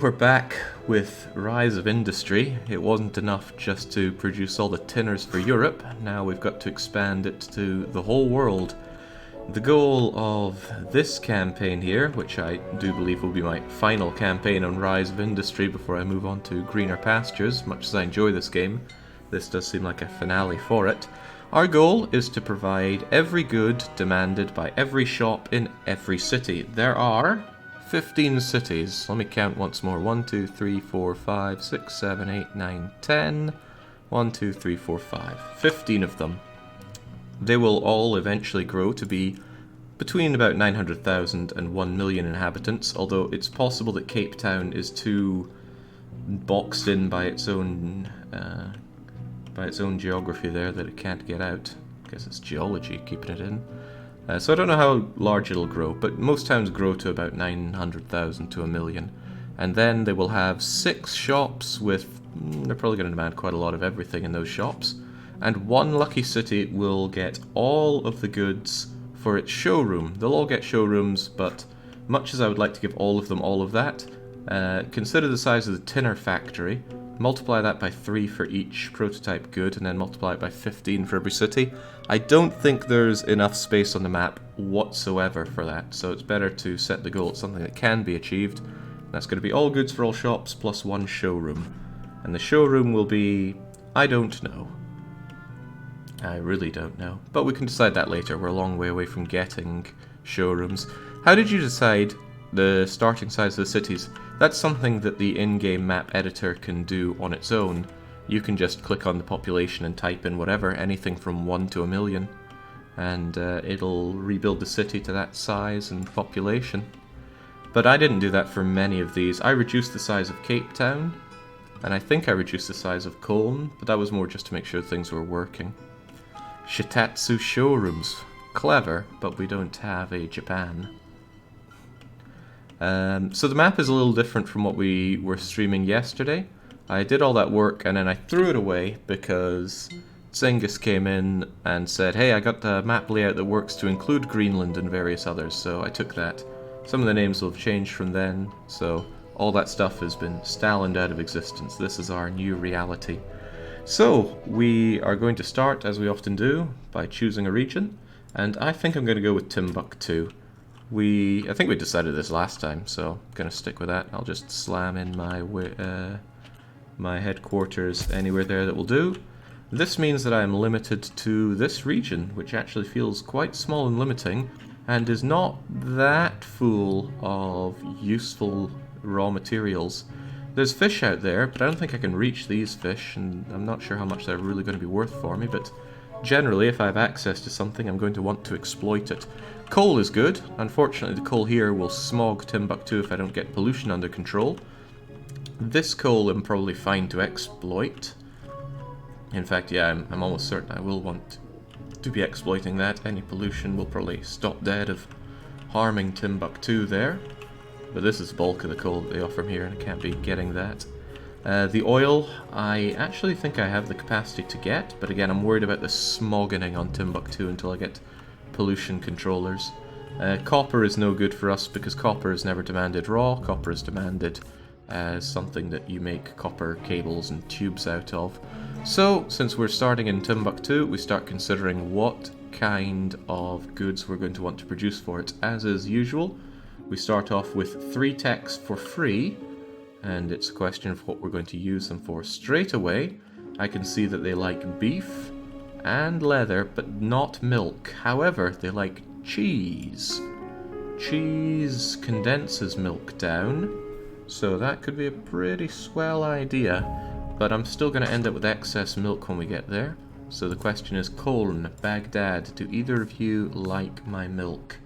We're back with Rise of Industry. It wasn't enough just to produce all the tinners for Europe, now we've got to expand it to the whole world. The goal of this campaign here, which I do believe will be my final campaign on Rise of Industry before I move on to greener pastures, much as I enjoy this game, this does seem like a finale for it. Our goal is to provide every good demanded by every shop in every city. There are 15 cities. Let me count once more. 1, 2, 3, 4, 5, 6, 7, 8, 9, 10. 1, 2, 3, 4, 5. 15 of them. They will all eventually grow to be between about 900,000 and 1 million inhabitants, although it's possible that Cape Town is too boxed in by its own geography there that it can't get out. I guess it's geology keeping it in. So I don't know how large it'll grow, but most towns grow to about 900,000 to 1 million. And then they will have 6 shops with... they're probably going to demand quite a lot of everything in those shops. And one lucky city will get all of the goods for its showroom. They'll all get showrooms, but much as I would like to give all of them all of that, consider the size of the tinner factory, multiply that by 3 for each prototype good, and then multiply it by 15 for every city. I don't think there's enough space on the map whatsoever for that, so it's better to set the goal at something that can be achieved. That's going to be all goods for all shops plus 1 showroom. And the showroom will be... I don't know. I really don't know. But we can decide that later. We're a long way away from getting showrooms. How did you decide the starting size of the cities? That's something that the in-game map editor can do on its own. You can just click on the population and type in whatever, anything from 1 to 1 million, and it'll rebuild the city to that size and population. But I didn't do that for many of these. I reduced the size of Cape Town, and I think I reduced the size of Cologne, but that was more just to make sure things were working. Shitatsu showrooms. Clever, but we don't have a Japan. So the map is a little different from what we were streaming yesterday. I did all that work and then I threw it away because Zengus came in and said, hey, I got the map layout that works to include Greenland and various others, so I took that. Some of the names will have changed from then, so all that stuff has been Stalined out of existence. This is our new reality. So, we are going to start, as we often do, by choosing a region, and I think I'm going to go with Timbuktu. I think we decided this last time, so I'm going to stick with that. I'll just slam in my headquarters anywhere there that will do. This means that I am limited to this region, which actually feels quite small and limiting, and is not that full of useful raw materials. There's fish out there, but I don't think I can reach these fish, and I'm not sure how much they're really going to be worth for me, but generally, if I have access to something, I'm going to want to exploit it. Coal is good. Unfortunately, the coal here will smog Timbuktu if I don't get pollution under control. This coal I'm probably fine to exploit. In fact, yeah, I'm almost certain I will want to be exploiting that. Any pollution will probably stop dead of harming Timbuktu there. But this is the bulk of the coal that they offer me here, and I can't be getting that. The oil, I actually think I have the capacity to get, but again, I'm worried about the smogging on Timbuktu until I get pollution controllers. Copper is no good for us because copper is never demanded raw. Copper is demanded as something that you make copper cables and tubes out of. So, since we're starting in Timbuktu, we start considering what kind of goods we're going to want to produce for it. As is usual, we start off with 3 techs for free, and it's a question of what we're going to use them for. Straight away, I can see that they like beef and leather, but not milk. However, they like cheese. Cheese condenses milk down, so that could be a pretty swell idea, but I'm still going to end up with excess milk when we get there. So the question is, Cologne, Baghdad, do either of you like my milk?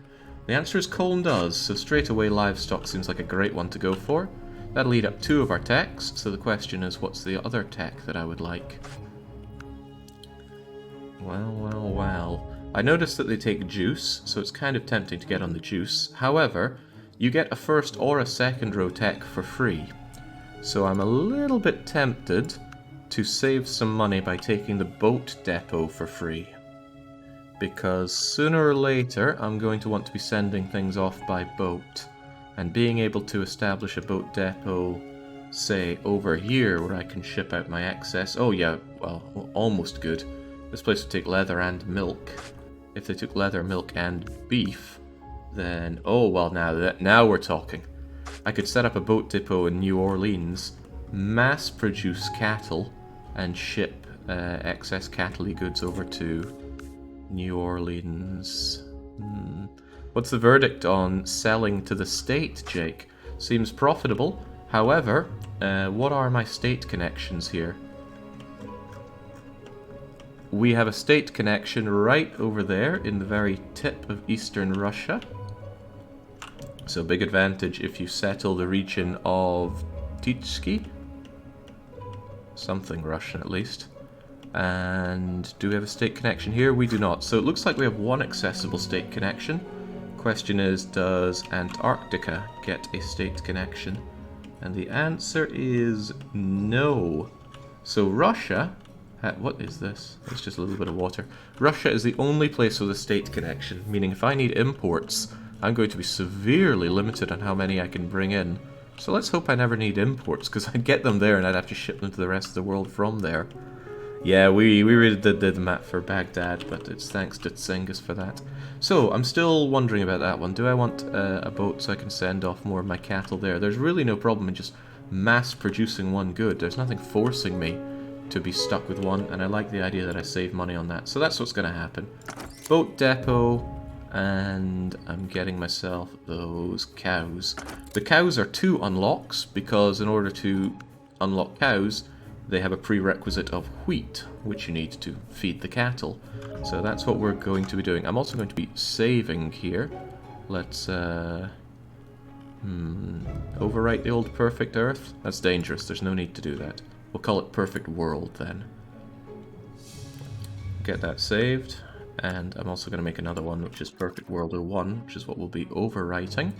The answer is Cologne does, so straight away livestock seems like a great one to go for. That'll eat up 2 of our techs, so the question is, what's the other tech that I would like? Well. I noticed that they take juice, so it's kind of tempting to get on the juice. However, you get a first or a second row tech for free. So I'm a little bit tempted to save some money by taking the boat depot for free. Because sooner or later, I'm going to want to be sending things off by boat. and being able to establish a boat depot, say, over here where I can ship out my excess. Oh yeah, well, almost good. This place would take leather and milk. If they took leather, milk, and beef, then... oh, well, now we're talking. I could set up a boat depot in New Orleans, mass produce cattle, and ship excess cattle-y goods over to New Orleans. What's the verdict on selling to the state, Jake? Seems profitable. However, what are my state connections here? We have a state connection right over there in the very tip of eastern Russia. So big advantage if you settle the region of Titsky. Something Russian at least. And do we have a state connection here? We do not. So it looks like we have one accessible state connection. Question is, does Antarctica get a state connection? And the answer is no. So Russia... what is this? It's just a little bit of water. Russia is the only place with a state connection, meaning if I need imports, I'm going to be severely limited on how many I can bring in. So let's hope I never need imports, because I'd get them there and I'd have to ship them to the rest of the world from there. Yeah, we really did the map for Baghdad, but it's thanks to Tsingis for that. So, I'm still wondering about that one. Do I want a boat so I can send off more of my cattle there? There's really no problem in just mass producing one good. There's nothing forcing me to be stuck with one, and I like the idea that I save money on that. So that's what's going to happen. Boat depot, and I'm getting myself those cows. The cows are 2 unlocks, because in order to unlock cows, they have a prerequisite of wheat, which you need to feed the cattle. So that's what we're going to be doing. I'm also going to be saving here. Let's, overwrite the old perfect Earth? That's dangerous, there's no need to do that. We'll call it perfect world then. Get that saved. And I'm also going to make another one, which is perfect world 01, which is what we'll be overwriting.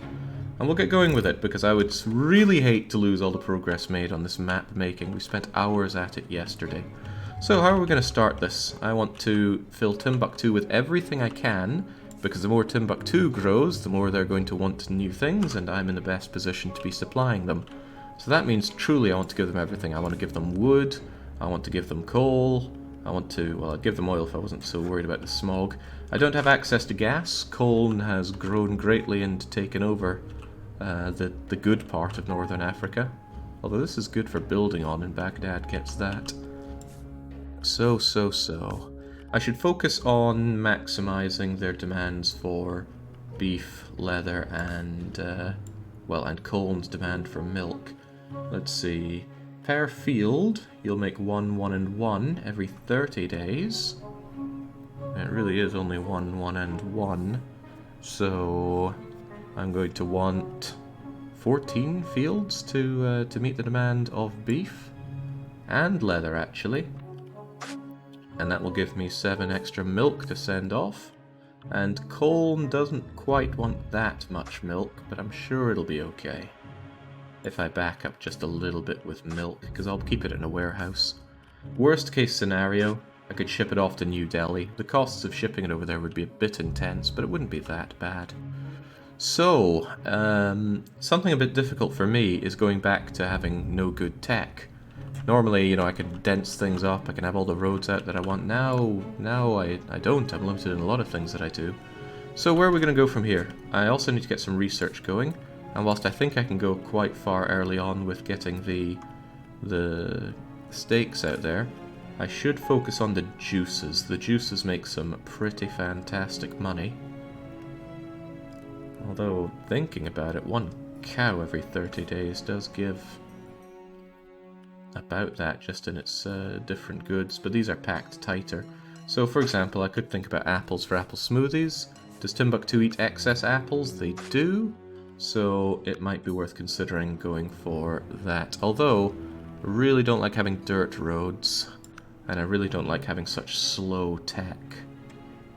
And we'll get going with it, because I would really hate to lose all the progress made on this map making. We spent hours at it yesterday. So how are we going to start this? I want to fill Timbuktu with everything I can, because the more Timbuktu grows, the more they're going to want new things, and I'm in the best position to be supplying them. So that means truly I want to give them everything. I want to give them wood, I want to give them coal, I want to, well, I'd give them oil if I wasn't so worried about the smog. I don't have access to gas. Coal has grown greatly and taken over the good part of northern Africa. Although this is good for building on, and Baghdad gets that. So. I should focus on maximizing their demands for beef, leather, and, and Coln's demand for milk. Let's see. Per field, you'll make 1, 1, and 1 every 30 days. It really is only 1, 1, and 1. So I'm going to want 14 fields to meet the demand of beef and leather, actually. And that will give me 7 extra milk to send off. And Coln doesn't quite want that much milk, but I'm sure it'll be okay if I back up just a little bit with milk, because I'll keep it in a warehouse. Worst case scenario, I could ship it off to New Delhi. The costs of shipping it over there would be a bit intense, but it wouldn't be that bad. So, something a bit difficult for me is going back to having no good tech. Normally, you know, I can dense things up, I can have all the roads out that I want. Now I don't. I'm limited in a lot of things that I do. So where are we going to go from here? I also need to get some research going. And whilst I think I can go quite far early on with getting the steaks out there, I should focus on the juices. The juices make some pretty fantastic money. Although, thinking about it, 1 cow every 30 days does give about that, just in its different goods, but these are packed tighter. So, for example, I could think about apples for apple smoothies. Does Timbuktu eat excess apples? They do. So it might be worth considering going for that. Although, I really don't like having dirt roads, and I really don't like having such slow tech.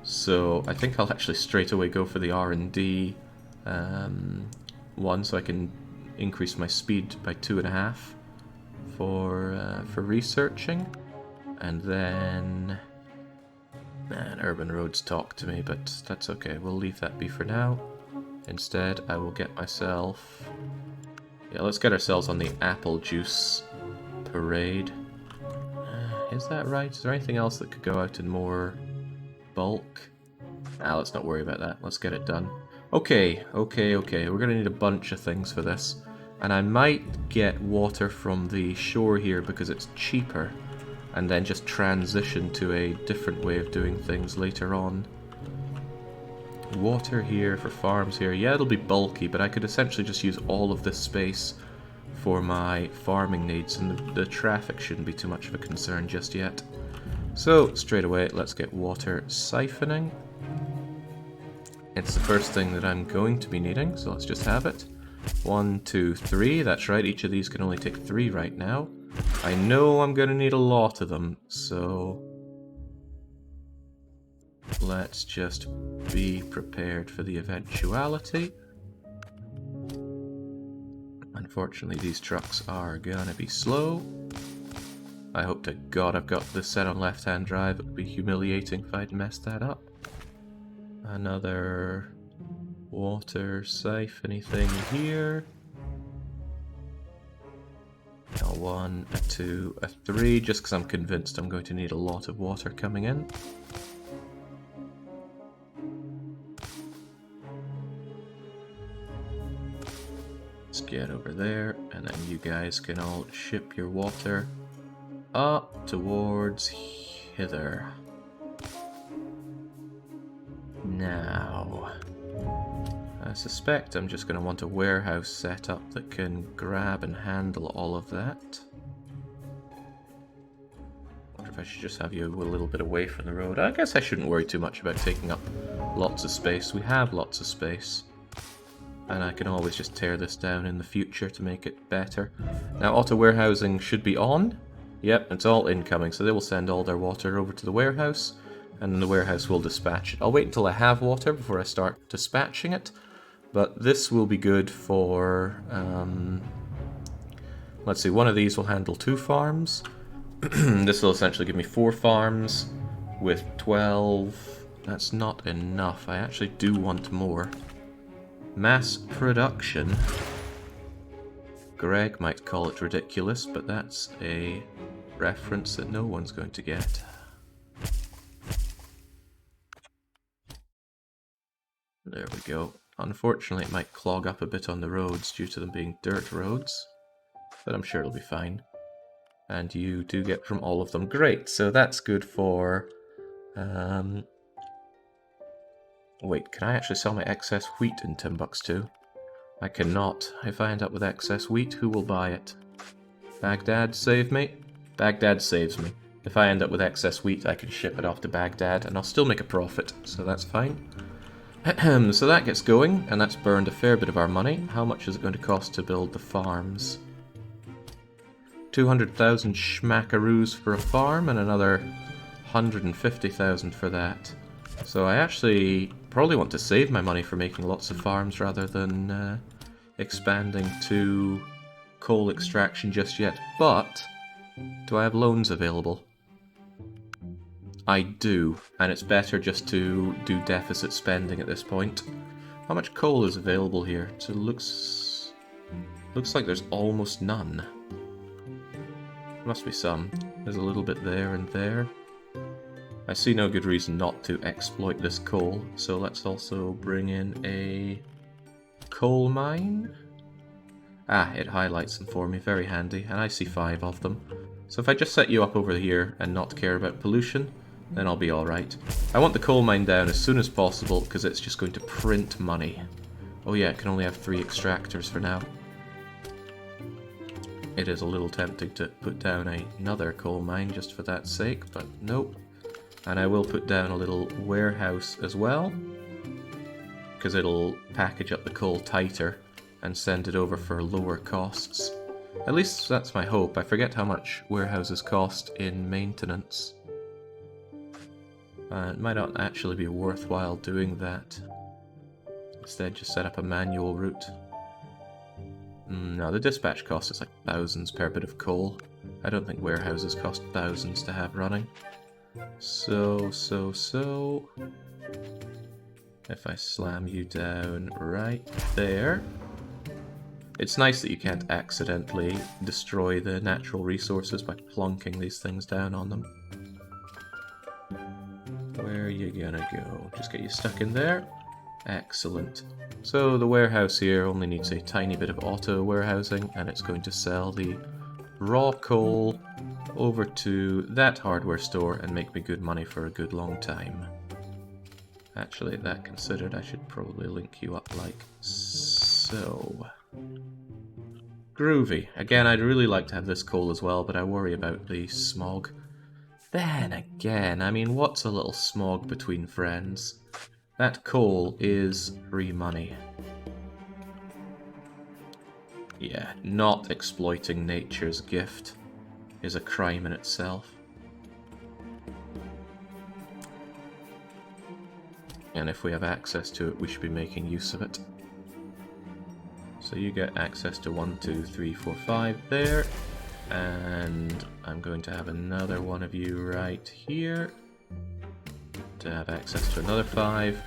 So I think I'll actually straight away go for the R&D one, so I can increase my speed by 2.5 for researching. And then... man, urban roads talk to me, but that's okay. We'll leave that be for now. Instead, I will get myself... Yeah, let's get ourselves on the apple juice parade. Is that right? Is there anything else that could go out in more bulk? Let's not worry about that. Let's get it done. Okay. We're going to need a bunch of things for this. And I might get water from the shore here because it's cheaper. And then just transition to a different way of doing things later on. Water here for farms here. Yeah, it'll be bulky, but I could essentially just use all of this space for my farming needs, and the traffic shouldn't be too much of a concern just yet. So, straight away, let's get water siphoning. It's the first thing that I'm going to be needing, so let's just have it. 1, 2, 3, that's right, each of these can only take 3 right now. I know I'm going to need a lot of them, so... let's just be prepared for the eventuality. Unfortunately, these trucks are gonna be slow. I hope to God I've got this set on left-hand drive. It would be humiliating if I'd messed that up. Another water siphony thing here. A 1, a 2, a 3, just because I'm convinced I'm going to need a lot of water coming in. Let's get over there, and then you guys can all ship your water up towards hither. Now, I suspect I'm just going to want a warehouse set up that can grab and handle all of that. I wonder if I should just have you a little bit away from the road. I guess I shouldn't worry too much about taking up lots of space. We have lots of space. And I can always just tear this down in the future to make it better. Now, auto warehousing should be on. Yep, it's all incoming, so they will send all their water over to the warehouse, and then the warehouse will dispatch it. I'll wait until I have water before I start dispatching it, but this will be good for... let's see, one of these will handle 2 farms. This will essentially give me 4 farms with 12... That's not enough. I actually do want more. Mass production. Greg might call it ridiculous, but that's a reference that no one's going to get. There we go. Unfortunately, it might clog up a bit on the roads due to them being dirt roads, but I'm sure it'll be fine. And you do get from all of them. Great, so that's good for... Wait, can I actually sell my excess wheat in Timbuktu? I cannot. If I end up with excess wheat, who will buy it? Baghdad, save me? Baghdad saves me. If I end up with excess wheat, I can ship it off to Baghdad, and I'll still make a profit, so that's fine. So that gets going, and that's burned a fair bit of our money. How much is it going to cost to build the farms? 200,000 schmackaroos for a farm, and another 150,000 for that. So I actually probably want to save my money for making lots of farms rather than expanding to coal extraction just yet. But do I have loans available? I do, and it's better just to do deficit spending at this point. How much coal is available here? So it looks like there's almost none. Must be some. There's a little bit there and there. I see no good reason not to exploit this coal, so let's also bring in a coal mine. Ah, it highlights them for me, very handy, and I see 5 of them. So if I just set you up over here and not care about pollution, then I'll be alright. I want the coal mine down as soon as possible, because it's just going to print money. Oh yeah, it can only have 3 extractors for now. It is a little tempting to put down another coal mine just for that sake, but nope. And I will put down a little warehouse as well, because it'll package up the coal tighter and send it over for lower costs. At least that's my hope. I forget how much warehouses cost in maintenance. It might not actually be worthwhile doing that. Instead, just set up a manual route. No, the dispatch cost is like thousands per bit of coal. I don't think warehouses cost thousands to have running. So... If I slam you down right there. It's nice that you can't accidentally destroy the natural resources by plonking these things down on them. Where are you gonna go? Just get you stuck in there. Excellent. So the warehouse here only needs a tiny bit of auto warehousing, and it's going to sell the raw coal over to that hardware store and make me good money for a good long time. Actually, that considered, I should probably link you up like so. Groovy. Again, I'd really like to have this coal as well, but I worry about the smog. Then again, I mean, what's a little smog between friends? That coal is free money. Yeah, not exploiting nature's gift is a crime in itself. And if we have access to it, we should be making use of it. So you get access to 1, 2, 3, 4, 5 there. And I'm going to have another one of you right here to have access to another 5.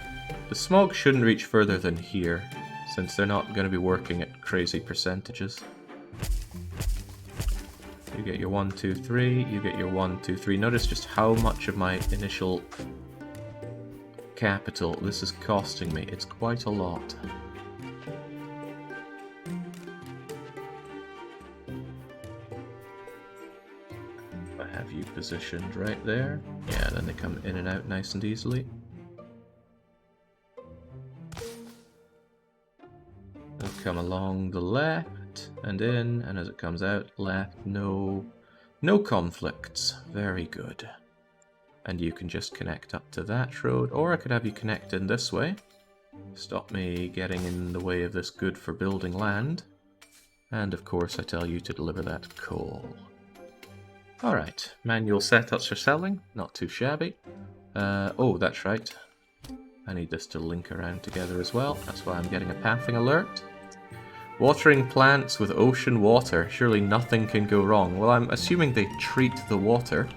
The smog shouldn't reach further than here, since they're not going to be working at crazy percentages. You get your 1, 2, 3, you get your 1, 2, 3. Notice just how much of my initial capital this is costing me. It's quite a lot. I have you positioned right there. Yeah, then they come in and out nice and easily. They'll come along the left and in, and as it comes out, left, no conflicts. Very good. And you can just connect up to that road, or I could have you connect in this way. Stop me getting in the way of this good for building land. And of course I tell you to deliver that coal. Alright, manual setups for selling, not too shabby. Oh, that's right. I need this to link around together as well, that's why I'm getting a pathing alert. Watering plants with ocean water, surely nothing can go wrong. Well, I'm assuming they treat the water.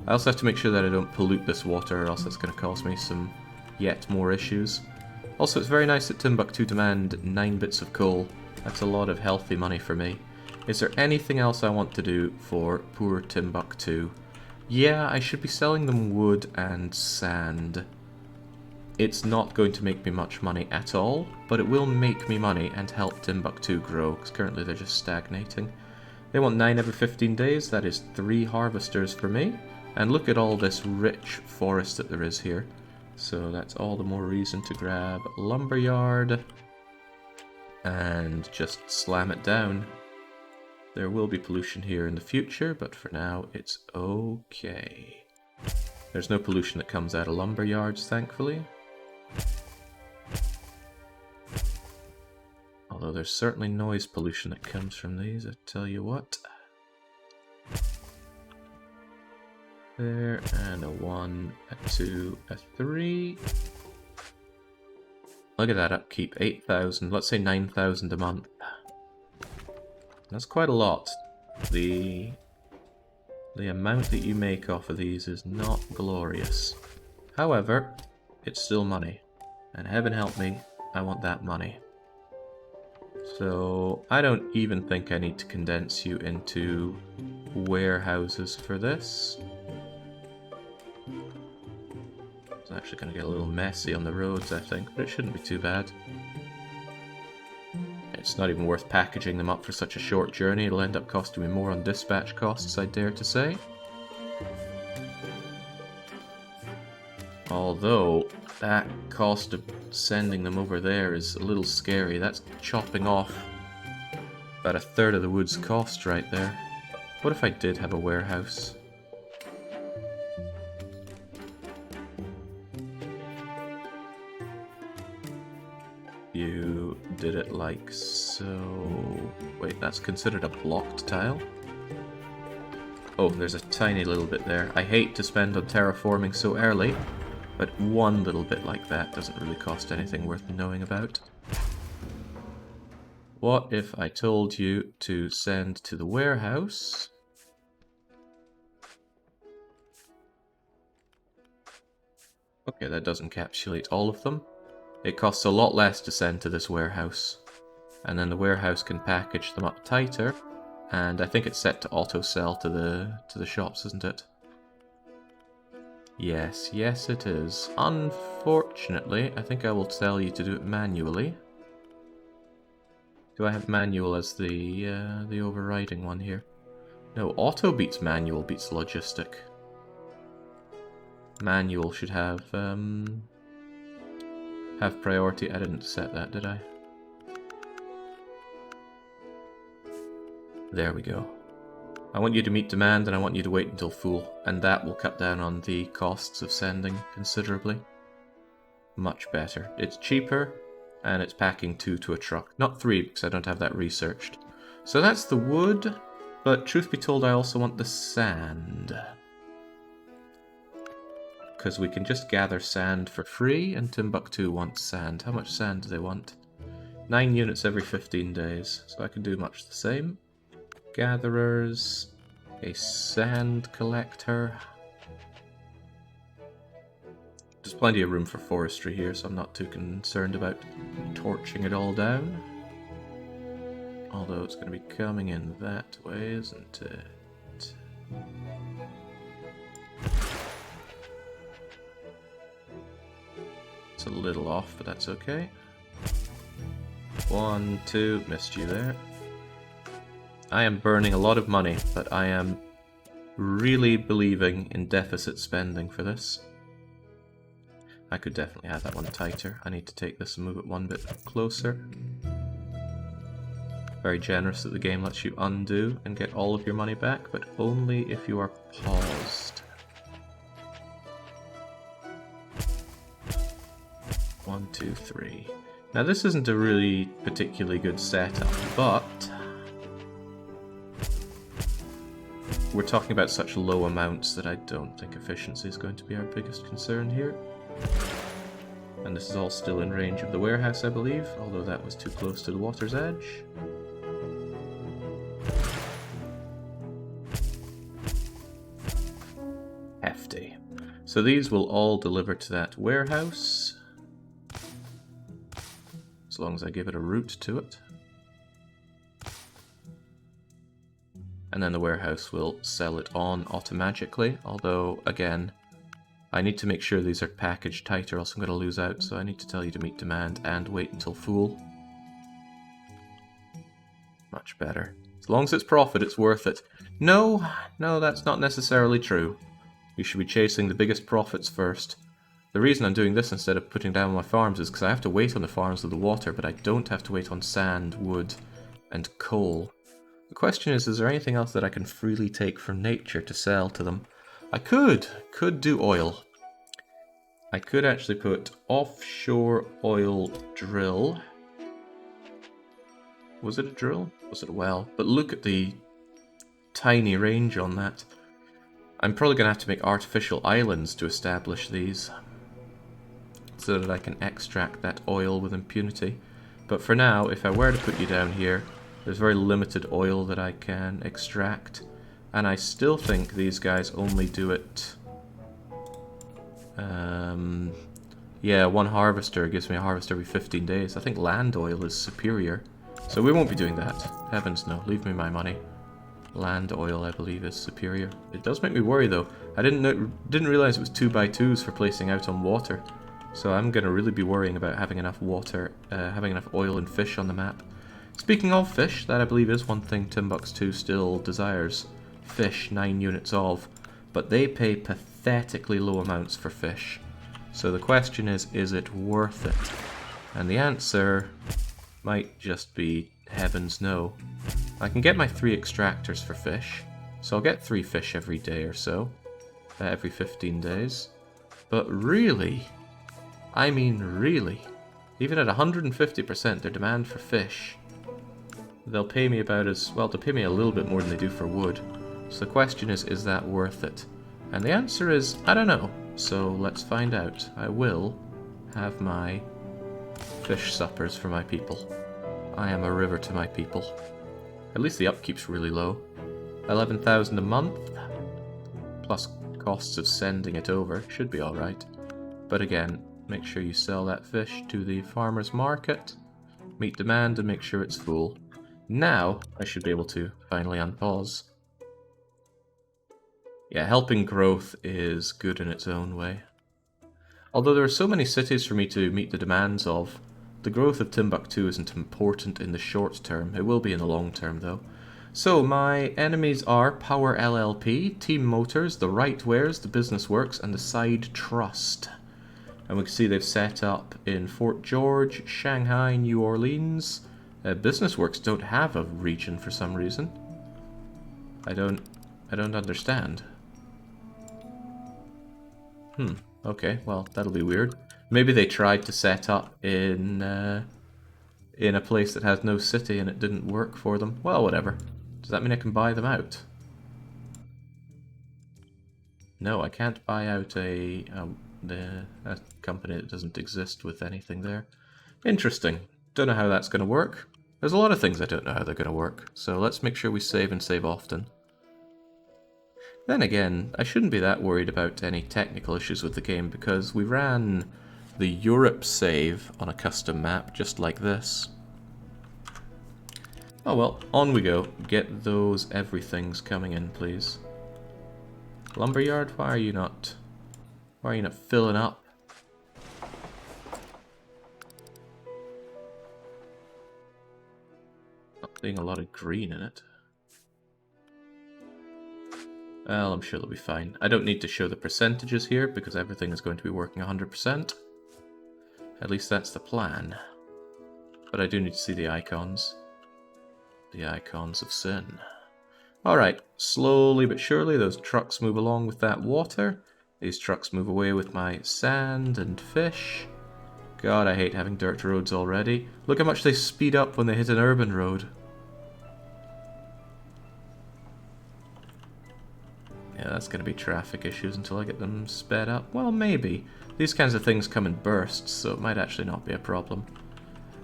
I also have to make sure that I don't pollute this water, or else it's going to cause me some yet more issues. Also, it's very nice that Timbuktu demand 9 bits of coal. That's a lot of healthy money for me. Is there anything else I want to do for poor Timbuktu? Yeah, I should be selling them wood and sand. It's not going to make me much money at all, but it will make me money and help Timbuktu grow, because currently they're just stagnating. They want 9 every 15 days, that is 3 harvesters for me. And look at all this rich forest that there is here. So that's all the more reason to grab lumberyard and just slam it down. There will be pollution here in the future, but for now it's okay. There's no pollution that comes out of lumberyards, thankfully. Although there's certainly noise pollution that comes from these, I tell you what. There, and a 1, a 2, a 3. Look at that upkeep, 8,000, let's say 9,000 a month. That's quite a lot. The amount that you make off of these is not glorious. However, it's still money. And heaven help me, I want that money. So, I don't even think I need to condense you into warehouses for this. It's actually going to get a little messy on the roads, I think, but it shouldn't be too bad. It's not even worth packaging them up for such a short journey. It'll end up costing me more on dispatch costs, I dare to say. Although, that cost of sending them over there is a little scary. That's chopping off about 1/3 of the wood's cost right there. What if I did have a warehouse? You did it like so. Wait, that's considered a blocked tile? Oh, there's a tiny little bit there. I hate to spend on terraforming so early, but one little bit like that doesn't really cost anything worth knowing about. What if I told you to send to the warehouse? Okay, that does encapsulate all of them. it costs a lot less to send to this warehouse. And then the warehouse can package them up tighter. And I think it's set to auto-sell to the shops, isn't it? Yes, yes it is. Unfortunately, I think I will tell you to do it manually. Do I have manual as the overriding one here? No, auto beats manual, beats logistic. Manual should have priority. I didn't set that, did I? There we go. I want you to meet demand and I want you to wait until full, and that will cut down on the costs of sending considerably. Much better. It's cheaper, and it's packing 2 to a truck. Not 3, because I don't have that researched. So that's the wood, but truth be told, I also want the sand. Because we can just gather sand for free, and Timbuktu wants sand. How much sand do they want? 9 units every 15 days, so I can do much the same. Gatherers, a sand collector. There's plenty of room for forestry here, so I'm not too concerned about torching it all down. Although it's going to be coming in that way, isn't it? It's a little off, but that's okay. 1, 2, missed you there. I am burning a lot of money, but I am really believing in deficit spending for this. I could definitely have that one tighter. I need to take this and move it one bit closer. Very generous that the game lets you undo and get all of your money back, but only if you are paused. 1, 2, 3. Now this isn't a really particularly good setup, but we're talking about such low amounts that I don't think efficiency is going to be our biggest concern here. And this is all still in range of the warehouse, I believe, although that was too close to the water's edge. Hefty. So these will all deliver to that warehouse, as long as I give it a route to it. And then the warehouse will sell it on automatically, although, again, I need to make sure these are packaged tighter, else I'm going to lose out, so I need to tell you to meet demand and wait until full. Much better. As long as it's profit, it's worth it. No, that's not necessarily true. You should be chasing the biggest profits first. The reason I'm doing this instead of putting down my farms is because I have to wait on the farms with the water, but I don't have to wait on sand, wood, and coal. The question is there anything else that I can freely take from nature to sell to them? I could do oil. I could actually put offshore oil drill. Was it a drill? Was it a well? But look at the tiny range on that. I'm probably going to have to make artificial islands to establish these, so that I can extract that oil with impunity. But for now, if I were to put you down here, there's very limited oil that I can extract. And I still think these guys only do it... yeah, one harvester gives me a harvest every 15 days. I think land oil is superior. So we won't be doing that. Heavens no, leave me my money. Land oil, I believe, is superior. It does make me worry though. I didn't realize it was 2x2s for placing out on water. So I'm going to really be worrying about having enough water, having enough oil and fish on the map. Speaking of fish, that I believe is one thing Timbuktu still desires. Fish, 9 units of, but they pay pathetically low amounts for fish. So the question is it worth it? And the answer might just be heavens no. I can get my 3 extractors for fish, so I'll get 3 fish every day or so, every 15 days. But really, I mean really, even at 150% their demand for fish, they'll pay me about as, well, they'll pay me a little bit more than they do for wood. So the question is that worth it? And the answer is, I don't know. So let's find out. I will have my fish suppers for my people. I am a river to my people. At least the upkeep's really low. 11,000 a month, plus costs of sending it over. Should be alright. But again, make sure you sell that fish to the farmer's market. Meet demand and make sure it's full. Now, I should be able to finally unpause. Yeah, helping growth is good in its own way. Although there are so many cities for me to meet the demands of, the growth of Timbuktu isn't important in the short term. It will be in the long term, though. So, my enemies are Power LLP, Team Motors, the Rightwares, the Business Works, and the Side Trust. And we can see they've set up in Fort George, Shanghai, New Orleans. Business Works don't have a region for some reason. I don't understand. Okay, well, that'll be weird. Maybe they tried to set up in a place that has no city and it didn't work for them. Well, whatever. Does that mean I can buy them out? No, I can't buy out a company that doesn't exist with anything there. Interesting. Don't know how that's going to work. There's a lot of things I don't know how they're going to work, so let's make sure we save and save often. Then again, I shouldn't be that worried about any technical issues with the game because we ran the Europe save on a custom map just like this. Oh well, on we go. Get those everythings coming in, please. Lumberyard, why are you not filling up? Not seeing a lot of green in it. Well, I'm sure they'll be fine. I don't need to show the percentages here because everything is going to be working 100%. At least that's the plan. But I do need to see the icons. The icons of sin. Alright, slowly but surely those trucks move along with that water. These trucks move away with my sand and fish. God, I hate having dirt roads already. Look how much they speed up when they hit an urban road. Yeah, that's going to be traffic issues until I get them sped up. Well, maybe. These kinds of things come in bursts, so it might actually not be a problem.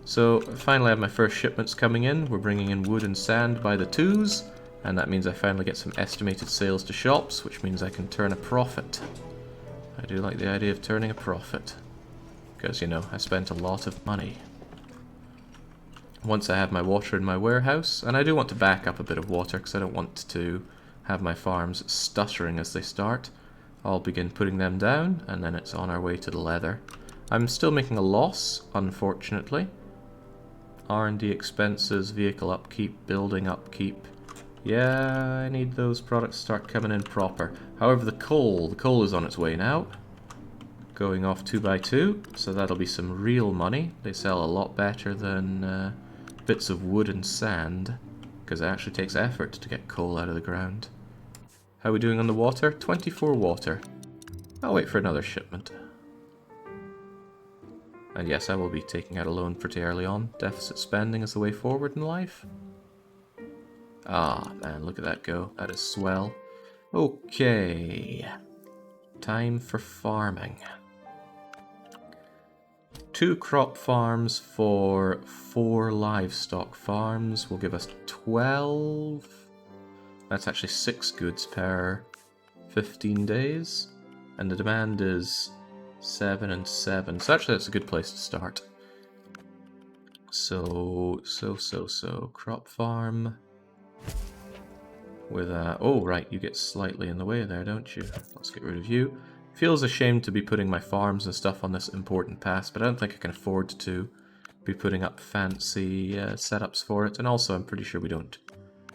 So, finally I have my first shipments coming in. We're bringing in wood and sand by the twos, and that means I finally get some estimated sales to shops, which means I can turn a profit. I do like the idea of turning a profit, because, you know, I spent a lot of money. Once I have my water in my warehouse, and I do want to back up a bit of water because I don't want to have my farms stuttering as they start, I'll begin putting them down, and then it's on our way to the leather. I'm still making a loss, unfortunately. R&D expenses, vehicle upkeep, building upkeep. Yeah, I need those products to start coming in proper. However, the coal is on its way now. Going off 2x2, so that'll be some real money. They sell a lot better than bits of wood and sand, because it actually takes effort to get coal out of the ground. How are we doing on the water? 24 water. I'll wait for another shipment. And yes, I will be taking out a loan pretty early on. Deficit spending is the way forward in life. Ah, man, look at that go. That is swell. Okay. Time for farming. 2 crop farms for 4 livestock farms will give us 12. That's actually 6 goods per 15 days. And the demand is 7 and 7. So actually that's a good place to start. So. Crop farm. With oh right, you get slightly in the way there, don't you? Let's get rid of you. Feels a shame to be putting my farms and stuff on this important pass, but I don't think I can afford to be putting up fancy setups for it. And also, I'm pretty sure we don't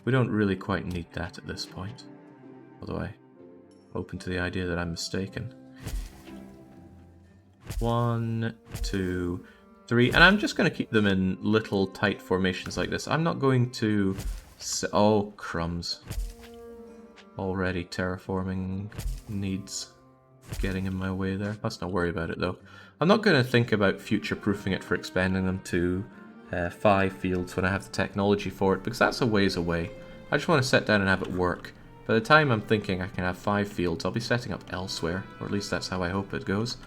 really quite need that at this point. Although I'm open to the idea that I'm mistaken. 1, 2, 3, and I'm just going to keep them in little tight formations like this. I'm not going to... Oh, crumbs. Already terraforming needs getting in my way there. Let's not worry about it though. I'm not going to think about future-proofing it for expanding them to 5 fields when I have the technology for it, because that's a ways away. I just want to sit down and have it work. By the time I'm thinking I can have 5 fields, I'll be setting up elsewhere, or at least that's how I hope it goes.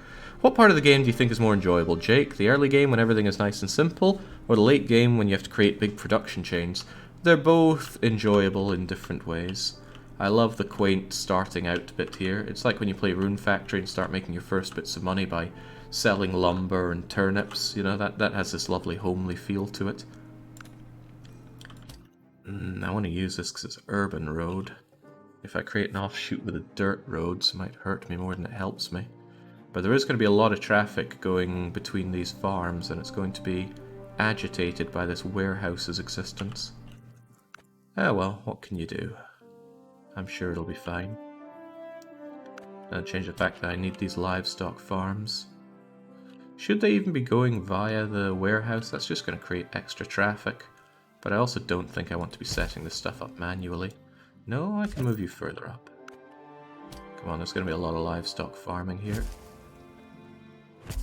What part of the game do you think is more enjoyable, Jake? The early game when everything is nice and simple, or the late game when you have to create big production chains? They're both enjoyable in different ways. I love the quaint starting out bit here. It's like when you play Rune Factory and start making your first bits of money by selling lumber and turnips. You know, that has this lovely homely feel to it. I want to use this because it's urban road. If I create an offshoot with a dirt roads, it might hurt me more than it helps me. But there is going to be a lot of traffic going between these farms, and it's going to be agitated by this warehouse's existence. Oh well, what can you do? I'm sure it'll be fine. Doesn't change the fact that I need these livestock farms. Should they even be going via the warehouse? That's just going to create extra traffic. But I also don't think I want to be setting this stuff up manually. No, I can move you further up. Come on, there's going to be a lot of livestock farming here.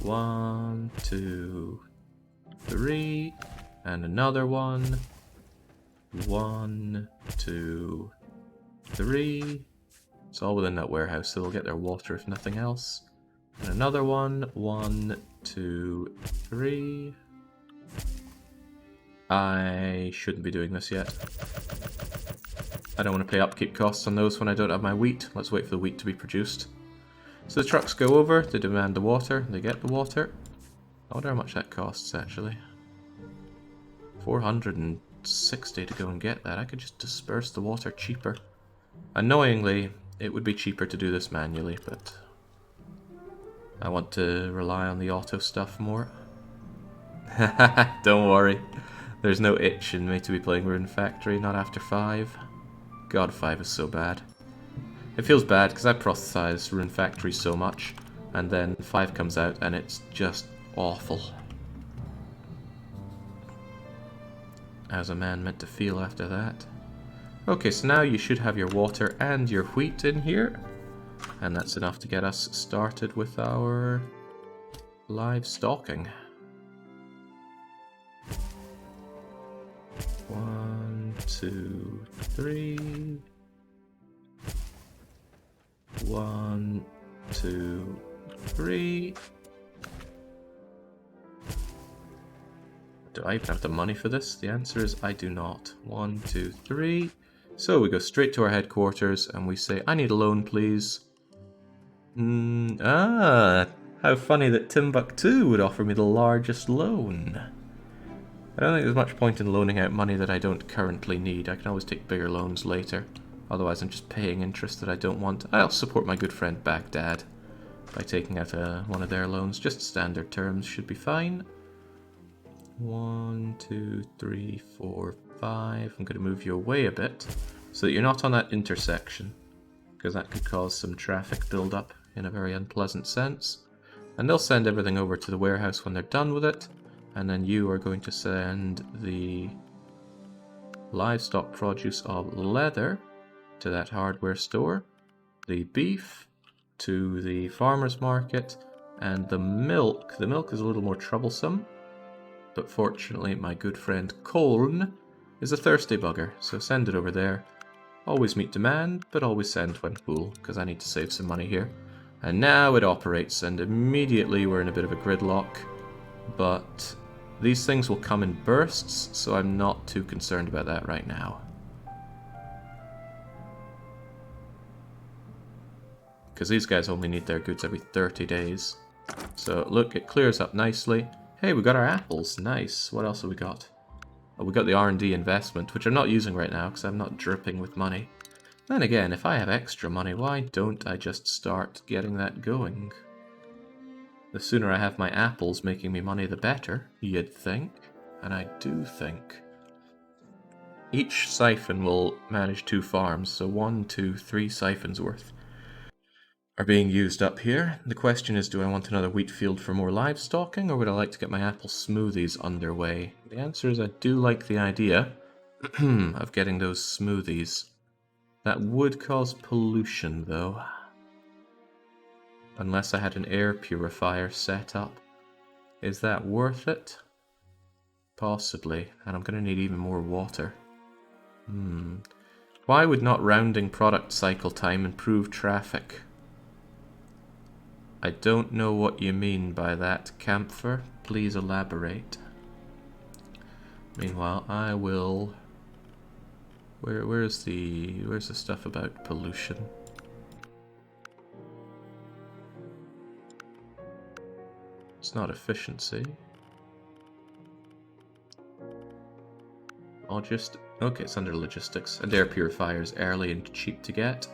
1, 2, 3, and another one. 1, 2, 3. It's all within that warehouse, so they'll get their water if nothing else. And another one. 1, 2, 3. I shouldn't be doing this yet. I don't want to pay upkeep costs on those when I don't have my wheat. Let's wait for the wheat to be produced. So the trucks go over, they demand the water, they get the water. I wonder how much that costs actually. 460 to go and get that. I could just disperse the water cheaper. Annoyingly, it would be cheaper to do this manually, but I want to rely on the auto stuff more. Don't worry. There's no itch in me to be playing Rune Factory, not after 5. God, 5 is so bad. It feels bad because I processed Rune Factory so much, and then 5 comes out and it's just awful. How's a man meant to feel after that? Okay, so now you should have your water and your wheat in here, and that's enough to get us started with our livestocking. 1, 2, 3. 1, 2, 3. Do I even have the money for this? The answer is I do not. 1, 2, 3. So we go straight to our headquarters and we say, I need a loan, please. How funny that Timbuktu would offer me the largest loan. I don't think there's much point in loaning out money that I don't currently need. I can always take bigger loans later. Otherwise I'm just paying interest that I don't want. I'll support my good friend Baghdad by taking out one of their loans. Just standard terms should be fine. 1, 2, 3, 4, 5. I'm going to move you away a bit so that you're not on that intersection, because that could cause some traffic build-up in a very unpleasant sense. And they'll send everything over to the warehouse when they're done with it, and then you are going to send the livestock produce of leather to that hardware store, the beef to the farmer's market, and the milk. The milk is a little more troublesome, but fortunately my good friend Coln is a thirsty bugger, so send it over there. Always meet demand, but always send when full, because I need to save some money here. And now it operates, and immediately we're in a bit of a gridlock, but these things will come in bursts, so I'm not too concerned about that right now. Because these guys only need their goods every 30 days. So look, it clears up nicely. Hey, we got our apples. Nice. What else have we got? Oh, we got the R&D investment, which I'm not using right now because I'm not dripping with money. Then again, if I have extra money, why don't I just start getting that going? The sooner I have my apples making me money, the better, you'd think. And I do think. Each siphon will manage 2 farms, so 1, 2, 3 siphons worth are being used up here. The question is, do I want another wheat field for more livestocking, or would I like to get my apple smoothies underway? The answer is I do like the idea of getting those smoothies. That would cause pollution, though. Unless I had an air purifier set up. Is that worth it? Possibly, and I'm going to need even more water. Why would not rounding product cycle time improve traffic? I don't know what you mean by that, Camphor. Please elaborate. Meanwhile, I will... Where's the stuff about pollution? It's not efficiency. Okay, it's under logistics. And air purifiers, early and cheap to get.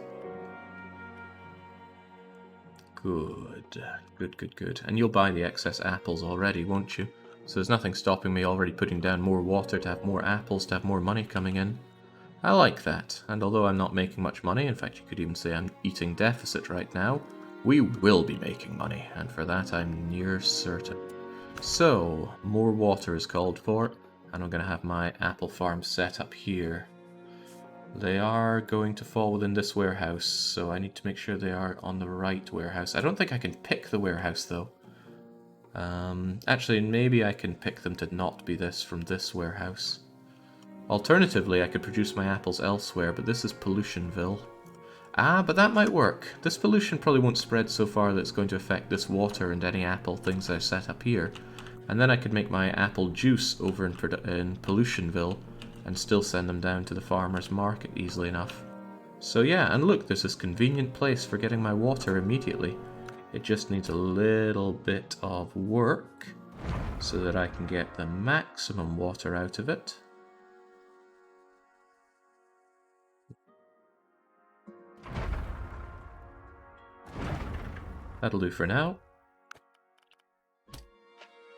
Good. Good. And you'll buy the excess apples already, won't you? So there's nothing stopping me already putting down more water to have more apples, to have more money coming in. I like that. And although I'm not making much money, in fact you could even say I'm eating deficit right now, we will be making money. And for that I'm near certain. So, more water is called for. And I'm going to have my apple farm set up here. They are going to fall within this warehouse, so I need to make sure they are on the right warehouse. I don't think I can pick the warehouse, though. Actually, maybe I can pick them to not be this from this warehouse. Alternatively, I could produce my apples elsewhere, but this is Pollutionville. Ah, but that might work. This pollution probably won't spread so far that it's going to affect this water and any apple things I set up here. And then I could make my apple juice over in Pollutionville and still send them down to the farmer's market easily enough. So yeah, and look, there's this convenient place for getting my water immediately. It just needs a little bit of work so that I can get the maximum water out of it. That'll do for now.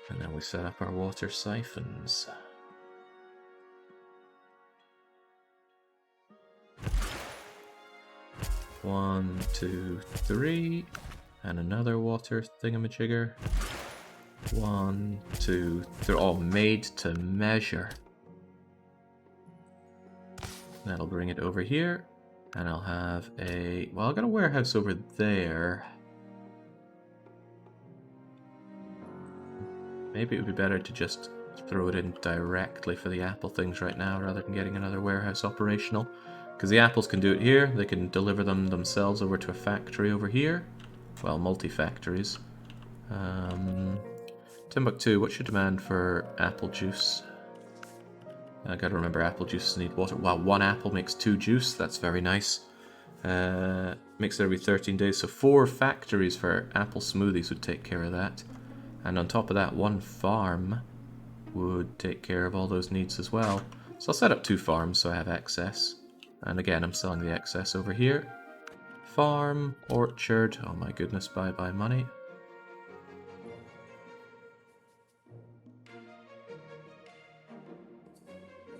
And then we set up our water siphons. One, two, three, and another water thingamajigger. One, two, they're all made to measure. That'll bring it over here, and I'll have a, well, I've got a warehouse over there. Maybe it would be better to just throw it in directly for the apple things right now rather than getting another warehouse operational. Because the apples can do it here, they can deliver them themselves over to a factory over here. Well, multi-factories. Timbuktu, what's your demand for apple juice? I gotta remember apple juices need water. Wow, one apple makes 2 juice, that's very nice. Makes it every 13 days, so 4 factories for apple smoothies would take care of that. And on top of that, 1 farm would take care of all those needs as well. So I'll set up 2 farms so I have excess. And again, I'm selling the excess over here. Farm, orchard, oh my goodness, bye-bye money.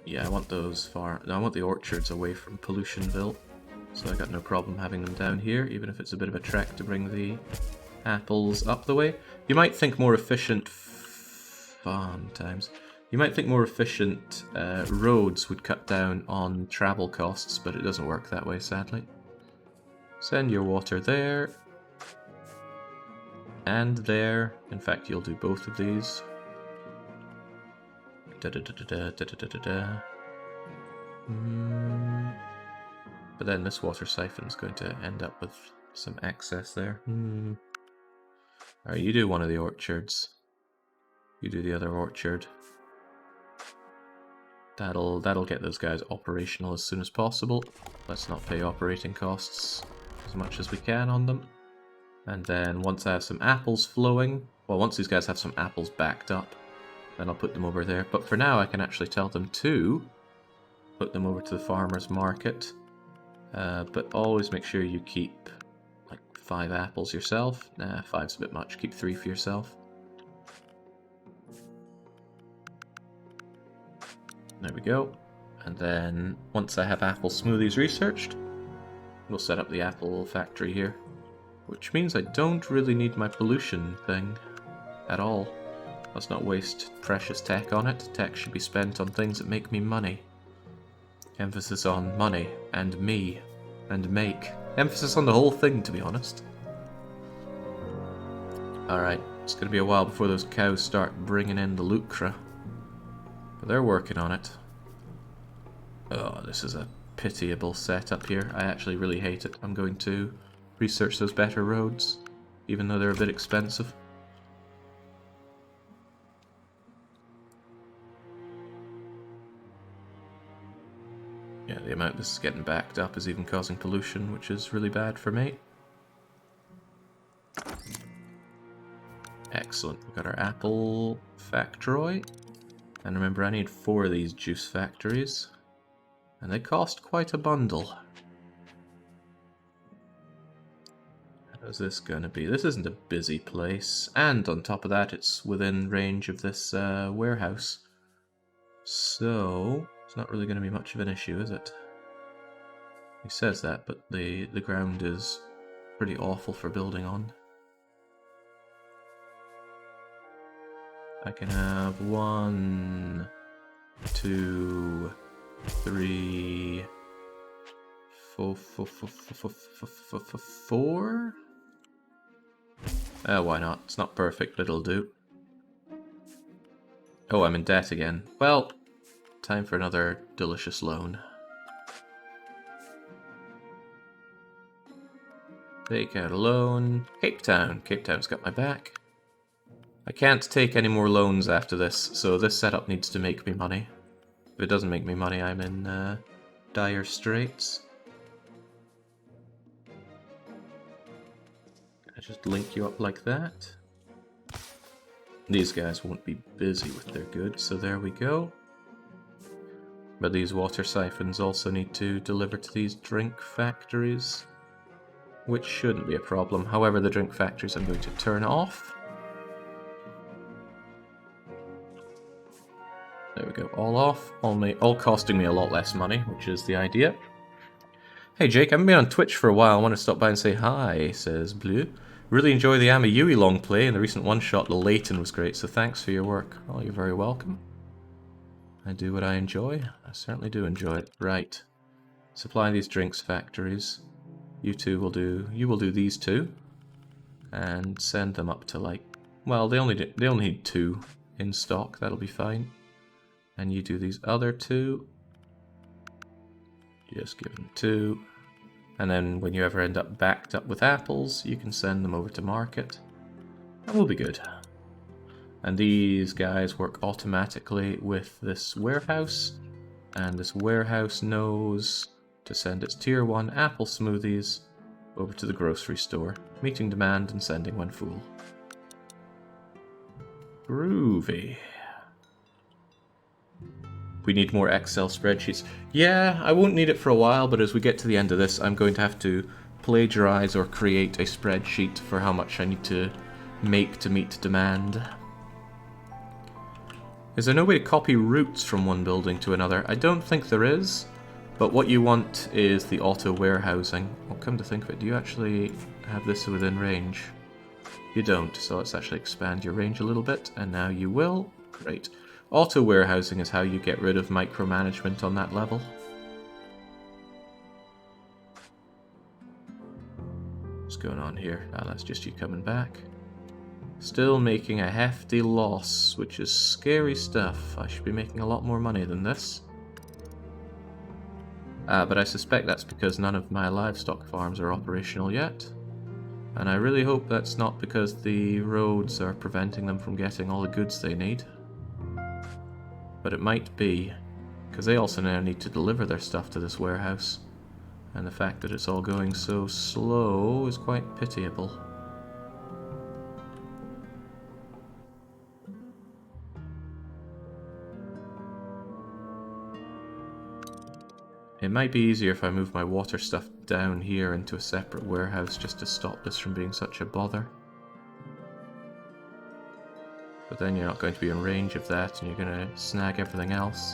Yeah, I want those I want the orchards away from Pollutionville. So I got no problem having them down here, even if it's a bit of a trek to bring the apples up the way. You might think more efficient fun times. You might think more efficient roads would cut down on travel costs, but it doesn't work that way, sadly. Send your water there. And there. In fact, you'll do both of these. But then this water siphon's going to end up with some excess there. Alright, you do one of the orchards. You do the other orchard. That'll get those guys operational as soon as possible. Let's not pay operating costs as much as we can on them. And then once I have some apples flowing, well, once these guys have some apples backed up, then I'll put them over there. But for now, I can actually tell them to put them over to the farmer's market. But always make sure you keep like 5 apples yourself. Nah, 5's a bit much. Keep 3 for yourself. There we go. And then once I have apple smoothies researched, we'll set up the apple factory here. Which means I don't really need my pollution thing at all. Let's not waste precious tech on it. Tech should be spent on things that make me money. Emphasis on money, and me, and make. Emphasis on the whole thing, to be honest. Alright, it's going to be a while before those cows start bringing in the lucre. But they're working on it. Oh, this is a pitiable setup here. I actually really hate it. I'm going to research those better roads, even though they're a bit expensive. Yeah, the amount this is getting backed up is even causing pollution, which is really bad for me. Excellent. We've got our apple factory. And remember, I need 4 of these juice factories. And they cost quite a bundle. How's this going to be? This isn't a busy place. And on top of that, it's within range of this warehouse. So, it's not really going to be much of an issue, is it? He says that, but the ground is pretty awful for building on. I can have 1, 2, 3, 4. Why not? It's not perfect, but it'll do. Oh, I'm in debt again. Well, time for another delicious loan. Take out a loan. Cape Town. Cape Town's got my back. I can't take any more loans after this, so this setup needs to make me money. If it doesn't make me money, I'm in dire straits. I just link you up like that. These guys won't be busy with their goods, so there we go. But these water siphons also need to deliver to these drink factories, which shouldn't be a problem. However, the drink factories I'm going to turn off. There we go, all off, all costing me a lot less money, which is the idea. Hey Jake, I haven't been on Twitch for a while, I want to stop by and say hi, says Blue. Really enjoy the Amayui long play, and the recent one-shot, the Layton, was great, so thanks for your work. Oh, you're very welcome. I do what I enjoy. I certainly do enjoy it. Right. Supply these drinks factories. You will do these 2. And send them up to like, well, they only need 2 in stock, that'll be fine. And you do these other 2. Just give them 2. And then when you ever end up backed up with apples, you can send them over to market. That will be good. And these guys work automatically with this warehouse. And this warehouse knows to send its tier 1 apple smoothies over to the grocery store, meeting demand and sending when full. Groovy. We need more Excel spreadsheets. Yeah, I won't need it for a while, but as we get to the end of this, I'm going to have to plagiarize or create a spreadsheet for how much I need to make to meet demand. Is there no way to copy routes from one building to another? I don't think there is, but what you want is the auto warehousing. Well, come to think of it, do you actually have this within range? You don't, so let's actually expand your range a little bit, and now you will. Great. Auto warehousing is how you get rid of micromanagement on that level. What's going on here? Ah, that's just you coming back. Still making a hefty loss, which is scary stuff. I should be making a lot more money than this. But I suspect that's because none of my livestock farms are operational yet. And I really hope that's not because the roads are preventing them from getting all the goods they need. But it might be, because they also now need to deliver their stuff to this warehouse. And the fact that it's all going so slow is quite pitiable. It might be easier if I move my water stuff down here into a separate warehouse just to stop this from being such a bother. But then you're not going to be in range of that, and you're going to snag everything else.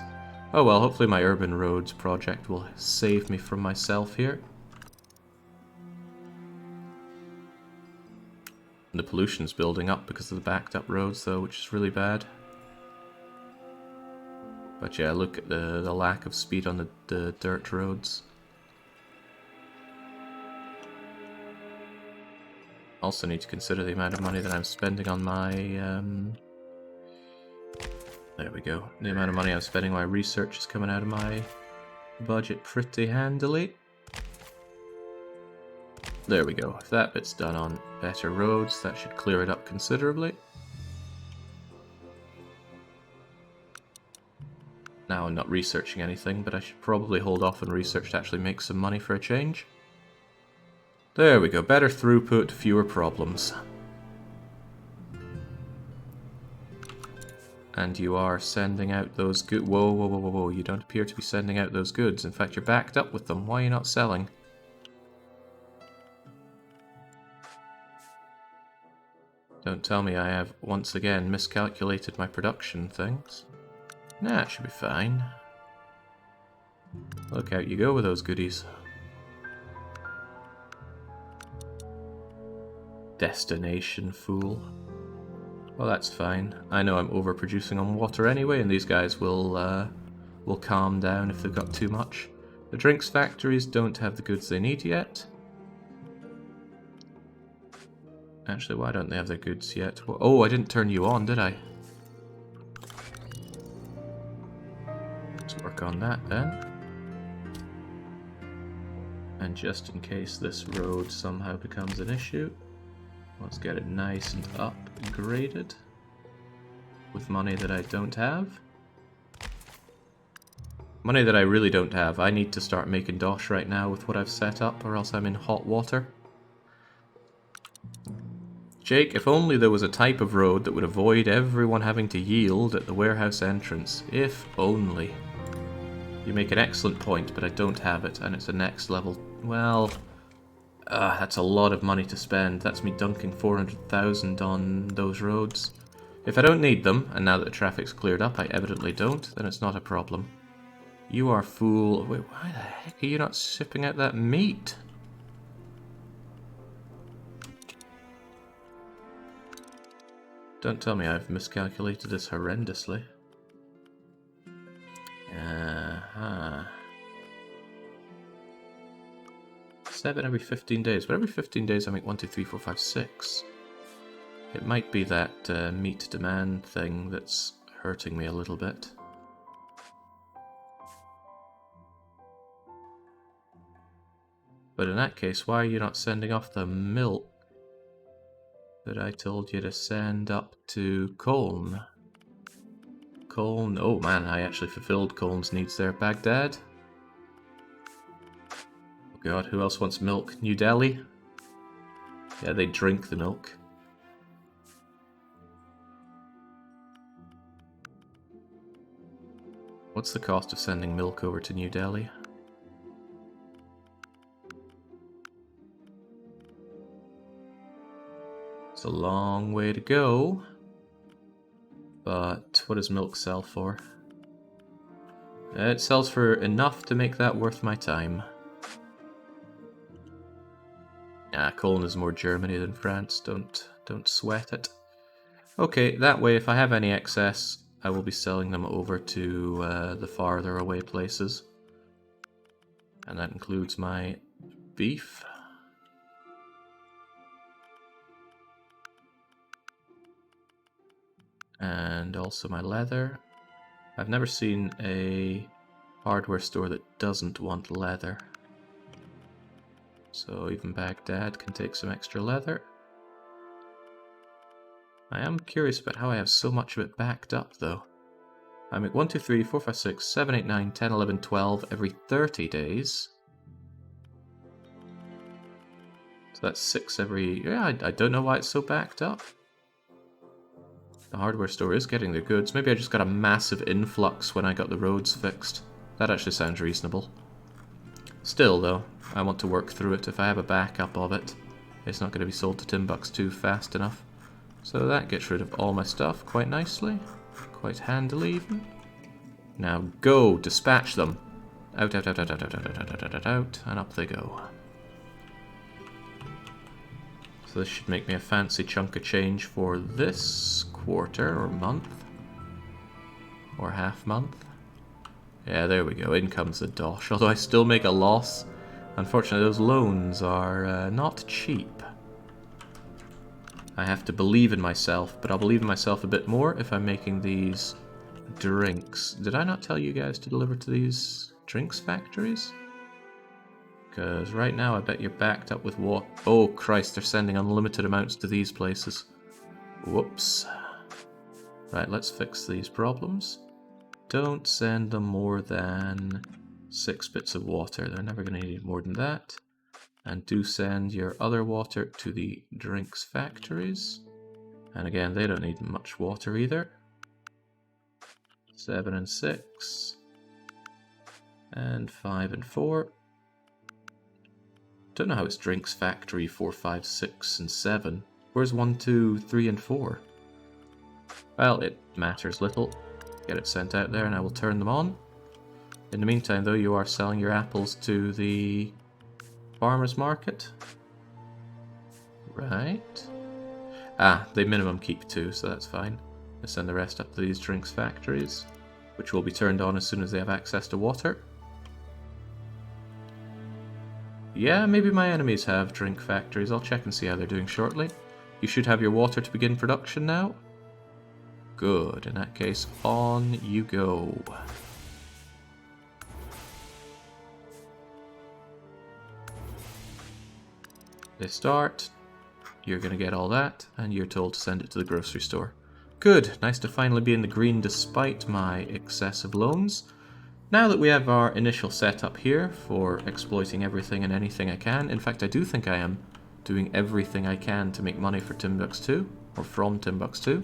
Oh well, hopefully my urban roads project will save me from myself here. And the pollution's building up because of the backed up roads though, which is really bad. But yeah, look at the lack of speed on the dirt roads. Also need to consider the amount of money that I'm spending on my there we go. The amount of money I'm spending on my research is coming out of my budget pretty handily. There we go. If that bit's done on better roads, that should clear it up considerably. Now I'm not researching anything, but I should probably hold off on research to actually make some money for a change. There we go. Better throughput, fewer problems. And you are sending out those goods. Whoa, whoa, whoa, whoa, whoa. You don't appear to be sending out those goods. In fact, you're backed up with them. Why are you not selling? Don't tell me I have once again miscalculated my production things. Nah, it should be fine. Look out you go with those goodies. Destination fool. Well, that's fine. I know I'm overproducing on water anyway, and these guys will calm down if they've got too much. The drinks factories don't have the goods they need yet. Actually, why don't they have their goods yet? Oh, I didn't turn you on, did I? Let's work on that then. And just in case this road somehow becomes an issue, let's get it nice and upgraded with money that I don't have. Money that I really don't have. I need to start making dosh right now with what I've set up, or else I'm in hot water. Jake, if only there was a type of road that would avoid everyone having to yield at the warehouse entrance. If only. You make an excellent point, but I don't have it, and it's a next level. Well, that's a lot of money to spend. That's me dunking 400,000 on those roads. If I don't need them, and now that the traffic's cleared up, I evidently don't, then it's not a problem. You are fool. Wait, why the heck are you not shipping out that meat? Don't tell me I've miscalculated this horrendously. 7 every 15 days. But every 15 days I make 1, 2, 3, 4, 5, 6. It might be that meat demand thing that's hurting me a little bit. But in that case, why are you not sending off the milk that I told you to send up to Colne? Colne, oh man, I actually fulfilled Colne's needs there. Baghdad? Oh god, who else wants milk? New Delhi? Yeah, they drink the milk. What's the cost of sending milk over to New Delhi? It's a long way to go. But what does milk sell for? It sells for enough to make that worth my time. Cologne is more Germany than France. Don't sweat it. Okay, that way if I have any excess, I will be selling them over to the farther away places. And that includes my beef. And also my leather. I've never seen a hardware store that doesn't want leather. So even Baghdad can take some extra leather. I am curious about how I have so much of it backed up though. I make 1, 2, 3, 4, 5, 6, 7, 8, 9, 10, 11, 12 every 30 days. So that's 6 every... Yeah, I don't know why it's so backed up. The hardware store is getting their goods. Maybe I just got a massive influx when I got the roads fixed. That actually sounds reasonable. Still, though, I want to work through it. If I have a backup of it, it's not going to be sold to Timbuktu fast enough. So that gets rid of all my stuff quite nicely. Quite handily, even. Now go! Dispatch them! Out, out, out, out, out, out, out, out, out, out, out, and up they go. So this should make me a fancy chunk of change for this quarter or month. Or half month. Yeah, there we go. In comes the dosh. Although I still make a loss. Unfortunately, those loans are not cheap. I have to believe in myself, but I'll believe in myself a bit more if I'm making these drinks. Did I not tell you guys to deliver to these drinks factories? Because right now I bet you're backed up with what? Oh Christ, they're sending unlimited amounts to these places. Whoops. Right, let's fix these problems. Don't send them more than 6 bits of water. They're never going to need more than that. And do send your other water to the drinks factories. And again, they don't need much water either. 7 and 6. And 5 and 4. Don't know how it's drinks factory 4, 5, 6, and 7. Where's 1, 2, 3, and 4? Well, it matters little. Get it sent out there and I will turn them on. In the meantime, though, you are selling your apples to the farmer's market. Right. Ah, they minimum keep 2, so that's fine. I'll send the rest up to these drinks factories, which will be turned on as soon as they have access to water. Yeah, maybe my enemies have drink factories. I'll check and see how they're doing shortly. You should have your water to begin production now. Good. In that case, on you go. They start. You're going to get all that, and you're told to send it to the grocery store. Good. Nice to finally be in the green despite my excessive loans. Now that we have our initial setup here for exploiting everything and anything I can, in fact I do think I am doing everything I can to make money for Timbuktu, or from Timbuktu.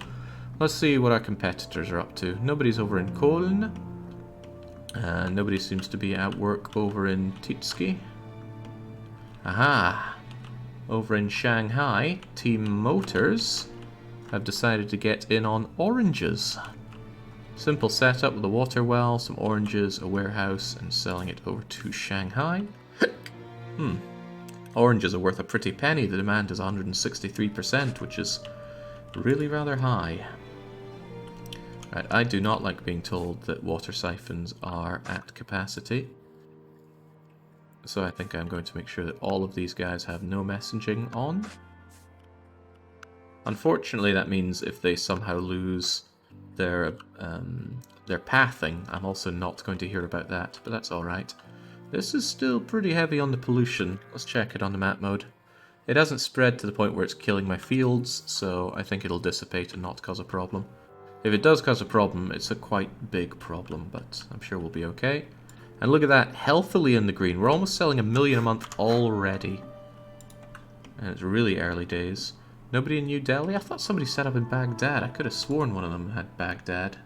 Let's see what our competitors are up to. Nobody's over in Köln. Nobody seems to be at work over in Titski. Aha! Over in Shanghai, Team Motors have decided to get in on oranges. Simple setup with a water well, some oranges, a warehouse, and selling it over to Shanghai. Oranges are worth a pretty penny. The demand is 163%, which is really rather high. Right, I do not like being told that water siphons are at capacity. So I think I'm going to make sure that all of these guys have no messaging on. Unfortunately, that means if they somehow lose their pathing, I'm also not going to hear about that, but that's alright. This is still pretty heavy on the pollution. Let's check it on the map mode. It hasn't spread to the point where it's killing my fields, so I think it'll dissipate and not cause a problem. If it does cause a problem, it's a quite big problem, but I'm sure we'll be okay. And look at that, healthily in the green. We're almost selling 1 million a month already. And it's really early days. Nobody in New Delhi? I thought somebody set up in Baghdad. I could have sworn one of them had Baghdad.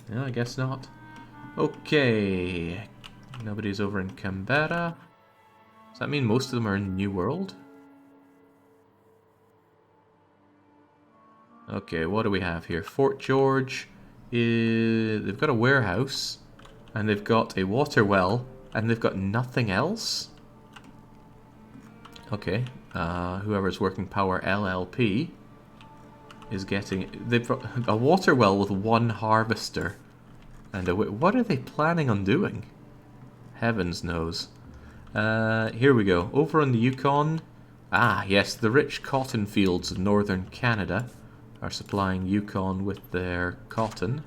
No, I guess not. Okay. Nobody's over in Canberra. Does that mean most of them are in New World? Okay, what do we have here? Fort George is... They've got a warehouse. And they've got a water well. And they've got nothing else? Okay. Whoever's working power LLP is getting... They've got a water well with 1 harvester. And what are they planning on doing? Heavens knows. Here we go. Over on the Yukon. Ah, yes, the rich cotton fields of northern Canada are supplying Yukon with their cotton.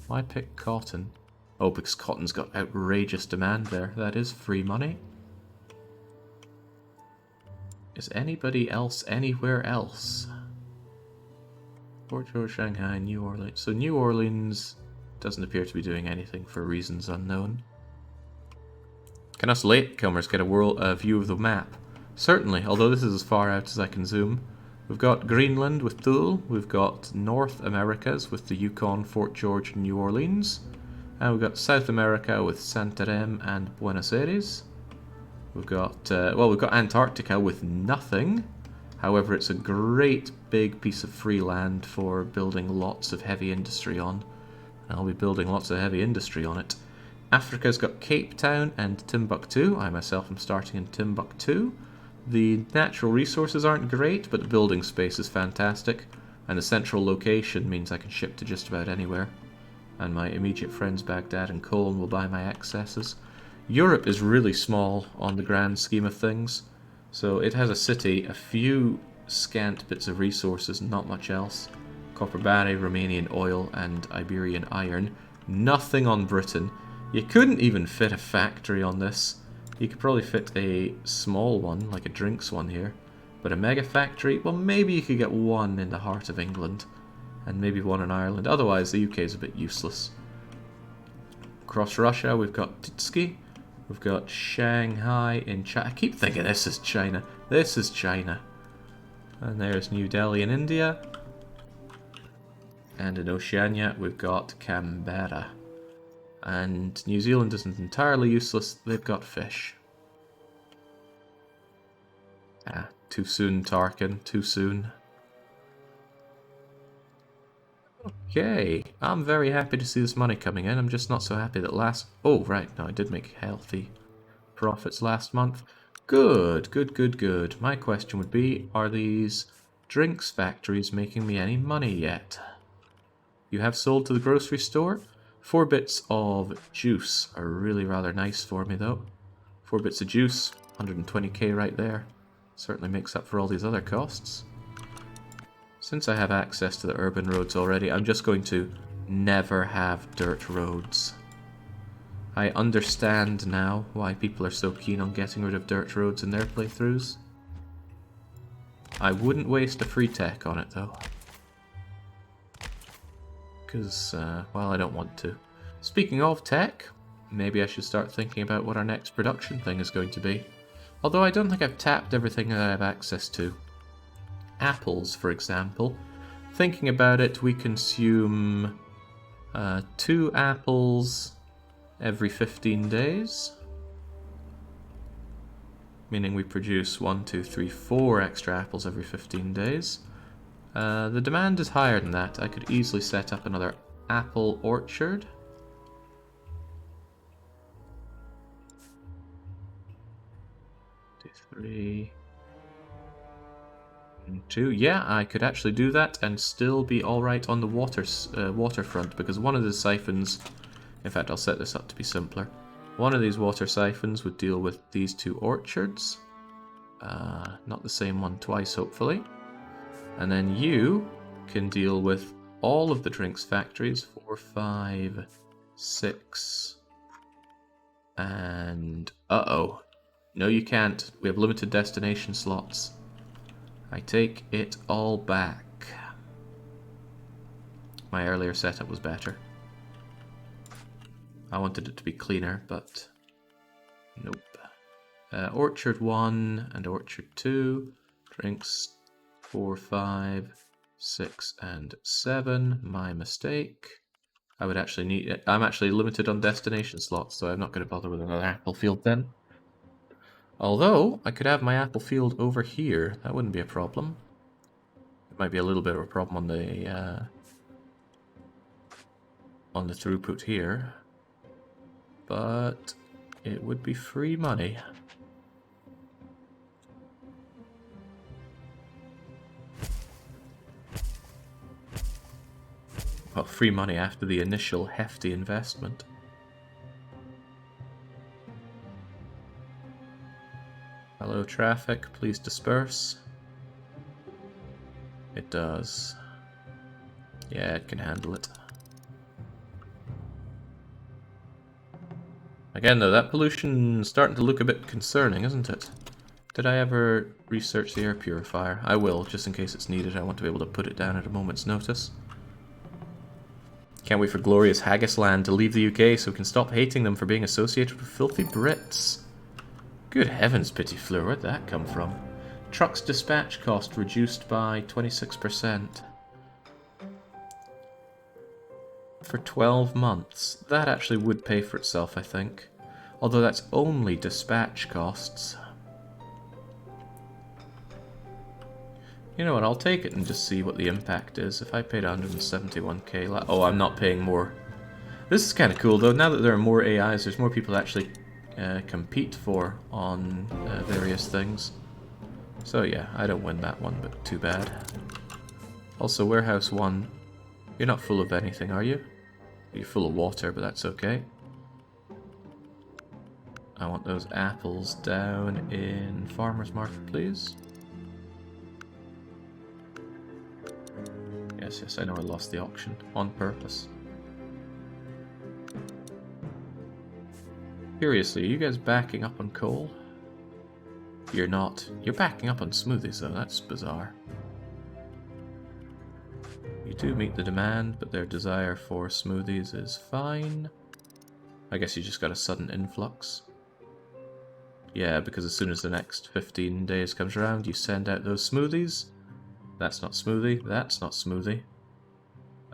Why pick cotton? Oh, because cotton's got outrageous demand there. That is free money. Is anybody else anywhere else? Fort George, Shanghai, New Orleans. So New Orleans doesn't appear to be doing anything for reasons unknown. Can us latecomers get a view of the map? Certainly, although this is as far out as I can zoom. We've got Greenland with Thule. We've got North Americas with the Yukon, Fort George, and New Orleans. And we've got South America with Santarém and Buenos Aires. We've got, we've got Antarctica with nothing. However, it's a great big piece of free land for building lots of heavy industry on. And I'll be building lots of heavy industry on it. Africa's got Cape Town and Timbuktu. I myself am starting in Timbuktu. The natural resources aren't great, but the building space is fantastic. And the central location means I can ship to just about anywhere. And my immediate friends Baghdad and Cologne will buy my excesses. Europe is really small on the grand scheme of things. So it has a city, a few scant bits of resources, not much else. Copper barry, Romanian oil, and Iberian iron. Nothing on Britain. You couldn't even fit a factory on this. You could probably fit a small one, like a drinks one here. But a mega factory, well maybe you could get one in the heart of England. And maybe one in Ireland. Otherwise the UK is a bit useless. Across Russia we've got Titski. We've got Shanghai in China. I keep thinking this is China. This is China. And there's New Delhi in India. And in Oceania, we've got Canberra. And New Zealand isn't entirely useless, they've got fish. Ah, too soon, Tarkin, too soon. Okay, I'm very happy to see this money coming in. I'm just not so happy that last... Oh, right, no, I did make healthy profits last month. Good, good, good, good. My question would be, are these drinks factories making me any money yet? You have sold to the grocery store? 4 bits of juice are really rather nice for me, though. 4 bits of juice, 120k right there. Certainly makes up for all these other costs. Since I have access to the urban roads already, I'm just going to never have dirt roads. I understand now why people are so keen on getting rid of dirt roads in their playthroughs. I wouldn't waste a free tech on it, though. Because, well, I don't want to. Speaking of tech, maybe I should start thinking about what our next production thing is going to be. Although I don't think I've tapped everything that I have access to. Apples, for example. Thinking about it, we consume 2 apples every 15 days. Meaning we produce 1, 2, 3, 4 extra apples every 15 days. The demand is higher than that. I could easily set up another apple orchard. Two, 3, and 2. Yeah, I could actually do that and still be alright on the waterfront, because one of the siphons... In fact, I'll set this up to be simpler. One of these water siphons would deal with these 2 orchards. Not the same one twice, hopefully. And then you can deal with all of the drinks factories. 4, 5, 6... And... Uh-oh. No, you can't. We have limited destination slots. I take it all back. My earlier setup was better. I wanted it to be cleaner, but nope. Orchard 1 and Orchard 2. Drinks 4, 5, 6, and 7. My mistake. I would actually need it. I'm actually limited on destination slots, so I'm not going to bother with another apple field then. Although, I could have my apple field over here. That wouldn't be a problem. It might be a little bit of a problem on the throughput here. But it would be free money. Well, free money after the initial hefty investment. Hello, traffic. Please disperse. It does. Yeah, it can handle it. Again, though, that pollution's starting to look a bit concerning, isn't it? Did I ever research the air purifier? I will, just in case it's needed. I want to be able to put it down at a moment's notice. Can't wait for glorious Haggisland to leave the UK so we can stop hating them for being associated with filthy Brits. Good heavens, Petit Fleur, where'd that come from? Truck's dispatch cost reduced by 26%. For 12 months. That actually would pay for itself, I think. Although that's only dispatch costs. You know what, I'll take it and just see what the impact is. If I paid 171k... Oh, I'm not paying more. This is kind of cool, though. Now that there are more AIs, there's more people to actually compete for on various things. So yeah, I don't win that one, but too bad. Also, Warehouse 1, you're not full of anything, are you? You're full of water, but that's okay. I want those apples down in Farmer's Market, please. Yes, I know I lost the auction on purpose. Seriously, are you guys backing up on coal? You're not. You're backing up on smoothies, though. That's bizarre. You do meet the demand, but their desire for smoothies is fine. I guess you just got a sudden influx. Yeah, because as soon as the next 15 days comes around, you send out those smoothies. That's not smoothie. That's not smoothie.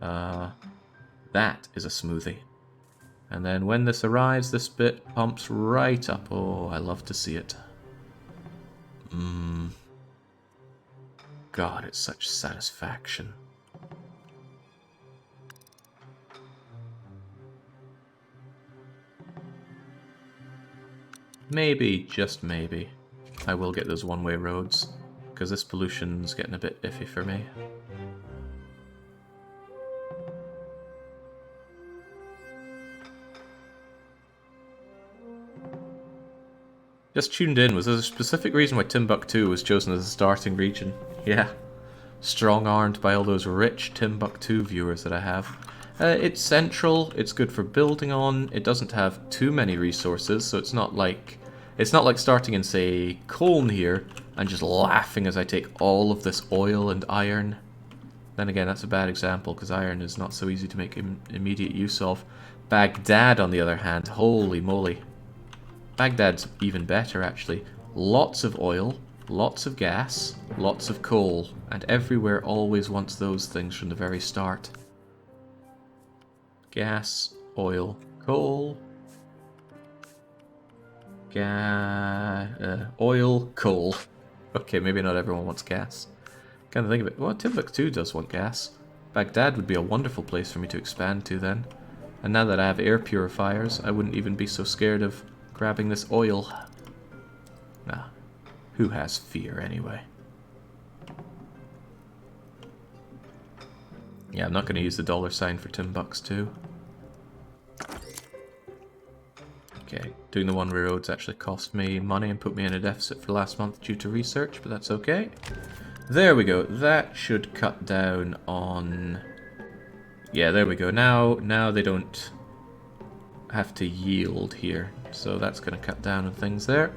That is a smoothie. And then when this arrives, this bit pumps right up. Oh, I love to see it. God, it's such satisfaction. Maybe, just maybe, I will get those one-way roads, because this pollution's getting a bit iffy for me. Just tuned in. Was there a specific reason why Timbuktu was chosen as a starting region? Yeah. Strong-armed by all those rich Timbuktu viewers that I have. It's central, it's good for building on, it doesn't have too many resources, so it's not like starting in, say, Colne here, and just laughing as I take all of this oil and iron. Then again, that's a bad example, because iron is not so easy to make immediate use of. Baghdad, on the other hand, holy moly. Baghdad's even better, actually. Lots of oil, lots of gas, lots of coal, and everywhere always wants those things from the very start. Gas, oil, coal. Oil, coal. Okay, maybe not everyone wants gas. Kind of think of it. Well, Timbuktu does want gas. Baghdad would be a wonderful place for me to expand to then. And now that I have air purifiers, I wouldn't even be so scared of grabbing this oil. Nah, who has fear anyway? Yeah, I'm not going to use the $ for Timbuktu. Okay, doing the one-way roads actually cost me money and put me in a deficit for last month due to research, but that's okay. There we go. That should cut down on... Yeah, there we go. Now they don't have to yield here, so that's going to cut down on things there.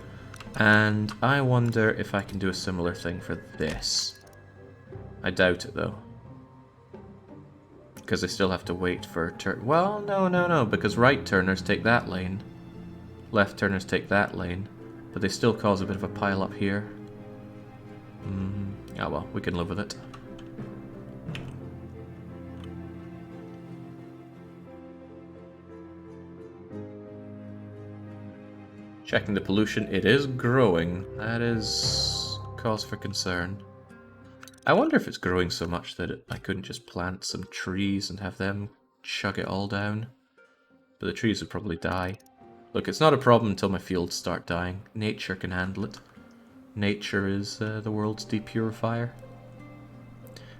And I wonder if I can do a similar thing for this. I doubt it, though. Because they still have to wait for turn. Well, no, because right turners take that lane. Left turners take that lane. But they still cause a bit of a pile up here. Oh well, we can live with it. Checking the pollution, it is growing. That is cause for concern. I wonder if it's growing so much that I couldn't just plant some trees and have them chug it all down. But the trees would probably die. Look, it's not a problem until my fields start dying. Nature can handle it. Nature is the world's depurifier.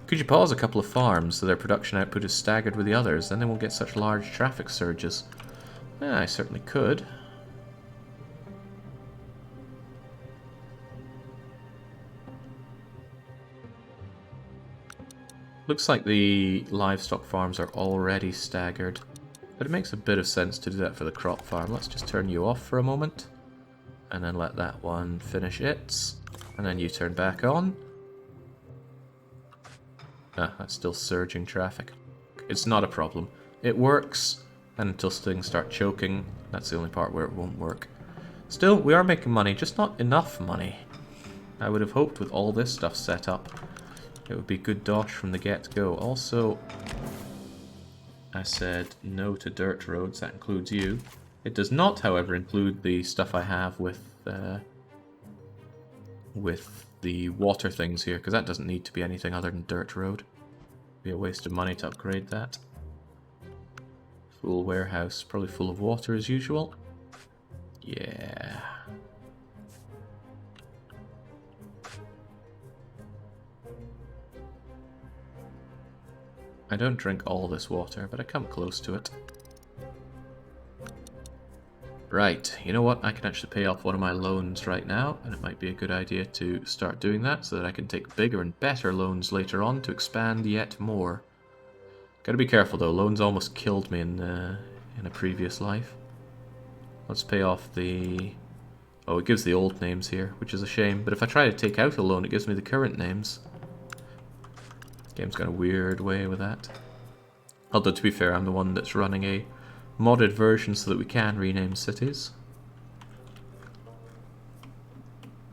Could you pause a couple of farms so their production output is staggered with the others? Then they won't get such large traffic surges. Yeah, I certainly could. Looks like the livestock farms are already staggered. But it makes a bit of sense to do that for the crop farm. Let's just turn you off for a moment. And then let that one finish its. And then you turn back on. Ah, that's still surging traffic. It's not a problem. It works, and until things start choking, that's the only part where it won't work. Still, we are making money, just not enough money. I would have hoped with all this stuff set up, it would be good dosh from the get-go. Also, I said no to dirt roads, that includes you. It does not, however, include the stuff I have with the water things here, because that doesn't need to be anything other than dirt road. It'd be a waste of money to upgrade that. Full warehouse, probably full of water as usual. Yeah. I don't drink all this water, but I come close to it. Right, you know what? I can actually pay off one of my loans right now, and it might be a good idea to start doing that so that I can take bigger and better loans later on to expand yet more. Gotta be careful though, loans almost killed me in a previous life. Let's pay off the... Oh, it gives the old names here, which is a shame, but if I try to take out a loan, it gives me the current names. Game's got a weird way with that. Although, to be fair, I'm the one that's running a modded version so that we can rename cities.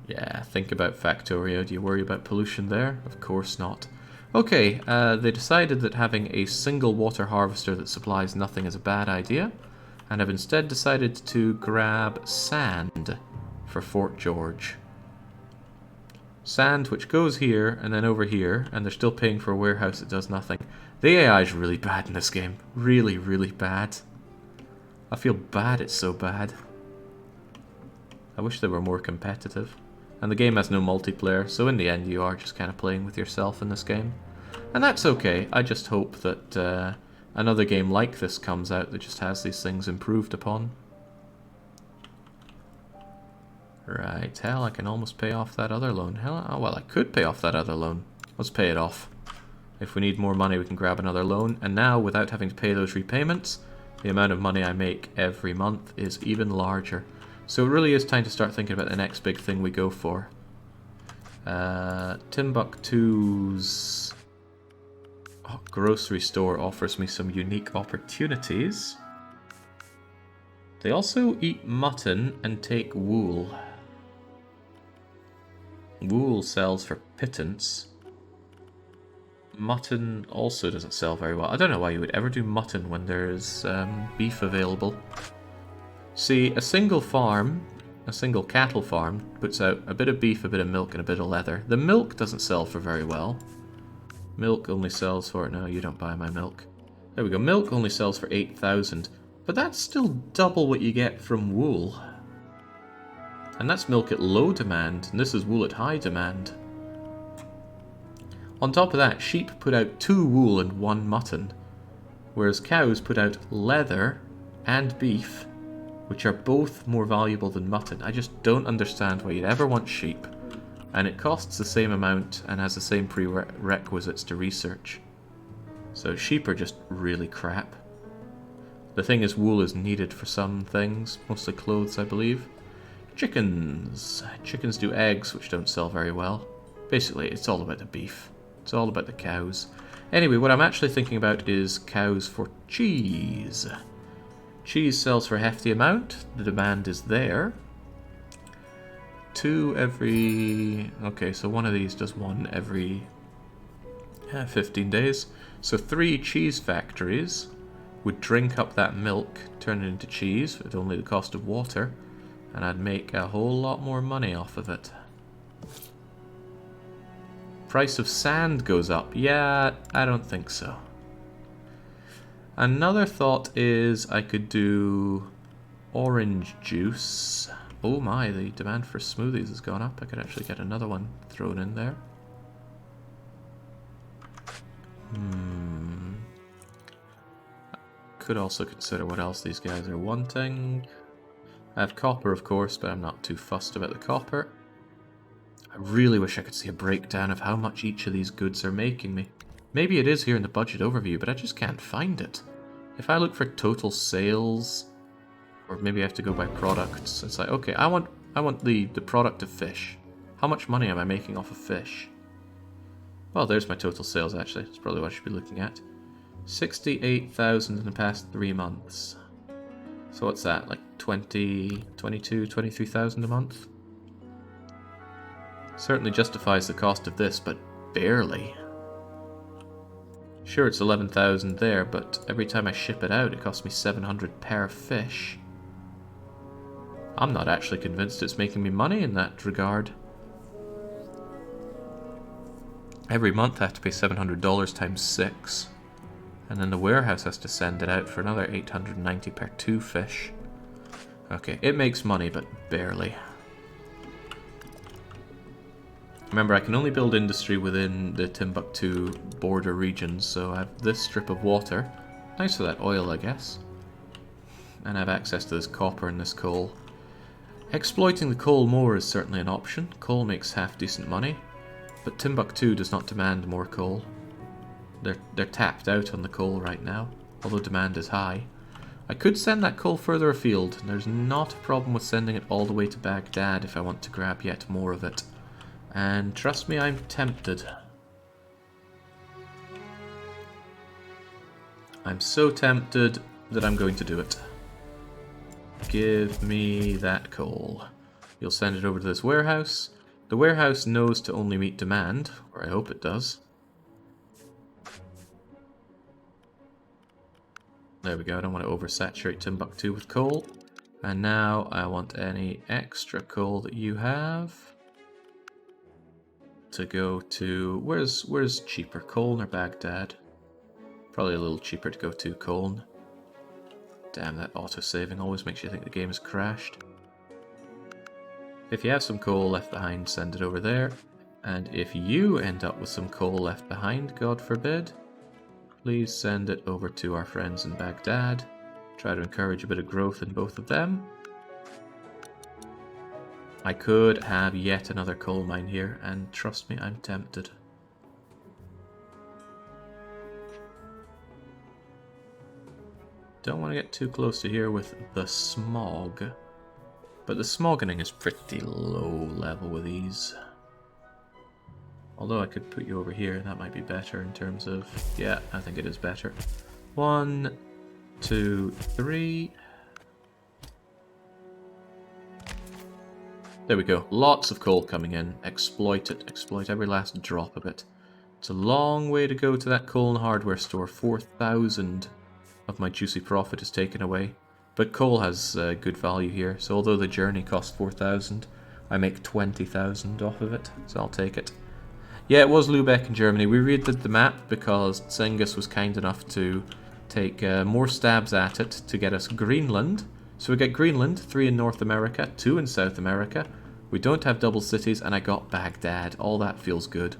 Yeah, think about Factorio. Do you worry about pollution there? Of course not. Okay, they decided that having a single water harvester that supplies nothing is a bad idea, and have instead decided to grab sand for Fort George. Sand which goes here and then over here, and they're still paying for a warehouse that does nothing. The AI is really bad in this game. Really, really bad. I feel bad it's so bad. I wish they were more competitive. And the game has no multiplayer, so in the end you are just kind of playing with yourself in this game. And that's okay. I just hope that another game like this comes out that just has these things improved upon. Right, hell, I can almost pay off that other loan. Hell, oh, well, I could pay off that other loan. Let's pay it off. If we need more money, we can grab another loan. And now, without having to pay those repayments, the amount of money I make every month is even larger. So it really is time to start thinking about the next big thing we go for. Timbuktu's grocery store offers me some unique opportunities. They also eat mutton and take wool. Wool sells for pittance. Mutton also doesn't sell very well. I don't know why you would ever do mutton when there's beef available. See, a single farm, a single cattle farm, puts out a bit of beef, a bit of milk, and a bit of leather. The milk doesn't sell for very well. Milk only sells for... No, you don't buy my milk. There we go. Milk only sells for 8,000. But that's still double what you get from wool. And that's milk at low demand, and this is wool at high demand. On top of that, sheep put out 2 wool and 1 mutton, whereas cows put out leather and beef, which are both more valuable than mutton. I just don't understand why you'd ever want sheep, and it costs the same amount and has the same prerequisites to research. So sheep are just really crap. The thing is, wool is needed for some things, mostly clothes, I believe. Chickens. Chickens do eggs, which don't sell very well. Basically, it's all about the beef. It's all about the cows. Anyway, what I'm actually thinking about is cows for cheese. Cheese sells for a hefty amount. The demand is there. 2 every... Okay, so one of these does 1 every 15 days. So 3 cheese factories would drink up that milk, turn it into cheese at only the cost of water, and I'd make a whole lot more money off of it. Price of sand goes up. Yeah, I don't think so. Another thought is I could do orange juice. Oh my, the demand for smoothies has gone up. I could actually get another one thrown in there. Could also consider what else these guys are wanting. I have copper, of course, but I'm not too fussed about the copper. I really wish I could see a breakdown of how much each of these goods are making me. Maybe it is here in the budget overview, but I just can't find it. If I look for total sales, or maybe I have to go by products, it's like, okay, I want the product of fish. How much money am I making off of fish? Well, there's my total sales, actually. That's probably what I should be looking at. 68,000 in the past 3 months. So what's that, like 23,000 a month? Certainly justifies the cost of this, but barely. Sure, it's 11,000 there, but every time I ship it out, it costs me 700 per fish. I'm not actually convinced it's making me money in that regard. Every month I have to pay $700 times 6. And then the warehouse has to send it out for another 890 per 2 fish. Okay, it makes money, but barely. Remember, I can only build industry within the Timbuktu border regions, so I have this strip of water. Nice for that oil, I guess. And I have access to this copper and this coal. Exploiting the coal more is certainly an option. Coal makes half-decent money, but Timbuktu does not demand more coal. They're tapped out on the coal right now, although demand is high. I could send that coal further afield, and there's not a problem with sending it all the way to Baghdad if I want to grab yet more of it. And trust me, I'm tempted. I'm so tempted that I'm going to do it. Give me that coal. You'll send it over to this warehouse. The warehouse knows to only meet demand, or I hope it does. There we go, I don't want to oversaturate Timbuktu with coal. And now I want any extra coal that you have to go to... Where's cheaper, Cologne or Baghdad? Probably a little cheaper to go to Cologne. Damn, that autosaving always makes you think the game has crashed. If you have some coal left behind, send it over there. And if you end up with some coal left behind, God forbid, please send it over to our friends in Baghdad. Try to encourage a bit of growth in both of them. I could have yet another coal mine here, and trust me, I'm tempted. Don't want to get too close to here with the smog. But the smogging is pretty low level with these. Although I could put you over here, that might be better in terms of... Yeah, I think it is better. 1, 2, 3. There we go. Lots of coal coming in. Exploit it. Exploit every last drop of it. It's a long way to go to that coal and hardware store. 4,000 of my juicy profit is taken away. But coal has good value here, so although the journey costs 4,000, I make 20,000 off of it, so I'll take it. Yeah, it was Lübeck in Germany. We redid the map because Cengiz was kind enough to take more stabs at it to get us Greenland. So we get Greenland, 3 in North America, 2 in South America. We don't have double cities, and I got Baghdad. All that feels good.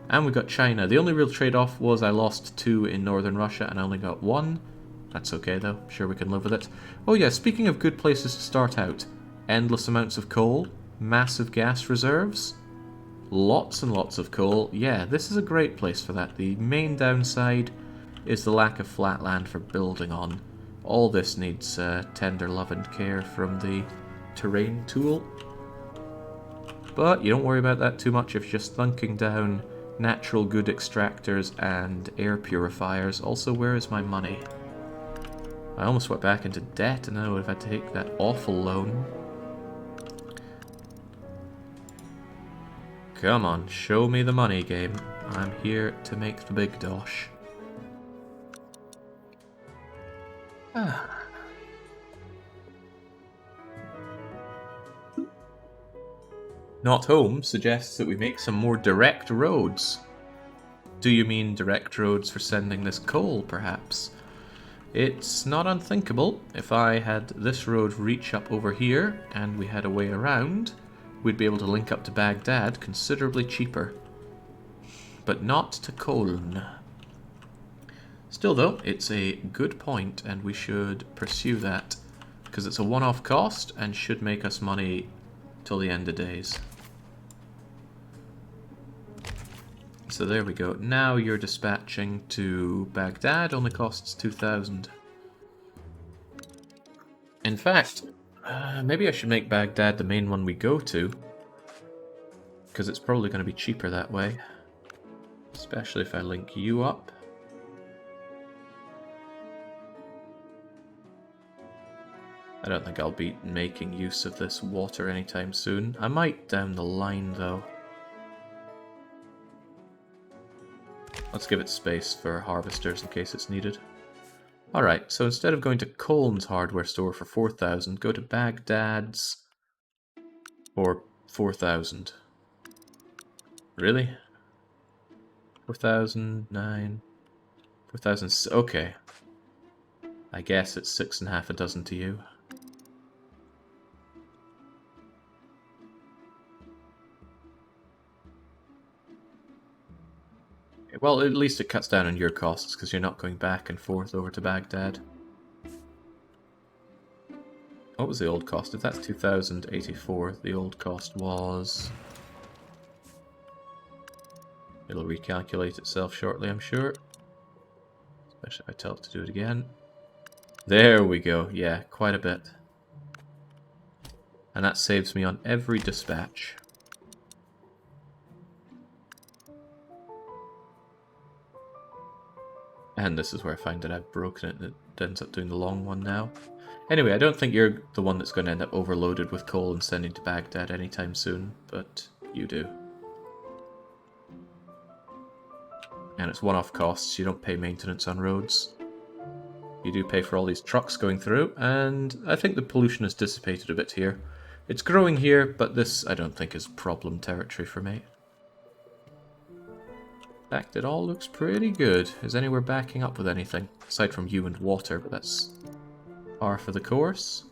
And we got China. The only real trade-off was I lost 2 in Northern Russia, and I only got 1. That's okay though, I'm sure we can live with it. Oh yeah, speaking of good places to start out, endless amounts of coal, massive gas reserves, lots and lots of coal. Yeah, this is a great place for that. The main downside is the lack of flat land for building on. All this needs tender love and care from the terrain tool. But you don't worry about that too much if you're just thunking down natural good extractors and air purifiers. Also, where is my money? I almost went back into debt and then I would have had to take that awful loan. Come on, show me the money, game. I'm here to make the big dosh. Not home suggests that we make some more direct roads. Do you mean direct roads for sending this coal, perhaps? It's not unthinkable. If I had this road reach up over here and we had a way around, we'd be able to link up to Baghdad considerably cheaper. But not to Cologne. Still though, it's a good point and we should pursue that because it's a one-off cost and should make us money till the end of days. So there we go. Now you're dispatching to Baghdad, only costs 2,000. In fact, maybe I should make Baghdad the main one we go to, because it's probably going to be cheaper that way. Especially if I link you up. I don't think I'll be making use of this water anytime soon. I might down the line though. Let's give it space for harvesters in case it's needed. Alright, so instead of going to Colne's hardware store for 4,000, go to Baghdad's for 4,000. Really? 4,000, 9, 4,000, okay. I guess it's 6.5 a dozen to you. Well, at least it cuts down on your costs, because you're not going back and forth over to Baghdad. What was the old cost? If that's 2,084, the old cost was... It'll recalculate itself shortly, I'm sure. Especially if I tell it to do it again. There we go, yeah, quite a bit. And that saves me on every dispatch. And this is where I find that I've broken it and it ends up doing the long one now. Anyway, I don't think you're the one that's going to end up overloaded with coal and sending to Baghdad anytime soon, but you do. And it's one-off costs, you don't pay maintenance on roads. You do pay for all these trucks going through, and I think the pollution has dissipated a bit here. It's growing here, but this I don't think is problem territory for me. In fact, it all looks pretty good. Is anywhere backing up with anything? Aside from you and water, but that's par for the course.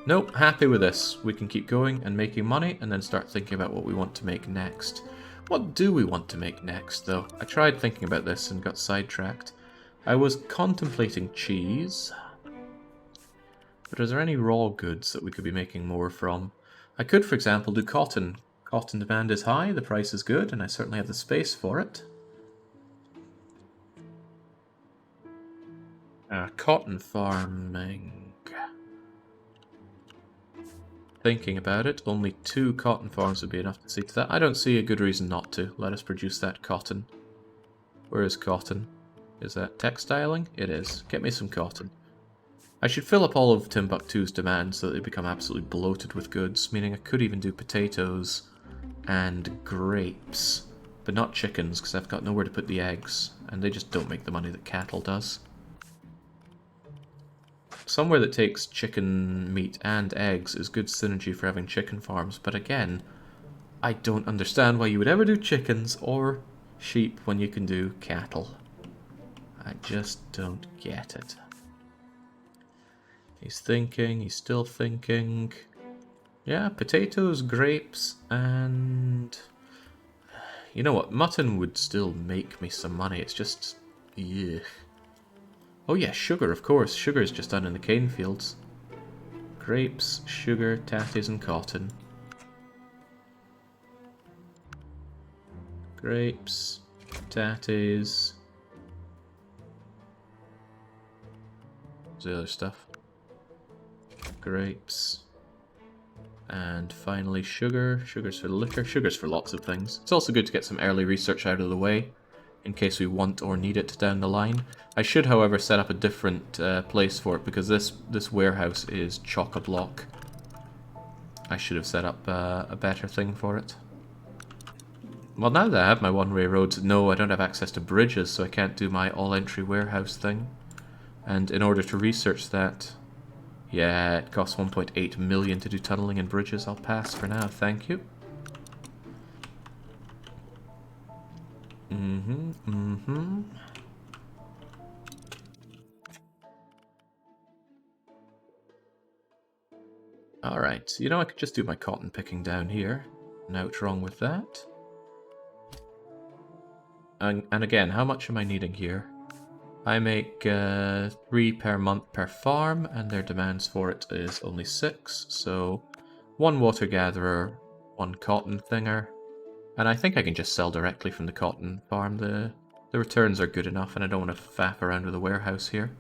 Nope, happy with this. We can keep going and making money, and then start thinking about what we want to make next. What do we want to make next, though? I tried thinking about this and got sidetracked. I was contemplating cheese, but is there any raw goods that we could be making more from? I could, for example, do cotton. Cotton demand is high, the price is good, and I certainly have the space for it. Cotton farming. Thinking about it, only 2 cotton farms would be enough to see to that. I don't see a good reason not to. Let us produce that cotton. Where is cotton? Is that textiling? It is. Get me some cotton. I should fill up all of Timbuktu's demand so that they become absolutely bloated with goods, meaning I could even do potatoes and grapes. But not chickens, because I've got nowhere to put the eggs, and they just don't make the money that cattle does. Somewhere that takes chicken meat and eggs is good synergy for having chicken farms, but again, I don't understand why you would ever do chickens or sheep when you can do cattle. I just don't get it. He's thinking, he's still thinking. Yeah, potatoes, grapes, and... You know what, mutton would still make me some money, it's just... yeah. Oh yeah, sugar, of course. Sugar is just done in the cane fields. Grapes, sugar, tatties, and cotton. Grapes, tatties. What's the other stuff? Grapes. And finally sugar. Sugar's for liquor. Sugar's for lots of things. It's also good to get some early research out of the way, in case we want or need it down the line. I should, however, set up a different place for it, because this warehouse is chock-a-block. I should have set up a better thing for it. Well, now that I have my one-way roads, no, I don't have access to bridges, so I can't do my all-entry warehouse thing. And in order to research that, yeah, it costs 1.8 million to do tunneling and bridges. I'll pass for now, thank you. Alright, you know, I could just do my cotton picking down here. Nothing wrong with that. And again, how much am I needing here? I make 3 per month per farm, and their demands for it is only 6, so 1 water gatherer, 1 cotton thinger, and I think I can just sell directly from the cotton farm. The returns are good enough, and I don't want to faff around with a warehouse here.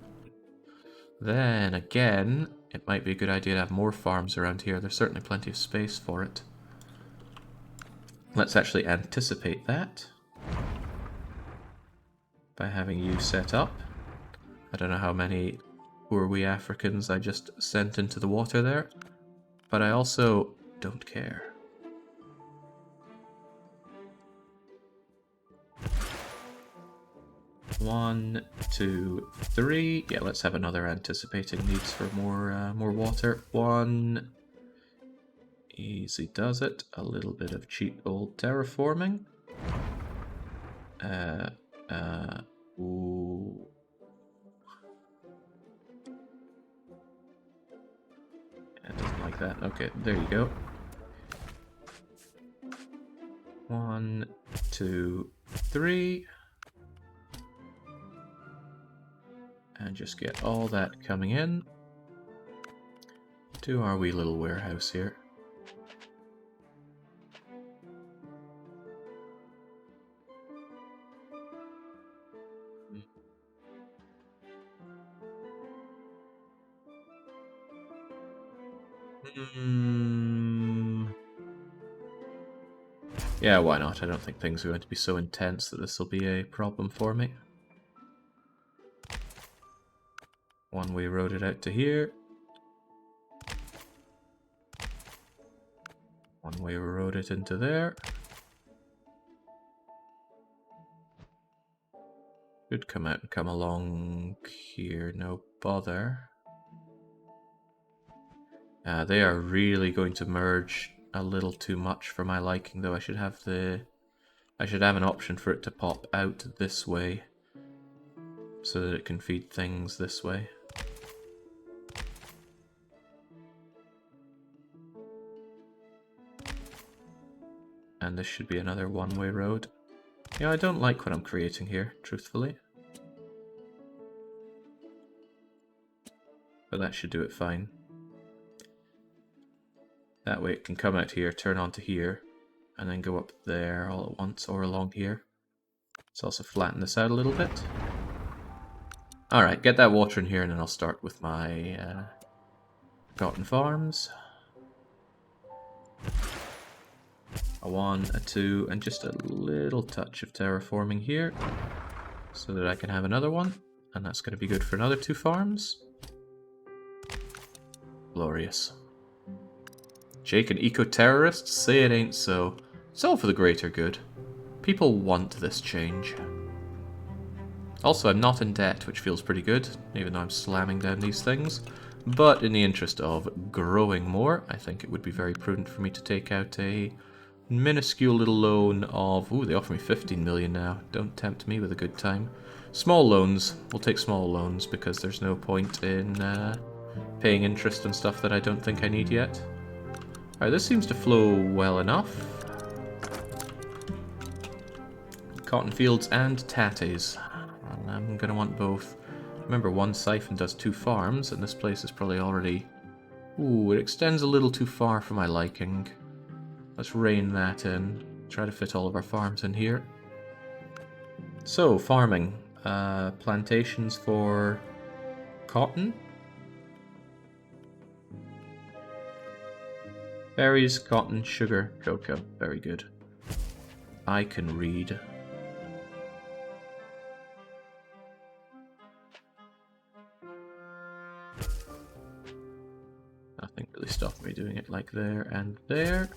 Then again, it might be a good idea to have more farms around here. There's certainly plenty of space for it. Let's actually anticipate that by having you set up. I don't know how many poor wee Africans I just sent into the water there, but I also don't care. One, 2, 3. Yeah, let's have another anticipating needs for more water. 1. Easy does it. A little bit of cheap old terraforming. Ooh. It doesn't like that. Okay, there you go. 1, 2, 3. And just get all that coming in to our wee little warehouse here. Yeah, why not? I don't think things are going to be so intense that this will be a problem for me. One-way road it out to here. One-way road it into there. Should come out and come along here, no bother. They are really going to merge a little too much for my liking, though. I should have an option for it to pop out this way, so that it can feed things this way. And this should be another one-way road. Yeah, I don't like what I'm creating here, truthfully. But that should do it fine. That way it can come out here, turn onto here, and then go up there all at once, or along here. Let's also flatten this out a little bit. Alright, get that water in here, and then I'll start with my cotton farms. A 1, a 2, and just a little touch of terraforming here, so that I can have another one, and that's going to be good for another 2 farms. Glorious. Jake, an eco-terrorist? Say it ain't so. It's all for the greater good. People want this change. Also, I'm not in debt, which feels pretty good, even though I'm slamming down these things. But in the interest of growing more, I think it would be very prudent for me to take out a minuscule little loan of... Ooh, they offer me 15 million now. Don't tempt me with a good time. Small loans. We'll take small loans because there's no point in paying interest on stuff that I don't think I need yet. Alright, this seems to flow well enough. Cotton fields and taties. I'm going to want both. Remember, one siphon does 2 farms, and this place is probably already... Ooh, it extends a little too far for my liking. Let's rein that in. Try to fit all of our farms in here. So, farming. Plantations for cotton. Berries, cotton, sugar, cocoa. Very good. I can read. Nothing really stopped me doing it like there and there.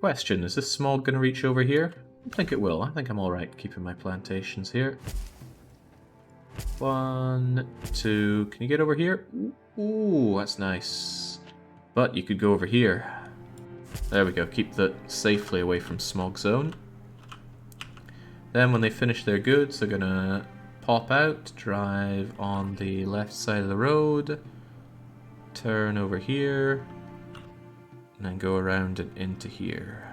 Question, is this smog going to reach over here? I think it will. I think I'm alright keeping my plantations here. 1, 2, can you get over here? Ooh, that's nice. But you could go over here. There we go, keep that safely away from smog zone. Then when they finish their goods, they're gonna pop out, drive on the left side of the road, turn over here, and then go around and into here.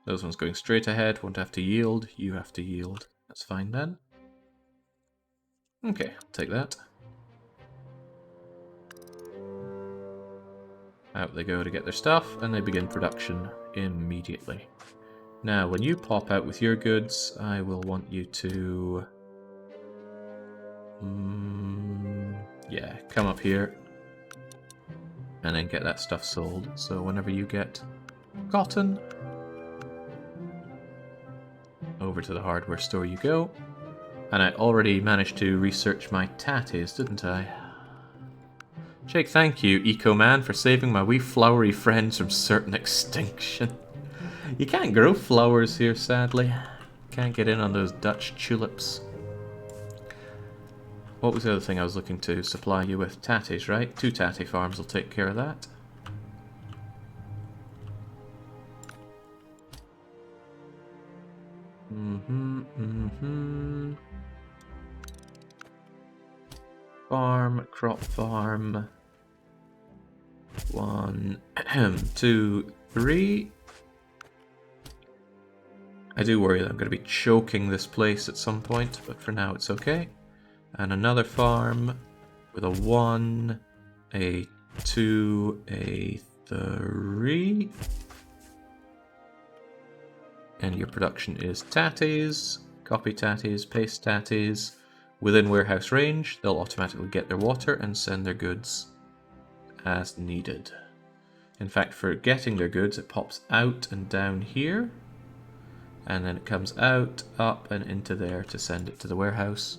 Those ones going straight ahead, won't have to yield, you have to yield. That's fine then. Okay, I'll take that. Out they go to get their stuff, and they begin production immediately. Now, when you pop out with your goods, I will want you to... yeah, come up here, and then get that stuff sold. So whenever you get cotton, over to the hardware store you go. And I already managed to research my taties, didn't I? Jake, thank you, Eco-Man, for saving my wee flowery friends from certain extinction. You can't grow flowers here, sadly. Can't get in on those Dutch tulips. What was the other thing I was looking to supply you with? Taties, right? 2 tatty farms will take care of that. Farm, crop farm. 1, 2, 3. I do worry that I'm going to be choking this place at some point, but for now it's okay. And another farm with a 1, a 2, a 3. And your production is tatties, copy tatties, paste tatties. Within warehouse range, they'll automatically get their water and send their goods as needed. In fact, for getting their goods, it pops out and down here. And then it comes out, up, and into there to send it to the warehouse.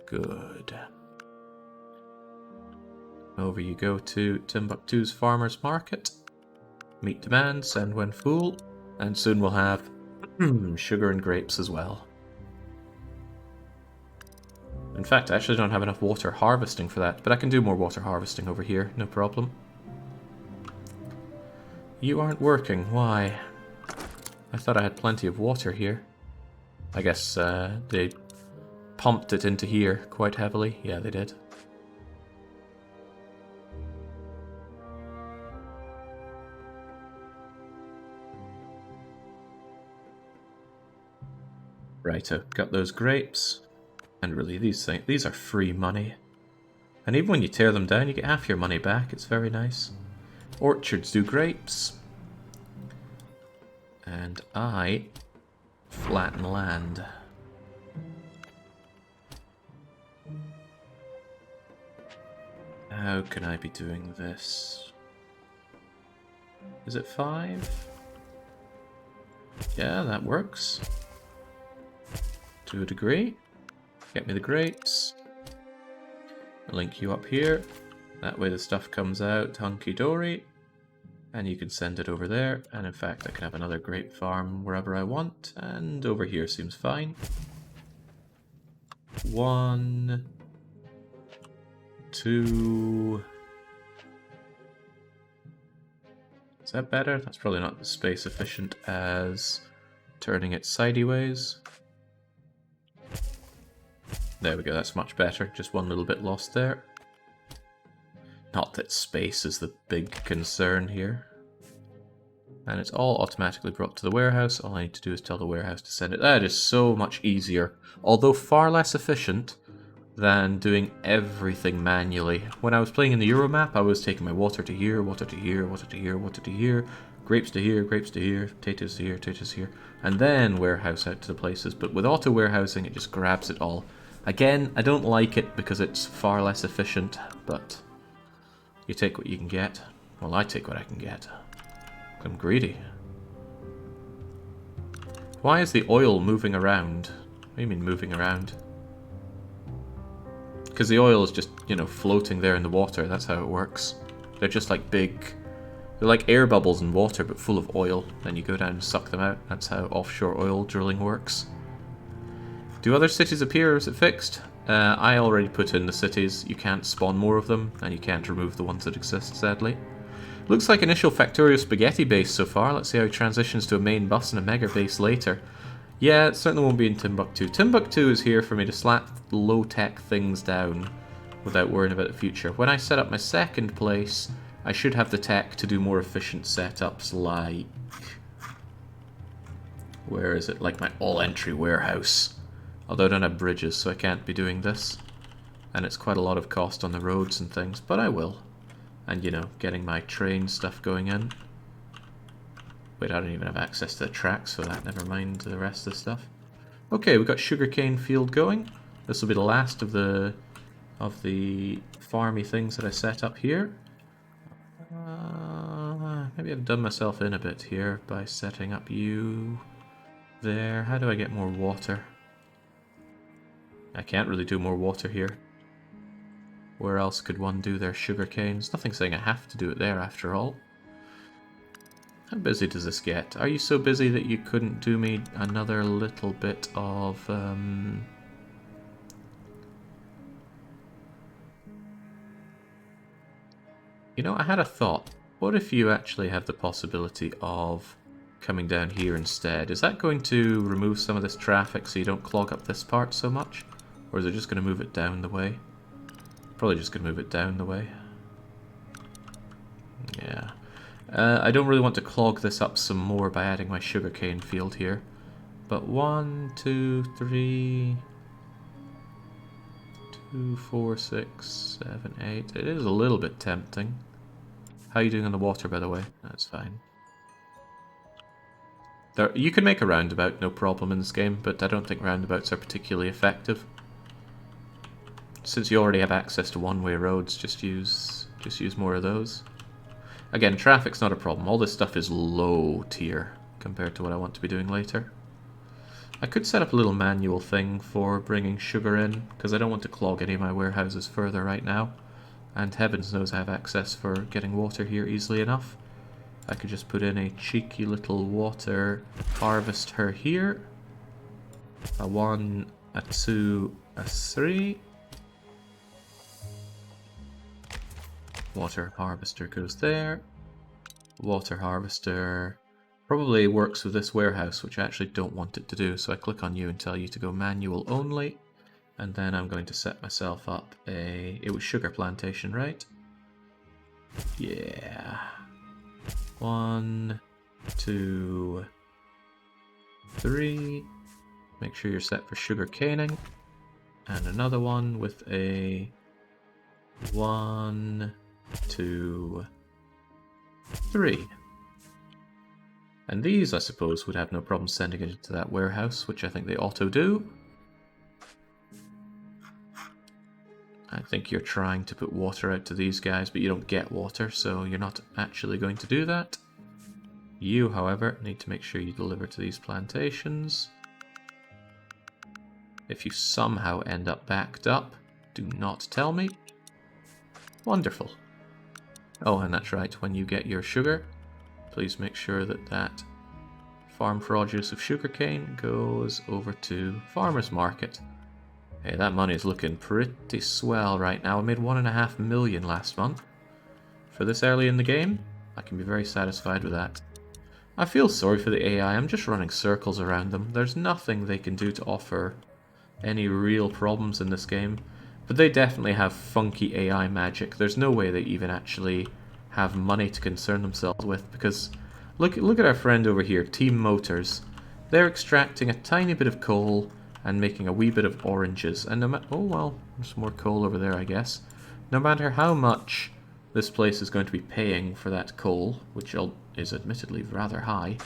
Good. Over you go to Timbuktu's Farmers Market. Meet demand, send when full, and soon we'll have sugar and grapes as well. In fact, I actually don't have enough water harvesting for that, but I can do more water harvesting over here, no problem. You aren't working, why? I thought I had plenty of water here. I guess they pumped it into here quite heavily. Yeah, they did. Righto, got those grapes. And really, these are free money. And even when you tear them down, you get half your money back. It's very nice. Orchards do grapes. And I flatten land. How can I be doing this? Is it 5? Yeah, that works. To a degree. Get me the grapes. I'll link you up here. That way the stuff comes out hunky-dory. And you can send it over there. And in fact, I can have another grape farm wherever I want. And over here seems fine. 1, 2... Is that better? That's probably not as space efficient as turning it sideways. There we go, that's much better. Just one little bit lost there. Not that space is the big concern here. And it's all automatically brought to the warehouse. All I need to do is tell the warehouse to send it. That is so much easier, although far less efficient than doing everything manually. When I was playing in the Euromap, I was taking my water to here, water to here, water to here, water to here, grapes to here, grapes to here, potatoes to here, potatoes here, and then warehouse out to the places. But with auto warehousing, it just grabs it all. Again, I don't like it because it's far less efficient, but you take what you can get. Well, I take what I can get. I'm greedy. Why is the oil moving around? What do you mean moving around? Because the oil is just, you know, floating there in the water. That's how it works. They're just like big... They're like air bubbles in water, but full of oil. Then you go down and suck them out. That's how offshore oil drilling works. Do other cities appear, or is it fixed? I already put in the cities. You can't spawn more of them, and you can't remove the ones that exist, sadly. Looks like initial Factorio Spaghetti base so far. Let's see how it transitions to a main bus and a mega base later. Yeah, it certainly won't be in Timbuktu. Timbuktu is here for me to slap low-tech things down without worrying about the future. When I set up my second place, I should have the tech to do more efficient setups like... Where is it? Like my all-entry warehouse. Although I don't have bridges, so I can't be doing this. And it's quite a lot of cost on the roads and things, but I will. And, you know, getting my train stuff going in. Wait, I don't even have access to the tracks for that, never mind the rest of the stuff. Okay, we've got sugarcane field going. This will be the last of the farmy things that I set up here. Maybe I've done myself in a bit here by setting up you there. How do I get more water? I can't really do more water here. Where else could one do their sugar canes? Nothing saying I have to do it there after all. How busy does this get? Are you so busy that you couldn't do me another little bit of... You know, I had a thought. What if you actually have the possibility of coming down here instead? Is that going to remove some of this traffic so you don't clog up this part so much? Or is it just going to move it down the way? Probably just going to move it down the way. Yeah. I don't really want to clog this up some more by adding my sugarcane field here. But 1, 2, 3... 2, 4, 6, 7, 8... It is a little bit tempting. How are you doing on the water, by the way? That's fine. You can make a roundabout, no problem in this game, but I don't think roundabouts are particularly effective. Since you already have access to one-way roads, just use more of those. Again, traffic's not a problem. All this stuff is low tier compared to what I want to be doing later. I could set up a little manual thing for bringing sugar in, because I don't want to clog any of my warehouses further right now. And heavens knows I have access for getting water here easily enough. I could just put in a cheeky little water harvester here. A 1, a 2, a 3. Water harvester goes there. Water harvester probably works with this warehouse, which I actually don't want it to do, so I click on you and tell you to go manual only. And then I'm going to set myself up it was sugar plantation, right? Yeah. 1, 2, 3. Make sure you're set for sugar caning. And another one with a 1, 2, 3. And these, I suppose, would have no problem sending it into that warehouse, which I think they auto do. I think you're trying to put water out to these guys, but you don't get water, so you're not actually going to do that. You, however, need to make sure you deliver to these plantations. If you somehow end up backed up, do not tell me. Wonderful. Oh, and that's right, when you get your sugar, please make sure that that farm produce of sugarcane goes over to farmer's market. Hey, that money is looking pretty swell right now. I made 1.5 million last month. For this early in the game, I can be very satisfied with that. I feel sorry for the AI, I'm just running circles around them. There's nothing they can do to offer any real problems in this game. But they definitely have funky AI magic. There's no way they even actually have money to concern themselves with, because look at our friend over here, Team Motors. They're extracting a tiny bit of coal and making a wee bit of oranges. And oh well, there's more coal over there, I guess. No matter how much this place is going to be paying for that coal, which is admittedly rather high,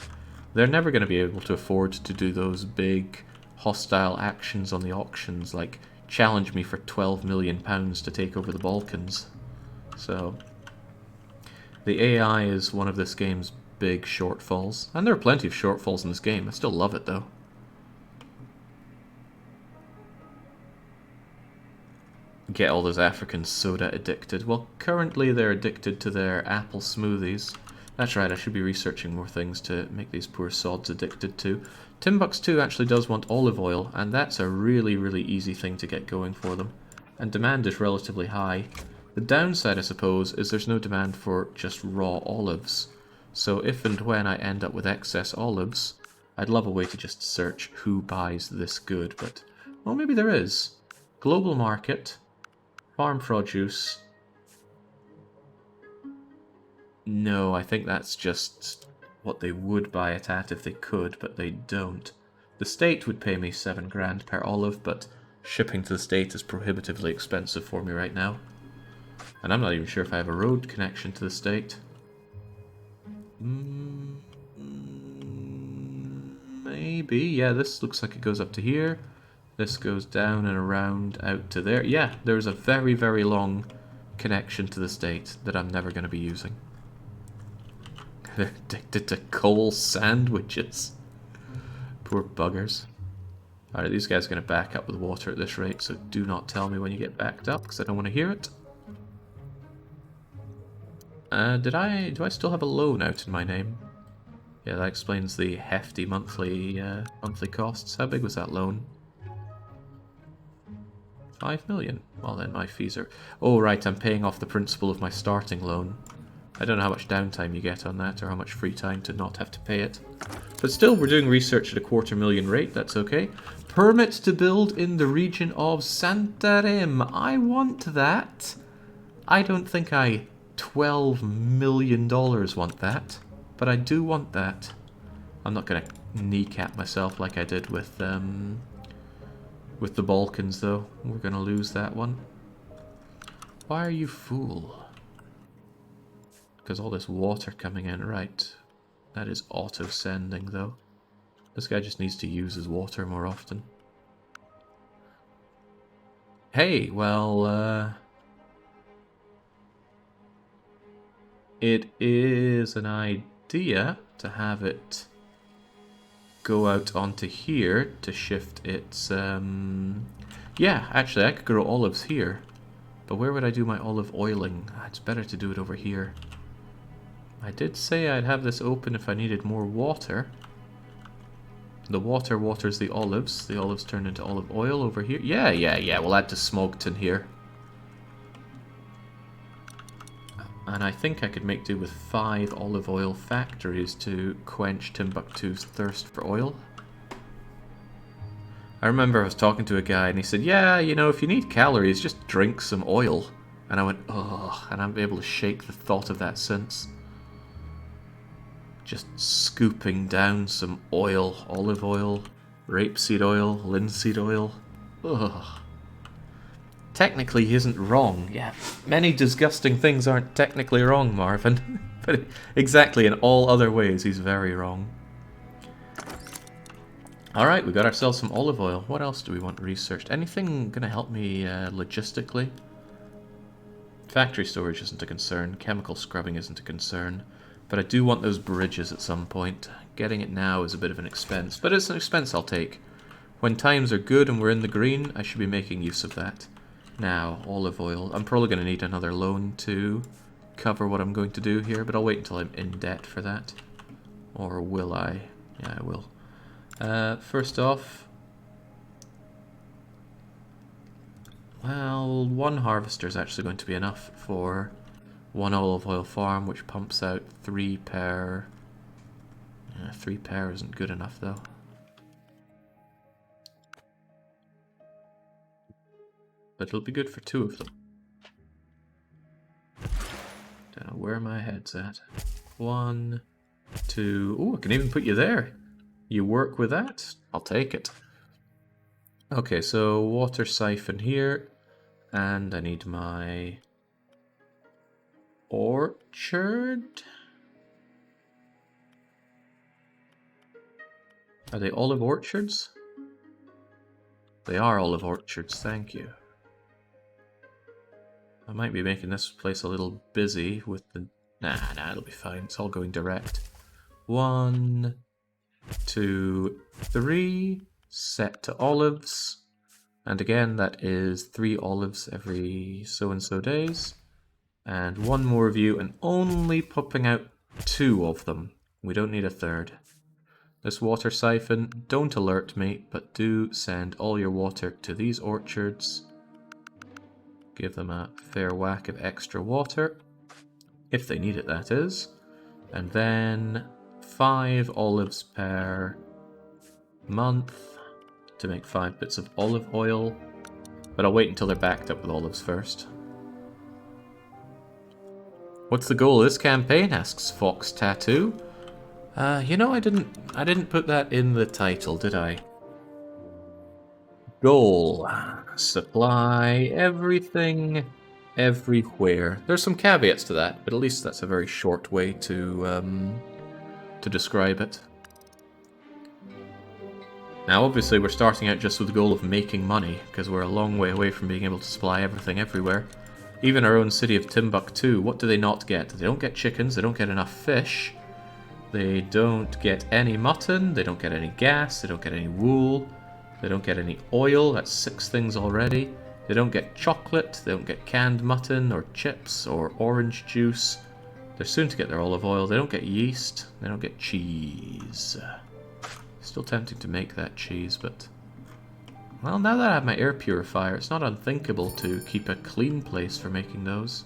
they're never going to be able to afford to do those big hostile actions on the auctions, like challenge me for £12 million to take over the Balkans. So the AI is one of this game's big shortfalls, and there are plenty of shortfalls in this game. I still love it though. Get all those Africans soda addicted. Well, currently they're addicted to their apple smoothies. That's right, I should be researching more things to make these poor sods addicted to. Timbuktu actually does want olive oil, and that's a really, really easy thing to get going for them. And demand is relatively high. The downside, I suppose, is there's no demand for just raw olives. So if and when I end up with excess olives, I'd love a way to just search who buys this good, but, well, maybe there is. Global market. Farm produce. No, I think that's just what they would buy it at if they could, but they don't. The state would pay me 7 grand per olive, but shipping to the state is prohibitively expensive for me right now. And I'm not even sure if I have a road connection to the state. Maybe. Yeah, this looks like it goes up to here. This goes down and around out to there. Yeah, there's a very, very long connection to the state that I'm never going to be using. They're addicted to coal sandwiches. Poor buggers. Alright, these guys are going to back up with water at this rate, so do not tell me when you get backed up, because I don't want to hear it. Do I still have a loan out in my name? Yeah, that explains the hefty monthly costs. How big was that loan? 5 million. Well then, my fees are... Oh right, I'm paying off the principal of my starting loan. I don't know how much downtime you get on that, or how much free time to not have to pay it. But still, we're doing research at a $250,000 rate, that's okay. Permit to build in the region of Santarem. I want that. I don't think I $12 million want that, but I do want that. I'm not going to kneecap myself like I did with the Balkans, though. We're going to lose that one. Why are you fool? Because all this water coming in, right. That is auto-sending, though. This guy just needs to use his water more often. Hey, well, it is an idea to have it go out onto here to shift its, yeah, actually, I could grow olives here. But where would I do my olive oiling? It's better to do it over here. I did say I'd have this open if I needed more water. The water waters the olives. The olives turn into olive oil over here. Yeah. We'll add to Smogton here. And I think I could make do with 5 olive oil factories to quench Timbuktu's thirst for oil. I remember I was talking to a guy and he said, yeah, you know, if you need calories, just drink some oil. And I went, oh, and I'm able to shake the thought of that since. Just scooping down some oil, olive oil, rapeseed oil, linseed oil. Ugh. Technically, he isn't wrong. Yeah, many disgusting things aren't technically wrong, Marvin. But exactly, in all other ways, he's very wrong. Alright, we got ourselves some olive oil. What else do we want researched? Anything going to help me logistically? Factory storage isn't a concern. Chemical scrubbing isn't a concern. But I do want those bridges at some point. Getting it now is a bit of an expense, but it's an expense I'll take. When times are good and we're in the green, I should be making use of that. Now, olive oil. I'm probably going to need another loan to cover what I'm going to do here, but I'll wait until I'm in debt for that. Or will I? Yeah, I will. First off, well, 1 harvester is actually going to be enough for 1 olive oil farm, which pumps out 3 per... 3 per isn't good enough, though. But it'll be good for 2 of them. Don't know where my head's at. 1, 2... Ooh, I can even put you there. You work with that? I'll take it. Okay, so water siphon here. And I need my... orchard? Are they olive orchards? They are olive orchards, thank you. I might be making this place a little busy with the... Nah, it'll be fine. It's all going direct. 1, 2, 3. Set to olives. And again, that is 3 olives every so-and-so days. And 1 more view, and only popping out 2 of them. We don't need a 3rd. This water siphon, don't alert me, but do send all your water to these orchards. Give them a fair whack of extra water. If they need it, that is. And then 5 olives per month to make 5 bits of olive oil. But I'll wait until they're backed up with olives first. What's the goal of this campaign? Asks Fox Tattoo. You know, I didn't put that in the title, did I? Goal. Supply everything, everywhere. There's some caveats to that, but at least that's a very short way to describe it. Now, obviously, we're starting out just with the goal of making money, because we're a long way away from being able to supply everything everywhere. Even our own city of Timbuktu, what do they not get? They don't get chickens, they don't get enough fish, they don't get any mutton, they don't get any gas, they don't get any wool, they don't get any oil, that's 6 things already. They don't get chocolate, they don't get canned mutton or chips or orange juice. They're soon to get their olive oil, they don't get yeast, they don't get cheese. Still tempting to make that cheese, but... Well, now that I have my air purifier, it's not unthinkable to keep a clean place for making those.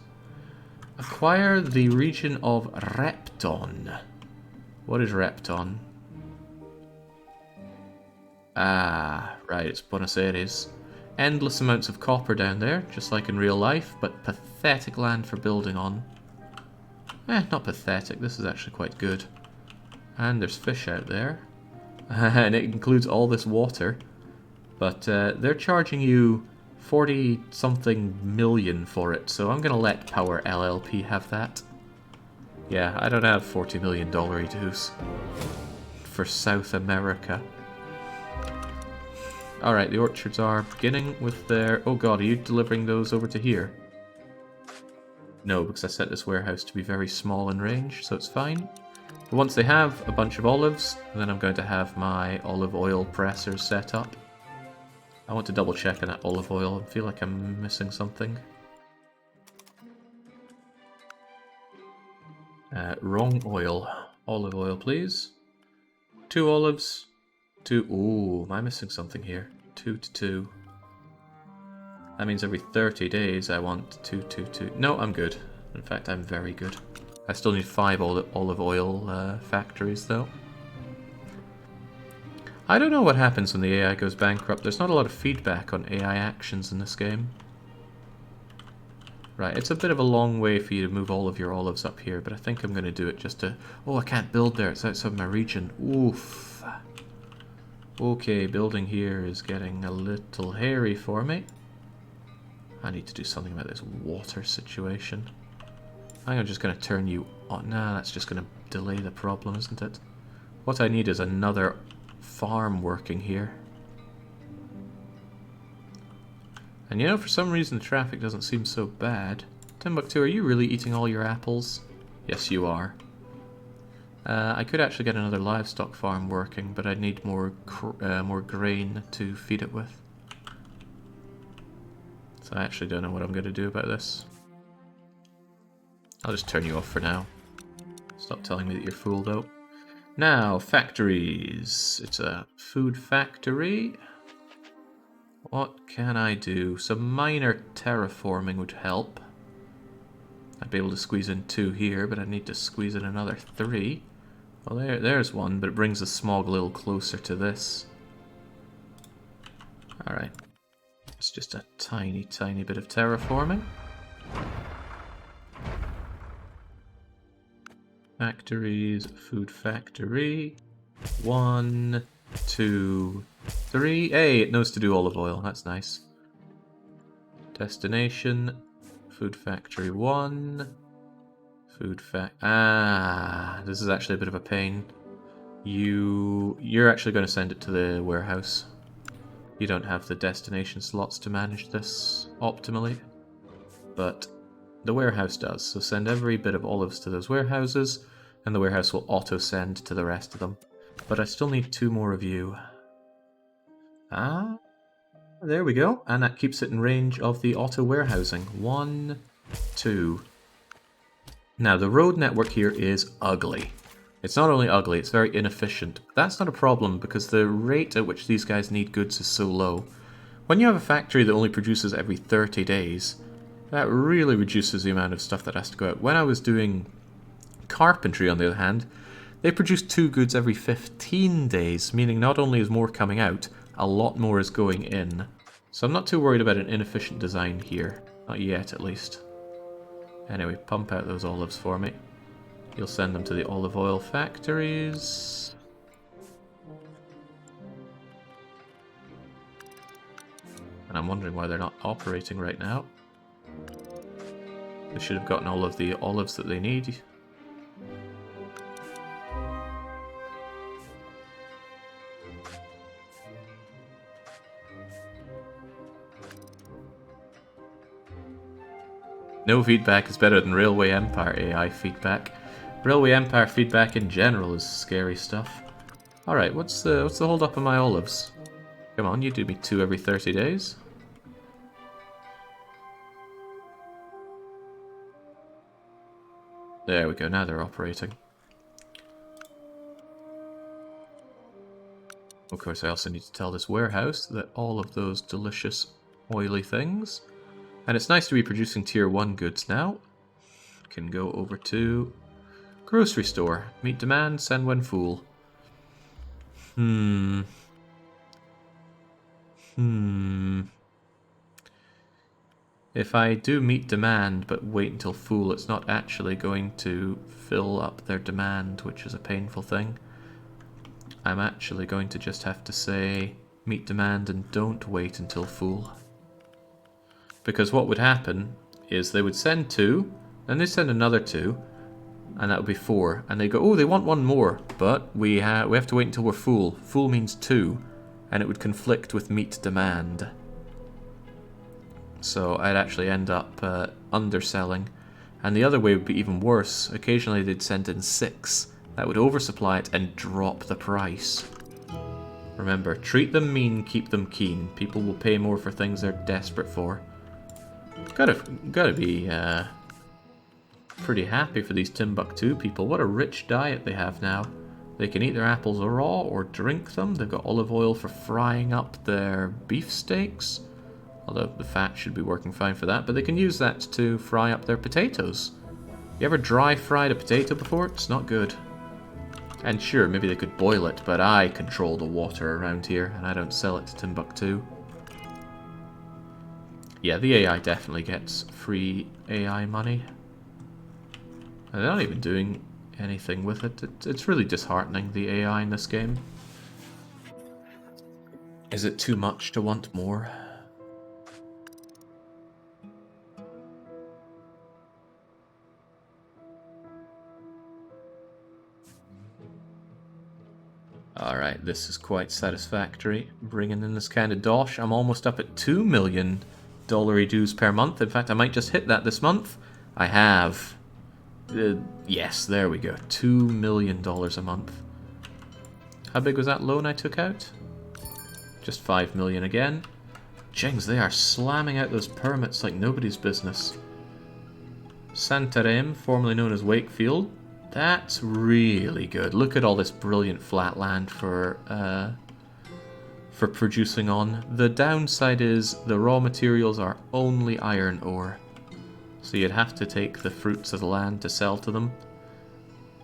Acquire the region of Repton. What is Repton? Ah, right, it's Buenos Aires. Endless amounts of copper down there, just like in real life, but pathetic land for building on. Not pathetic, this is actually quite good. And there's fish out there. And it includes all this water. But they're charging you 40-something million for it, so I'm going to let Power LLP have that. Yeah, I don't have $40 million dues for South America. Alright, the orchards are beginning with their... Oh god, are you delivering those over to here? No, because I set this warehouse to be very small in range, so it's fine. But once they have a bunch of olives, then I'm going to have my olive oil pressers set up. I want to double check on that olive oil. I feel like I'm missing something. Wrong oil. Olive oil, please. 2 olives. 2... Ooh, am I missing something here? 2 to 2. That means every 30 days I want 2, 2, 2. No, I'm good. In fact, I'm very good. I still need 5 olive oil factories, though. I don't know what happens when the AI goes bankrupt. There's not a lot of feedback on AI actions in this game. Right, it's a bit of a long way for you to move all of your olives up here, but I think I'm going to do it just to... Oh, I can't build there. It's outside my region. Oof. Okay, building here is getting a little hairy for me. I need to do something about this water situation. I think I'm just going to turn you on. Nah, that's just going to delay the problem, isn't it? What I need is another farm working here. And you know, for some reason the traffic doesn't seem so bad. Timbuktu, are you really eating all your apples? Yes, you are. I could actually get another livestock farm working, but I'd need more grain to feed it with. So I actually don't know what I'm going to do about this. I'll just turn you off for now. Stop telling me that you're full, though. Now, factories. It's a food factory. What can I do? Some minor terraforming would help. I'd be able to squeeze in 2 here, but I'd need to squeeze in another 3. Well, there's one, but it brings the smog a little closer to this. Alright. It's just a tiny, tiny bit of terraforming. Factories, food factory. 1, 2, 3. Hey, it knows to do olive oil. That's nice. Destination. Food factory 1. This is actually a bit of a pain. You're actually going to send it to the warehouse. You don't have the destination slots to manage this optimally. But the warehouse does. So send every bit of olives to those warehouses, and the warehouse will auto-send to the rest of them. But I still need 2 more of you. There we go. And that keeps it in range of the auto-warehousing. 1, 2. Now, the road network here is ugly. It's not only ugly, it's very inefficient. That's not a problem because the rate at which these guys need goods is so low. When you have a factory that only produces every 30 days, that really reduces the amount of stuff that has to go out. When I was doing carpentry, on the other hand, they produce 2 goods every 15 days, meaning not only is more coming out, a lot more is going in. So I'm not too worried about an inefficient design here. Not yet, at least. Anyway, pump out those olives for me. You'll send them to the olive oil factories. And I'm wondering why they're not operating right now. They should have gotten all of the olives that they need. No feedback is better than Railway Empire AI feedback. Railway Empire feedback in general is scary stuff. Alright, what's the hold up on my olives? Come on, you do me 2 every 30 days. There we go, now they're operating. Of course, I also need to tell this warehouse that all of those delicious oily things. And it's nice to be producing tier 1 goods now. Can go over to grocery store. Meet demand, send when full. If I do meet demand but wait until full, it's not actually going to fill up their demand, which is a painful thing. I'm actually going to just have to say meet demand and don't wait until full. Because what would happen is they would send 2, then they send another 2, and that would be 4. And they go, oh, they want 1 more, but we have to wait until we're full. Full means 2, and it would conflict with meet demand. So I'd actually end up underselling. And the other way would be even worse. Occasionally they'd send in 6. That would oversupply it and drop the price. Remember, treat them mean, keep them keen. People will pay more for things they're desperate for. Gotta be pretty happy for these Timbuktu people. What a rich diet they have now. They can eat their apples raw or drink them. They've got olive oil for frying up their beefsteaks. Although the fat should be working fine for that. But they can use that to fry up their potatoes. You ever dry fried a potato before? It's not good. And sure, maybe they could boil it, but I control the water around here, and I don't sell it to Timbuktu. Yeah, the AI definitely gets free AI money. And they're not even doing anything with it. It's really disheartening, the AI in this game. Is it too much to want more? Alright, this is quite satisfactory. Bringing in this kind of dosh. I'm almost up at $2 million dues per month. In fact, I might just hit that this month. I have. Yes, there we go. $2 million a month. How big was that loan I took out? Just 5 million again. Jings, they are slamming out those permits like nobody's business. Santarem, formerly known as Wakefield. That's really good. Look at all this brilliant flat land for producing on. The downside is the raw materials are only iron ore. So you'd have to take the fruits of the land to sell to them.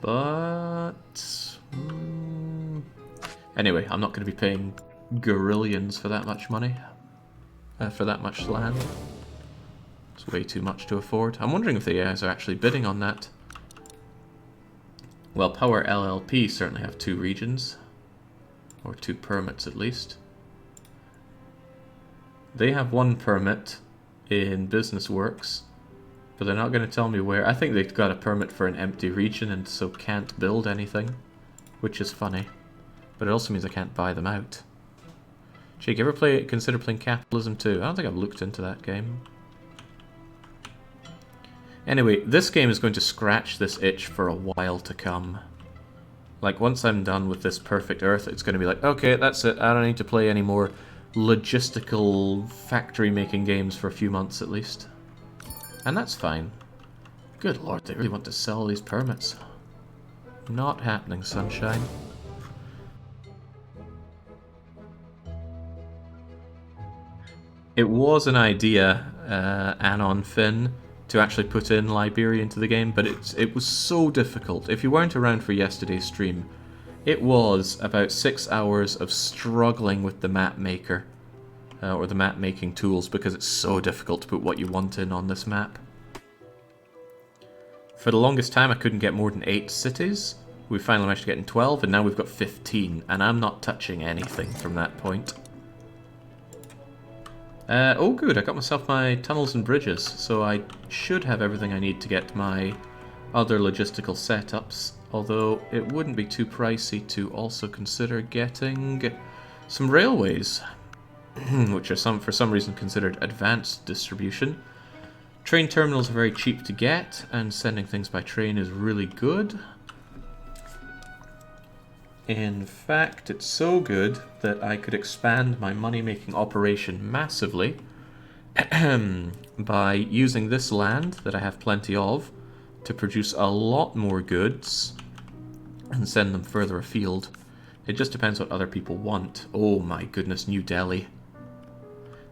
But... anyway, I'm not going to be paying gorillions for that much money. For that much land. It's way too much to afford. I'm wondering if the AIs are actually bidding on that. Well, Power LLP certainly have 2 regions. Or 2 permits at least. They have 1 permit in Business Works. But they're not going to tell me where. I think they've got a permit for an empty region and so can't build anything. Which is funny. But it also means I can't buy them out. Jake, you ever consider playing Capitalism 2? I don't think I've looked into that game. Anyway, this game is going to scratch this itch for a while to come. Like, once I'm done with this Perfect Earth, it's going to be like, okay, that's it. I don't need to play any more logistical factory-making games for a few months at least. And that's fine. Good lord, they really want to sell these permits. Not happening, sunshine. It was an idea, Anon Finn, to actually put in Liberia into the game, but it was so difficult. If you weren't around for yesterday's stream, it was about 6 hours of struggling with the map maker, or the map making tools, because it's so difficult to put what you want in on this map. For the longest time I couldn't get more than 8 cities. We finally managed to get in 12, and now we've got 15, and I'm not touching anything from that point. Oh good, I got myself my tunnels and bridges, so I should have everything I need to get my other logistical setups, although it wouldn't be too pricey to also consider getting some railways, which are for some reason considered advanced distribution. Train terminals are very cheap to get, and sending things by train is really good. In fact, it's so good that I could expand my money-making operation massively by using this land that I have plenty of to produce a lot more goods and send them further afield. It just depends what other people want. Oh my goodness, New Delhi.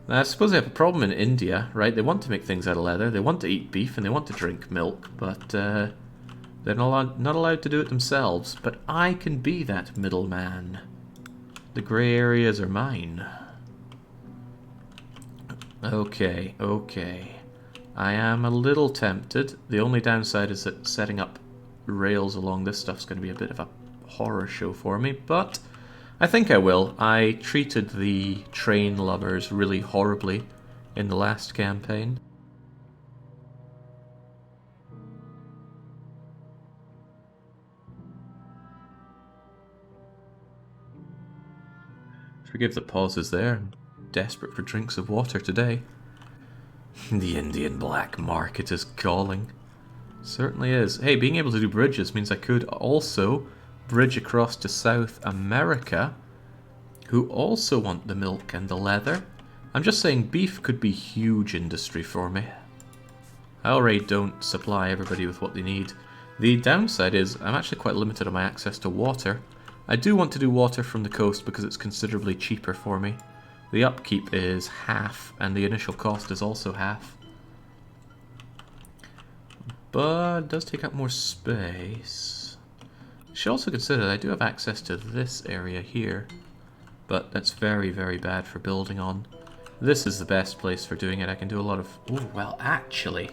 Now, I suppose they have a problem in India, right? They want to make things out of leather, they want to eat beef, and they want to drink milk, but they're not allowed to do it themselves, but I can be that middleman. The grey areas are mine. Okay, okay. I am a little tempted. The only downside is that setting up rails along this stuff's going to be a bit of a horror show for me, but I think I will. I treated the train lovers really horribly in the last campaign. Forgive the pauses there. I'm desperate for drinks of water today. The Indian black market is calling. Certainly is. Hey, being able to do bridges means I could also bridge across to South America, who also want the milk and the leather. I'm just saying beef could be huge industry for me. I already don't supply everybody with what they need. The downside is I'm actually quite limited on my access to water. I do want to do water from the coast because it's considerably cheaper for me. The upkeep is half, and the initial cost is also half. But it does take up more space. You should also consider that I do have access to this area here, but that's very, very bad for building on. This is the best place for doing it. I can do a lot of... Ooh, well, actually,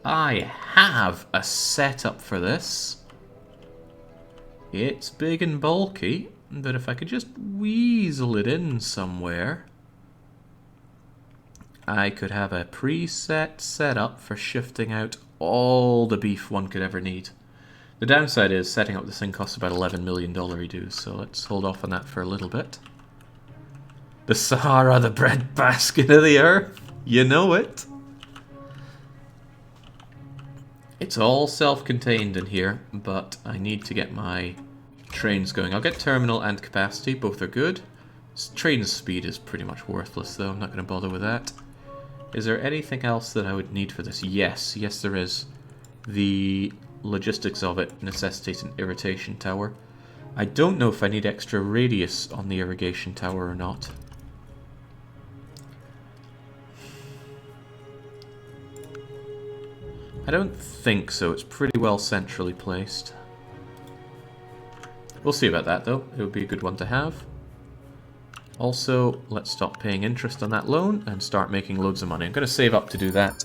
I have a setup for this. It's big and bulky, but if I could just weasel it in somewhere, I could have a preset setup for shifting out all the beef one could ever need. The downside is setting up this thing costs about $11 million redos, so let's hold off on that for a little bit. The Sahara, the breadbasket of the earth. You know it. It's all self-contained in here, but I need to get my trains going. I'll get terminal and capacity, both are good. Train speed is pretty much worthless though, I'm not going to bother with that. Is there anything else that I would need for this? Yes, there is. The logistics of it necessitate an irrigation tower. I don't know if I need extra radius on the irrigation tower or not. I don't think so, it's pretty well centrally placed. We'll see about that though, it would be a good one to have. Also, let's stop paying interest on that loan and start making loads of money. I'm going to save up to do that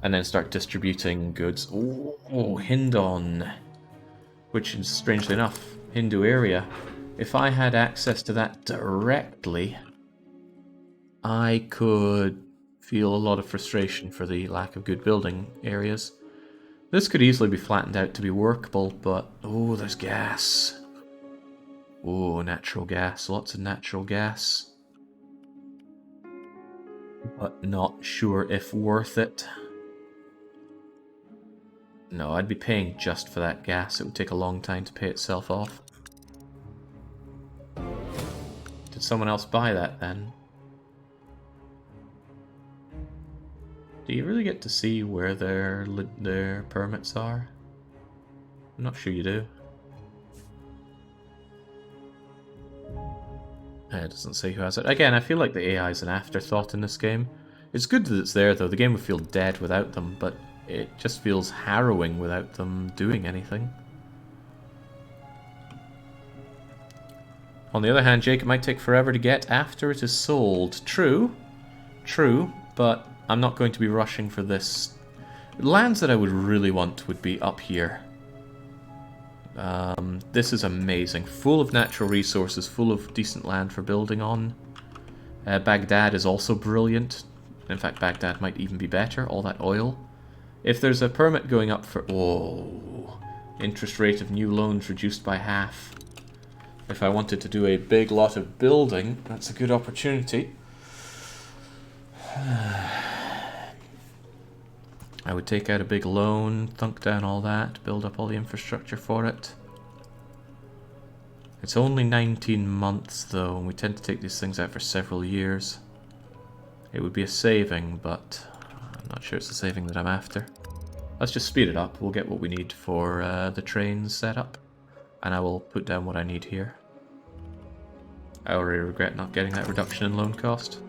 and then start distributing goods. Oh, Hindon, which is strangely enough, Hindu area. If I had access to that directly, I could feel a lot of frustration for the lack of good building areas. This could easily be flattened out to be workable, but... Oh, there's gas. Oh, natural gas. Lots of natural gas. But not sure if worth it. No, I'd be paying just for that gas. It would take a long time to pay itself off. Did someone else buy that then? Do you really get to see where their permits are? I'm not sure you do. It doesn't say who has it. Again, I feel like the AI is an afterthought in this game. It's good that it's there though. The game would feel dead without them, but it just feels harrowing without them doing anything. On the other hand, Jake, it might take forever to get after it is sold. True, but I'm not going to be rushing for this. Lands that I would really want would be up here. This is amazing. Full of natural resources, full of decent land for building on. Baghdad is also brilliant. In fact, Baghdad might even be better. All that oil. If there's a permit going up for... Oh, interest rate of new loans reduced by half. If I wanted to do a big lot of building, that's a good opportunity. I would take out a big loan, thunk down all that, build up all the infrastructure for it. It's only 19 months though, and we tend to take these things out for several years. It would be a saving, but I'm not sure it's the saving that I'm after. Let's just speed it up, we'll get what we need for the train setup, and I will put down what I need here. I already regret not getting that reduction in loan cost.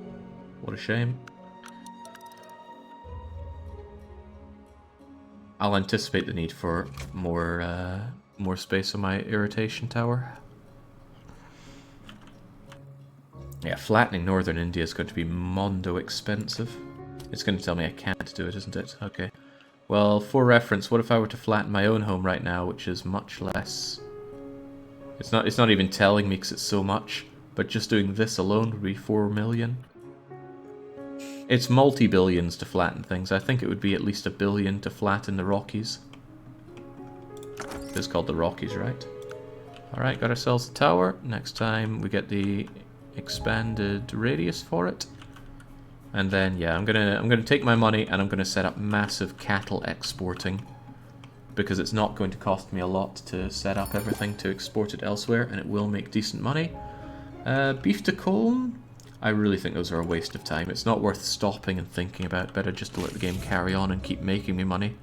What a shame. I'll anticipate the need for more space on my irrigation tower. Yeah, flattening northern India is going to be mondo expensive. It's going to tell me I can't do it, isn't it? Okay. Well, for reference, what if I were to flatten my own home right now, which is much less? It's not even telling me because it's so much, but just doing this alone would be 4 million. It's multi-billions to flatten things. I think it would be at least $1 billion to flatten the Rockies. It's called the Rockies, right? Alright, got ourselves a tower. Next time we get the expanded radius for it. And then, yeah, I'm gonna take my money and I'm gonna set up massive cattle exporting. Because it's not going to cost me a lot to set up everything to export it elsewhere, and it will make decent money. Beef to comb. I really think those are a waste of time. It's not worth stopping and thinking about. Better just to let the game carry on and keep making me money.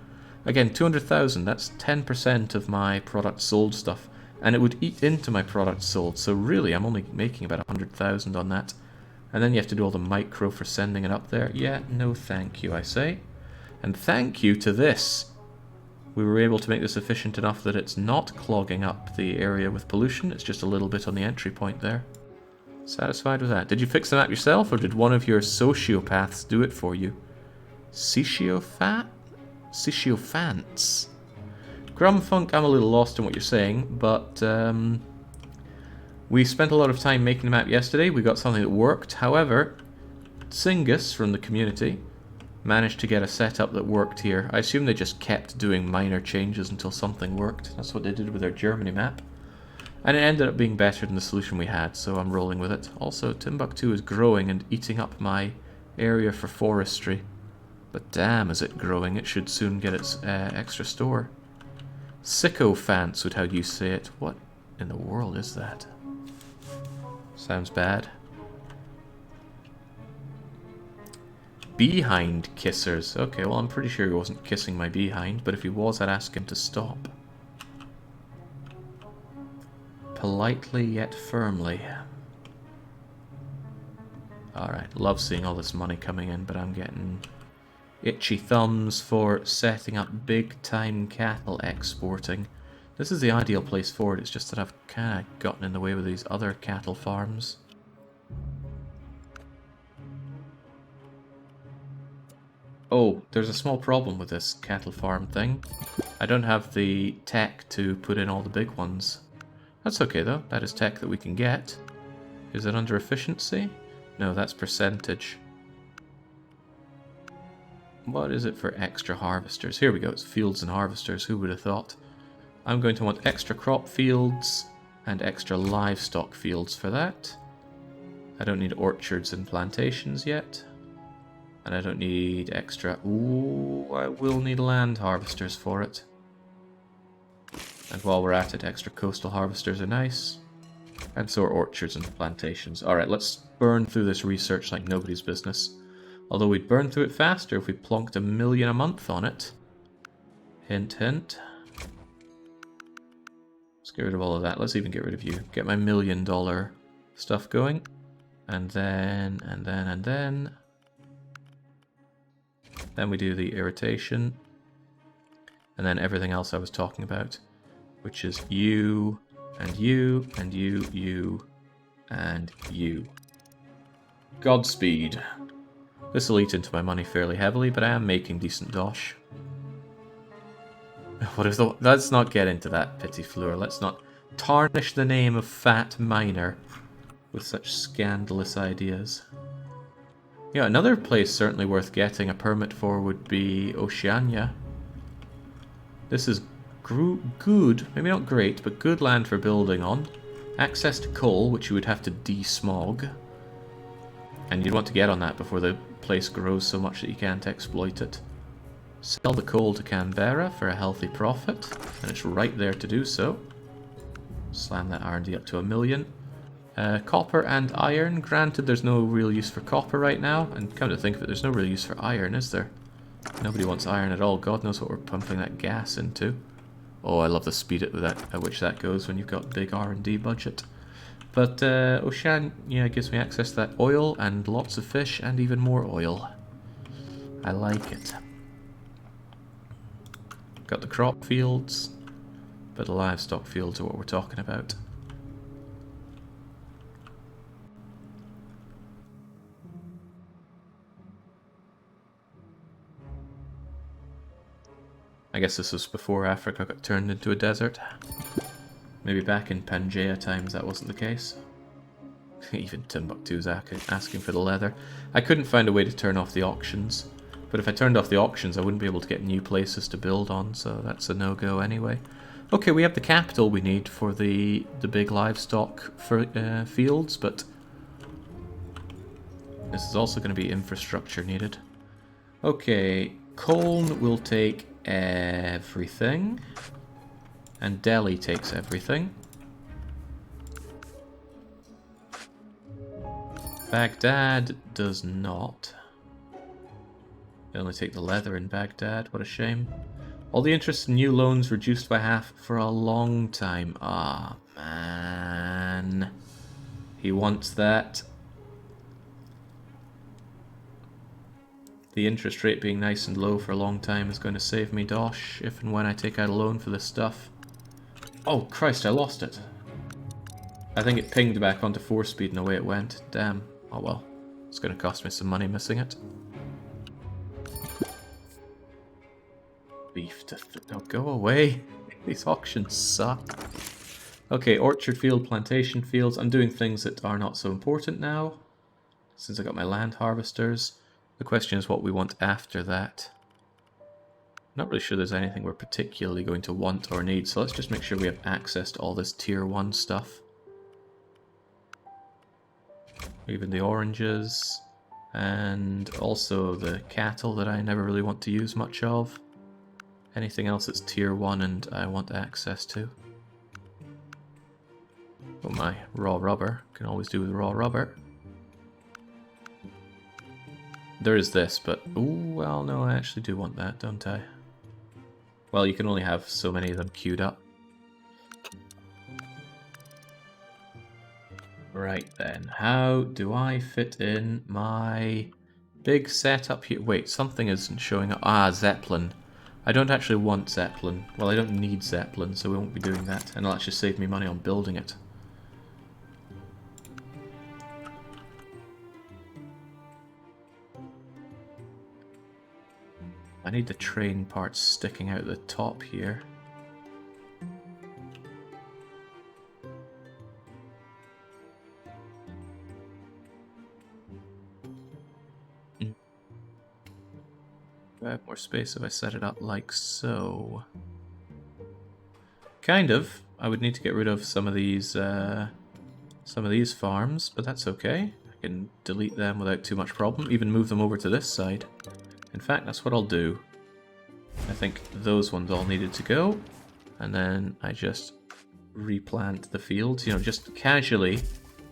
Again, 200,000, that's 10% of my product sold stuff. And it would eat into my product sold, so really I'm only making about 100,000 on that. And then you have to do all the micro for sending it up there. Yeah, no thank you, I say. And thank you to this. We were able to make this efficient enough that it's not clogging up the area with pollution. It's just a little bit on the entry point there. Satisfied with that. Did you fix the map yourself, or did one of your sociopaths do it for you? Sociophants? Grumfunk, I'm a little lost in what you're saying, but we spent a lot of time making the map yesterday. We got something that worked. However, Singus from the community managed to get a setup that worked here. I assume they just kept doing minor changes until something worked. That's what they did with their Germany map. And it ended up being better than the solution we had, so I'm rolling with it. Also, Timbuktu is growing and eating up my area for forestry. But damn, is it growing. It should soon get its extra store. Sycophants would how you say it. What in the world is that? Sounds bad. Behind kissers. Okay, well I'm pretty sure he wasn't kissing my behind, but if he was, I'd ask him to stop. Politely yet firmly. Alright, love seeing all this money coming in, but I'm getting itchy thumbs for setting up big time cattle exporting. This is the ideal place for it, it's just that I've kind of gotten in the way with these other cattle farms. Oh, there's a small problem with this cattle farm thing. I don't have the tech to put in all the big ones. That's okay though, that is tech that we can get. Is it under efficiency? No, that's percentage. What is it for extra harvesters? Here we go, it's fields and harvesters, who would have thought? I'm going to want extra crop fields and extra livestock fields for that. I don't need orchards and plantations yet. And I don't need extra... Ooh, I will need land harvesters for it. And while we're at it, extra coastal harvesters are nice. And so are orchards and plantations. Alright, let's burn through this research like nobody's business. Although we'd burn through it faster if we plonked $1 million a month on it. Hint, hint. Let's get rid of all of that. Let's even get rid of you. Get my $1 million stuff going. And then... Then we do the irritation. And then everything else I was talking about. Which is you, and you, and you, and you. Godspeed. This will eat into my money fairly heavily, but I am making decent dosh. What is the... Let's not get into that, Petit Fleur. Let's not tarnish the name of Fat Miner with such scandalous ideas. Yeah, another place certainly worth getting a permit for would be Oceania. This is good, maybe not great, but good land for building on. Access to coal, which you would have to de-smog. And you'd want to get on that before the place grows so much that you can't exploit it. Sell the coal to Canberra for a healthy profit, and it's right there to do so. Slam that R&D up to $1 million. Copper and iron. Granted, there's no real use for copper right now, and come to think of it, there's no real use for iron, is there? Nobody wants iron at all. God knows what we're pumping that gas into. Oh, I love the speed at which that goes when you've got big R&D budget. But Oceania gives me access to that oil and lots of fish and even more oil. I like it. Got the crop fields, but the livestock fields are what we're talking about. I guess this was before Africa got turned into a desert. Maybe back in Pangaea times that wasn't the case. Even Timbuktu's asking for the leather. I couldn't find a way to turn off the auctions. But if I turned off the auctions, I wouldn't be able to get new places to build on, so that's a no-go anyway. Okay, we have the capital we need for the big livestock fields, but this is also going to be infrastructure needed. Okay, Colne will take everything, and Delhi takes everything. Baghdad does not. They only take the leather in Baghdad, what a shame. All the interest in new loans reduced by half for a long time. Ah, man. He wants that. The interest rate being nice and low for a long time is going to save me dosh if and when I take out a loan for this stuff. Oh, Christ, I lost it. I think it pinged back onto 4-speed and away it went. Damn. Oh well. It's going to cost me some money missing it. Beef to... Oh, go away. These auctions suck. Okay, orchard field, plantation fields. I'm doing things that are not so important now, since I got my land harvesters. The question is what we want after that. Not really sure there's anything we're particularly going to want or need, so let's just make sure we have access to all this tier 1 stuff. Even the oranges, and also the cattle that I never really want to use much of. Anything else that's tier 1 and I want access to. Oh, my raw rubber. Can always do with raw rubber. There is this, but... Ooh, well, no, I actually do want that, don't I? Well, you can only have so many of them queued up. Right then, how do I fit in my big setup here? Wait, something isn't showing up. Ah, Zeppelin. I don't actually want Zeppelin. Well, I don't need Zeppelin, so we won't be doing that. And it'll actually save me money on building it. I need the train parts sticking out the top here. I have more space if I set it up like so. Kind of. I would need to get rid of some of these farms, but that's okay. I can delete them without too much problem. Even move them over to this side. In fact, that's what I'll do. I think those ones all needed to go. And then I just replant the fields. You know, just casually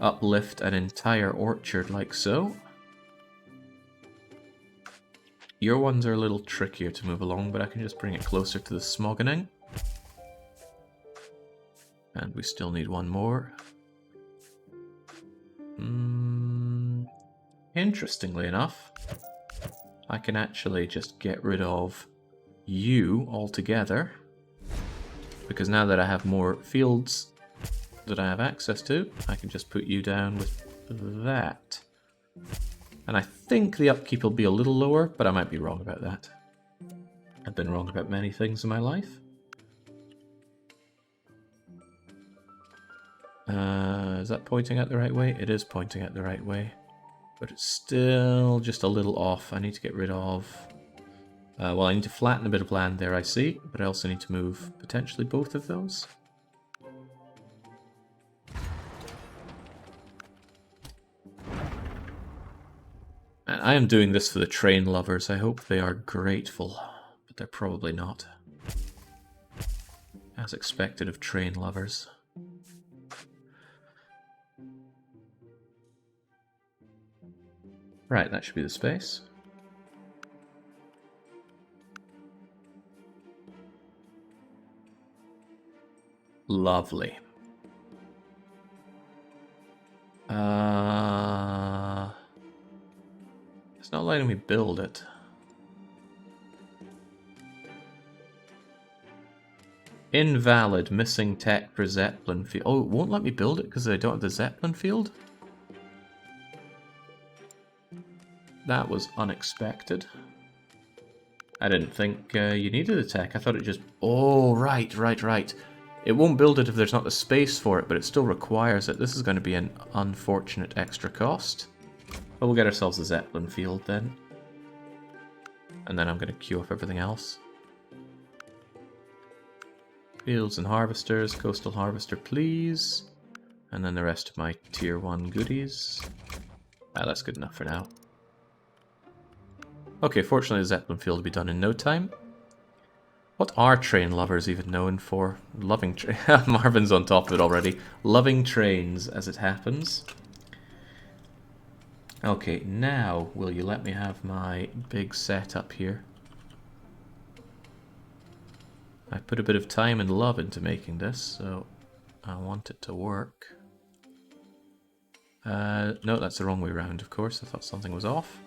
uplift an entire orchard like so. Your ones are a little trickier to move along, but I can just bring it closer to the smoggening. And we still need one more. Interestingly enough, I can actually just get rid of you altogether. Because now that I have more fields that I have access to, I can just put you down with that. And I think the upkeep will be a little lower, but I might be wrong about that. I've been wrong about many things in my life. Is that pointing out the right way? It is pointing out the right way. But it's still just a little off. I need to get rid of... well, I need to flatten a bit of land there, I see. But I also need to move potentially both of those. And I am doing this for the train lovers. I hope they are grateful. But they're probably not. As expected of train lovers. Right, that should be the space. Lovely. It's not letting me build it. Invalid, missing tech for Zeppelin field. Oh, it won't let me build it because I don't have the Zeppelin field? That was unexpected. I didn't think you needed the tech. I thought it just... Oh, right. It won't build it if there's not the space for it, but it still requires it. This is going to be an unfortunate extra cost. But we'll get ourselves a Zeppelin field then. And then I'm going to queue up everything else. Fields and harvesters. Coastal harvester, please. And then the rest of my tier 1 goodies. Ah, that's good enough for now. Okay, fortunately the Zeppelin field will be done in no time. What are train lovers even known for? Loving train. Marvin's on top of it already. Loving trains, as it happens. Okay, now will you let me have my big setup here? I put a bit of time and love into making this, so I want it to work. No, that's the wrong way around, of course. I thought something was off.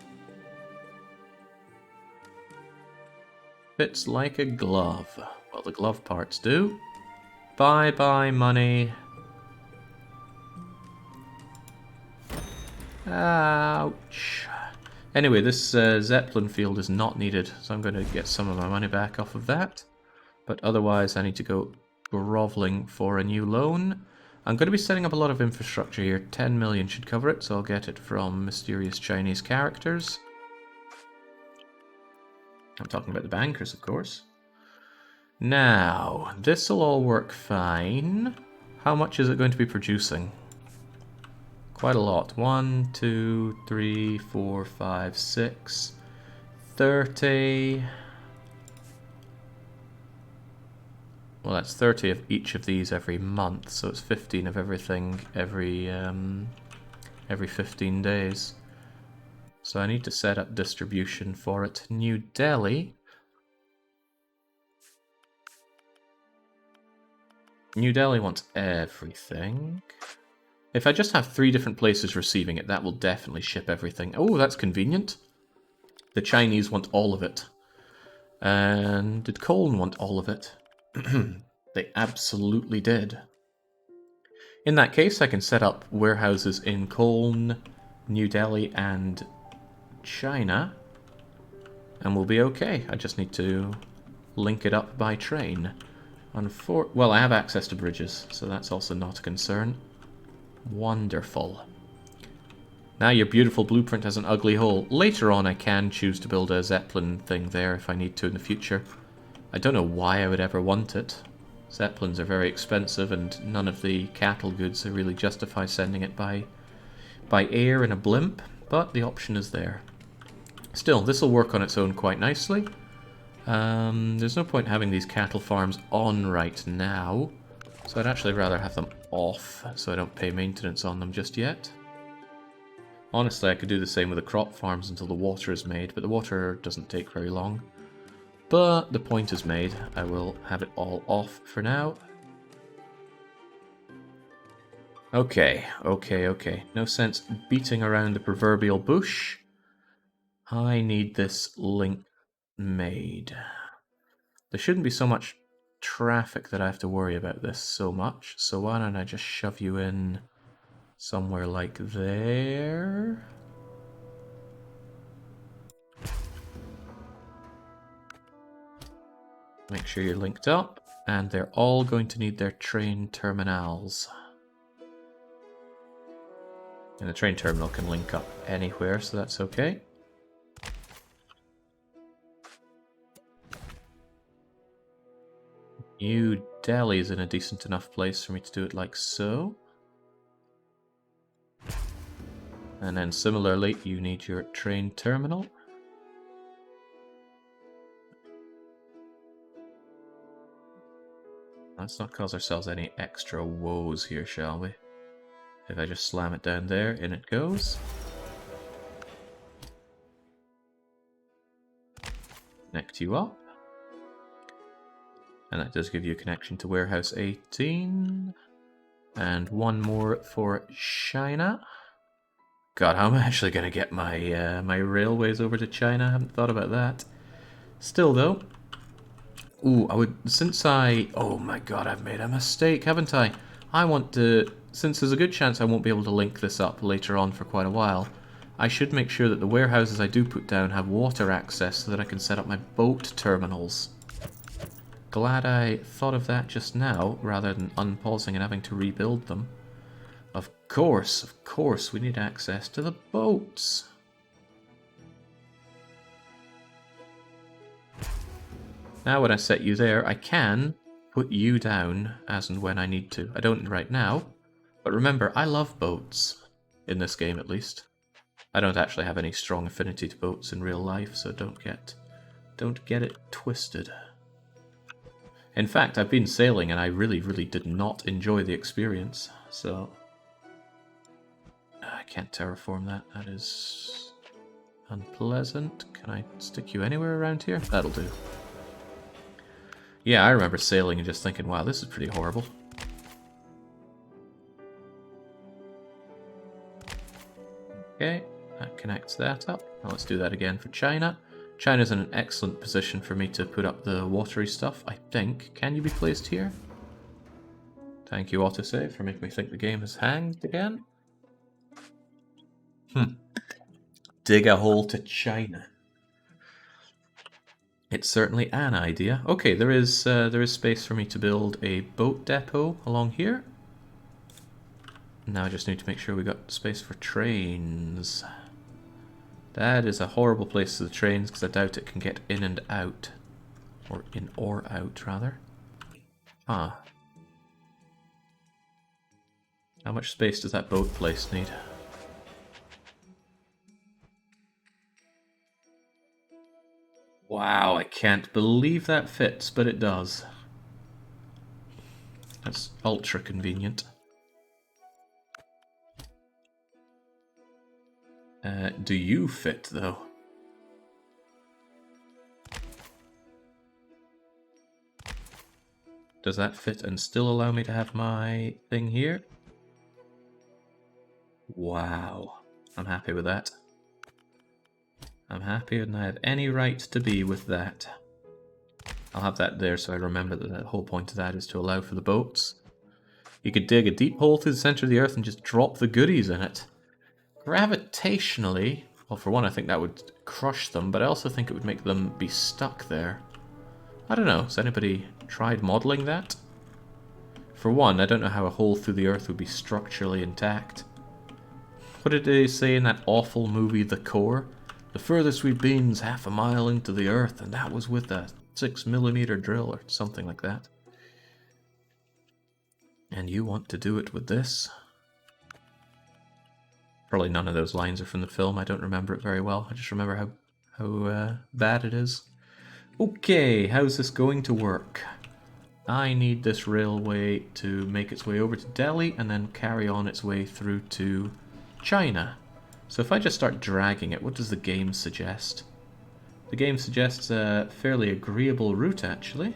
Fits like a glove. Well, the glove parts do. Bye-bye, money. Ouch. Anyway, this Zeppelin field is not needed, so I'm going to get some of my money back off of that. But otherwise, I need to go groveling for a new loan. I'm going to be setting up a lot of infrastructure here. 10 million should cover it, so I'll get it from mysterious Chinese characters. I'm talking about the bankers, of course. Now, this will all work fine. How much is it going to be producing? Quite a lot. 1, 2, 3, 4, 5, 6, 30. Well, that's 30 of each of these every month, so it's 15 of everything every 15 days. So I need to set up distribution for it. New Delhi. New Delhi wants everything. If I just have 3 different places receiving it, that will definitely ship everything. Oh, that's convenient. The Chinese want all of it. And did Cologne want all of it? They absolutely did. In that case, I can set up warehouses in Cologne, New Delhi, and China, and we'll be okay. I just need to link it up by train. Well, I have access to bridges, so that's also not a concern. Wonderful. Now your beautiful blueprint has an ugly hole. Later on I can choose to build a Zeppelin thing there if I need to in the future. I don't know why I would ever want it. Zeppelins are very expensive and none of the cattle goods really justify sending it by air in a blimp, but the option is there. Still, this will work on its own quite nicely. There's no point having these cattle farms on right now, so I'd actually rather have them off so I don't pay maintenance on them just yet. Honestly, I could do the same with the crop farms until the water is made, but the water doesn't take very long. But the point is made. I will have it all off for now. Okay. No sense beating around the proverbial bush. I need this link made. There shouldn't be so much traffic that I have to worry about this so much, so why don't I just shove you in somewhere like there? Make sure you're linked up, and they're all going to need their train terminals. And the train terminal can link up anywhere, so that's okay. New Delhi is in a decent enough place for me to do it like so. And then similarly, you need your train terminal. Let's not cause ourselves any extra woes here, shall we? If I just slam it down there, in it goes. Connect you up. And that does give you a connection to Warehouse 18. And one more for China. God, how am I actually going to get my my railways over to China? I haven't thought about that. Still, though. Ooh, oh my god, I've made a mistake, haven't I? I want to... Since there's a good chance I won't be able to link this up later on for quite a while, I should make sure that the warehouses I do put down have water access so that I can set up my boat terminals. Glad I thought of that just now, rather than unpausing and having to rebuild them. Of course, we need access to the boats. Now when I set you there, I can put you down as and when I need to. I don't right now, but remember, I love boats. In this game, at least. I don't actually have any strong affinity to boats in real life, so don't get it twisted. In fact, I've been sailing and I really did not enjoy the experience, so... can't terraform that. That is unpleasant. Can I stick you anywhere around here? That'll do. Yeah, I remember sailing and just thinking, wow, this is pretty horrible. Okay, that connects that up. Now let's do that again for China. China's in an excellent position for me to put up the watery stuff, I think. Can you be placed here? Thank you, autosave, for making me think the game has hanged again. Dig a hole to China. It's certainly an idea. Okay, there is space for me to build a boat depot along here. Now I just need to make sure we got space for trains. That is a horrible place for the trains because I doubt it can get in and out. Or in or out, rather. Ah. How much space does that boat place need? Wow, I can't believe that fits, but it does. That's ultra convenient. Do you fit, though? Does that fit and still allow me to have my thing here? Wow. I'm happy with that. I'm happy and I have any right to be with that. I'll have that there so I remember that the whole point of that is to allow for the boats. You could dig a deep hole through the center of the earth and just drop the goodies in it. Gravitationally, well, for one, I think that would crush them, but I also think it would make them be stuck there. I don't know, has anybody tried modeling that? For one, I don't know how a hole through the earth would be structurally intact. What did they say in that awful movie, The Core? The furthest we've been is half a mile into the earth, and that was with a 6mm drill or something like that. And you want to do it with this? Probably none of those lines are from the film. I don't remember it very well. I just remember how bad it is. Okay, how's this going to work? I need this railway to make its way over to Delhi and then carry on its way through to China. So if I just start dragging it, what does the game suggest? The game suggests a fairly agreeable route, actually.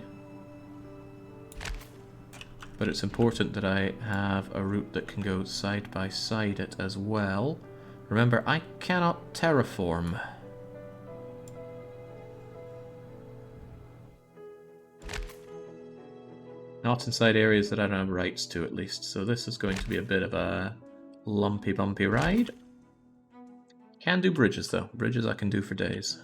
But it's important that I have a route that can go side by side it as well. Remember, I cannot terraform. Not inside areas that I don't have rights to, at least. So this is going to be a bit of a lumpy, bumpy ride. Can do bridges, though. Bridges I can do for days.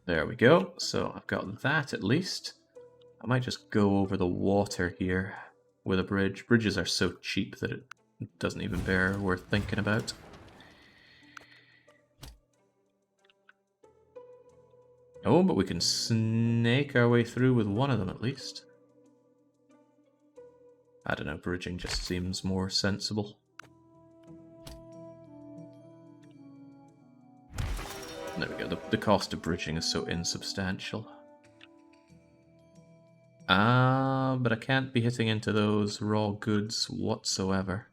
There we go. So I've got that at least. I might just go over the water here with a bridge. Bridges are so cheap that it doesn't even bear worth thinking about. Oh, but we can snake our way through with one of them at least. I don't know, bridging just seems more sensible. There we go, the cost of bridging is so insubstantial. But I can't be hitting into those raw goods whatsoever.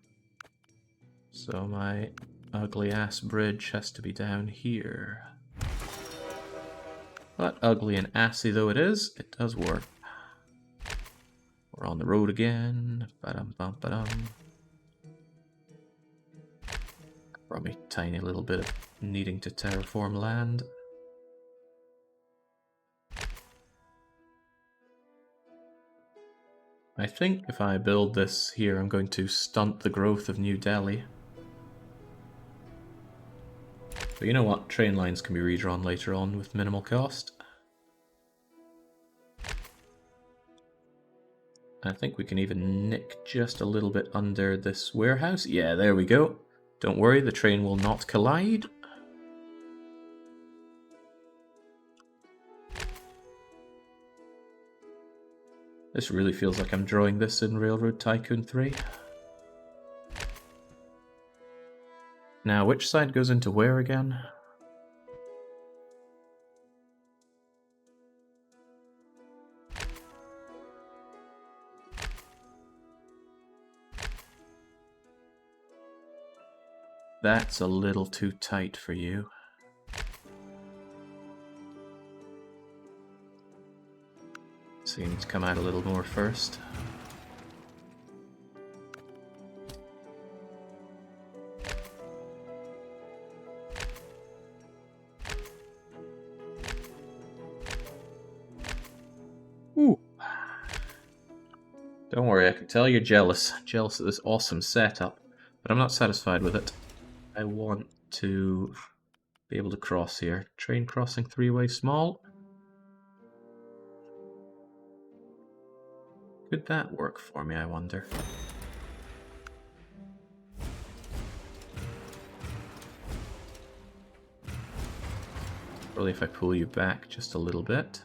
So my ugly ass bridge has to be down here. But ugly and assy though it is, it does work. We're on the road again. Ba-dum-bum-ba-dum. Probably a tiny little bit of needing to terraform land. I think if I build this here, I'm going to stunt the growth of New Delhi. But you know what? Train lines can be redrawn later on with minimal cost. I think we can even nick just a little bit under this warehouse. Yeah, there we go. Don't worry, the train will not collide. This really feels like I'm drawing this in Railroad Tycoon 3. Now, which side goes into where again? That's a little too tight for you. So you need to come out a little more first. Ooh. Don't worry, I can tell you're jealous. Jealous of this awesome setup. But I'm not satisfied with it. I want to be able to cross here. Train crossing three-way small. Could that work for me, I wonder? Probably if I pull you back just a little bit.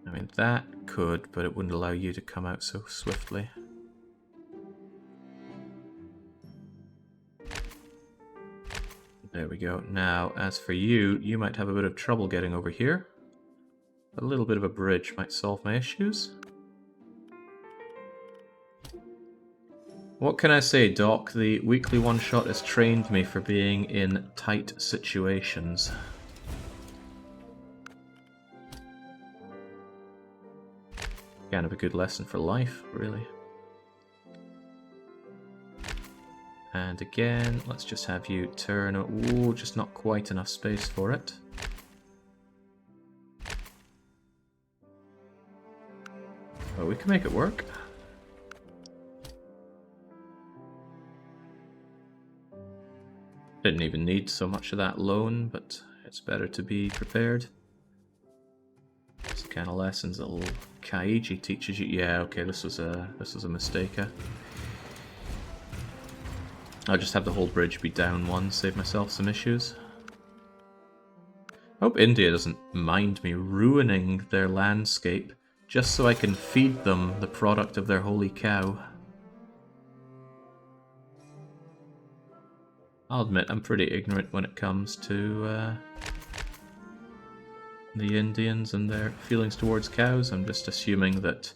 I mean, that could, but it wouldn't allow you to come out so swiftly. There we go. Now, as for you, you might have a bit of trouble getting over here. A little bit of a bridge might solve my issues. What can I say, Doc? The weekly one-shot has trained me for being in tight situations. Kind of a good lesson for life, really. And again, let's just have you turn. Ooh, just not quite enough space for it. Oh, we can make it work. Didn't even need so much of that loan, but it's better to be prepared. It's the kind of lessons that little Kaiji teaches you. Yeah, okay, this was a mistake. I'll just have the whole bridge be down one, save myself some issues. I hope India doesn't mind me ruining their landscape just so I can feed them the product of their holy cow. I'll admit I'm pretty ignorant when it comes to the Indians and their feelings towards cows. I'm just assuming that...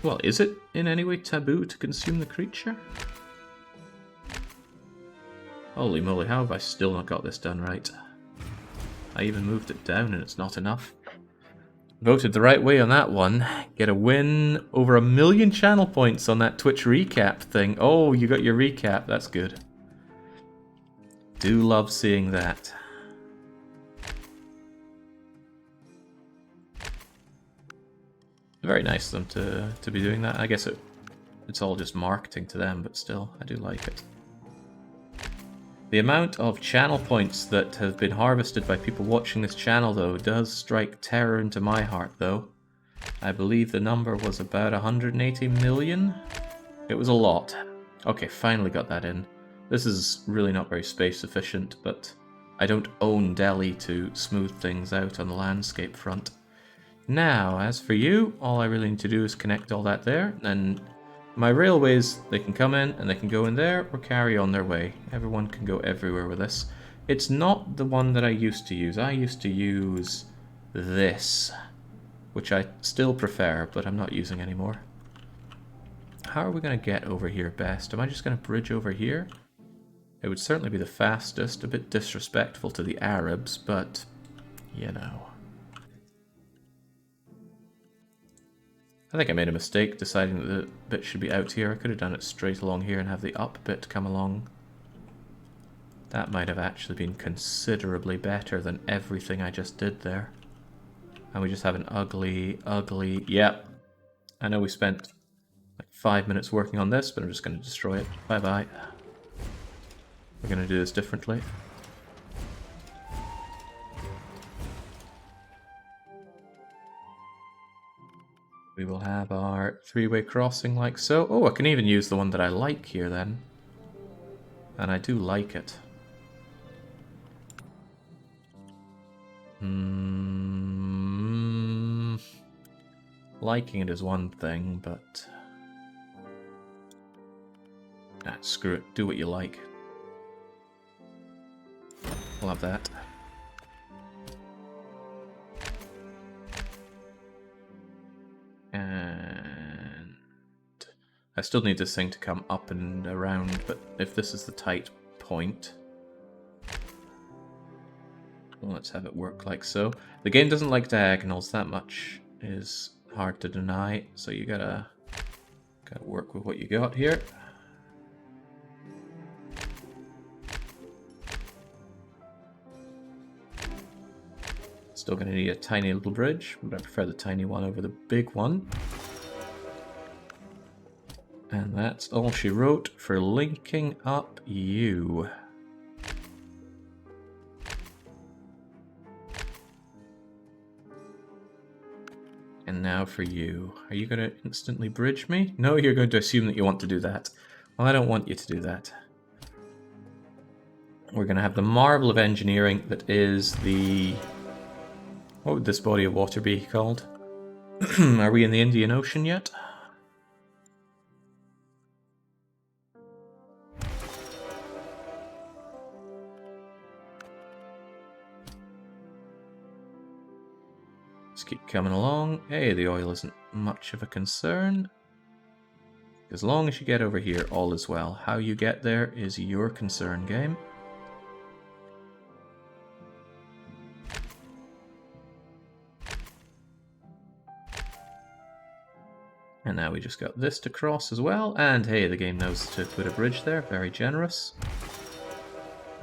Well, is it in any way taboo to consume the creature? Holy moly, how have I still not got this done right? I even moved it down and it's not enough. Voted the right way on that one. Get a win over 1 million channel points on that Twitch recap thing. Oh, you got your recap. That's good. Do love seeing that. Very nice of them to be doing that. I guess it's all just marketing to them, but still, I do like it. The amount of channel points that have been harvested by people watching this channel, though, does strike terror into my heart, though. I believe the number was about 180 million? It was a lot. Okay, finally got that in. This is really not very space efficient, but I don't own Delhi to smooth things out on the landscape front. Now, as for you, all I really need to do is connect all that there, and my railways, they can come in and they can go in there or carry on their way. Everyone can go everywhere with this. It's not the one that I used to use. I used to use this, which I still prefer, but I'm not using anymore. How are we going to get over here best? Am I just going to bridge over here? It would certainly be the fastest, a bit disrespectful to the Arabs, but, you know. I think I made a mistake deciding that the bit should be out here. I could have done it straight along here and have the up bit come along. That might have actually been considerably better than everything I just did there. And we just have an ugly... Yep. I know we spent like 5 minutes working on this, but I'm just going to destroy it. Bye-bye. We're going to do this differently. We will have our three-way crossing like so. Oh, I can even use the one that I like here then. And I do like it. Liking it is one thing, but... screw it. Do what you like. We'll have that. And I still need this thing to come up and around, but if this is the tight point, well, let's have it work like so. The game doesn't like diagonals, that much is hard to deny, so you gotta work with what you got here. Still gonna need a tiny little bridge, but I prefer the tiny one over the big one. And that's all she wrote for linking up you. And now for you. Are you going to instantly bridge me? No, you're going to assume that you want to do that. Well, I don't want you to do that. We're going to have the marvel of engineering that is the... What would this body of water be called? Are we in the Indian Ocean yet? Let's keep coming along. Hey, the oil isn't much of a concern. As long as you get over here, all is well. How you get there is your concern, game. And now we just got this to cross as well. And hey, the game knows to put a bridge there. Very generous.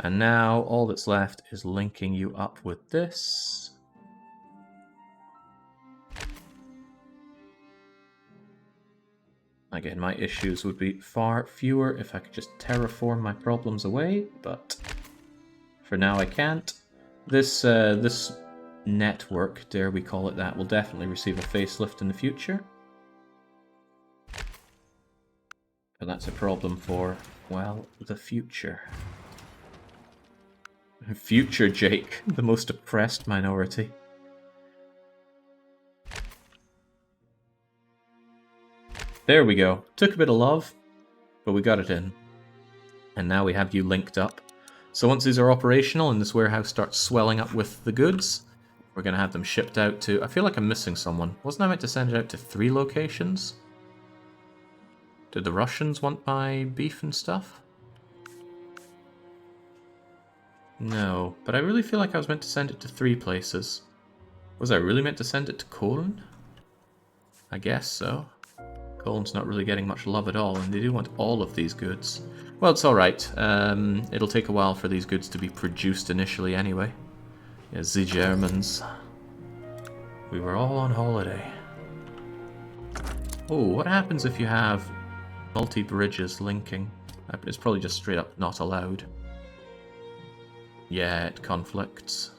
And now all that's left is linking you up with this. Again, my issues would be far fewer if I could just terraform my problems away, but for now I can't. This network, dare we call it that, will definitely receive a facelift in the future. But that's a problem for, well, the future. Future Jake, the most oppressed minority. There we go. Took a bit of love, but we got it in. And now we have you linked up. So once these are operational and this warehouse starts swelling up with the goods, we're going to have them shipped out to... I feel like I'm missing someone. Wasn't I meant to send it out to 3 locations? Did the Russians want my beef and stuff? No, but I really feel like I was meant to send it to 3 places. Was I really meant to send it to Poland? I guess so. Poland's not really getting much love at all, and they do want all of these goods. Well, it's alright. It'll take a while for these goods to be produced initially anyway. Yeah, the Germans. We were all on holiday. Oh, what happens if you have multi-bridges linking? It's probably just straight up not allowed. Yeah, it conflicts.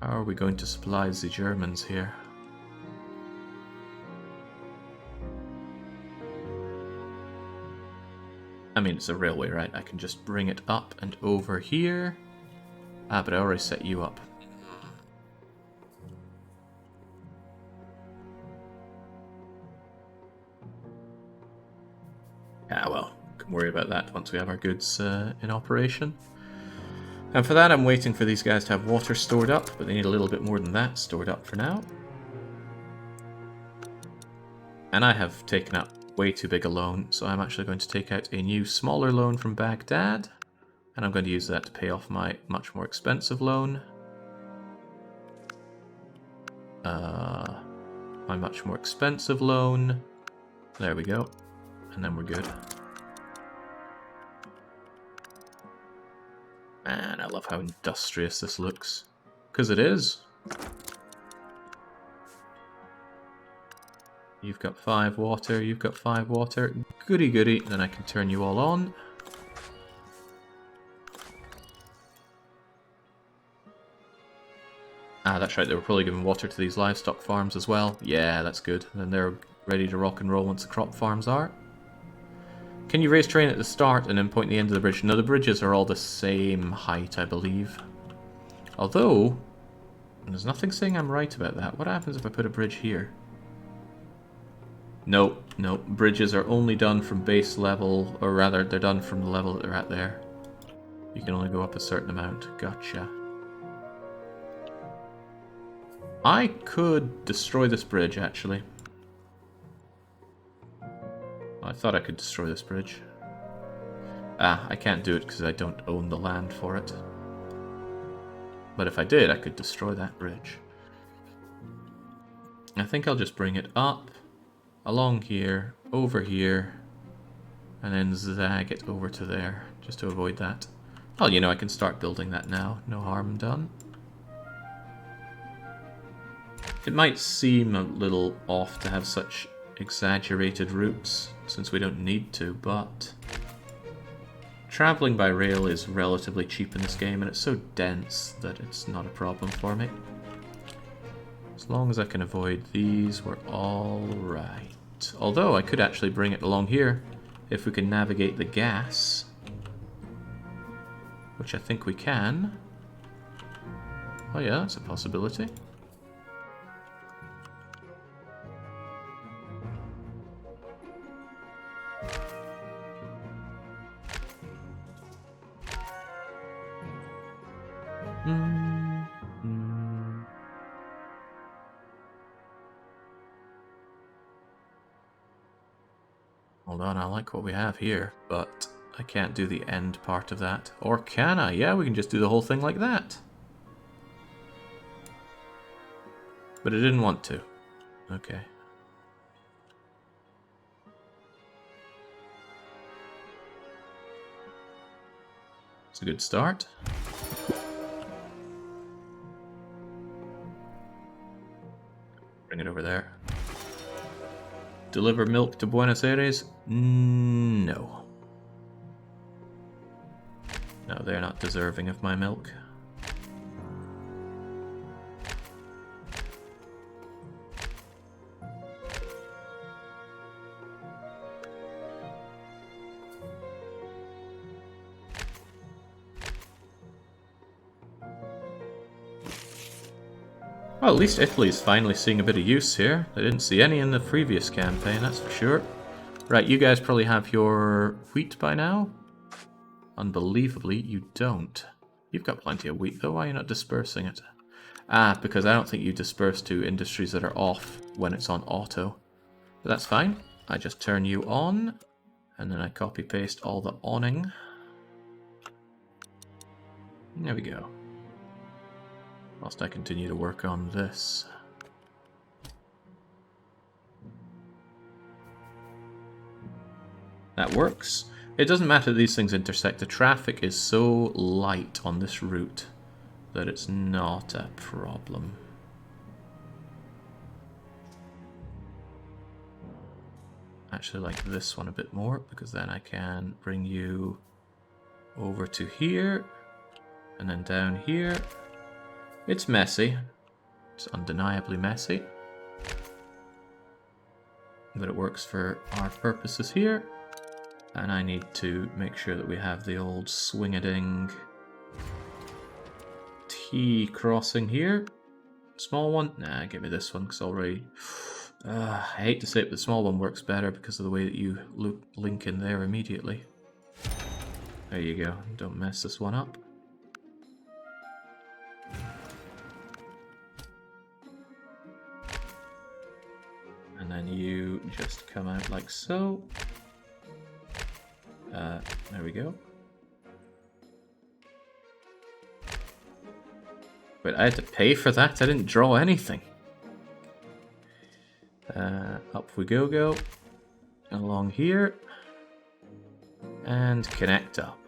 How are we going to supply the Germans here? I mean, it's a railway, right? I can just bring it up and over here. Ah, but I already set you up. Ah, well, we can worry about that once we have our goods in operation. And for that, I'm waiting for these guys to have water stored up, but they need a little bit more than that stored up for now. And I have taken out way too big a loan, so I'm actually going to take out a new smaller loan from Baghdad, and I'm going to use that to pay off my much more expensive loan. My much more expensive loan. There we go. And then we're good. Man, I love how industrious this looks. Because it is. You've got 5 water, you've got 5 water. Goody goody, and then I can turn you all on. Ah, that's right, they were probably giving water to these livestock farms as well. Yeah, that's good. And then they're ready to rock and roll once the crop farms are. Can you raise terrain at the start and then point the end of the bridge? No, the bridges are all the same height, I believe. Although, there's nothing saying I'm right about that. What happens if I put a bridge here? No, no, bridges are only done from base level, or rather, they're done from the level that they're at there. You can only go up a certain amount. Gotcha. I could destroy this bridge, actually. I thought I could destroy this bridge. Ah, I can't do it because I don't own the land for it. But if I did, I could destroy that bridge. I think I'll just bring it up, along here, over here, and then zag it over to there, just to avoid that. Oh, you know, I can start building that now. No harm done. It might seem a little off to have such exaggerated routes, since we don't need to, but traveling by rail is relatively cheap in this game, and it's so dense that it's not a problem for me. As long as I can avoid these, we're all right. Although I could actually bring it along here if we can navigate the gas, which I think we can. Oh yeah, that's a possibility. Hold on, I like what we have here, but I can't do the end part of that. Or can I? Yeah, we can just do the whole thing like that. But I didn't want to. Okay. It's a good start. Bring it over there. Deliver milk to Buenos Aires? No. No, they're not deserving of my milk. Well, at least Italy's finally seeing a bit of use here. I didn't see any in the previous campaign, that's for sure. Right, you guys probably have your wheat by now? Unbelievably, you don't. You've got plenty of wheat, though. Why are you not dispersing it? Ah, because I don't think you disperse to industries that are off when it's on auto. But that's fine. I just turn you on, and then I copy-paste all the awning. There we go. Whilst I continue to work on this. That works. It doesn't matter that these things intersect. The traffic is so light on this route that it's not a problem. Actually like this one a bit more, because then I can bring you over to here, and then down here. It's messy. It's undeniably messy. But it works for our purposes here. And I need to make sure that we have the old swing-a-ding T crossing here. Small one? Nah, give me this one, because already... I hate to say it, but the small one works better because of the way that you link in there immediately. There you go. Don't mess this one up. And then you just come out like so. There we go. Wait, I had to pay for that? I didn't draw anything. Up we go. Along here. And connect up.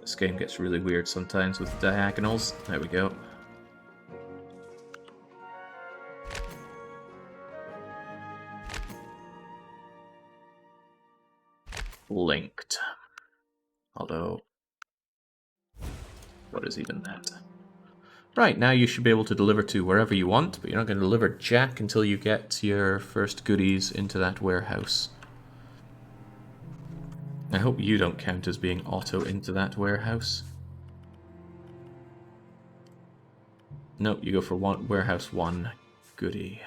This game gets really weird sometimes with diagonals. There we go. Linked. Although, what is even that? Right, now you should be able to deliver to wherever you want, but you're not going to deliver jack until you get your first goodies into that warehouse. I hope you don't count as being auto into that warehouse. Nope, you go for warehouse 1 goodie.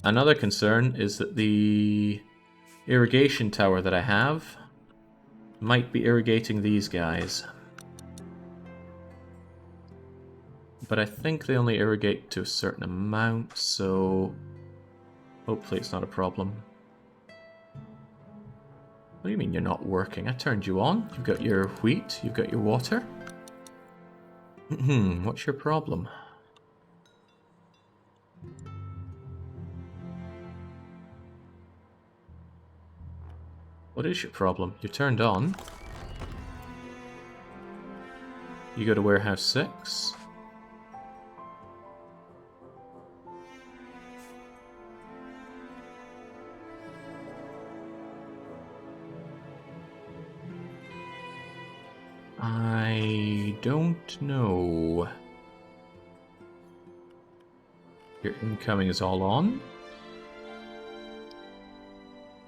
Another concern is that the irrigation tower that I have might be irrigating these guys. But I think they only irrigate to a certain amount, so hopefully it's not a problem. What do you mean you're not working? I turned you on. You've got your wheat, you've got your water. What's your problem? What is your problem? You're turned on. You go to warehouse 6. I don't know. Your incoming is all on.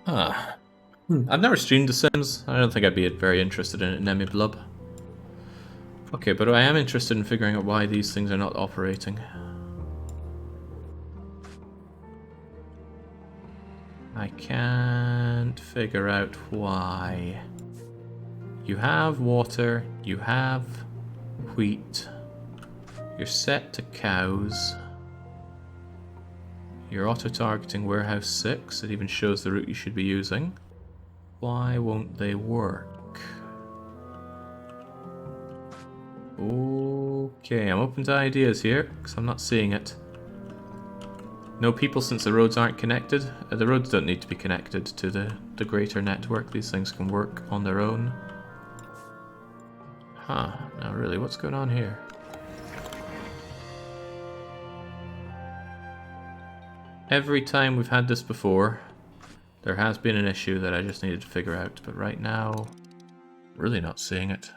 Ah. I've never streamed The Sims. I don't think I'd be very interested in it in Emmy Blub. Okay, but I am interested in figuring out why these things are not operating. I can't figure out why. You have water, you have wheat, you're set to cows, you're auto-targeting warehouse 6, it even shows the route you should be using. Why won't they work? Okay, I'm open to ideas here, because I'm not seeing it. No people since the roads aren't connected. The roads don't need to be connected to the greater network, these things can work on their own. Huh, now really, what's going on here? Every time we've had this before, there has been an issue that I just needed to figure out, but right now, really not seeing it.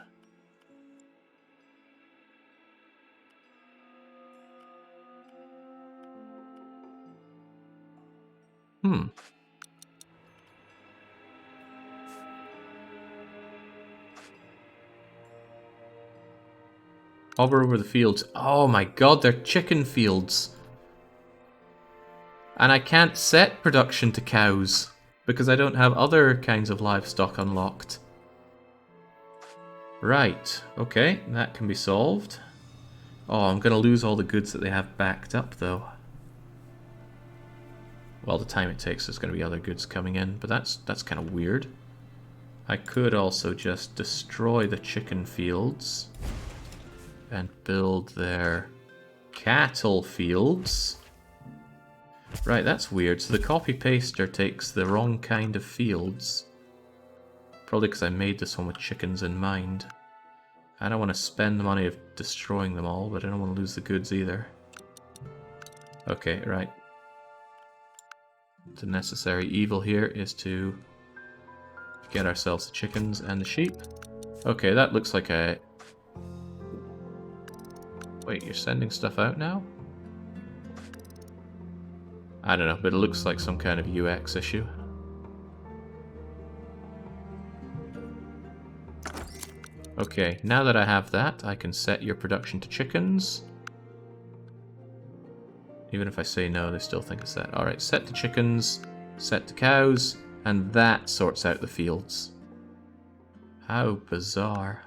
Hover over the fields. Oh my god, they're chicken fields. And I can't set production to cows because I don't have other kinds of livestock unlocked. Right, okay, that can be solved. Oh, I'm going to lose all the goods that they have backed up though. Well, the time it takes, there's going to be other goods coming in, but that's kind of weird. I could also just destroy the chicken fields and build their cattle fields. Right, that's weird. So the copy-paster takes the wrong kind of fields. Probably because I made this one with chickens in mind. I don't want to spend the money of destroying them all, but I don't want to lose the goods either. Okay, right. The necessary evil here is to get ourselves the chickens and the sheep. Okay, that looks like a... Wait, you're sending stuff out now? I don't know, but it looks like some kind of UX issue. Okay, now that I have that, I can set your production to chickens. Even if I say no, they still think it's that. Alright, set to chickens, set to cows, and that sorts out the fields. How bizarre.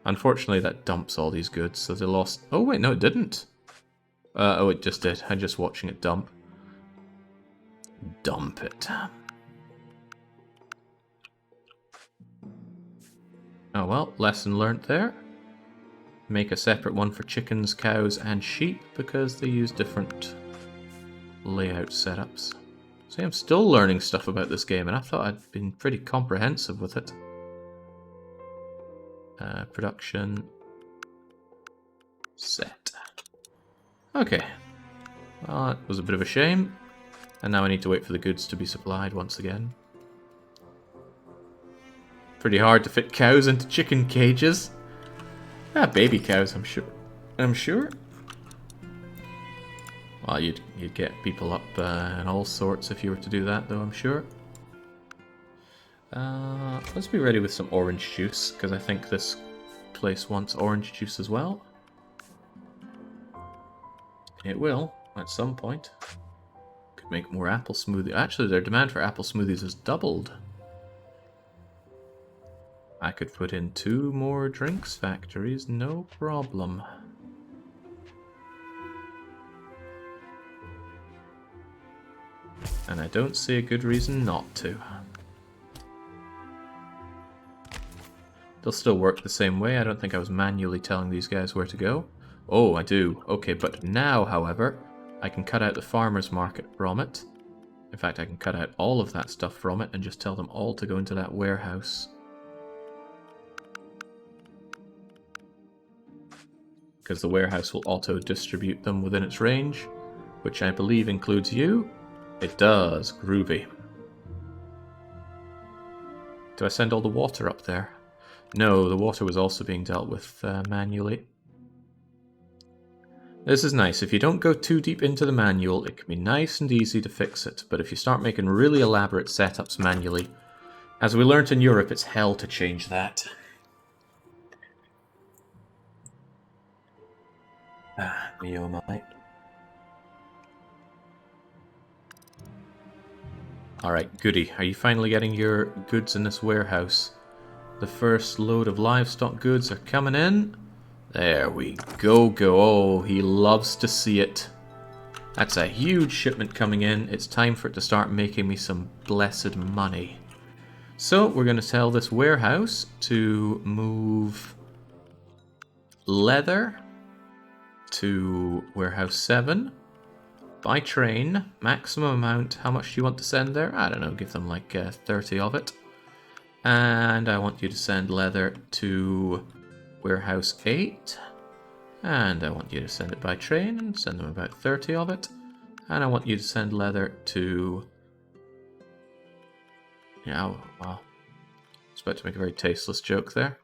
Unfortunately, that dumps all these goods, so they lost... Oh, wait, no, it didn't. Oh, it just did. I'm just watching it dump. Dump it. Oh well, lesson learnt there. Make a separate one for chickens, cows, and sheep, because they use different layout setups. See, I'm still learning stuff about this game, and I thought I'd been pretty comprehensive with it. Production. Set. Okay. Well, that was a bit of a shame. And now I need to wait for the goods to be supplied once again. Pretty hard to fit cows into chicken cages. Ah, baby cows, I'm sure. I'm sure. Well, you'd get people up and all sorts if you were to do that, though, I'm sure. Let's be ready with some orange juice, because I think this place wants orange juice as well. It will, at some point. Could make more apple smoothie. Actually, their demand for apple smoothies has doubled. I could put in 2 more drinks factories, no problem. And I don't see a good reason not to. They'll still work the same way. I don't think I was manually telling these guys where to go. Oh, I do. Okay, but now, however, I can cut out the farmer's market from it. In fact, I can cut out all of that stuff from it and just tell them all to go into that warehouse. Because the warehouse will auto-distribute them within its range, which I believe includes you. It does. Groovy. Do I send all the water up there? No, the water was also being dealt with manually. This is nice. If you don't go too deep into the manual, it can be nice and easy to fix it. But if you start making really elaborate setups manually, as we learnt in Europe, it's hell to change that. Me oh my. Alright, goody. Are you finally getting your goods in this warehouse? The first load of livestock goods are coming in. There we go. Oh, he loves to see it. That's a huge shipment coming in. It's time for it to start making me some blessed money. So we're going to tell this warehouse to move leather to warehouse 7 by train. Maximum amount. How much do you want to send there? I don't know. Give them like 30 of it. And I want you to send leather to warehouse 8. And I want you to send it by train and send them about 30 of it. And I want you to send leather to... Yeah, well, I was about to make a very tasteless joke there.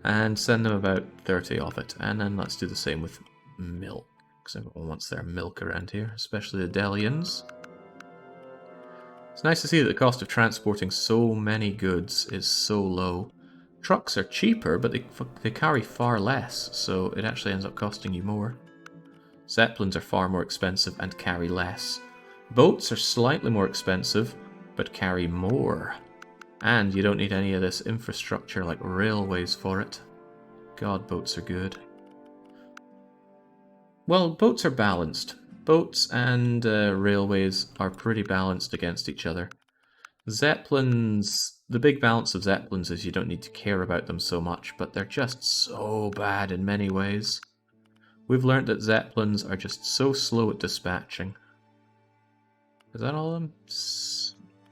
And send them about 30 of it. And then let's do the same with milk, because everyone wants their milk around here, especially the Delians. It's nice to see that the cost of transporting so many goods is so low. Trucks are cheaper, but they carry far less, so it actually ends up costing you more. Zeppelins are far more expensive and carry less. Boats are slightly more expensive, but carry more. And you don't need any of this infrastructure like railways for it. God, boats are good. Well, boats are balanced. Boats and railways are pretty balanced against each other. Zeppelins, the big balance of Zeppelins is you don't need to care about them so much, but they're just so bad in many ways. We've learned that Zeppelins are just so slow at dispatching. Is that all of them?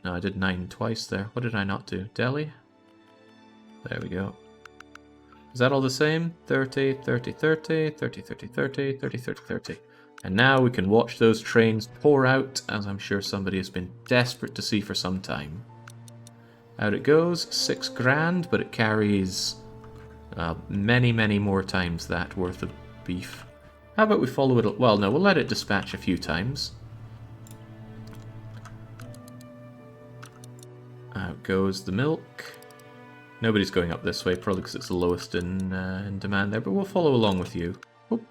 No, I did 9 twice there. What did I not do? Delhi? There we go. Is that all the same? 30, 30, 30, 30, 30, 30, 30, 30, 30. And now we can watch those trains pour out, as I'm sure somebody has been desperate to see for some time. Out it goes, 6 grand, but it carries many, many more times that worth of beef. How about we follow it? Well, no, we'll let it dispatch a few times. Out goes the milk. Nobody's going up this way, probably because it's the lowest in demand there, but we'll follow along with you. Oop.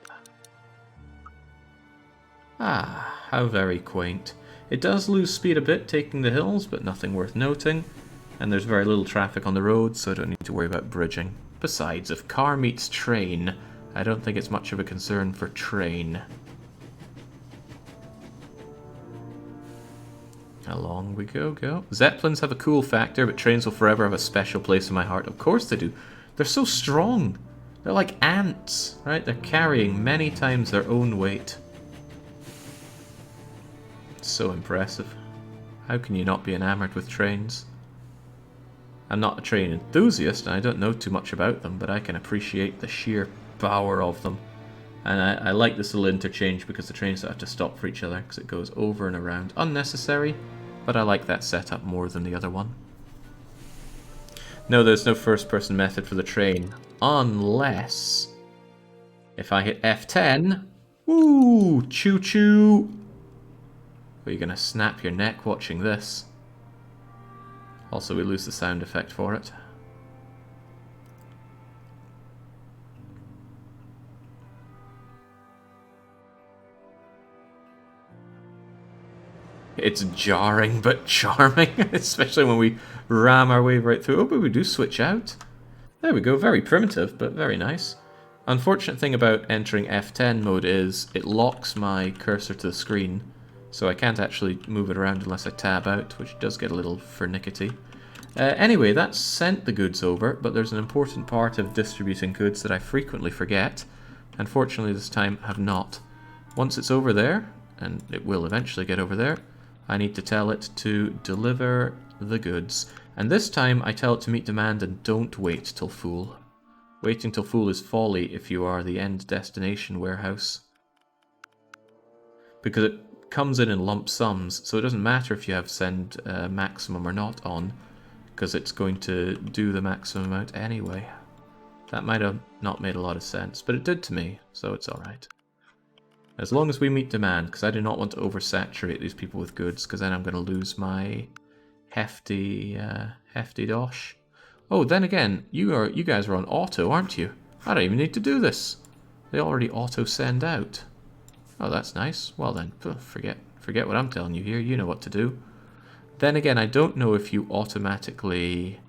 Ah, how very quaint. It does lose speed a bit taking the hills, but nothing worth noting. And there's very little traffic on the road, so I don't need to worry about bridging. Besides, if car meets train, I don't think it's much of a concern for train. Along we go. Zeppelins have a cool factor, but trains will forever have a special place in my heart. Of course they do. They're so strong. They're like ants, right? They're carrying many times their own weight. It's so impressive. How can you not be enamored with trains? I'm not a train enthusiast, and I don't know too much about them, but I can appreciate the sheer power of them. And I like this little interchange because the trains don't have to stop for each other, because it goes over and around. Unnecessary, but I like that setup more than the other one. No, there's no first-person method for the train, unless if I hit F10, woo, choo-choo. Well, you're gonna snap your neck watching this. Also, we lose the sound effect for it. It's jarring but charming, especially when we ram our way right through. Oh, but we do switch out. There we go, very primitive, but very nice. Unfortunate thing about entering F10 mode is it locks my cursor to the screen, so I can't actually move it around unless I tab out, which does get a little finicky. Anyway, that's sent the goods over, but there's an important part of distributing goods that I frequently forget. Unfortunately, this time have not. Once it's over there, and it will eventually get over there, I need to tell it to deliver the goods. And this time I tell it to meet demand and don't wait till full. Waiting till full is folly if you are the end destination warehouse. Because it comes in lump sums, so it doesn't matter if you have send maximum or not on, because it's going to do the maximum amount anyway. That might have not made a lot of sense, but it did to me, so it's alright. As long as we meet demand, because I do not want to oversaturate these people with goods, because then I'm going to lose my hefty dosh. Oh, then again, you guys are on auto, aren't you? I don't even need to do this. They already auto send out. Oh, that's nice. Well then, forget what I'm telling you here. You know what to do. Then again, I don't know if you automatically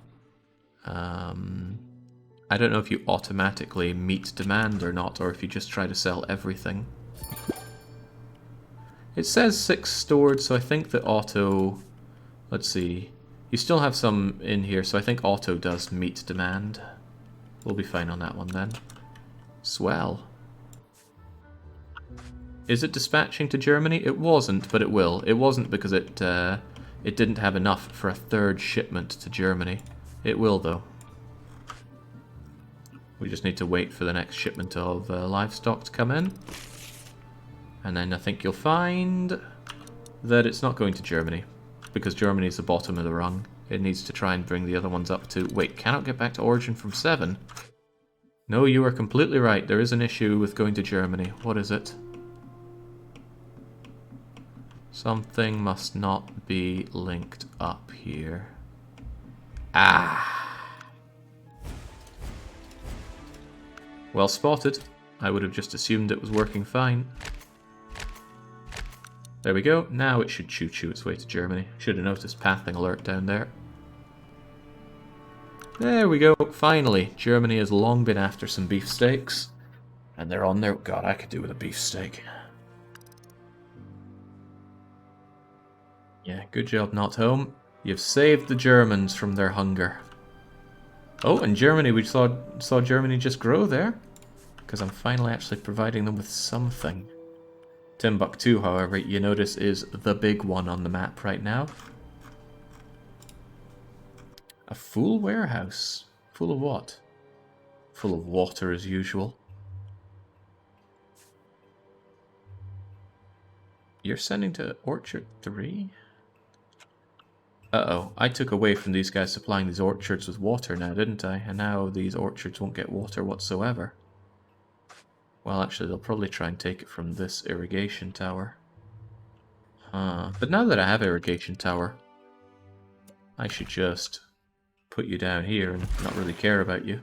meet demand or not, or if you just try to sell everything. It says 6 stored, so I think that auto... Let's see. You still have some in here, so I think auto does meet demand. We'll be fine on that one then. Swell. Is it dispatching to Germany? It wasn't, but it will. It wasn't because it didn't have enough for a 3rd shipment to Germany. It will, though. We just need to wait for the next shipment of livestock to come in. And then I think you'll find that it's not going to Germany, because Germany is the bottom of the rung. It needs to try and bring the other ones up to... Wait, cannot get back to origin from 7? No, you are completely right. There is an issue with going to Germany. What is it? Something must not be linked up here. Ah! Well spotted. I would have just assumed it was working fine. There we go. Now it should choo-choo its way to Germany. Should have noticed pathing alert down there. There we go. Finally, Germany has long been after some beefsteaks. And they're on their... God, I could do with a beefsteak. Yeah, good job not home. You've saved the Germans from their hunger. Oh, and Germany, we saw Germany just grow there. Because I'm finally actually providing them with something. Timbuktu, however, you notice is the big one on the map right now. A full warehouse. Full of what? Full of water as usual. You're sending to Orchard 3? Uh-oh, I took away from these guys supplying these orchards with water now, didn't I? And now these orchards won't get water whatsoever. Well, actually, they'll probably try and take it from this irrigation tower. But now that I have irrigation tower, I should just put you down here and not really care about you.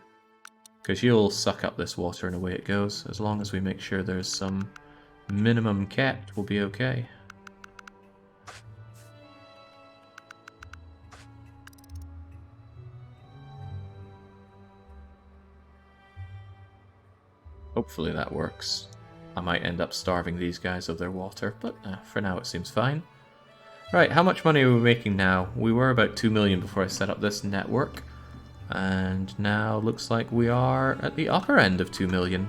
Because you'll suck up this water and away it goes. As long as we make sure there's some minimum kept, we'll be okay. Hopefully that works. I might end up starving these guys of their water, but for now it seems fine. Right, how much money are we making now? We were about 2 million before I set up this network. And now looks like we are at the upper end of 2 million.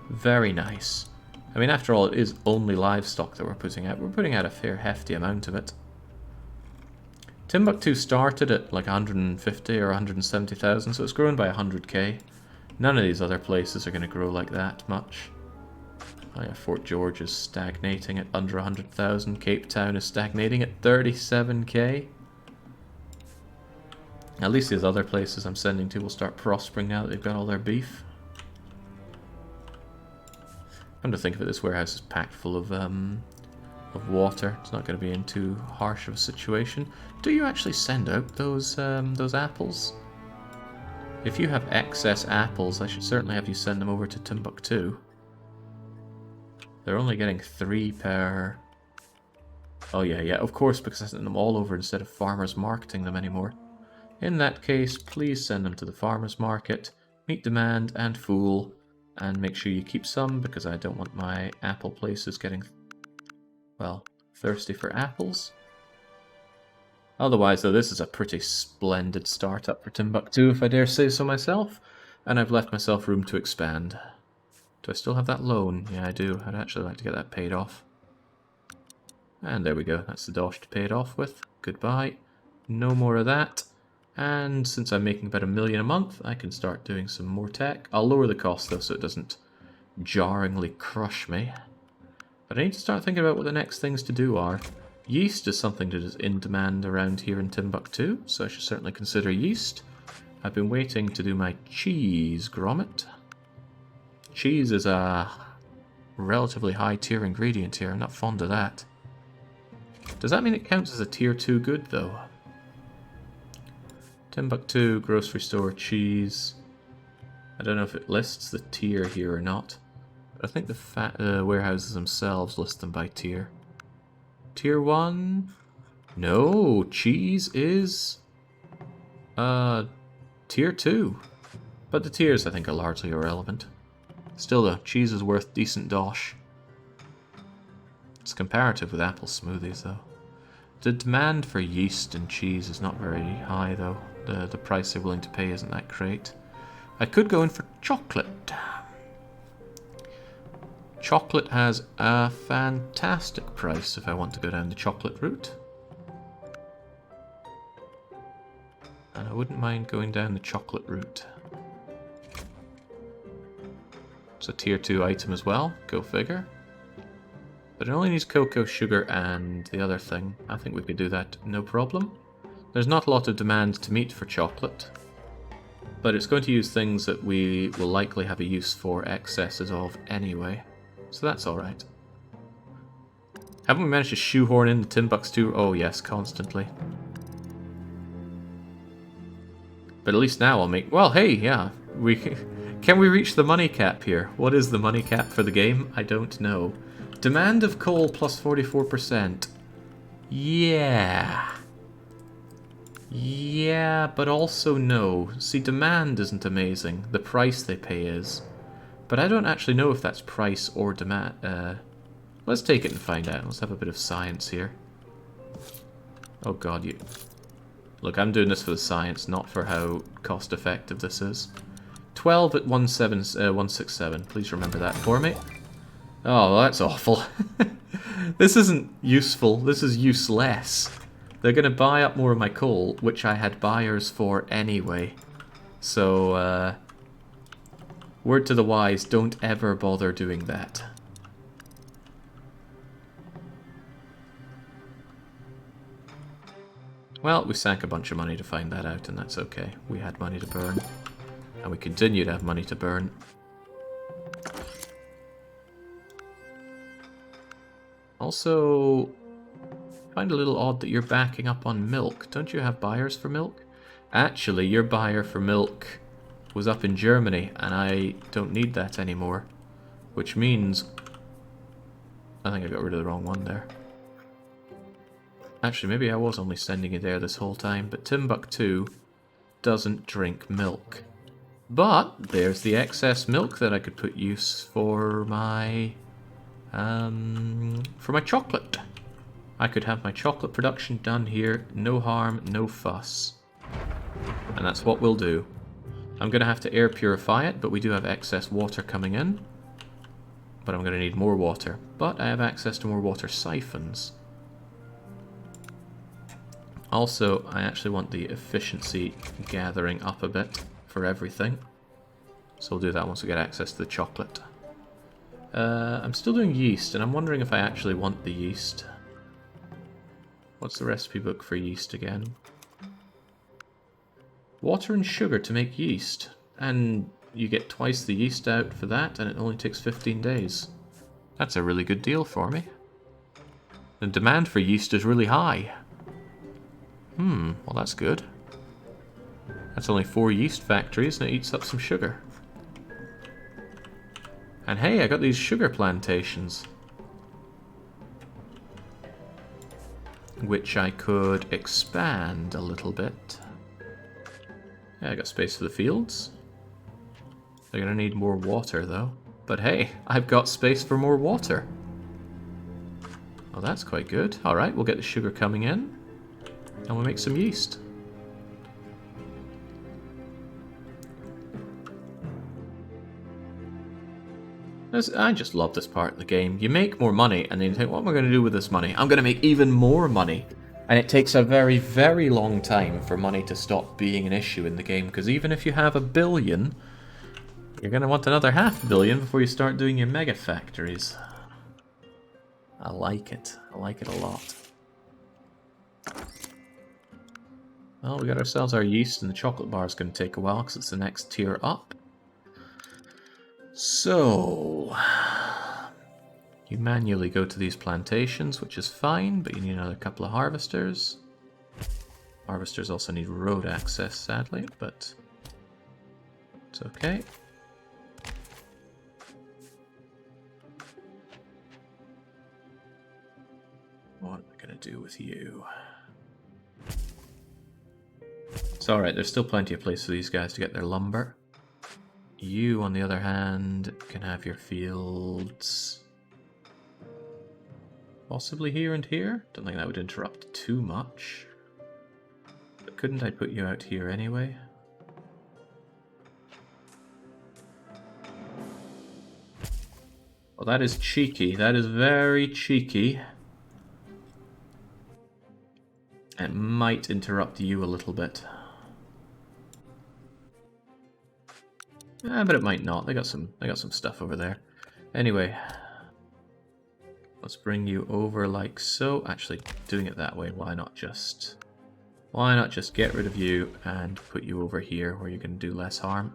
Very nice. I mean, after all, it is only livestock that we're putting out. We're putting out a fair hefty amount of it. Timbuktu started at like 150 or 170,000, so it's grown by 100k. None of these other places are going to grow like that much. Oh yeah, Fort George is stagnating at under 100,000. Cape Town is stagnating at 37k. At least these other places I'm sending to will start prospering now that they've got all their beef. Come to think of it, this warehouse is packed full of water. It's not going to be in too harsh of a situation. Do you actually send out those apples? If you have excess apples, I should certainly have you send them over to Timbuktu. They're only getting 3 per Oh yeah, of course, because I sent them all over instead of farmers marketing them anymore. In that case, please send them to the farmers market, meet demand and fool, and make sure you keep some because I don't want my apple places getting, well, thirsty for apples. Otherwise, though, this is a pretty splendid startup for Timbuktu, if I dare say so myself, and I've left myself room to expand. Do I still have that loan? Yeah, I do. I'd actually like to get that paid off. And there we go. That's the dosh to pay it off with. Goodbye. No more of that. And since I'm making about $1 million a month, I can start doing some more tech. I'll lower the cost, though, so it doesn't jarringly crush me. But I need to start thinking about what the next things to do are. Yeast is something that is in demand around here in Timbuktu, so I should certainly consider yeast. I've been waiting to do my cheese grommet. Cheese is a relatively high tier ingredient here. I'm not fond of that. Does that mean it counts as a tier 2 good, though? Timbuktu, grocery store, cheese. I don't know if it lists the tier here or not. But I think the warehouses themselves list them by tier. Tier 1? No, cheese is tier 2. But the tiers, I think, are largely irrelevant. Still, though, cheese is worth decent dosh. It's comparative with apple smoothies, though. The demand for yeast and cheese is not very high, though. The price they're willing to pay isn't that great. I could go in for chocolate. Chocolate has a fantastic price if I want to go down the chocolate route. And I wouldn't mind going down the chocolate route. It's a tier 2 item as well, go figure. But it only needs cocoa, sugar, and the other thing. I think we could do that no problem. There's not a lot of demand to meet for chocolate, but it's going to use things that we will likely have a use for excesses of anyway, so that's alright. Haven't we managed to shoehorn in the Timbuktu? Oh yes, constantly. But at least now I'll make... Well, hey, yeah, can we reach the money cap here? What is the money cap for the game? I don't know. Demand of coal plus 44%. Yeah. Yeah, but also no. See, demand isn't amazing. The price they pay is. But I don't actually know if that's price or demand. Let's take it and find out. Let's have a bit of science here. Oh god, you... Look, I'm doing this for the science, not for how cost-effective this is. 12 at 167. Please remember that for me. Oh, well, that's awful. This isn't useful. This is useless. They're going to buy up more of my coal, which I had buyers for anyway. So, word to the wise, don't ever bother doing that. Well, we sank a bunch of money to find that out, and that's okay. We had money to burn. And we continue to have money to burn. Also, I find it a little odd that you're backing up on milk. Don't you have buyers for milk? Actually, your buyer for milk was up in Germany, and I don't need that anymore. Which means... I think I got rid of the wrong one there. Actually, maybe I was only sending you there this whole time, but Timbuktu doesn't drink milk. But there's the excess milk that I could put use for my chocolate. I could have my chocolate production done here, no harm, no fuss. And that's what we'll do. I'm going to have to air purify it, but we do have excess water coming in. But I'm going to need more water. But I have access to more water siphons. Also, I actually want the efficiency gathering up a bit for everything. So we'll do that once we get access to the chocolate. I'm still doing yeast, and I'm wondering if I actually want the yeast. What's the recipe book for yeast again? Water and sugar to make yeast. And you get twice the yeast out for that, and it only takes 15 days. That's a really good deal for me. The demand for yeast is really high. Well that's good. That's only 4 yeast factories, and it eats up some sugar. And hey, I got these sugar plantations. which I could expand a little bit. Yeah, I got space for the fields. They're gonna need more water though. But hey, I've got space for more water. Oh, that's quite good. Alright, we'll get the sugar coming in. And we'll make some yeast. I just love this part of the game. You make more money, and then you think, what am I going to do with this money? I'm going to make even more money. And it takes a very, very long time for money to stop being an issue in the game, because even if you have $1 billion, you're going to want another $500 million before you start doing your mega factories. I like it. I like it a lot. Well, we got ourselves our yeast, and the chocolate bar is going to take a while because it's the next tier up. So, you manually go to these plantations, which is fine, but you need another couple of harvesters. Harvesters also need road access, sadly, but it's okay. What am I going to do with you? It's alright, there's still plenty of place for these guys to get their lumber. You, on the other hand, can have your fields possibly here and here. Don't think that would interrupt too much. But couldn't I put you out here anyway? Well, that is cheeky. That is very cheeky. It might interrupt you a little bit. But it might not. They got some stuff over there. Anyway, let's bring you over like so. Actually, doing it that way, why not just get rid of you and put you over here where you can do less harm?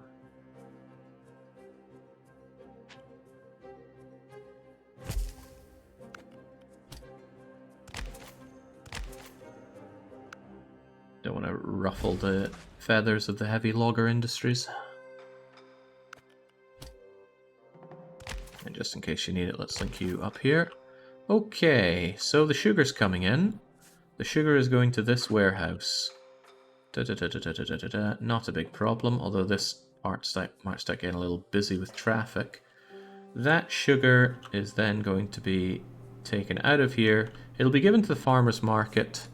Don't want to ruffle the feathers of the heavy logger industries. And just in case you need it, let's link you up here. Okay, so the sugar's coming in. The sugar is going to this warehouse. Not a big problem, although this might start getting a little busy with traffic. That sugar is then going to be taken out of here. It'll be given to the farmer's market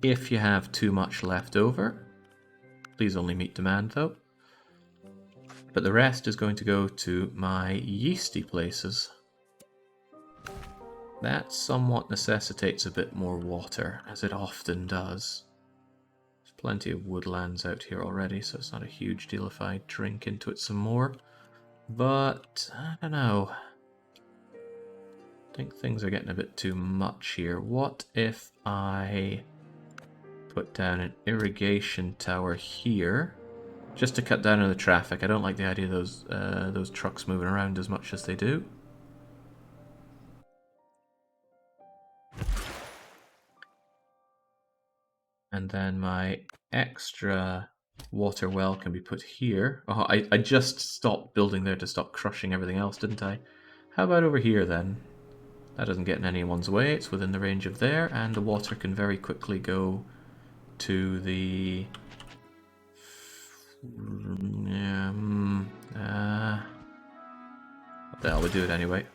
if you have too much left over. Please only meet demand though. But the rest is going to go to my yeasty places. That somewhat necessitates a bit more water, as it often does. There's plenty of woodlands out here already, so it's not a huge deal if I drink into it some more. But, I don't know. I think things are getting a bit too much here. What if I put down an irrigation tower here? Just to cut down on the traffic. I don't like the idea of those trucks moving around as much as they do. And then my extra water well can be put here. Oh, I just stopped building there to stop crushing everything else, didn't I? How about over here then? That doesn't get in anyone's way. It's within the range of there, and the water can very quickly go to the... what the hell, we do it anyway.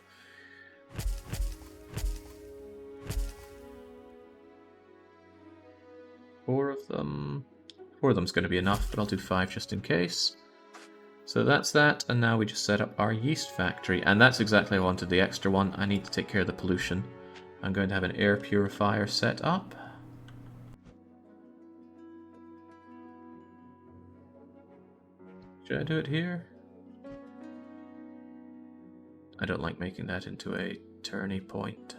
Four of them's going to be enough, but I'll do 5 just in case. So that's that, and now we just set up our yeast factory, and that's exactly what I wanted, the extra one. I need to take care of the pollution. I'm going to have an air purifier set up. Should I do it here? I don't like making that into a turny point.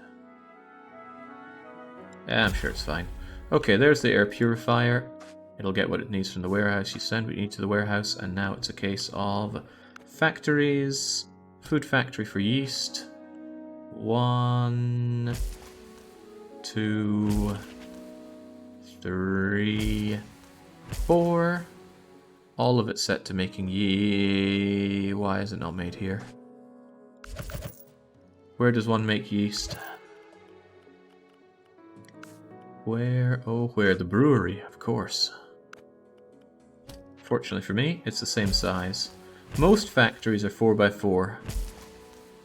Yeah, I'm sure it's fine. Okay, there's the air purifier. It'll get what it needs from the warehouse. You send what you need to the warehouse, and now it's a case of factories. Food factory for yeast. 1, 2, 3, 4. All of it set to making yeast. Why is it not made here? Where does one make yeast? Where? Oh, where? The brewery, of course. Fortunately for me, it's the same size. Most factories are 4x4.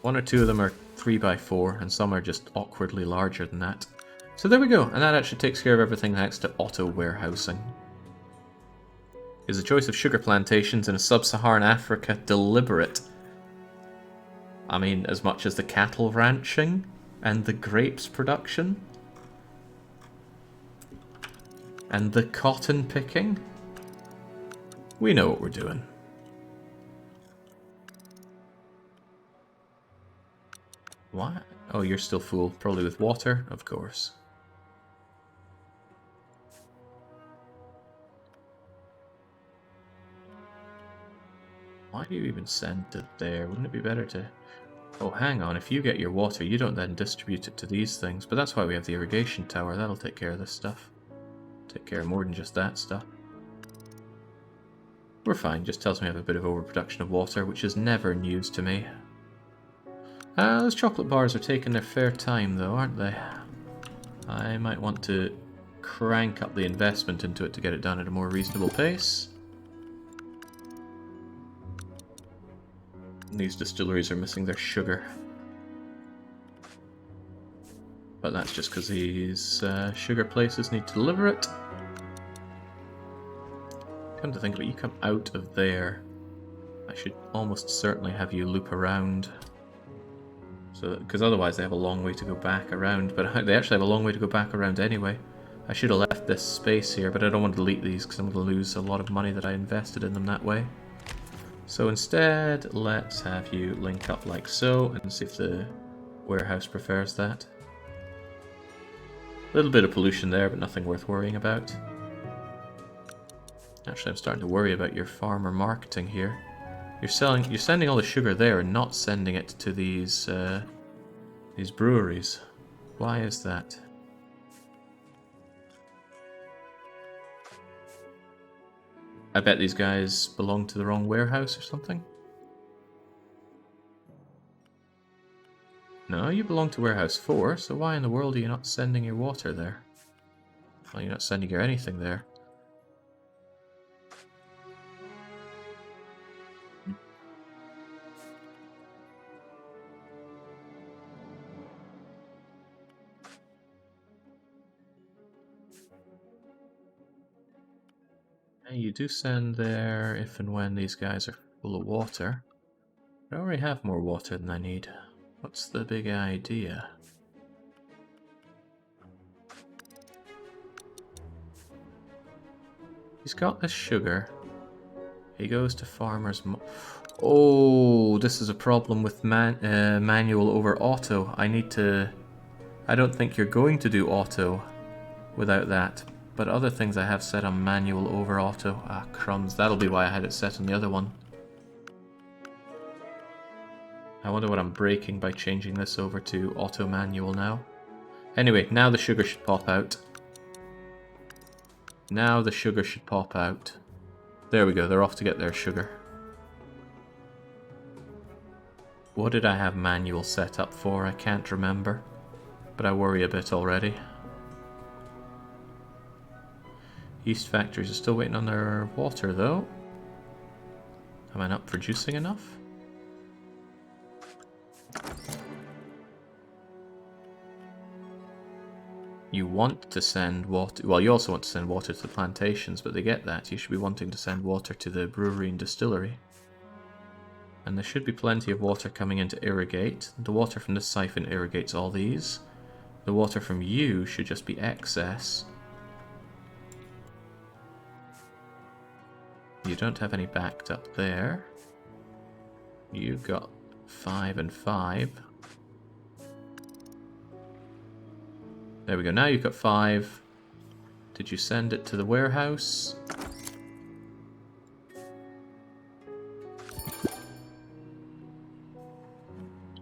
One or two of them are 3x4, and some are just awkwardly larger than that. So there we go, and that actually takes care of everything thanks to auto warehousing. Is the choice of sugar plantations in sub-Saharan Africa deliberate? I mean, as much as the cattle ranching and the grapes production and the cotton picking, we know what we're doing. What? Oh, you're still full, probably with water, of course. Why do you even send it there? Wouldn't it be better to... Oh, hang on. If you get your water, you don't then distribute it to these things. But that's why we have the irrigation tower. That'll take care of this stuff. Take care of more than just that stuff. We're fine. Just tells me I have a bit of overproduction of water, which is never news to me. Those chocolate bars are taking their fair time, though, aren't they? I might want to crank up the investment into it to get it done at a more reasonable pace. These distilleries are missing their sugar. But that's just because these sugar places need to deliver it. Come to think of it, you come out of there. I should almost certainly have you loop around. So, because otherwise they have a long way to go back around. But they actually have a long way to go back around anyway. I should have left this space here, but I don't want to delete these because I'm going to lose a lot of money that I invested in them that way. So instead, let's have you link up like so, and see if the warehouse prefers that. A little bit of pollution there, but nothing worth worrying about. Actually, I'm starting to worry about your farmer marketing here. You're sending all the sugar there and not sending it to these breweries. Why is that? I bet these guys belong to the wrong warehouse or something. No, you belong to warehouse 4, so why in the world are you not sending your water there? Well, you're not sending your anything there. You do send there if and when these guys are full of water. I already have more water than I need. What's the big idea? He's got this sugar. He goes to farmers. Oh, this is a problem with manual over auto. I need to... I don't think you're going to do auto without that. But other things I have set on manual over auto. Ah, crumbs. That'll be why I had it set on the other one. I wonder what I'm breaking by changing this over to auto manual now. Anyway, now the sugar should pop out. Now the sugar should pop out. There we go, they're off to get their sugar. What did I have manual set up for? I can't remember. But I worry a bit already. Yeast factories are still waiting on their water though. Am I not producing enough? You want to send water... Well, you also want to send water to the plantations, but they get that. You should be wanting to send water to the brewery and distillery. And there should be plenty of water coming in to irrigate. The water from this siphon irrigates all these. The water from you should just be excess. You don't have any backed up there. You've got 5 and 5. There we go, now you've got 5. Did you send it to the warehouse?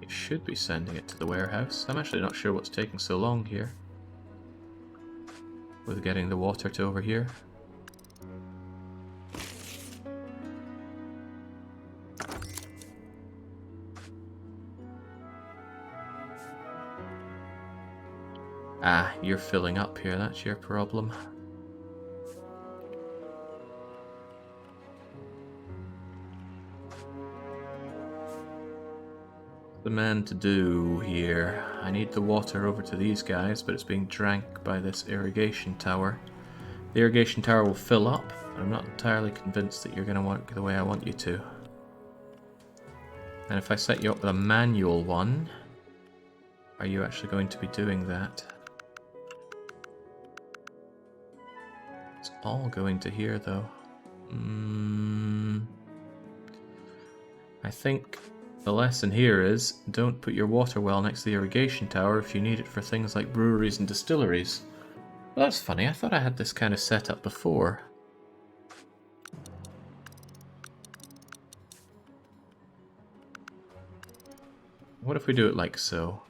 You should be sending it to the warehouse. I'm actually not sure what's taking so long here with getting the water to over here. Ah, you're filling up here, that's your problem. The man to do here. I need the water over to these guys, but it's being drank by this irrigation tower. The irrigation tower will fill up, but I'm not entirely convinced that you're going to work the way I want you to. And if I set you up with a manual one, are you actually going to be doing that? It's all going to here, though. I think the lesson here is don't put your water well next to the irrigation tower if you need it for things like breweries and distilleries. Well, that's funny. I thought I had this kind of set up before. What if we do it like so?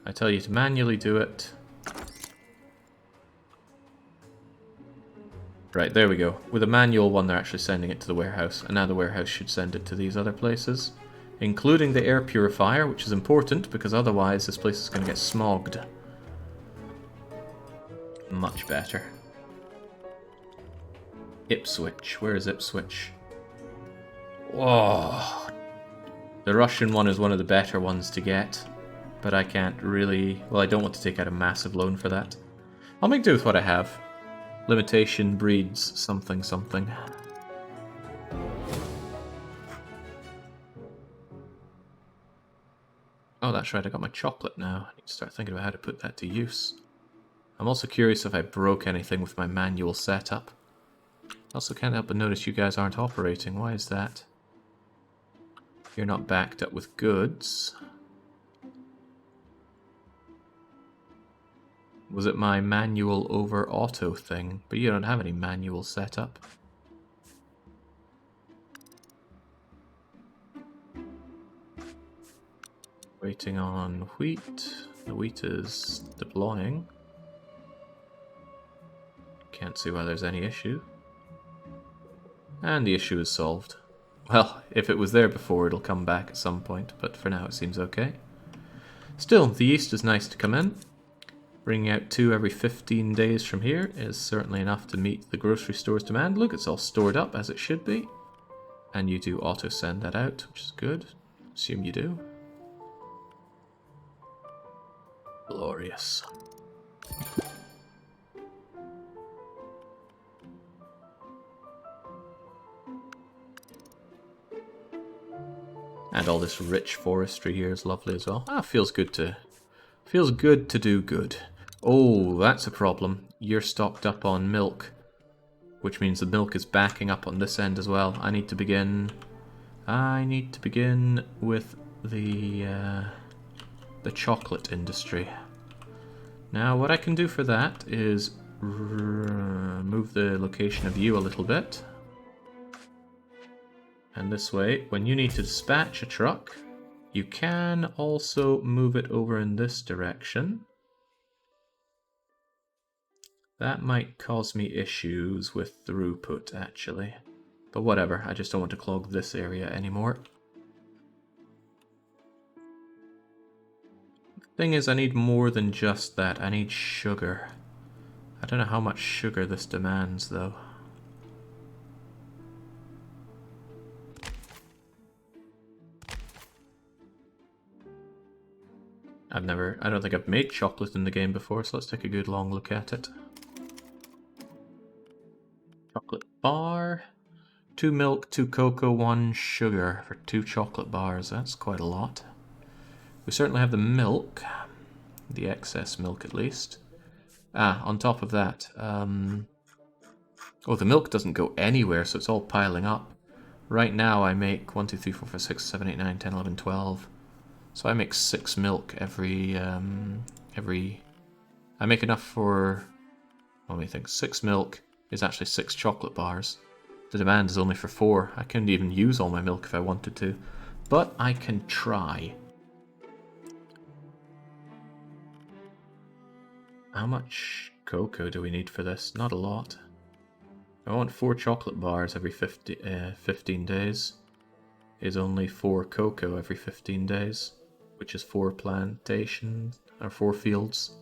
I tell you to manually do it. Right, there we go. With a manual one, they're actually sending it to the warehouse, and now the warehouse should send it to these other places, including the air purifier, which is important, because otherwise this place is going to get smogged. Much better. Ipswich. Where is Ipswich? Whoa. The Russian one is one of the better ones to get, but I can't really... Well, I don't want to take out a massive loan for that. I'll make do with what I have. Limitation breeds something something. Oh, that's right, I got my chocolate now. I need to start thinking about how to put that to use. I'm also curious if I broke anything with my manual setup. I also can't help but notice you guys aren't operating. Why is that? You're not backed up with goods. Was it my manual over auto thing? But you don't have any manual setup. Waiting on wheat. The wheat is deploying. Can't see why there's any issue. And the issue is solved. Well, if it was there before, it'll come back at some point, but for now it seems okay. Still, the yeast is nice to come in. Bringing out 2 every 15 days from here is certainly enough to meet the grocery store's demand. Look, it's all stored up as it should be. And you do auto-send that out, which is good. Assume you do. Glorious. And all this rich forestry here is lovely as well. Ah, feels good to do good. Oh, that's a problem. You're stocked up on milk, which means the milk is backing up on this end as well. I need to begin with the chocolate industry. Now, what I can do for that is move the location of you a little bit. And this way, when you need to dispatch a truck, you can also move it over in this direction. That might cause me issues with throughput, actually. But whatever, I just don't want to clog this area anymore. Thing is, I need more than just that. I need sugar. I don't know how much sugar this demands, though. I don't think I've made chocolate in the game before, so let's take a good long look at it. Chocolate bar. 2 milk, 2 cocoa, 1 sugar for 2 chocolate bars. That's quite a lot. We certainly have the milk. The excess milk, at least. Ah, on top of that. Oh, the milk doesn't go anywhere, so it's all piling up. Right now I make 1, 2, 3, 4, 5, 6, 7, 8, 9, 10, 11, 12. So I make 6 milk every... I make enough for... Let me think. 6 milk is actually 6 chocolate bars. The demand is only for 4. I couldn't even use all my milk if I wanted to. But I can try. How much cocoa do we need for this? Not a lot. I want 4 chocolate bars every 15 days. Is only 4 cocoa every 15 days. Which is 4 plantations, or 4 fields.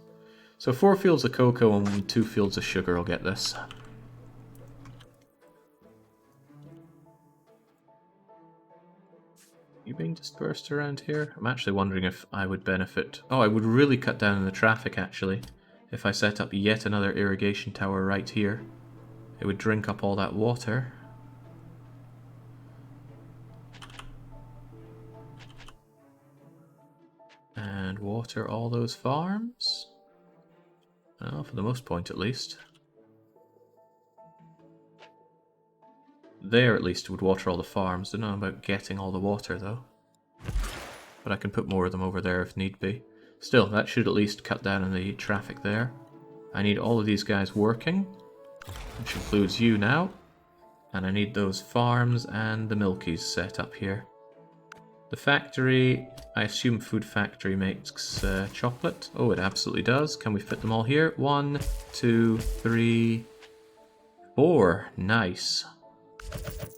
So 4 fields of cocoa and 2 fields of sugar will get this. You being dispersed around here? I'm actually wondering if I would benefit. Oh, I would really cut down on the traffic actually. If I set up yet another irrigation tower right here. It would drink up all that water. And water all those farms. Well, for the most part at least. There at least would water all the farms. Don't know about getting all the water though. But I can put more of them over there if need be. Still, that should at least cut down on the traffic there. I need all of these guys working, which includes you now. And I need those farms and the milkies set up here. The factory, I assume food factory makes chocolate. Oh, it absolutely does. Can we fit them all here? 1, 2, 3, 4. Nice.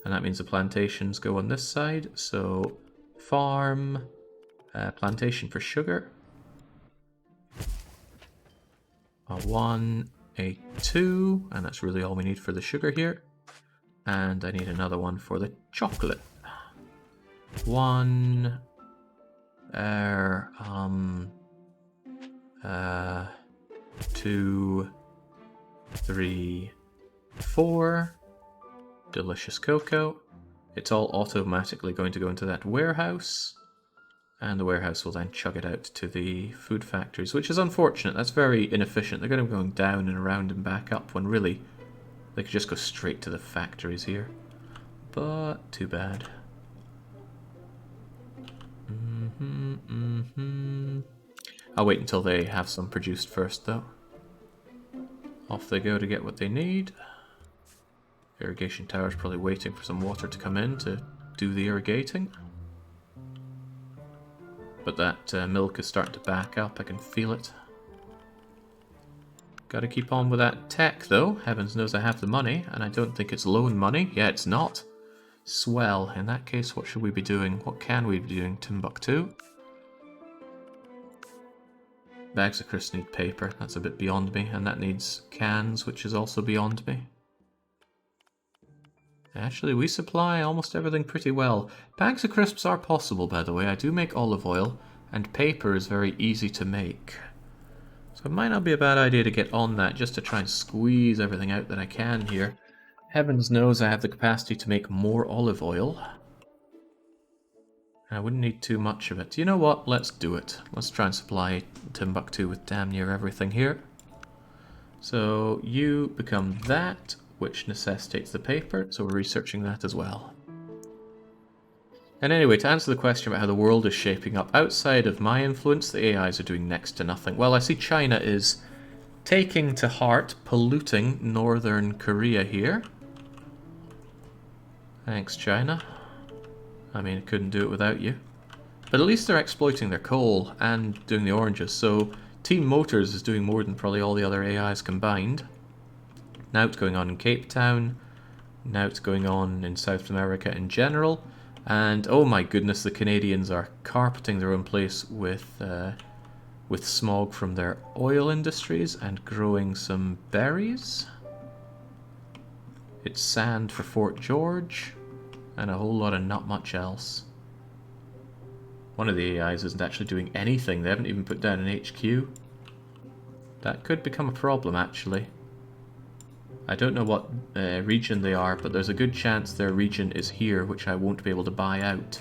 And that means the plantations go on this side. So, farm, plantation for sugar. A 1, a 2, and that's really all we need for the sugar here. And I need another one for the chocolate. 1, 2, 3, 4. Delicious cocoa. It's all automatically going to go into that warehouse. And the warehouse will then chug it out to the food factories, which is unfortunate. That's very inefficient. They're going to be going down and around and back up when really they could just go straight to the factories here. But too bad. I'll wait until they have some produced first though. Off they go to get what they need. Irrigation tower's probably waiting for some water to come in to do the irrigating. But that milk is starting to back up, I can feel it. Gotta keep on with that tech though. Heavens knows I have the money, and I don't think it's loan money. Yeah, it's not. Swell. In that case, what should we be doing? What can we be doing? Timbuktu? Bags of crisps need paper. That's a bit beyond me. And that needs cans, which is also beyond me. Actually, we supply almost everything pretty well. Bags of crisps are possible, by the way. I do make olive oil, and paper is very easy to make. So it might not be a bad idea to get on that, just to try and squeeze everything out that I can here. Heavens knows I have the capacity to make more olive oil. I wouldn't need too much of it. You know what? Let's do it. Let's try and supply Timbuktu with damn near everything here. So you become that, which necessitates the paper, so we're researching that as well. And anyway, to answer the question about how the world is shaping up, outside of my influence, the AIs are doing next to nothing. Well, I see China is taking to heart polluting Northern Korea here. Thanks, China. I mean, I couldn't do it without you. But at least they're exploiting their coal and doing the oranges, so Team Motors is doing more than probably all the other AIs combined. Now it's going on in Cape Town. Now it's going on in South America in general. And oh my goodness, the Canadians are carpeting their own place with smog from their oil industries and growing some berries. It's sand for Fort George and a whole lot of not much else. One of the AIs isn't actually doing anything. They haven't even put down an HQ. That could become a problem, actually. I don't know what region they are, but there's a good chance their region is here, which I won't be able to buy out.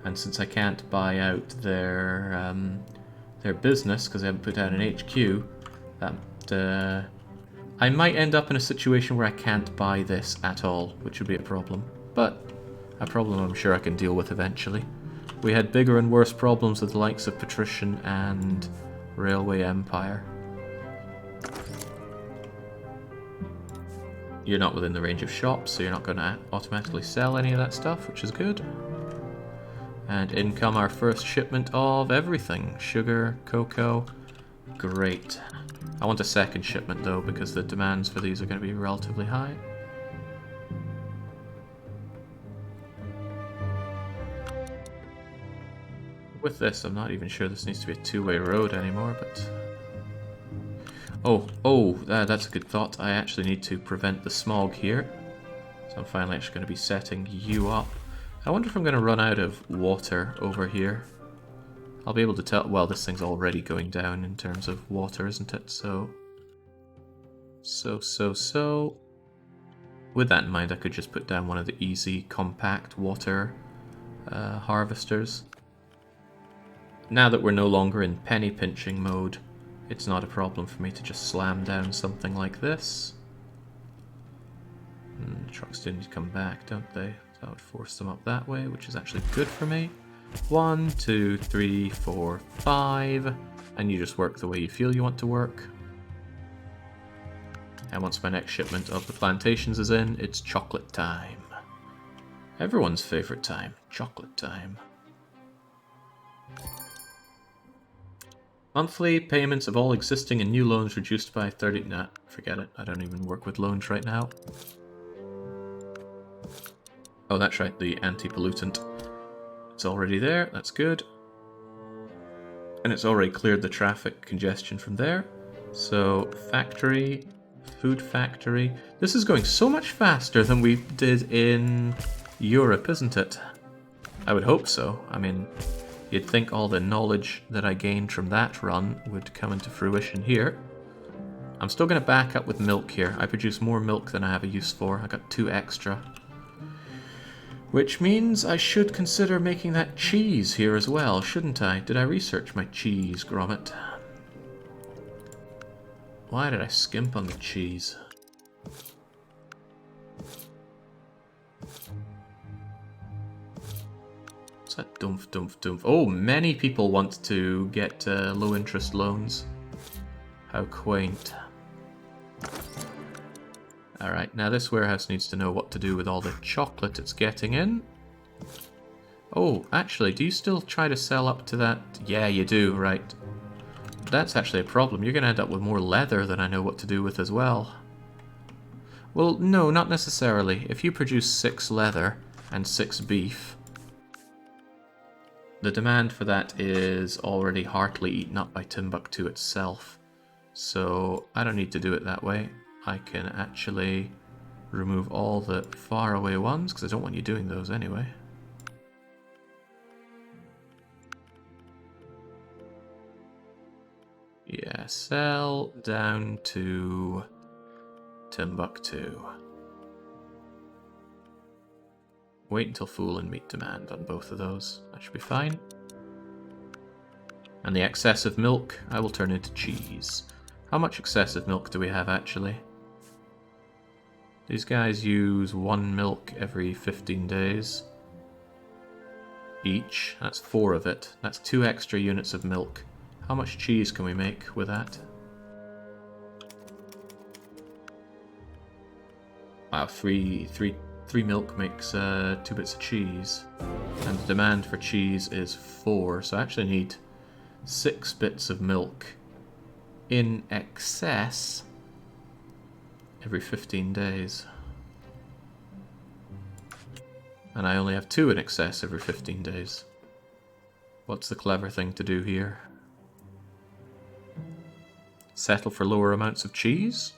And since I can't buy out their business, because they haven't put down an HQ, that I might end up in a situation where I can't buy this at all, which would be a problem. But a problem I'm sure I can deal with eventually. We had bigger and worse problems with the likes of Patrician and Railway Empire. You're not within the range of shops, so you're not going to automatically sell any of that stuff, which is good. And in come our first shipment of everything. Sugar, cocoa, great. I want a second shipment though, because the demands for these are going to be relatively high. With this, I'm not even sure this needs to be a two-way road anymore, but That's a good thought. I actually need to prevent the smog here. So I'm finally actually going to be setting you up. I wonder if I'm going to run out of water over here. I'll be able to tell... Well, this thing's already going down in terms of water, isn't it? So... With that in mind, I could just put down one of the easy, compact water harvesters. Now that we're no longer in penny pinching mode, it's not a problem for me to just slam down something like this. Trucks do need to come back, don't they? So I would force them up that way, which is actually good for me. 1, 2, 3, 4, 5. And you just work the way you feel you want to work. And once my next shipment of the plantations is in, it's chocolate time. Everyone's favourite time, chocolate time. Monthly payments of all existing and new loans reduced by 30... Nah, forget it. I don't even work with loans right now. Oh, that's right, the anti-pollutant. It's already there, that's good. And it's already cleared the traffic congestion from there. So, factory, food factory. This is going so much faster than we did in Europe, isn't it? I would hope so. I mean, you'd think all the knowledge that I gained from that run would come into fruition here. I'm still going to back up with milk here. I produce more milk than I have a use for. I got 2 extra. Which means I should consider making that cheese here as well, shouldn't I? Did I research my cheese, Grommet? Why did I skimp on the cheese? What's that dumph, dumph, dumph? Oh, many people want to get low interest loans. How quaint. Alright, now this warehouse needs to know what to do with all the chocolate it's getting in. Oh, actually, do you still try to sell up to that? Yeah, you do, right. That's actually a problem. You're going to end up with more leather than I know what to do with as well. Well, no, not necessarily. If you produce 6 leather and 6 beef, the demand for that is already heartily eaten up by Timbuktu itself. So I don't need to do it that way. I can actually remove all the faraway ones, because I don't want you doing those anyway. Yeah, sell down to Timbuktu. Wait until full and meet demand on both of those. That should be fine. And the excessive milk I will turn into cheese. How much excessive milk do we have actually? These guys use 1 milk every 15 days. Each. That's 4 of it. That's 2 extra units of milk. How much cheese can we make with that? Wow, 3 milk makes 2 bits of cheese. And the demand for cheese is 4, so I actually need 6 bits of milk in excess every 15 days. And I only have 2 in excess every 15 days. What's the clever thing to do here? Settle for lower amounts of cheese?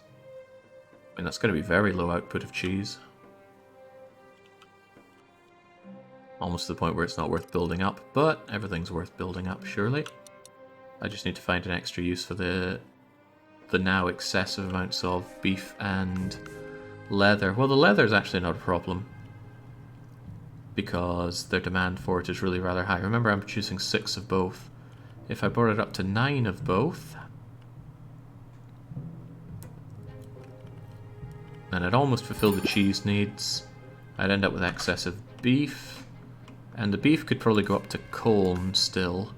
I mean, that's going to be very low output of cheese. Almost to the point where it's not worth building up, but everything's worth building up, surely. I just need to find an extra use for the now excessive amounts of beef and leather. Well, the leather is actually not a problem, because their demand for it is really rather high. Remember, I'm producing 6 of both. If I brought it up to 9 of both, then I'd almost fulfill the cheese needs. I'd end up with excessive beef, and the beef could probably go up to Colne still.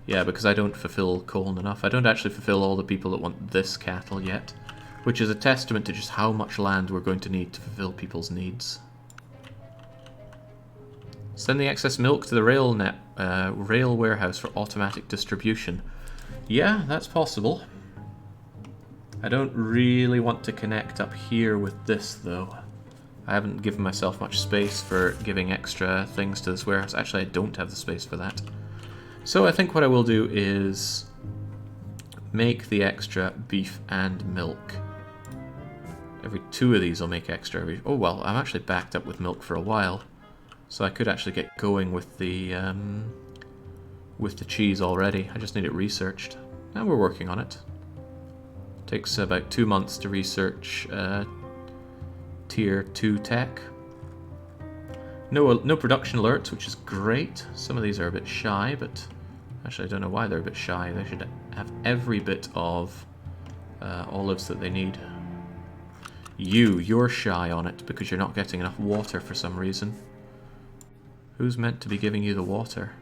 Yeah, because I don't fulfill Colne enough. I don't actually fulfill all the people that want this cattle yet, which is a testament to just how much land we're going to need to fulfill people's needs. Send the excess milk to the rail warehouse for automatic distribution. Yeah, that's possible. I don't really want to connect up here with this, though. I haven't given myself much space for giving extra things to this warehouse. Actually, I don't have the space for that. So I think what I will do is make the extra beef and milk. Every 2 of these will make extra. Oh well, I'm actually backed up with milk for a while, so I could actually get going with the cheese already. I just need it researched, and we're working on it. Takes about 2 months to research tier 2 tech. No production alerts, which is great. Some of these are a bit shy, but actually I don't know why they're a bit shy. They should have every bit of olives that they need. You're shy on it because you're not getting enough water for some reason. Who's meant to be giving you the water?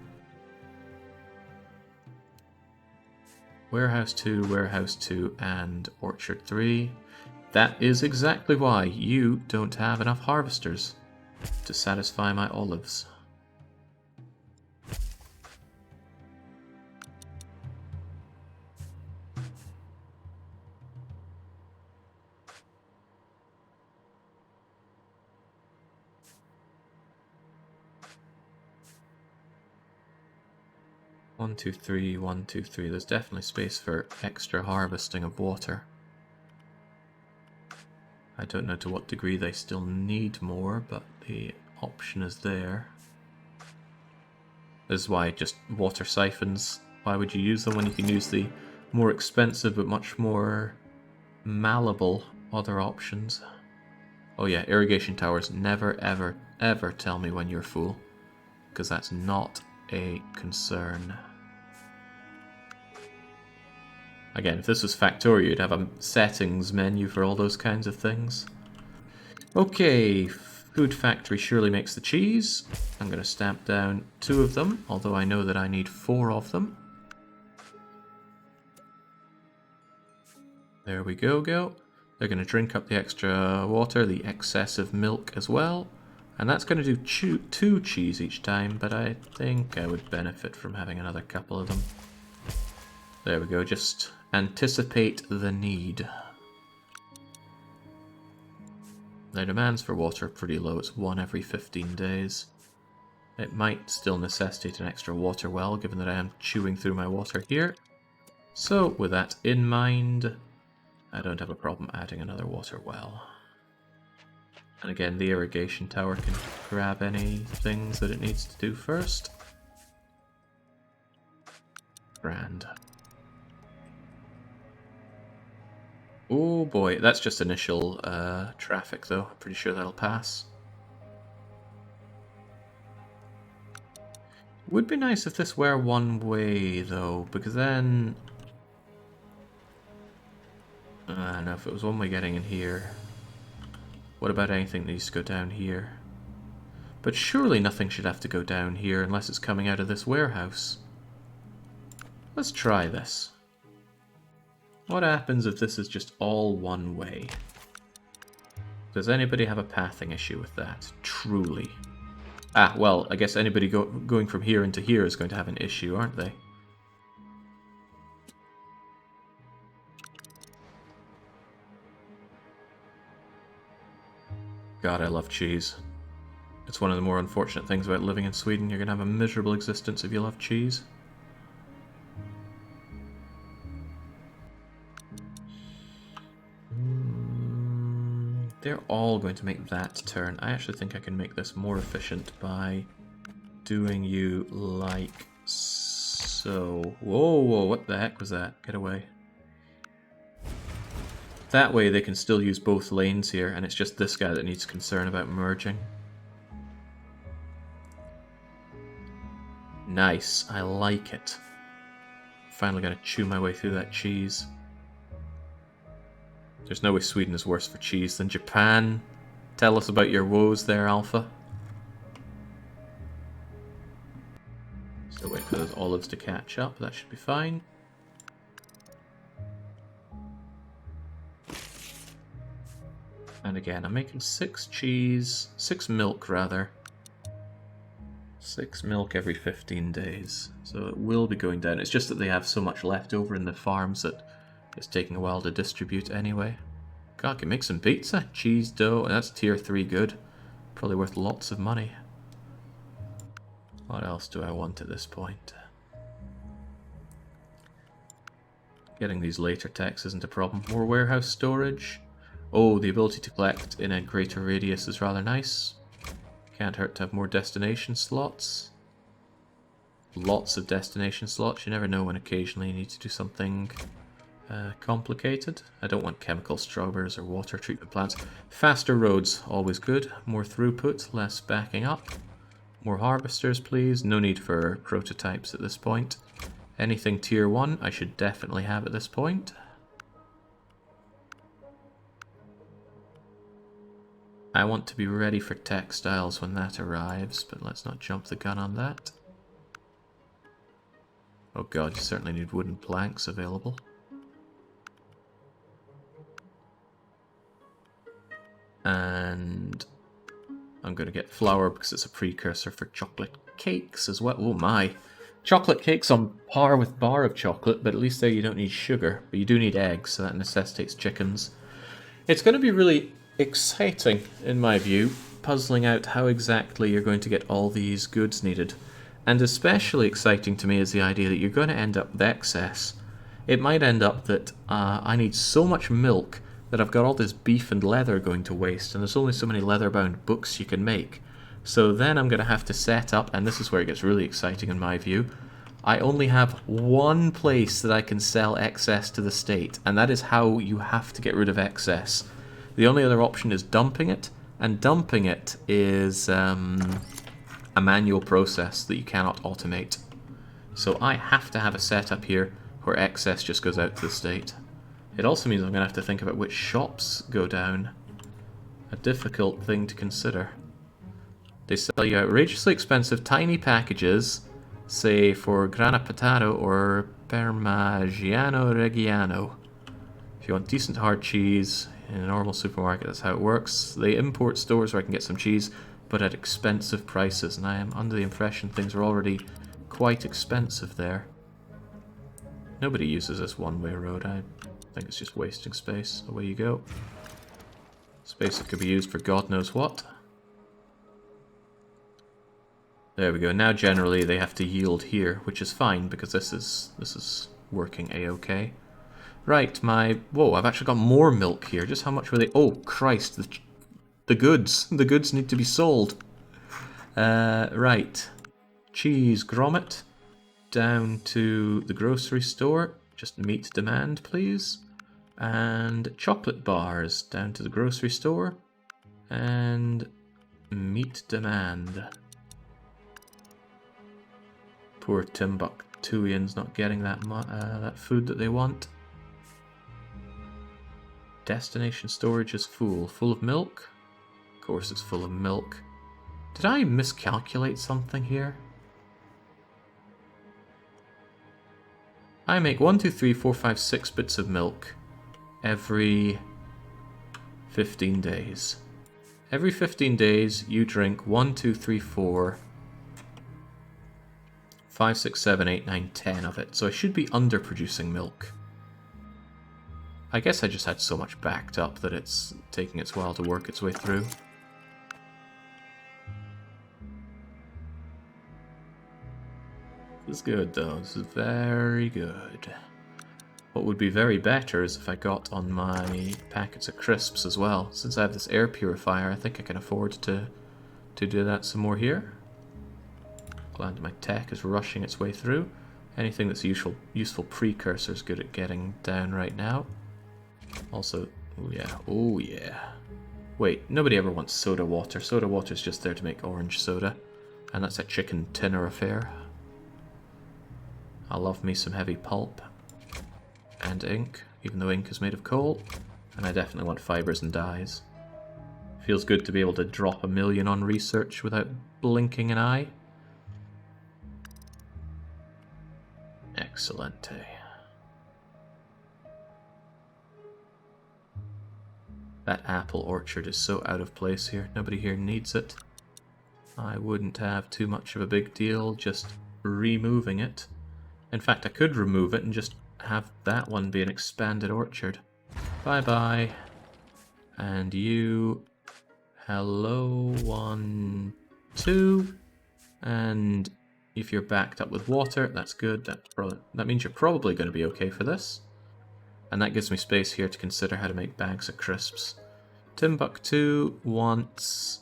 Warehouse 2, and Orchard 3. That is exactly why you don't have enough harvesters to satisfy my olives. One, two, three, 1, 2, 3. There's definitely space for extra harvesting of water. I don't know to what degree they still need more, but the option is there. This is why just water siphons. Why would you use them when you can use the more expensive but much more malleable other options? Oh yeah, irrigation towers. Never, ever, ever tell me when you're full, because that's not a concern. Again, if this was Factorio, you'd have a settings menu for all those kinds of things. Okay, food factory surely makes the cheese. I'm going to stamp down 2 of them, although I know that I need 4 of them. There we go. They're going to drink up the extra water, the excessive milk as well. And that's going to do 2 cheese each time, but I think I would benefit from having another couple of them. There we go, just anticipate the need. Their demands for water are pretty low, it's 1 every 15 days. It might still necessitate an extra water well, given that I am chewing through my water here. So, with that in mind, I don't have a problem adding another water well. And again, the irrigation tower can grab any things that it needs to do first. Grand. Oh boy, that's just initial traffic though. I'm pretty sure that'll pass. Would be nice if this were one way though, because then... I don't know if it was one way getting in here. What about anything that needs to go down here? But surely nothing should have to go down here unless it's coming out of this warehouse. Let's try this. What happens if this is just all one way? Does anybody have a pathing issue with that? Truly. Ah, well, I guess anybody going from here into here is going to have an issue, aren't they? God, I love cheese. It's one of the more unfortunate things about living in Sweden. You're going to have a miserable existence if you love cheese. They're all going to make that turn. I actually think I can make this more efficient by doing you like so. Whoa, what the heck was that? Get away. That way they can still use both lanes here, and it's just this guy that needs concern about merging. Nice, I like it. Finally gonna chew my way through that cheese. There's no way Sweden is worse for cheese than Japan. Tell us about your woes there, Alpha. Still wait for those olives to catch up, that should be fine. And again, I'm making 6 milk rather. 6 milk every 15 days. So it will be going down. It's just that they have so much left over in the farms that it's taking a while to distribute anyway. God, I can make some pizza. Cheese dough, and that's tier 3 good. Probably worth lots of money. What else do I want at this point? Getting these later techs isn't a problem. More warehouse storage. Oh, the ability to collect in a greater radius is rather nice. Can't hurt to have more destination slots. Lots of destination slots. You never know when occasionally you need to do something complicated. I don't want chemical scrubbers or water treatment plants. Faster roads, always good. More throughput, less backing up. More harvesters, please. No need for prototypes at this point. Anything tier 1 I should definitely have at this point. I want to be ready for textiles when that arrives, but let's not jump the gun on that. Oh god, you certainly need wooden planks available. And I'm going to get flour because it's a precursor for chocolate cakes as well. Oh my. Chocolate cakes on par with bar of chocolate, but at least there you don't need sugar. But you do need eggs, so that necessitates chickens. It's going to be really exciting, in my view, puzzling out how exactly you're going to get all these goods needed. And especially exciting to me is the idea that you're going to end up with excess. It might end up that I need so much milk that I've got all this beef and leather going to waste, and there's only so many leather-bound books you can make. So then I'm going to have to set up, and this is where it gets really exciting in my view, I only have one place that I can sell excess to the state, and that is how you have to get rid of excess. The only other option is dumping it, and dumping it is a manual process that you cannot automate. So I have to have a setup here where excess just goes out to the state. It also means I'm going to have to think about which shops go down. A difficult thing to consider. They sell you outrageously expensive tiny packages, say for Grana Padano or Parmigiano Reggiano. If you want decent hard cheese in a normal supermarket, that's how it works. They import stores where I can get some cheese, but at expensive prices, and I am under the impression things are already quite expensive there. Nobody uses this one-way road. I think it's just wasting space. Away you go. Space that could be used for God knows what. There we go. Now generally they have to yield here, which is fine because this is working a-okay. Right, whoa, I've actually got more milk here. Just how much were they? Oh Christ, the goods. The goods need to be sold. Right. Cheese grommet down to the grocery store. Just meet demand, please. And chocolate bars down to the grocery store. And meet demand. Poor Timbuktuians not getting that food that they want. Destination storage is full. Full of milk? Of course it's full of milk. Did I miscalculate something here? I make 1, 2, 3, 4, 5, 6 bits of milk every 15 days. Every 15 days you drink 1, 2, 3, 4, 5, 6, 7, 8, 9, 10 of it. So I should be underproducing milk. I guess I just had so much backed up that it's taking its while to work its way through. This is good though, this is very good. What would be very better is if I got on my packets of crisps as well. Since I have this air purifier, I think I can afford to do that some more here. Glad my tech is rushing its way through. Anything that's useful precursor is good at getting down right now. Also, oh yeah. Wait, nobody ever wants soda water. Soda water is just there to make orange soda. And that's a chicken tinner affair. I love me some heavy pulp. And ink, even though ink is made of coal. And I definitely want fibers and dyes. Feels good to be able to drop 1 million on research without blinking an eye. Excellente. That apple orchard is so out of place here. Nobody here needs it. I wouldn't have too much of a big deal just removing it. In fact, I could remove it and just have that one be an expanded orchard. Bye-bye. And you... Hello, 1, 2. And if you're backed up with water, that's good. That means you're probably going to be okay for this. And that gives me space here to consider how to make bags of crisps. Timbuktu wants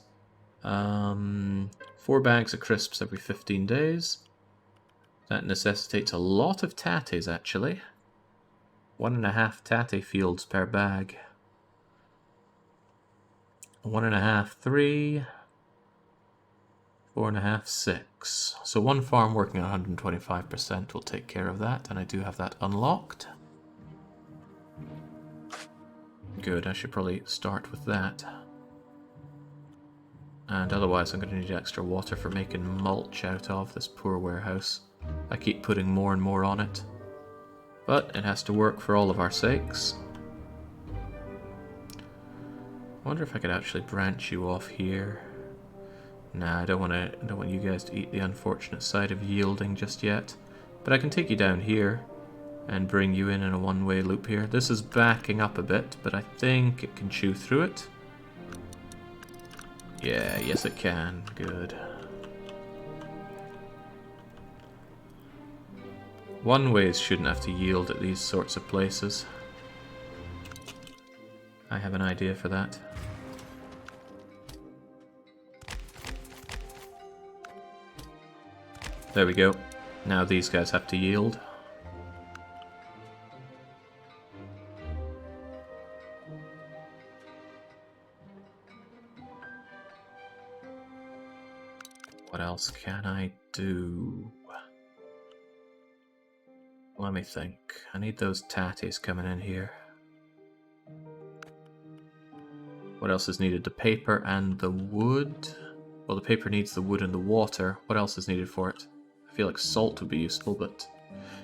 4 bags of crisps every 15 days. That necessitates a lot of tatties, actually. 1.5 tatty fields per bag. 1.5, 3. 4.5, 6. So one farm working at 125% will take care of that, and I do have that unlocked. Good, I should probably start with that. And otherwise I'm going to need extra water for making mulch out of this poor warehouse. I keep putting more and more on it. But it has to work for all of our sakes. I wonder if I could actually branch you off here. Nah, I don't want you guys to eat the unfortunate side of yielding just yet. But I can take you down here and bring you in a one-way loop here. This is backing up a bit, but I think it can chew through it. Yeah, yes it can. Good. One-ways shouldn't have to yield at these sorts of places. I have an idea for that. There we go. Now these guys have to yield. What else can I do? Let me think. I need those tatties coming in here. What else is needed? The paper and the wood? Well, the paper needs the wood and the water. What else is needed for it? I feel like salt would be useful, but...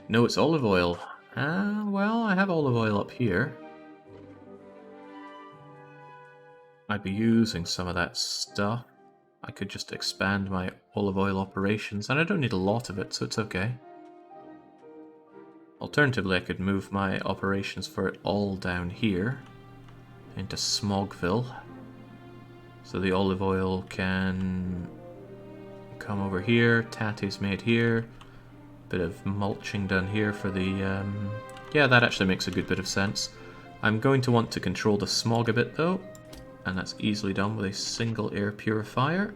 No, it's olive oil. Well, I have olive oil up here. I'd be using some of that stuff. I could just expand my olive oil operations, and I don't need a lot of it, so it's okay. Alternatively, I could move my operations for it all down here into Smogville. So the olive oil can come over here, tatties made here, bit of mulching done here for the... Yeah, that actually makes a good bit of sense. I'm going to want to control the smog a bit though, and that's easily done with a single air purifier.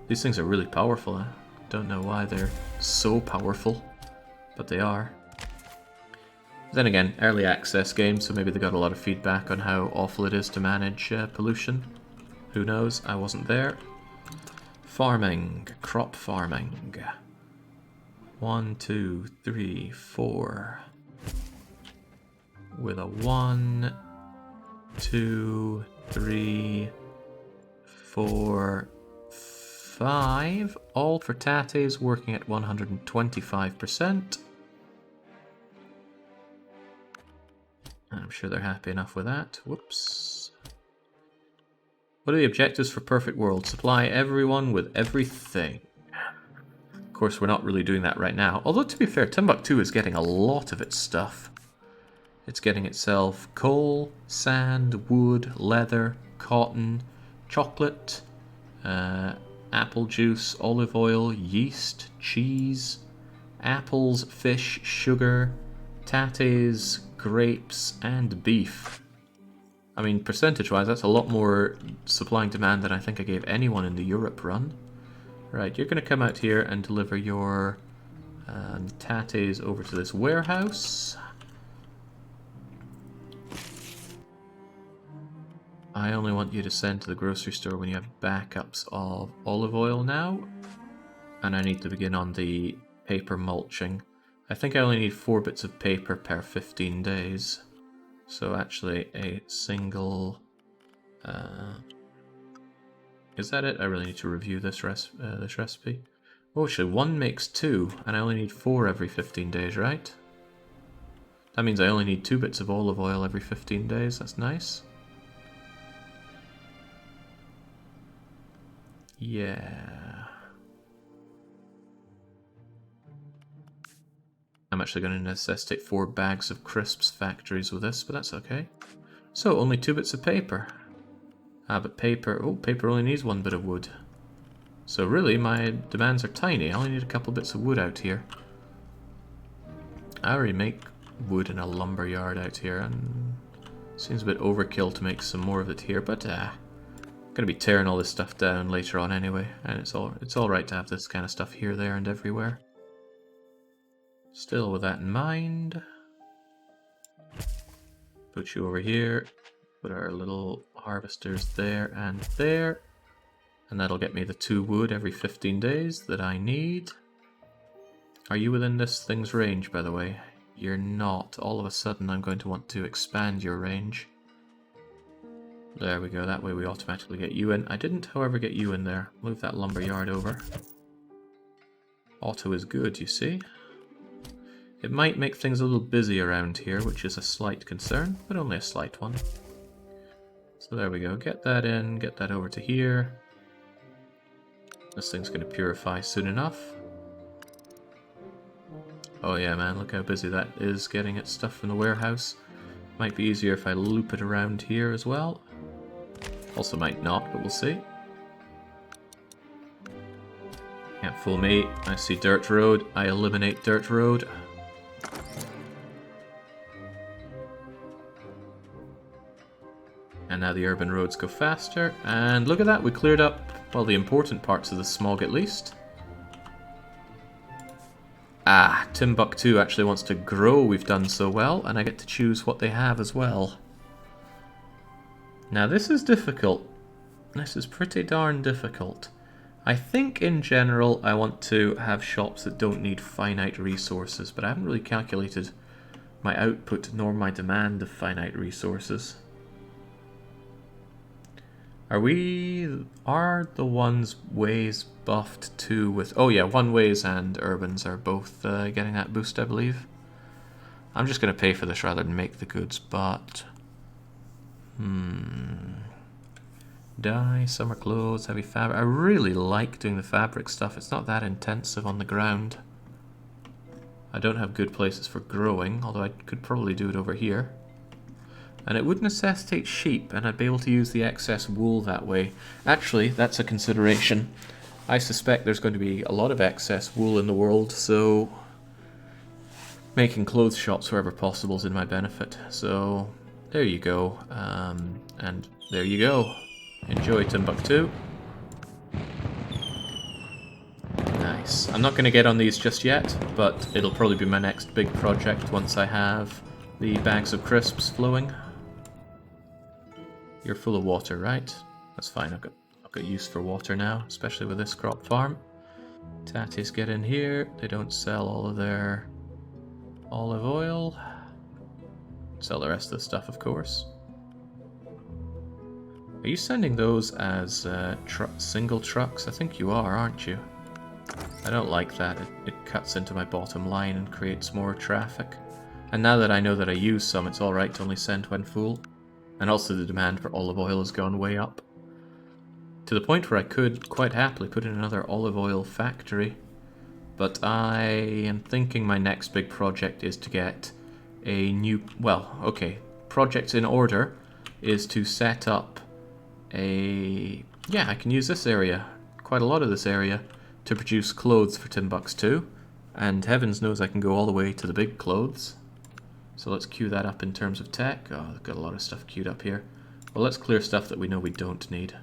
These things are really powerful. I don't know why they're so powerful, but they are. Then again, early access game, so maybe they got a lot of feedback on how awful it is to manage pollution. Who knows? I wasn't there. Farming. Crop farming. 1, 2, 3, 4. With a 1, 2, 3, 4, 5. All for tatties, working at 125%. I'm sure they're happy enough with that. Whoops. What are the objectives for Perfect World? Supply everyone with everything. Of course, we're not really doing that right now. Although, to be fair, Timbuktu is getting a lot of its stuff. It's getting itself coal, sand, wood, leather, cotton, chocolate, apple juice, olive oil, yeast, cheese, apples, fish, sugar, tatties, grapes, and beef. I mean, percentage-wise, that's a lot more supply and demand than I think I gave anyone in the Europe run. Right, you're going to come out here and deliver your tatties over to this warehouse. I only want you to send to the grocery store when you have backups of olive oil now. And I need to begin on the paper mulching. I think I only need 4 bits of paper per 15 days. So actually a single... is that it? I really need to review this recipe. Oh, actually 1 makes 2, and I only need 4 every 15 days, right? That means I only need 2 bits of olive oil every 15 days. That's nice. Yeah. I'm actually going to necessitate 4 bags of crisps factories with this, but that's okay. So, only 2 bits of paper. Ah, but paper... Oh, paper only needs 1 bit of wood. So really, my demands are tiny. I only need a couple bits of wood out here. I already make wood in a lumber yard out here, and seems a bit overkill to make some more of it here, but gonna be tearing all this stuff down later on anyway, and it's all right to have this kind of stuff here, there, and everywhere. Still with that in mind, put you over here, put our little harvesters there, and that'll get me the 2 wood every 15 days that I need. Are you within this thing's range, by the way? You're not. All of a sudden I'm going to want to expand your range. There we go, that way we automatically get you in. I didn't, however, get you in there. Move that lumber yard over. Auto is good, you see. It might make things a little busy around here, which is a slight concern, but only a slight one. So there we go, get that in, get that over to here. This thing's going to purify soon enough. Oh yeah, man, look how busy that is getting its stuff from the warehouse. Might be easier if I loop it around here as well. Also might not, but we'll see. Can't fool me. I see dirt road, I eliminate dirt road. And now the urban roads go faster, and look at that, we cleared up, well, the important parts of the smog at least. Ah, Timbuktu actually wants to grow, we've done so well, and I get to choose what they have as well. Now this is difficult. This is pretty darn difficult. I think in general I want to have shops that don't need finite resources, but I haven't really calculated my output nor my demand of finite resources. Are the ones ways buffed too with... Oh yeah, one ways and urbans are both getting that boost, I believe. I'm just going to pay for this rather than make the goods, but... Dye, summer clothes, heavy fabric. I really like doing the fabric stuff. It's not that intensive on the ground. I don't have good places for growing, although I could probably do it over here. And it would necessitate sheep, and I'd be able to use the excess wool that way. Actually, that's a consideration. I suspect there's going to be a lot of excess wool in the world, so making clothes shops wherever possible is in my benefit. So there you go, and there you go. Enjoy Timbuktu. Nice. I'm not going to get on these just yet, but it'll probably be my next big project once I have the bags of crisps flowing. You're full of water, right? That's fine, I've got use for water now, especially with this crop farm. Tatties get in here, they don't sell all of their olive oil. Sell the rest of the stuff, of course. Are you sending those as single trucks? I think you are, aren't you? I don't like that, it cuts into my bottom line and creates more traffic. And now that I know that I use some, it's alright to only send when full. And also the demand for olive oil has gone way up. To the point where I could quite happily put in another olive oil factory. But I am thinking my next big project is to get a new... Well, okay. Projects in order is to set up a... Yeah, I can use this area. Quite a lot of this area. To produce clothes for Timbuktu. And heavens knows I can go all the way to the big clothes. So let's queue that up in terms of tech. Oh, I've got a lot of stuff queued up here. Well, let's clear stuff that we know we don't need.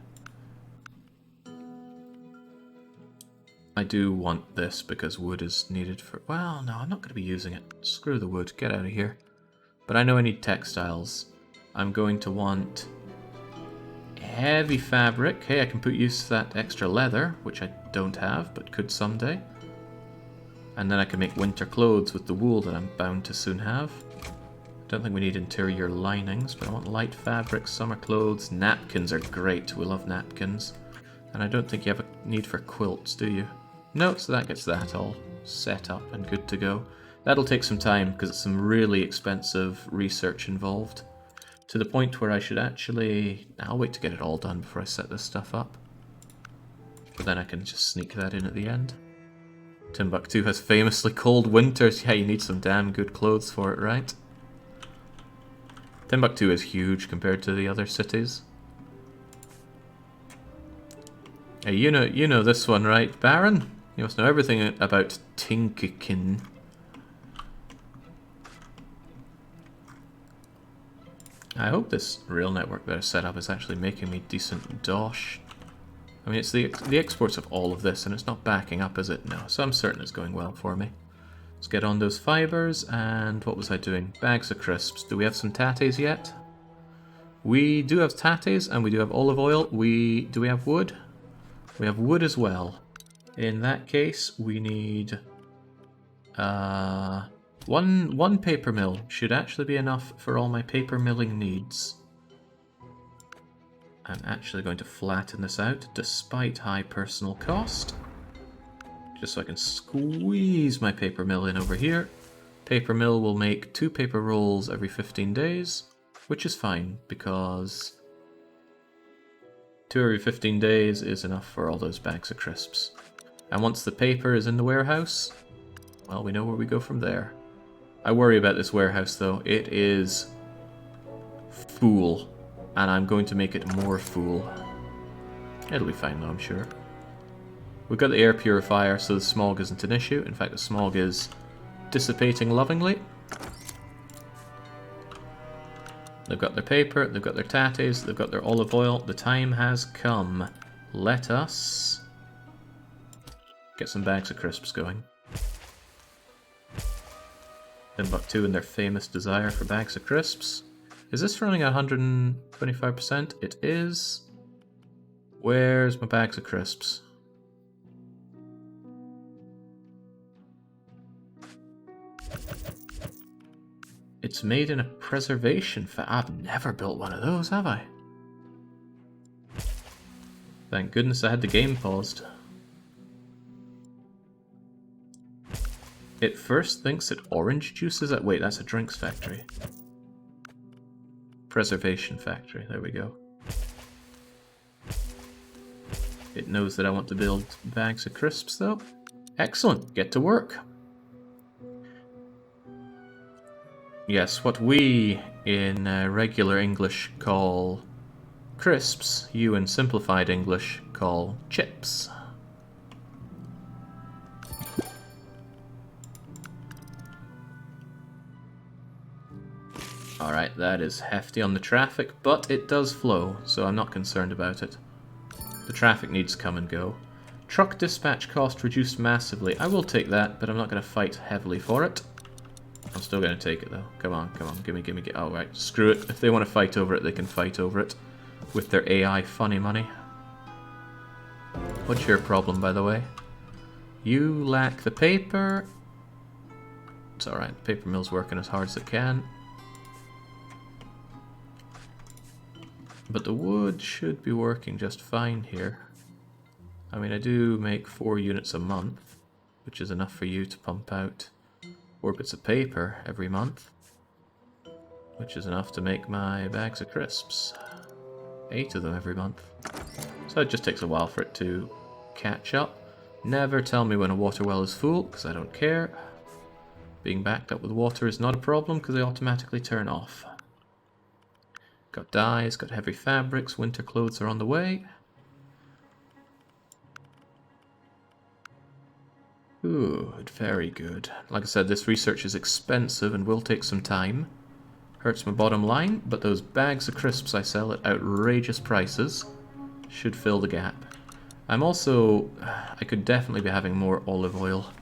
I do want this because wood is needed for... Well, no, I'm not going to be using it. Screw the wood, get out of here. But I know I need textiles. I'm going to want heavy fabric. Hey, I can put use to that extra leather, which I don't have, but could someday. And then I can make winter clothes with the wool that I'm bound to soon have. Don't think we need interior linings, but I want light fabric, summer clothes. Napkins are great, we love napkins. And I don't think you have a need for quilts, do you? No, so that gets that all set up and good to go. That'll take some time, because it's some really expensive research involved. To the point where I should actually... I'll wait to get it all done before I set this stuff up. But then I can just sneak that in at the end. Timbuktu has famously cold winters. Yeah, you need some damn good clothes for it, right? Timbuktu is huge compared to the other cities. Hey, you know this one, right, Baron? You must know everything about Tinkikin. I hope this rail network that I set up is actually making me decent dosh. I mean, it's the exports of all of this, and it's not backing up, is it? No, so I'm certain it's going well for me. Let's get on those fibers, and what was I doing? Bags of crisps. Do we have some tates yet? We do have tates, and we do have olive oil. Do we have wood? We have wood as well. In that case, we need... one paper mill should actually be enough for all my paper milling needs. I'm actually going to flatten this out, despite high personal cost. Just so I can squeeze my paper mill in over here. Paper mill will make 2 paper rolls every 15 days, which is fine, because 2 every 15 days is enough for all those bags of crisps. And once the paper is in the warehouse, well, we know where we go from there. I worry about this warehouse, though. It is full. And I'm going to make it more full. It'll be fine though, I'm sure. We've got the air purifier, so the smog isn't an issue. In fact, the smog is dissipating lovingly. They've got their paper, they've got their tates, they've got their olive oil. The time has come. Let us get some bags of crisps going. Timbuktu and their famous desire for bags of crisps. Is this running at 125%? It is. Where's my bags of crisps? It's made in a preservation I've never built one of those, have I? Thank goodness I had the game paused. It first thinks that orange juice is at... Wait, that's a drinks factory. Preservation factory, there we go. It knows that I want to build bags of crisps though. Excellent, get to work. Yes, what we in regular English call crisps, you in simplified English call chips. Alright, that is hefty on the traffic, but it does flow, so I'm not concerned about it. The traffic needs to come and go. Truck dispatch cost reduced massively. I will take that, but I'm not going to fight heavily for it. I'm still going to take it though. Come on, come on, gimme. Oh, right, screw it. If they want to fight over it, they can fight over it. With their AI funny money. What's your problem, by the way? You lack the paper. It's alright, the paper mill's working as hard as it can. But the wood should be working just fine here. I mean, I do make 4 units a month, which is enough for you to pump out 4 bits of paper every month, which is enough to make my bags of crisps. 8 of them every month. So it just takes a while for it to catch up. Never tell me when a water well is full, because I don't care. Being backed up with water is not a problem, because they automatically turn off. Got dyes, got heavy fabrics, winter clothes are on the way. Good, very good. Like I said, this research is expensive and will take some time. Hurts my bottom line, but those bags of crisps I sell at outrageous prices should fill the gap. I'm also... I could definitely be having more olive oil.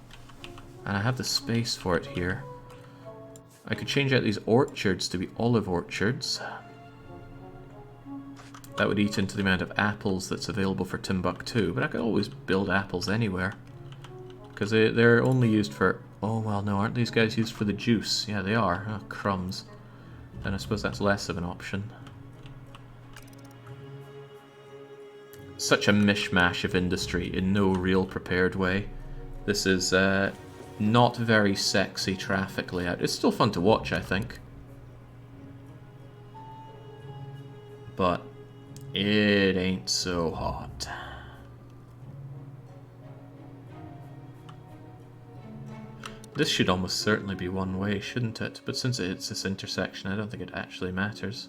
And I have the space for it here. I could change out these orchards to be olive orchards. That would eat into the amount of apples that's available for Timbuktu, but I could always build apples anywhere. Because they're only used for... Oh, well, no, aren't these guys used for the juice? Yeah, they are. Oh, crumbs. Then I suppose that's less of an option. Such a mishmash of industry in no real prepared way. This is not very sexy traffic layout. It's still fun to watch, I think. But it ain't so hot. This should almost certainly be one way, shouldn't it? But since it's this intersection, I don't think it actually matters.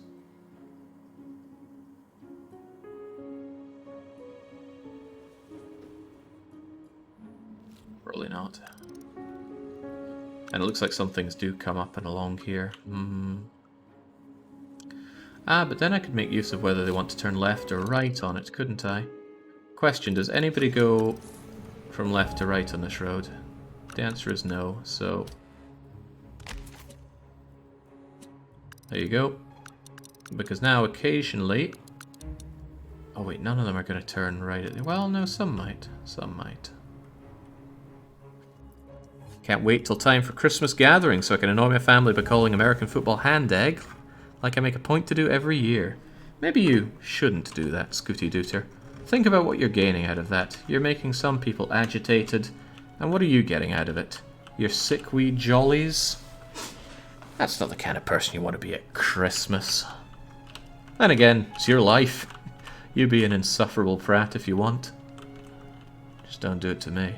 Probably not. And it looks like some things do come up and along here. Ah, but then I could make use of whether they want to turn left or right on it, couldn't I? Question, does anybody go from left to right on this road? The answer is no, so... there you go. Because now, occasionally... oh wait, none of them are going to turn right. Well, no, some might. Some might. Can't wait till time for Christmas gathering so I can annoy my family by calling American football hand egg, like I make a point to do every year. Maybe you shouldn't do that, Scooty Dooter. Think about what you're gaining out of that. You're making some people agitated, and what are you getting out of it? Your sickweed jollies? That's not the kind of person you want to be at Christmas. Then again, it's your life. You be an insufferable prat if you want. Just don't do it to me.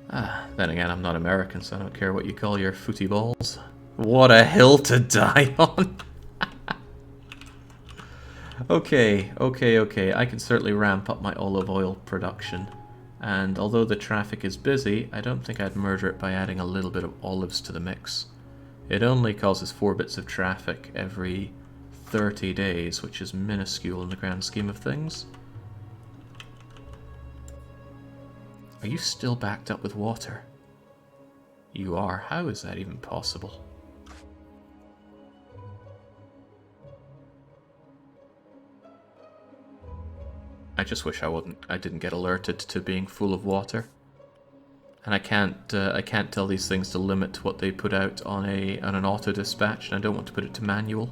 Ah, then again, I'm not American, so I don't care what you call your footy balls. What a hill to die on! Okay. I can certainly ramp up my olive oil production. And although the traffic is busy, I don't think I'd murder it by adding a little bit of olives to the mix. It only causes 4 bits of traffic every 30 days, which is minuscule in the grand scheme of things. Are you still backed up with water? You are. How is that even possible? I just wish I didn't get alerted to being full of water. And I can't tell these things to limit what they put out on an auto dispatch, and I don't want to put it to manual.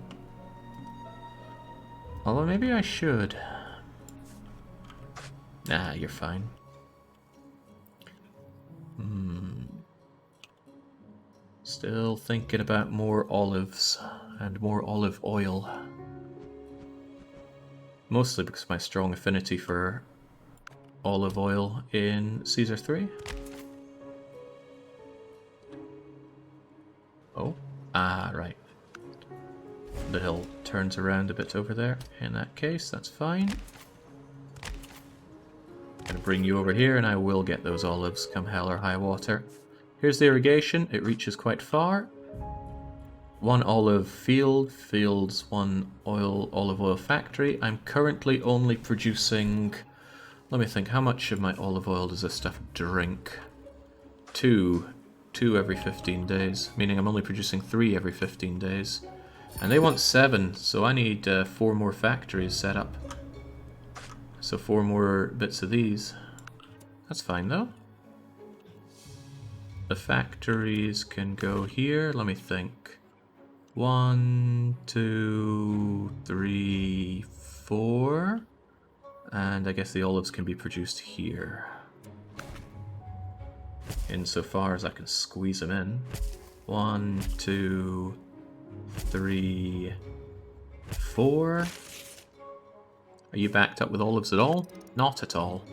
Although maybe I should. Nah, you're fine. Still thinking about more olives and more olive oil. Mostly because of my strong affinity for olive oil in Caesar 3. Oh, right. The hill turns around a bit over there. In that case, that's fine. I'm gonna bring you over here and I will get those olives come hell or high water. Here's the irrigation. It reaches quite far. 1 olive field, fields 1 olive oil factory. I'm currently only producing... let me think, how much of my olive oil does this stuff drink? 2 every 15 days, meaning I'm only producing 3 every 15 days. And they want 7, so I need 4 more factories set up. So 4 more bits of these. That's fine though. The factories can go here, let me think. 1, 2, 3, 4. And I guess the olives can be produced here. Insofar as I can squeeze them in. 1, 2, 3, 4. Are you backed up with olives at all? Not at all.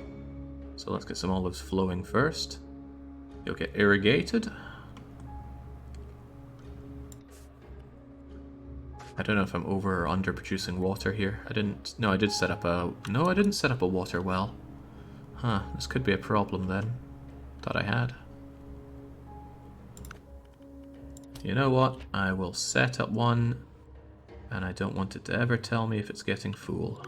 So let's get some olives flowing first. You'll get irrigated. I don't know if I'm over or under producing water here. No, I did set up a... no, I didn't set up a water well. Huh, this could be a problem then. Thought I had. You know what? I will set up one, and I don't want it to ever tell me if it's getting full.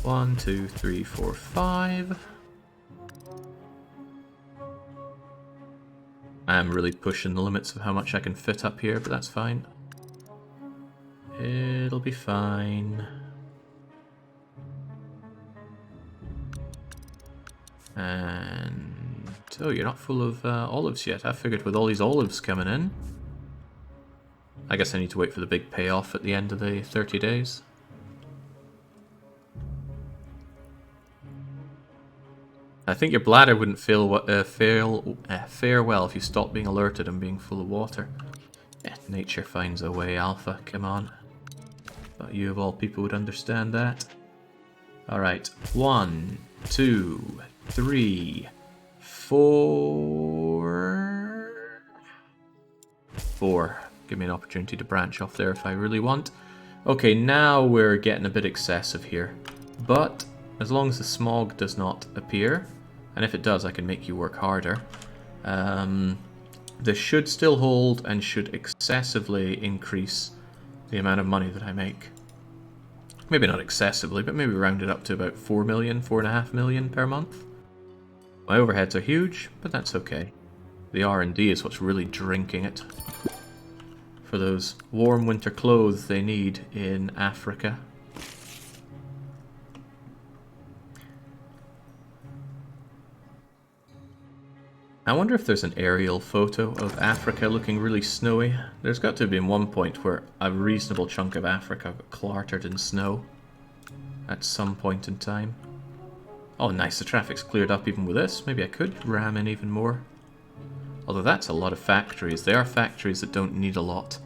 One, 2, 3, 4, 5. I'm really pushing the limits of how much I can fit up here, but that's fine. It'll be fine. And... oh, you're not full of olives yet. I figured with all these olives coming in... I guess I need to wait for the big payoff at the end of the 30 days. I think your bladder wouldn't fare well if you stopped being alerted and being full of water. Nature finds a way, Alpha, come on. Thought you of all people would understand that. Alright, 1, 2, 3, 4... 4. Give me an opportunity to branch off there if I really want. Okay, now we're getting a bit excessive here. But as long as the smog does not appear, and if it does, I can make you work harder. This should still hold and should excessively increase the amount of money that I make. Maybe not excessively, but maybe round it up to about 4 million, 4.5 million per month. My overheads are huge, but that's okay. The R&D is what's really drinking it. For those warm winter clothes they need in Africa. I wonder if there's an aerial photo of Africa looking really snowy. There's got to have been one point where a reasonable chunk of Africa got cluttered in snow. At some point in time. Oh nice, the traffic's cleared up even with this. Maybe I could ram in even more. Although that's a lot of factories. They are factories that don't need a lot.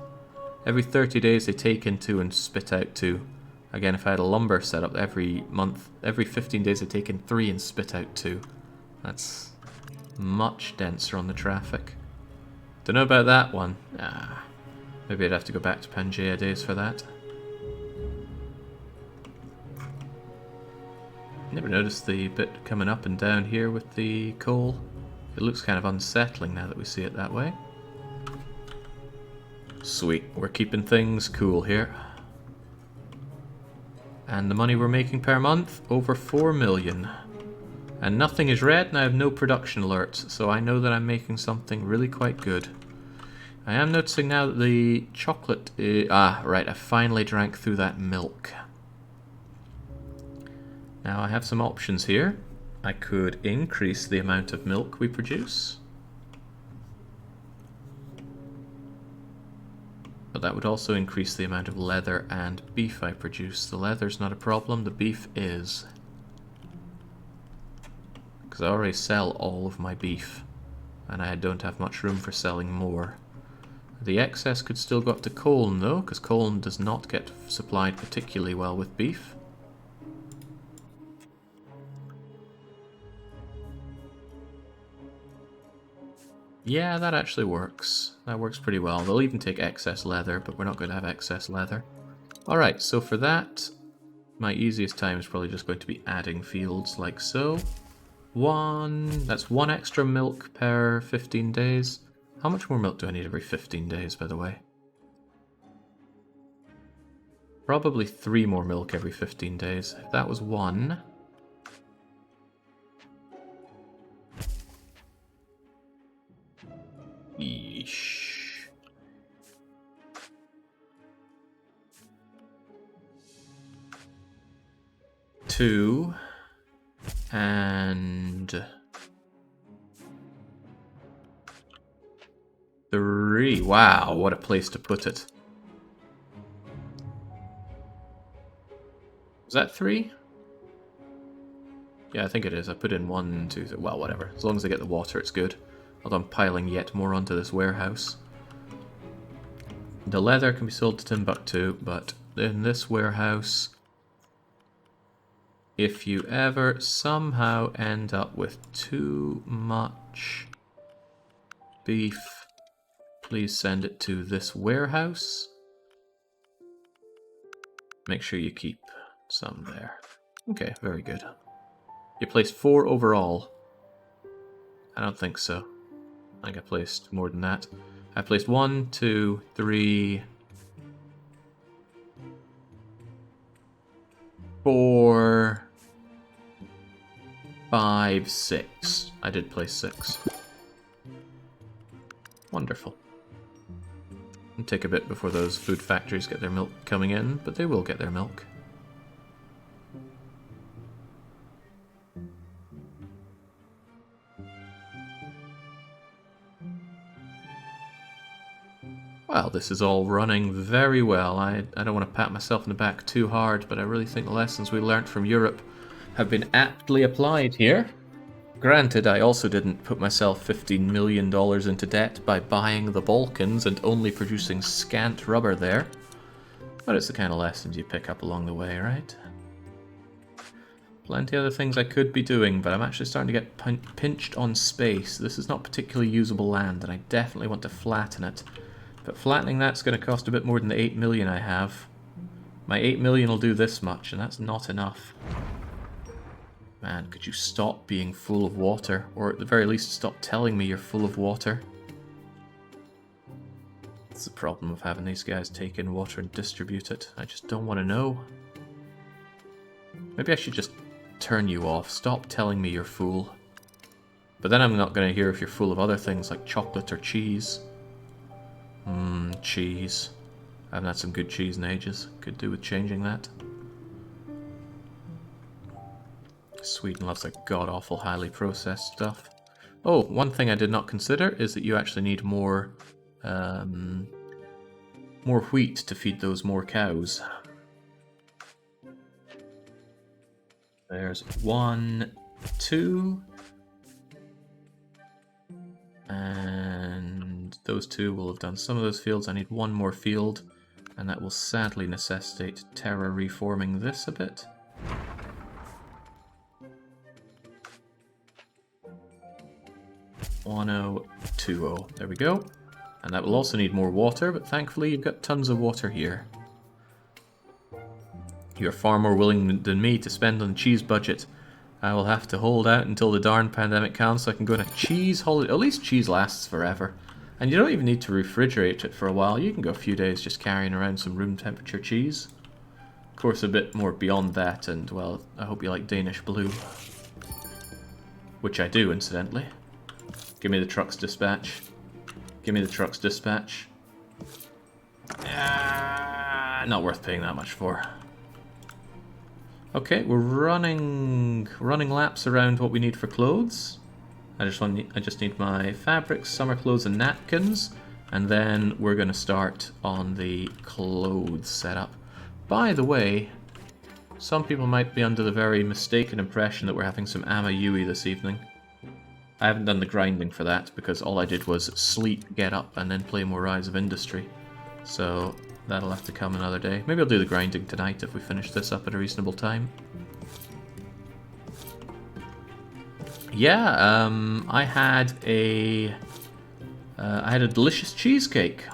Every 30 days they take in 2 and spit out 2. Again, if I had a lumber set up every month, every 15 days they take in 3 and spit out 2. That's much denser on the traffic. Don't know about that one. Maybe I'd have to go back to Pangaea days for that. Never noticed the bit coming up and down here with the coal. It looks kind of unsettling now that we see it that way. Sweet, we're keeping things cool here. And the money we're making per month, over 4 million. And nothing is red and I have no production alerts, so I know that I'm making something really quite good. I am noticing now that the chocolate is... right, I finally drank through that milk. Now I have some options here. I could increase the amount of milk we produce. But that would also increase the amount of leather and beef I produce. The leather's not a problem, the beef is. Because I already sell all of my beef. And I don't have much room for selling more. The excess could still go up to Colne though, because Colne does not get supplied particularly well with beef. Yeah, that actually works. That works pretty well. They'll even take excess leather, but we're not going to have excess leather. Alright, so for that, my easiest time is probably just going to be adding fields like so. That's 1 extra milk per 15 days. How much more milk do I need every 15 days, by the way? Probably 3 more milk every 15 days. If that was 1... Yeesh. Two and 3. Wow, what a place to put it. Is that 3? Yeah, I think it is. I put in 1, 2, 3. Well, whatever. As long as I get the water, it's good. Although I'm piling yet more onto this warehouse. The leather can be sold to Timbuktu, but in this warehouse, if you ever somehow end up with too much beef, please send it to this warehouse. Make sure you keep some there. Okay, very good. You placed 4 overall. I don't think so. I think I placed more than that. I placed 1, 2, 3, 4, 5, 6. I did place 6. Wonderful. It'll take a bit before those food factories get their milk coming in, but they will get their milk. Well, this is all running very well. I don't want to pat myself in the back too hard, but I really think the lessons we learnt from Europe have been aptly applied here. Granted, I also didn't put myself $15 million into debt by buying the Balkans and only producing scant rubber there. But it's the kind of lessons you pick up along the way, right? Plenty of other things I could be doing, but I'm actually starting to get pinched on space. This is not particularly usable land, and I definitely want to flatten it. But flattening that's going to cost a bit more than the 8 million I have. My 8 million will do this much, and that's not enough. Man, could you stop being full of water? Or at the very least, stop telling me you're full of water. That's the problem of having these guys take in water and distribute it. I just don't want to know. Maybe I should just turn you off. Stop telling me you're full. But then I'm not going to hear if you're full of other things like chocolate or cheese. Cheese. I haven't had some good cheese in ages. Could do with changing that. Sweden loves that god-awful highly processed stuff. Oh, one thing I did not consider is that you actually need more wheat to feed those more cows. There's 1, 2, and those 2 will have done some of those fields. I need 1 more field, and that will sadly necessitate Terra reforming this a bit. $1020. There we go. And that will also need more water, but thankfully you've got tons of water here. You're far more willing than me to spend on the cheese budget. I will have to hold out until the darn pandemic comes so I can go on a cheese holiday. At least cheese lasts forever. And you don't even need to refrigerate it for a while. You can go a few days just carrying around some room temperature cheese. Of course, a bit more beyond that, and well, I hope you like Danish blue. Which I do, incidentally. Give me the truck's dispatch. Give me the truck's dispatch. Not worth paying that much for. Okay, we're running laps around what we need for clothes. I just need my fabrics, summer clothes, and napkins, and then we're going to start on the clothes setup. By the way, some people might be under the very mistaken impression that we're having some Ama Yui this evening. I haven't done the grinding for that because all I did was sleep, get up, and then play more Rise of Industry. So that'll have to come another day. Maybe I'll do the grinding tonight if we finish this up at a reasonable time. Yeah, I had a delicious cheesecake,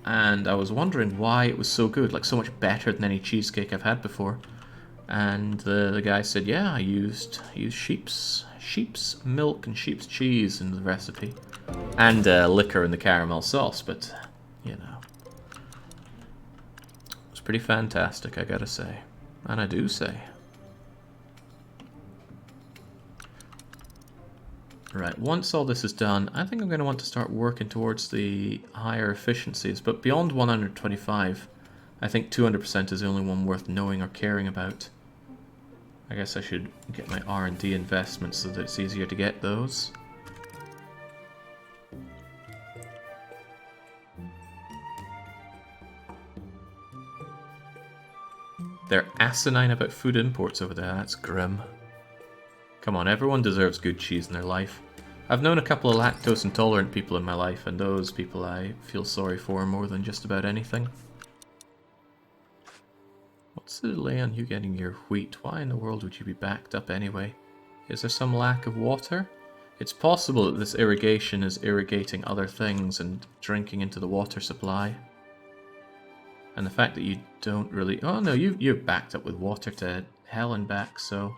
and I was wondering why it was so good, like so much better than any cheesecake I've had before. And the guy said, yeah, I used sheep's milk and sheep's cheese in the recipe, and liquor in the caramel sauce. But you know, it's pretty fantastic, I gotta say, and I do say. Right, once all this is done, I think I'm going to want to start working towards the higher efficiencies, but beyond 125, I think 200% is the only one worth knowing or caring about. I guess I should get my R&D investments so that it's easier to get those. They're asinine about food imports over there, that's grim. Come on, everyone deserves good cheese in their life. I've known a couple of lactose intolerant people in my life, and those people I feel sorry for more than just about anything. What's the delay on you getting your wheat? Why in the world would you be backed up anyway? Is there some lack of water? It's possible that this irrigation is irrigating other things and drinking into the water supply. And the fact that you don't really... Oh no, you're backed up with water to hell and back, so...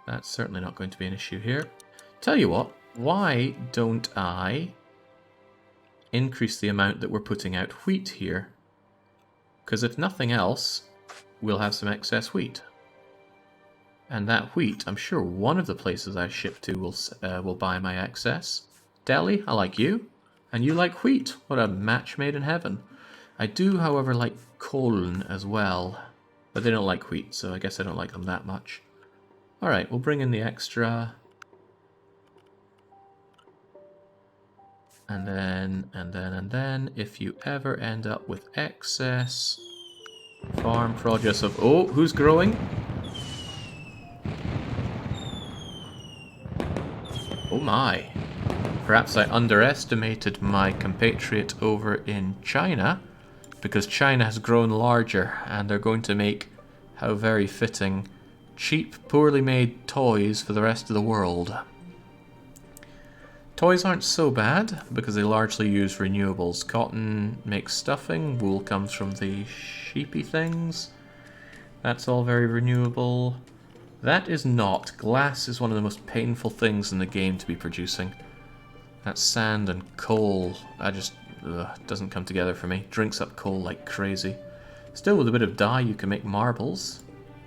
That's certainly not going to be an issue here. Tell you what, why don't I increase the amount that we're putting out wheat here? Because if nothing else, we'll have some excess wheat. And that wheat, I'm sure one of the places I ship to will buy my excess. Delhi, I like you. And you like wheat. What a match made in heaven. I do, however, like Koln as well. But they don't like wheat, so I guess I don't like them that much. Alright, we'll bring in the extra. And then, if you ever end up with excess farm produce of... Oh, who's growing? Oh my. Perhaps I underestimated my compatriot over in China, because China has grown larger, and they're going to make, how very fitting, cheap, poorly made toys for the rest of the world. Toys aren't so bad, because they largely use renewables. Cotton makes stuffing, wool comes from the sheepy things. That's all very renewable. That is not. Glass is one of the most painful things in the game to be producing. That sand and coal, doesn't come together for me. Drinks up coal like crazy. Still, with a bit of dye, you can make marbles.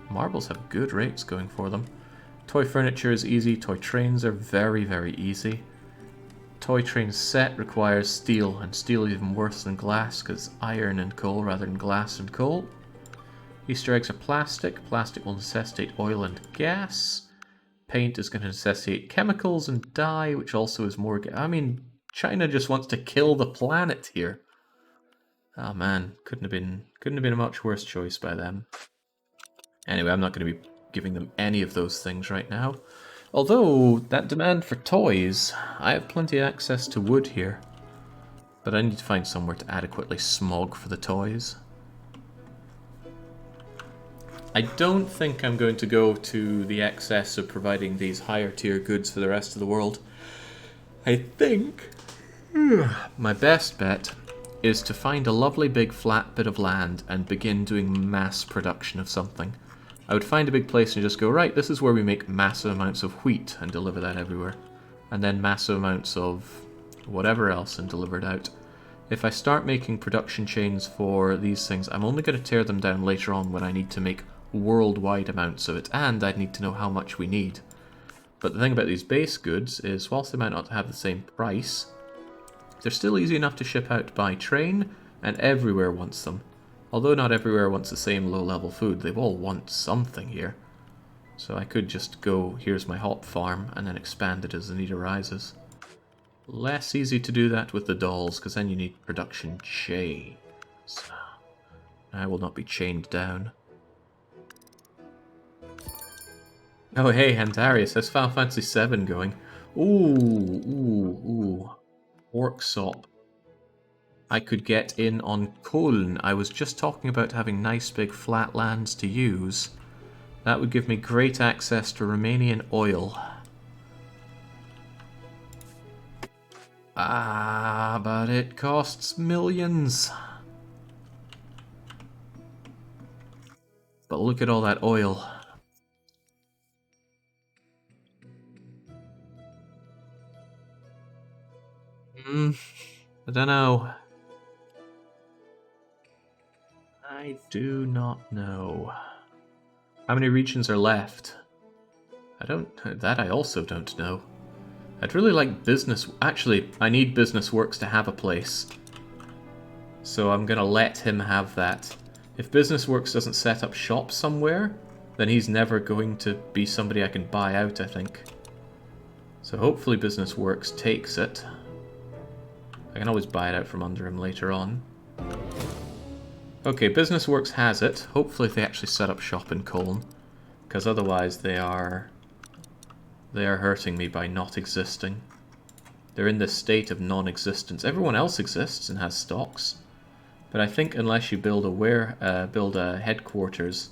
Marbles have good rates going for them. Toy furniture is easy. Toy trains are very, very easy. Toy train set requires steel, and steel is even worse than glass because iron and coal rather than glass and coal. Easter eggs are plastic. Plastic will necessitate oil and gas. Paint is going to necessitate chemicals and dye, which also is more... I mean, China just wants to kill the planet here. Oh man, couldn't have been a much worse choice by them. Anyway, I'm not going to be giving them any of those things right now. Although, that demand for toys, I have plenty of access to wood here. But I need to find somewhere to adequately smog for the toys. I don't think I'm going to go to the excess of providing these higher tier goods for the rest of the world. I think my best bet is to find a lovely big flat bit of land and begin doing mass production of something. I would find a big place and just go, right, this is where we make massive amounts of wheat and deliver that everywhere. And then massive amounts of whatever else and deliver it out. If I start making production chains for these things, I'm only going to tear them down later on when I need to make worldwide amounts of it, and I'd need to know how much we need. But the thing about these base goods is, whilst they might not have the same price, they're still easy enough to ship out by train, and everywhere wants them. Although not everywhere wants the same low-level food, they all want something here. So I could just go, here's my hop farm, and then expand it as the need arises. Less easy to do that with the dolls, because then you need production chains. I will not be chained down. Oh hey, Antarius, how's Final Fantasy VII going? Ooh. Worksop. I could get in on Köln. I was just talking about having nice big flat lands to use. That would give me great access to Romanian oil. Ah, but it costs millions. But look at all that oil. I don't know. I do not know. How many regions are left? That I also don't know. I'd really like business... Actually, I need Business Works to have a place. So I'm gonna let him have that. If Business Works doesn't set up shop somewhere, then he's never going to be somebody I can buy out, I think. So hopefully Business Works takes it. I can always buy it out from under him later on. Okay, Business Works has it. Hopefully they actually set up shop in Cologne. Because otherwise they are hurting me by not existing. They're in this state of non-existence. Everyone else exists and has stocks. But I think unless you build a headquarters,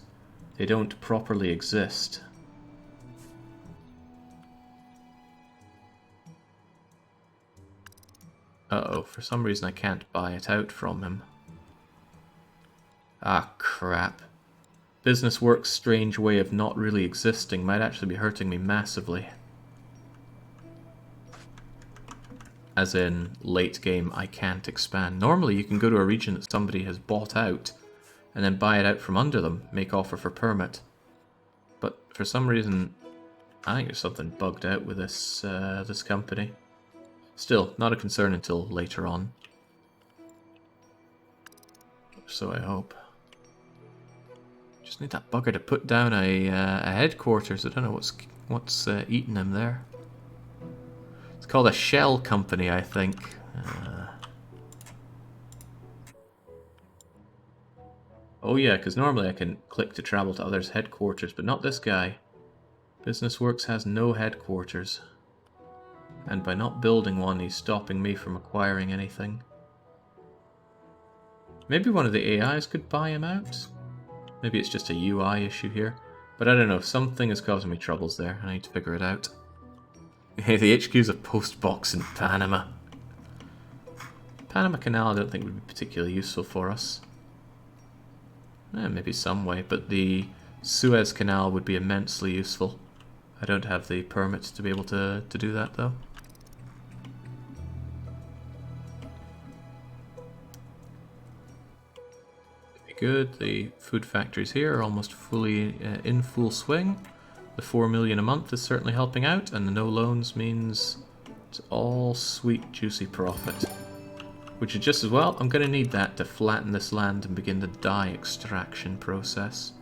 they don't properly exist. Uh-oh, for some reason I can't buy it out from him. Ah, crap. Business Works' strange way of not really existing might actually be hurting me massively. As in, late game, I can't expand. Normally you can go to a region that somebody has bought out, and then buy it out from under them, make offer for permit. But for some reason, I think there's something bugged out with this, this company. Still, not a concern until later on. So I hope. Just need that bugger to put down a headquarters. I don't know what's eating him there. It's called a shell company, I think. Oh yeah, because normally I can click to travel to others' headquarters, but not this guy. Business Works has no headquarters. And by not building one, he's stopping me from acquiring anything. Maybe one of the AIs could buy him out? Maybe it's just a UI issue here. But I don't know, something is causing me troubles there. I need to figure it out. Hey, the HQ's a post box in Panama. Panama Canal I don't think would be particularly useful for us. Maybe some way, but the Suez Canal would be immensely useful. I don't have the permits to be able to do that, though. Good. The food factories here are almost fully in full swing. The 4 million a month is certainly helping out, and the no loans means it's all sweet, juicy profit. Which is just as well. I'm going to need that to flatten this land and begin the dye extraction process.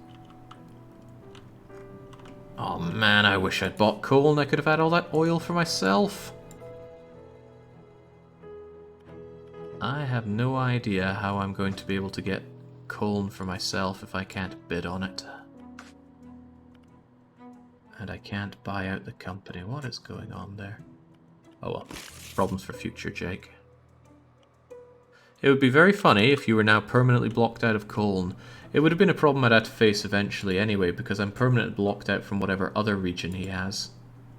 Oh man, I wish I'd bought coal and I could have had all that oil for myself. I have no idea how I'm going to be able to get coal for myself if I can't bid on it. And I can't buy out the company. What is going on there? Oh well, problems for future, Jake. It would be very funny if you were now permanently blocked out of Colne. It would have been a problem I'd have to face eventually anyway, because I'm permanently blocked out from whatever other region he has.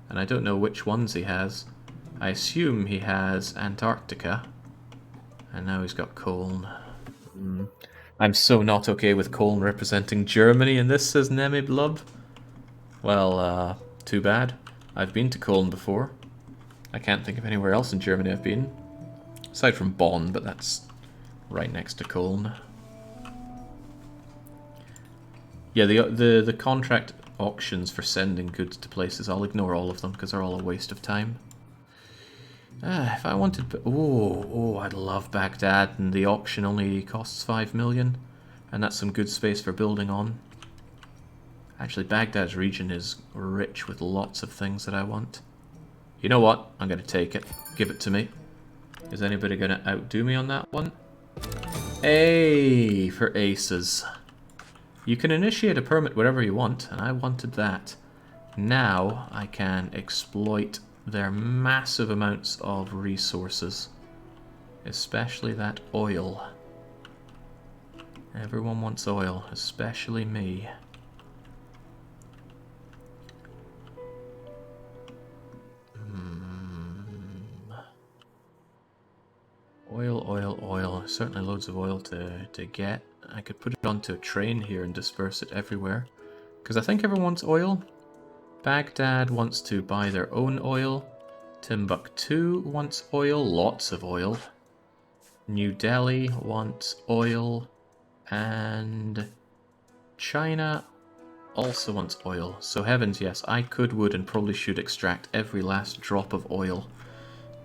And I don't know which ones he has. I assume he has Antarctica. And now he's got Colne. I'm so not okay with Colne representing Germany in this, says Nemi Blub. Well, too bad. I've been to Colne before. I can't think of anywhere else in Germany I've been. Aside from Bonn, but that's right next to Colne. Yeah, the contract auctions for sending goods to places, I'll ignore all of them because they're all a waste of time. If I wanted... Oh, I'd love Baghdad, and the auction only costs 5 million. And that's some good space for building on. Actually, Baghdad's region is rich with lots of things that I want. You know what? I'm going to take it. Give it to me. Is anybody going to outdo me on that one? Hey, for aces. You can initiate a permit wherever you want, and I wanted that. Now I can exploit their massive amounts of resources. Especially that oil. Everyone wants oil, especially me. Oil, oil, oil. Certainly loads of oil to get. I could put it onto a train here and disperse it everywhere. Because I think everyone wants oil. Baghdad wants to buy their own oil. Timbuktu wants oil. Lots of oil. New Delhi wants oil. And China also wants oil. So heavens, yes, I would and probably should extract every last drop of oil.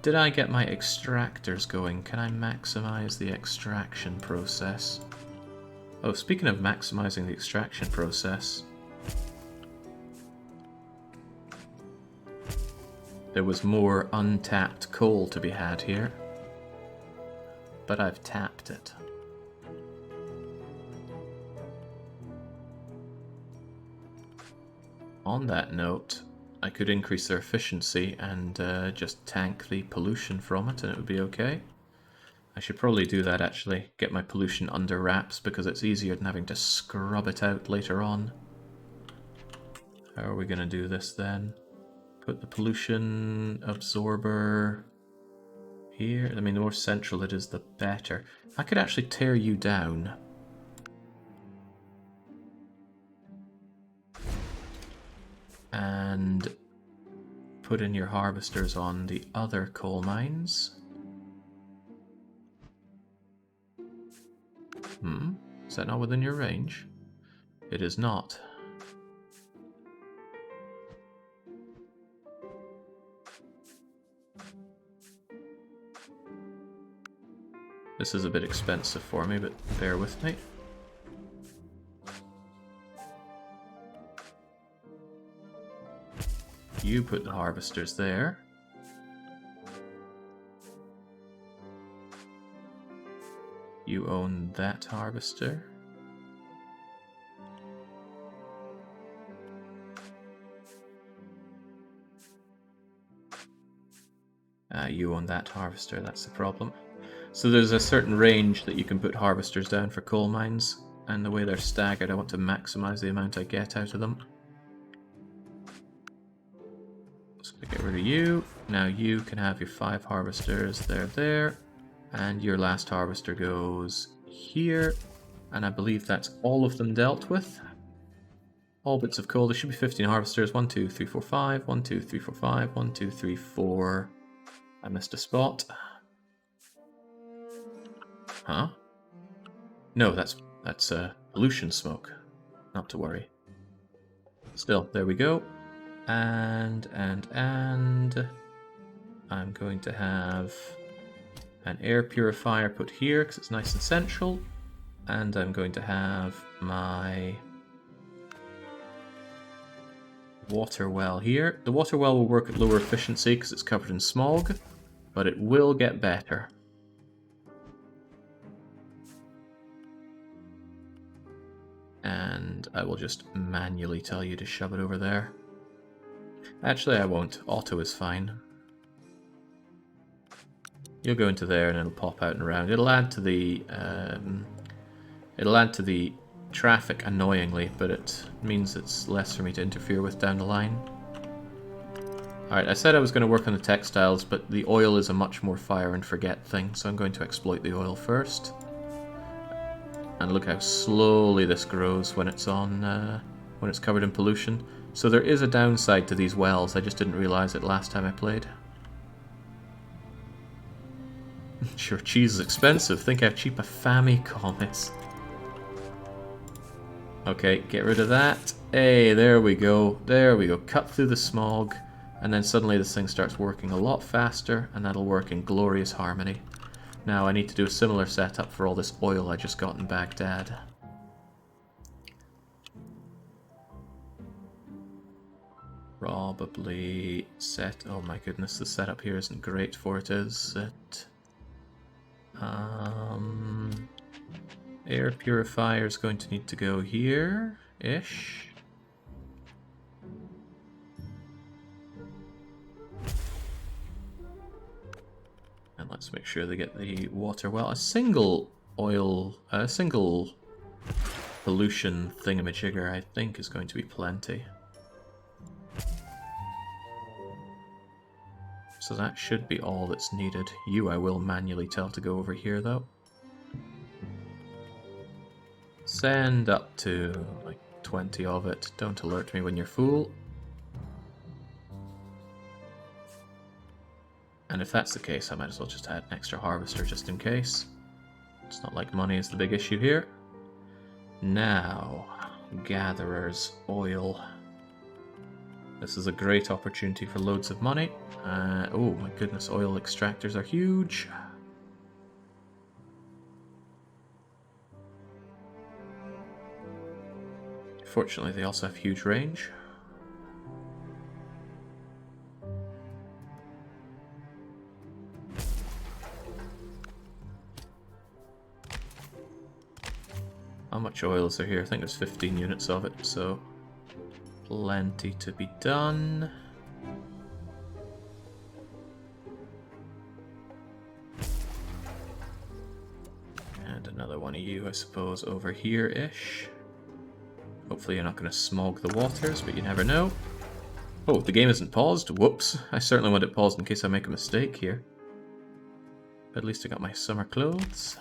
Did I get my extractors going? Can I maximize the extraction process? Oh, speaking of maximizing the extraction process, there was more untapped coal to be had here, but I've tapped it. On that note, I could increase their efficiency and just tank the pollution from it and it would be okay. I should probably do that actually, get my pollution under wraps because it's easier than having to scrub it out later on. How are we going to do this then? Put the pollution absorber here. I mean, the more central it is, the better. I could actually tear you down. And put in your harvesters on the other coal mines. Is that not within your range? It is not. This is a bit expensive for me, but bear with me. You put the harvesters there. You own that harvester. You own that harvester, that's the problem. So there's a certain range that you can put harvesters down for coal mines, and the way they're staggered, I want to maximize the amount I get out of them. So I get rid of you. Now you can have your 5 harvesters, they're there. And your last harvester goes here. And I believe that's all of them dealt with. all bits of coal. There should be 15 harvesters. 1, 2, 3, 4, 5. 1, 2, 3, 4, 5. 1, 2, 3, 4. I missed a spot. Huh? No, that's pollution smoke. Not to worry. Still, there we go. And I'm going to have an air purifier put here because it's nice and central. And I'm going to have my water well here. The water well will work at lower efficiency because it's covered in smog, but it will get better. And I will just manually tell you to shove it over there. Actually, I won't. Auto is fine. You'll go into there and it'll pop out and around. It'll add to the traffic annoyingly, but it means it's less for me to interfere with down the line. Alright, I said I was going to work on the textiles, but the oil is a much more fire and forget thing, so I'm going to exploit the oil first. And look how slowly this grows when it's on, when it's covered in pollution. So there is a downside to these wells, I just didn't realise it last time I played. Sure, cheese is expensive, think how cheap a Famicom is. Okay, get rid of that. Hey, there we go. There we go. Cut through the smog, and then suddenly this thing starts working a lot faster, and that'll work in glorious harmony. Now I need to do a similar setup for all this oil I just got in Baghdad. Probably set... Oh my goodness, the setup here isn't great for it, is it? Air purifier is going to need to go here-ish. And let's make sure they get the water well. A single pollution thingamajigger, I think, is going to be plenty. So that should be all that's needed. You I will manually tell to go over here, though. Send up to, like, 20 of it. Don't alert me when you're full. And if that's the case, I might as well just add an extra harvester just in case. It's not like money is the big issue here. Now, gatherers, oil. This is a great opportunity for loads of money. Oh my goodness, oil extractors are huge. Fortunately, they also have huge range. How much oil is there here? I think there's 15 units of it, so plenty to be done. And another one of you, I suppose, over here-ish. Hopefully you're not going to smog the waters, but you never know. Oh, the game isn't paused? Whoops. I certainly want it paused in case I make a mistake here. But at least I got my summer clothes.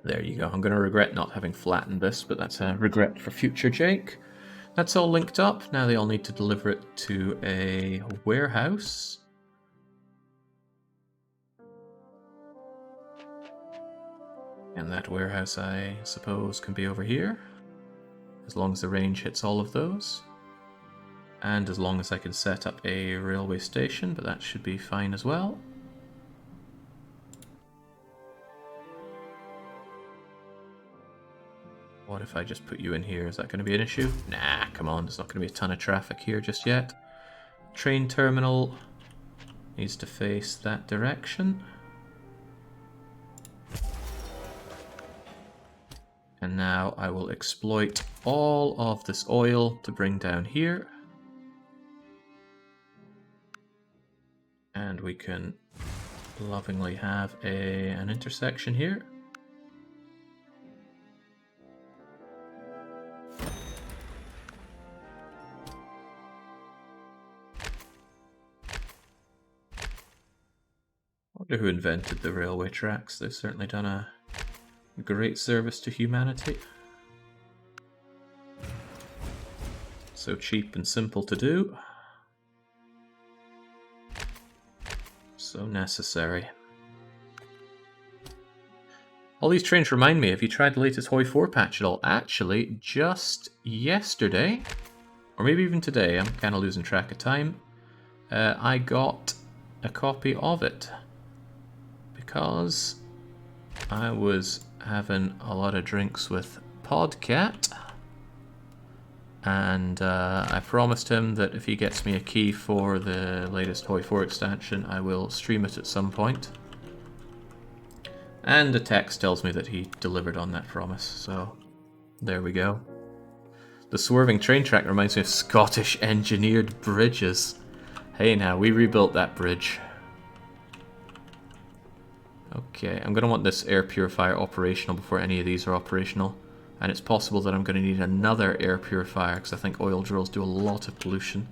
There you go. I'm going to regret not having flattened this, but that's a regret for future Jake. That's all linked up. Now they all need to deliver it to a warehouse. And that warehouse, I suppose, can be over here. As long as the range hits all of those. And as long as I can set up a railway station, but that should be fine as well. What if I just put you in here? Is that going to be an issue? Nah, come on. There's not going to be a ton of traffic here just yet. Train terminal needs to face that direction. And now I will exploit all of this oil to bring down here. And we can lovingly have an intersection here. I wonder who invented the railway tracks. They've certainly done a Great service to humanity. So cheap and simple to do. So necessary. All these trains remind me, have you tried the latest Hoi 4 patch at all? Actually, just yesterday, or maybe even today, I'm kind of losing track of time, I got a copy of it. Because I was having a lot of drinks with Podcat, and I promised him that if he gets me a key for the latest Hoi 4 expansion, I will stream it at some point. And the text tells me that he delivered on that promise, so there we go. The swerving train track reminds me of Scottish engineered bridges. Hey now, we rebuilt that bridge. Okay, I'm going to want this air purifier operational before any of these are operational. And it's possible that I'm going to need another air purifier because I think oil drills do a lot of pollution.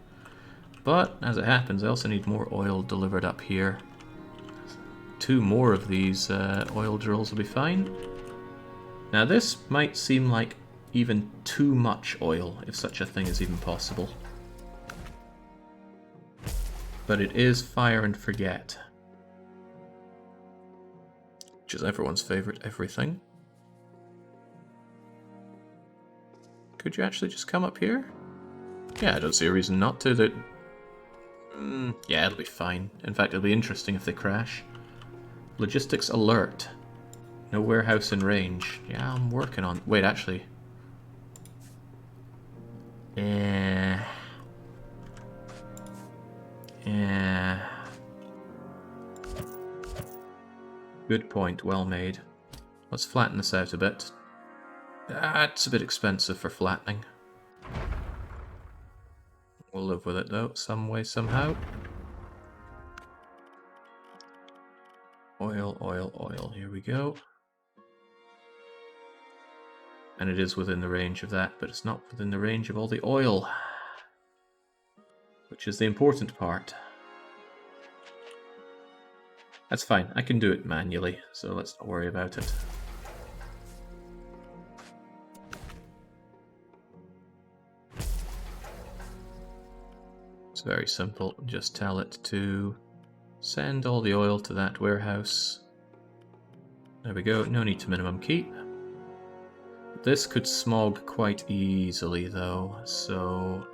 But, as it happens, I also need more oil delivered up here. 2 more of these oil drills will be fine. Now this might seem like even too much oil, if such a thing is even possible. But it is fire and forget. Which is everyone's favourite everything. Could you actually just come up here? Yeah, I don't see a reason not to. Yeah, it'll be fine. In fact, it'll be interesting if they crash. Logistics alert. No warehouse in range. Yeah, I'm working on... Wait, actually. Yeah. Good point, well made. Let's flatten this out a bit. That's a bit expensive for flattening. We'll live with it though, some way, somehow. Oil, oil, oil. Here we go. And it is within the range of that, but it's not within the range of all the oil. Which is the important part. That's fine, I can do it manually, so let's not worry about it. It's very simple, just tell it to send all the oil to that warehouse. There we go, no need to minimum keep. This could smog quite easily though, so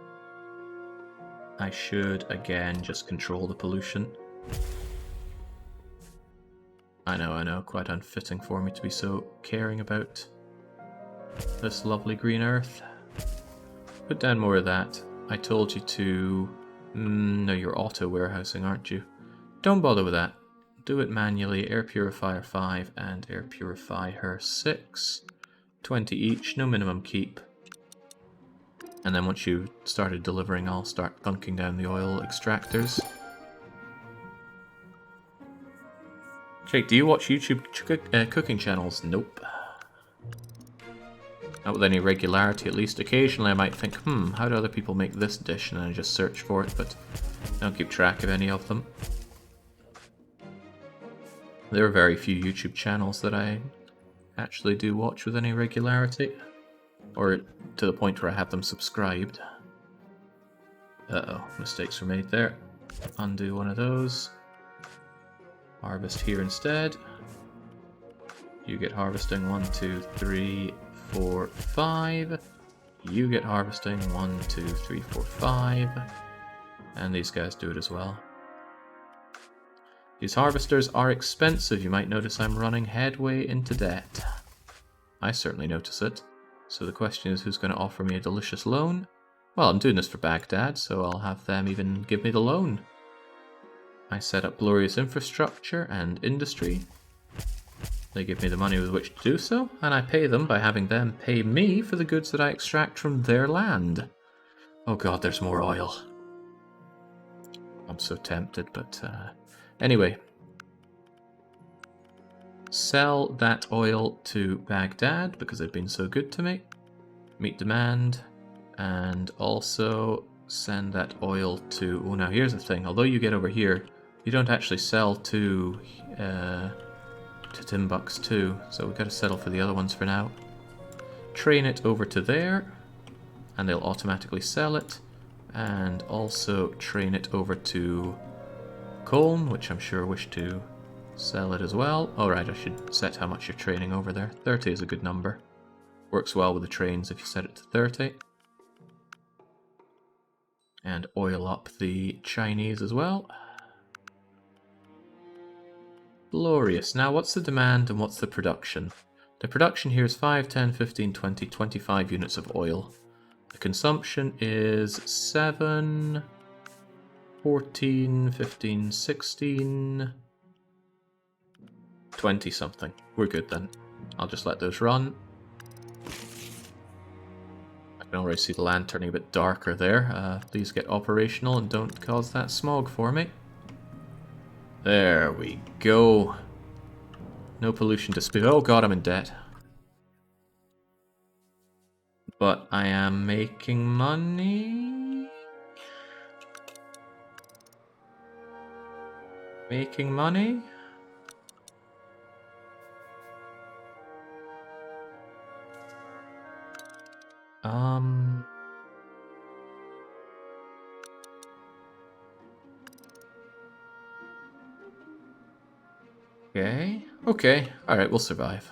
I should again just control the pollution. I know, quite unfitting for me to be so caring about this lovely green earth. Put down more of that. I told you to... no, you're auto warehousing, aren't you? Don't bother with that. Do it manually. Air purifier 5 and air purifier 6. 20 each, no minimum keep. And then once you started delivering, I'll start dunking down the oil extractors. Jake, do you watch YouTube cooking channels? Nope. Not with any regularity, at least. Occasionally I might think, how do other people make this dish? And then I just search for it, but I don't keep track of any of them. There are very few YouTube channels that I actually do watch with any regularity. Or to the point where I have them subscribed. Uh-oh, mistakes were made there. Undo one of those. Harvest here instead. You get harvesting 1, 2, 3, 4, 5. You get harvesting 1, 2, 3, 4, 5. And these guys do it as well. These harvesters are expensive. You might notice I'm running headway into debt. I certainly notice it. So the question is, who's going to offer me a delicious loan? Well, I'm doing this for Baghdad, so I'll have them even give me the loan. I set up glorious infrastructure and industry. They give me the money with which to do so, and I pay them by having them pay me for the goods that I extract from their land. Oh god, there's more oil. I'm so tempted, but anyway. Sell that oil to Baghdad, because they've been so good to me. Meet demand, and also send that oil to... Oh, now here's the thing. Although you get over here, you don't actually sell to to Timbuktu, so we've got to settle for the other ones for now. Train it over to there, and they'll automatically sell it, and also train it over to Colne, which I'm sure wish to sell it as well. Alright, I should set how much you're training over there. 30 is a good number. Works well with the trains if you set it to 30. And oil up the Chinese as well. Glorious. Now what's the demand and what's the production? The production here is 5, 10, 15, 20, 25 units of oil. The consumption is 7, 14, 15, 16, 20 something. We're good then. I'll just let those run. I can already see the land turning a bit darker there. Please get operational and don't cause that smog for me. There we go. No pollution to speak. Oh god, I'm in debt. But I am making money. Making money? Okay. Okay. Alright, we'll survive.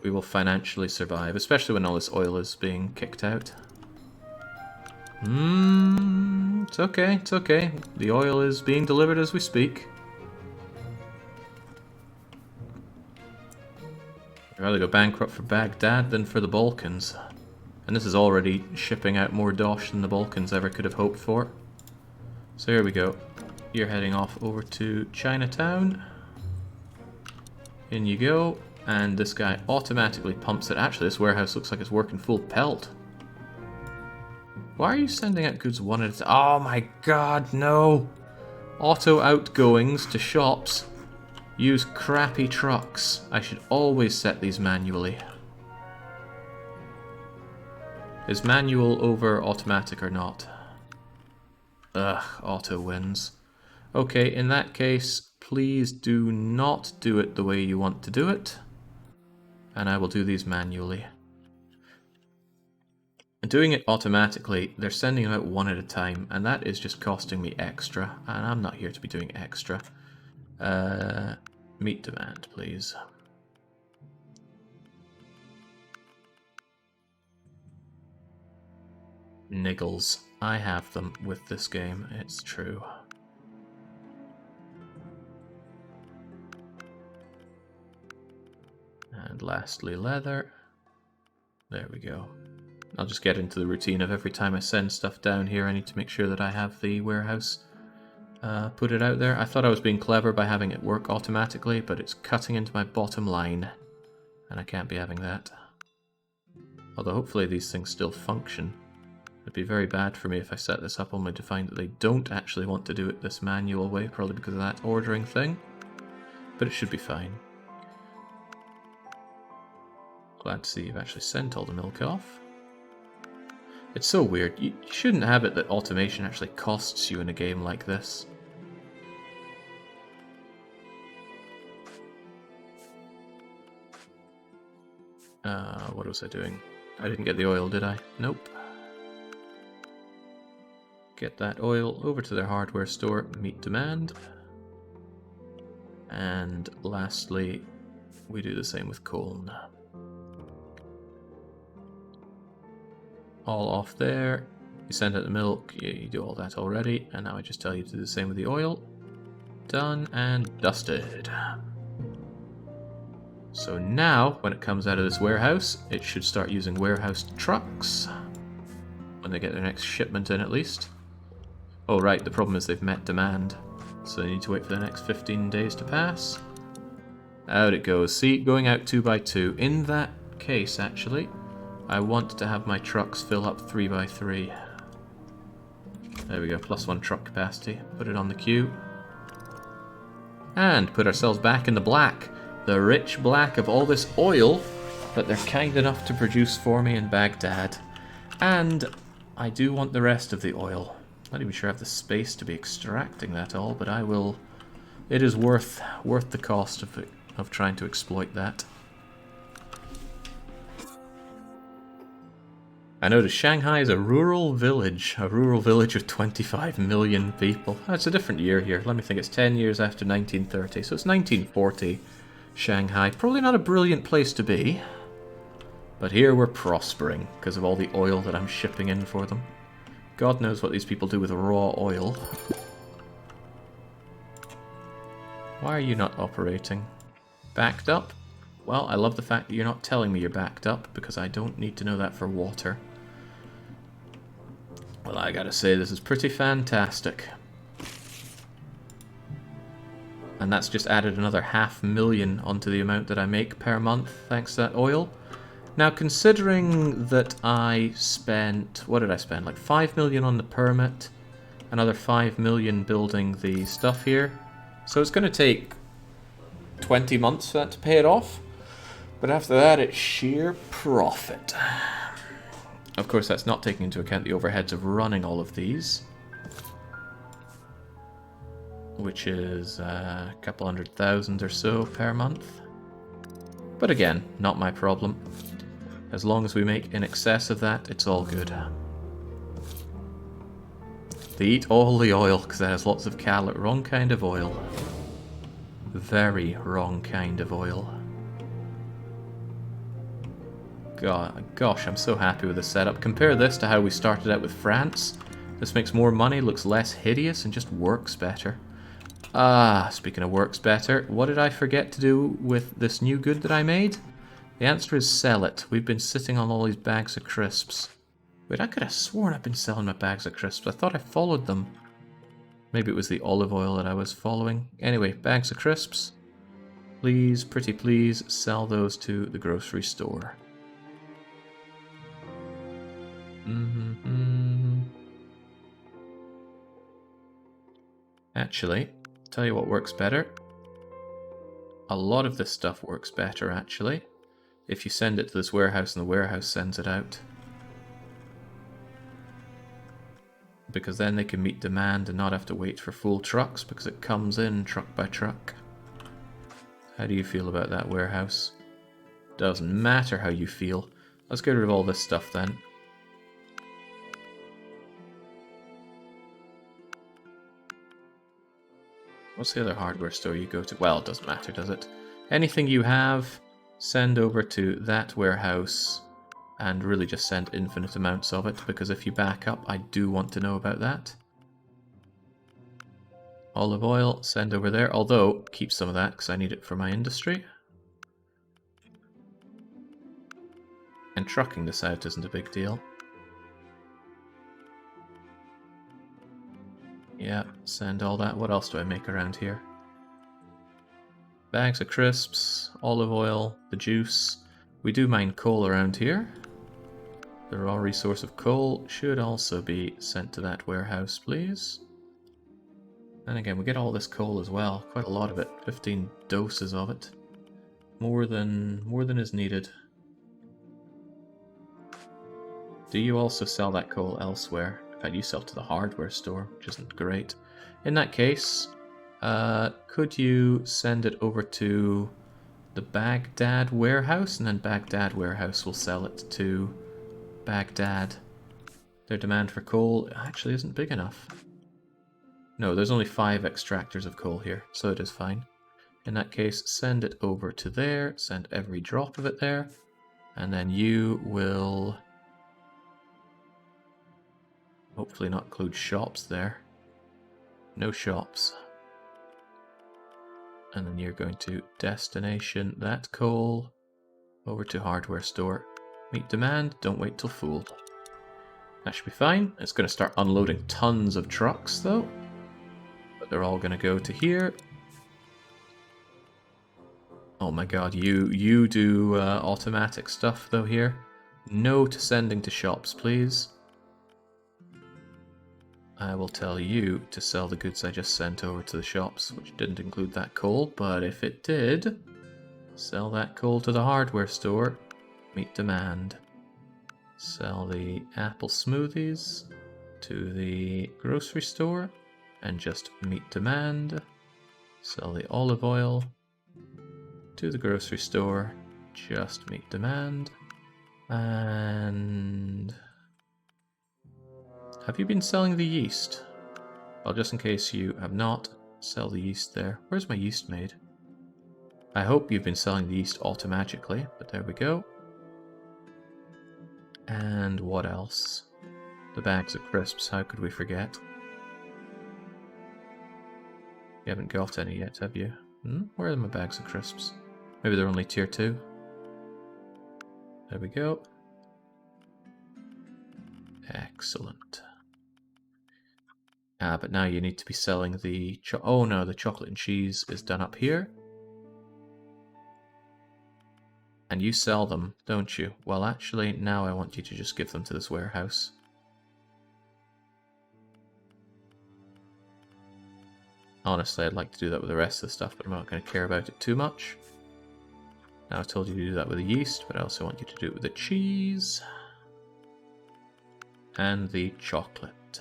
We will financially survive, especially when all this oil is being kicked out. It's okay, it's okay. The oil is being delivered as we speak. I'd rather go bankrupt for Baghdad than for the Balkans. And this is already shipping out more dosh than the Balkans ever could have hoped for. So here we go. You're heading off over to Chinatown. In you go. And this guy automatically pumps it. Actually, this warehouse looks like it's working full pelt. Why are you sending out goods one at a time? Oh my god, no! Auto outgoings to shops. Use crappy trucks. I should always set these manually. Is manual over automatic or not? Ugh, auto wins. Okay, in that case, please do not do it the way you want to do it. And I will do these manually. And doing it automatically, they're sending them out one at a time, and that is just costing me extra, and I'm not here to be doing extra. Meet demand, please. Niggles. I have them with this game, it's true. And lastly, leather. There we go. I'll just get into the routine of every time I send stuff down here, I need to make sure that I have the warehouse put it out there. I thought I was being clever by having it work automatically, but it's cutting into my bottom line, and I can't be having that. Although hopefully these things still function. It'd be very bad for me if I set this up only to find that they don't actually want to do it this manual way, probably because of that ordering thing. But it should be fine. Glad to see you've actually sent all the milk off. It's so weird. You shouldn't have it that automation actually costs you in a game like this. What was I doing? I didn't get the oil, did I? Nope. Get that oil over to their hardware store, meet demand. And lastly, we do the same with Colne. All off there. You send out the milk, you do all that already, and now I just tell you to do the same with the oil. Done and dusted. So now, when it comes out of this warehouse, it should start using warehouse trucks. When they get their next shipment in, at least. Oh right, the problem is they've met demand. So they need to wait for the next 15 days to pass. Out it goes. See, going out 2 by 2. In that case, actually, I want to have my trucks fill up 3 by 3. There we go, +1 truck capacity. Put it on the queue. And put ourselves back in the black. The rich black of all this oil that they're kind enough to produce for me in Baghdad. And I do want the rest of the oil. Not even sure I have the space to be extracting that all, but I will It is worth the cost of trying to exploit that. I noticed Shanghai is a rural village of 25 million people. It's a different year here. Let me think, it's 10 years after 1930, so it's 1940 Shanghai. Probably not a brilliant place to be, but here we're prospering because of all the oil that I'm shipping in for them. God knows what these people do with raw oil. Why are you not operating? Backed up? Well, I love the fact that you're not telling me you're backed up, because I don't need to know that for water. Well, I gotta say, this is pretty fantastic. And that's just added another 500,000 onto the amount that I make per month, thanks to that oil. Now, considering that I spent... what did I spend? Like 5 million on the permit, another 5 million building the stuff here. So it's gonna take 20 months for that to pay it off. But after that, it's sheer profit. Of course, that's not taking into account the overheads of running all of these, which is a couple 100,000 or so per month. But again, not my problem. As long as we make in excess of that, it's all good. They eat all the oil because it has lots of calories. Wrong kind of oil. Very wrong kind of oil. Gosh, I'm so happy with the setup. Compare this to how we started out with France. This makes more money, looks less hideous, and just works better. Speaking of works better, what did I forget to do with this new good that I made? The answer is sell it. We've been sitting on all these bags of crisps. Wait, I could have sworn I've been selling my bags of crisps. I thought I followed them. Maybe it was the olive oil that I was following. Anyway, bags of crisps. Please, pretty please, sell those to the grocery store. Actually, tell you what works better. A lot of this stuff works better, actually, if you send it to this warehouse and the warehouse sends it out. Because then they can meet demand and not have to wait for full trucks, because it comes in truck by truck. How do you feel about that warehouse? Doesn't matter how you feel. Let's get rid of all this stuff then. What's the other hardware store you go to? Well, it doesn't matter, does it? Anything you have, send over to that warehouse and really just send infinite amounts of it, because if you back up, I do want to know about that. Olive oil, send over there, although keep some of that because I need it for my industry. And trucking this out isn't a big deal. Yeah, send all that. What else do I make around here? Bags of crisps, olive oil, the juice. We do mine coal around here. The raw resource of coal should also be sent to that warehouse, please. And again, we get all this coal as well. Quite a lot of it. 15 doses of it. More than is needed. Do you also sell that coal elsewhere? In fact, you sell to the hardware store, which isn't great. In that case, could you send it over to the Baghdad warehouse, and then Baghdad warehouse will sell it to Baghdad. Their demand for coal actually isn't big enough. No, there's only 5 extractors of coal here, so it is fine. In that case, send it over to there, send every drop of it there, and then you will hopefully not include shops there. No shops. And then you're going to destination that coal over to hardware store. Meet demand, don't wait till full. That should be fine. It's going to start unloading tons of trucks though. But they're all going to go to here. Oh my god, you do automatic stuff though here. No to sending to shops, please. I will tell you to sell the goods I just sent over to the shops, which didn't include that coal, but if it did, sell that coal to the hardware store. Meet demand. Sell the apple smoothies to the grocery store and just meet demand. Sell the olive oil to the grocery store. Just meet demand. And... have you been selling the yeast? Well, just in case you have not, sell the yeast there. Where's my yeast made? I hope you've been selling the yeast automatically, but there we go. And what else? The bags of crisps, how could we forget? You haven't got any yet, have you? Where are my bags of crisps? Maybe they're only tier 2. There we go. Excellent. But now you need to be selling the... oh no, the chocolate and cheese is done up here. And you sell them, don't you? Well, actually, now I want you to just give them to this warehouse. Honestly, I'd like to do that with the rest of the stuff, but I'm not going to care about it too much. Now, I told you to do that with the yeast, but I also want you to do it with the cheese. And the chocolate.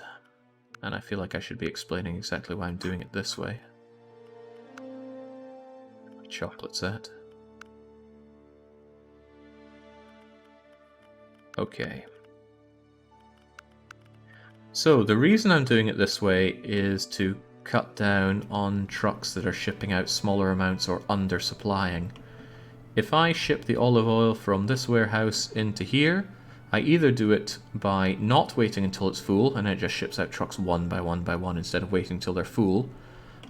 And I feel like I should be explaining exactly why I'm doing it this way. Where my chocolate's at. Okay. So, the reason I'm doing it this way is to cut down on trucks that are shipping out smaller amounts or undersupplying. If I ship the olive oil from this warehouse into here, I either do it by not waiting until it's full, and it just ships out trucks one by one by one instead of waiting until they're full,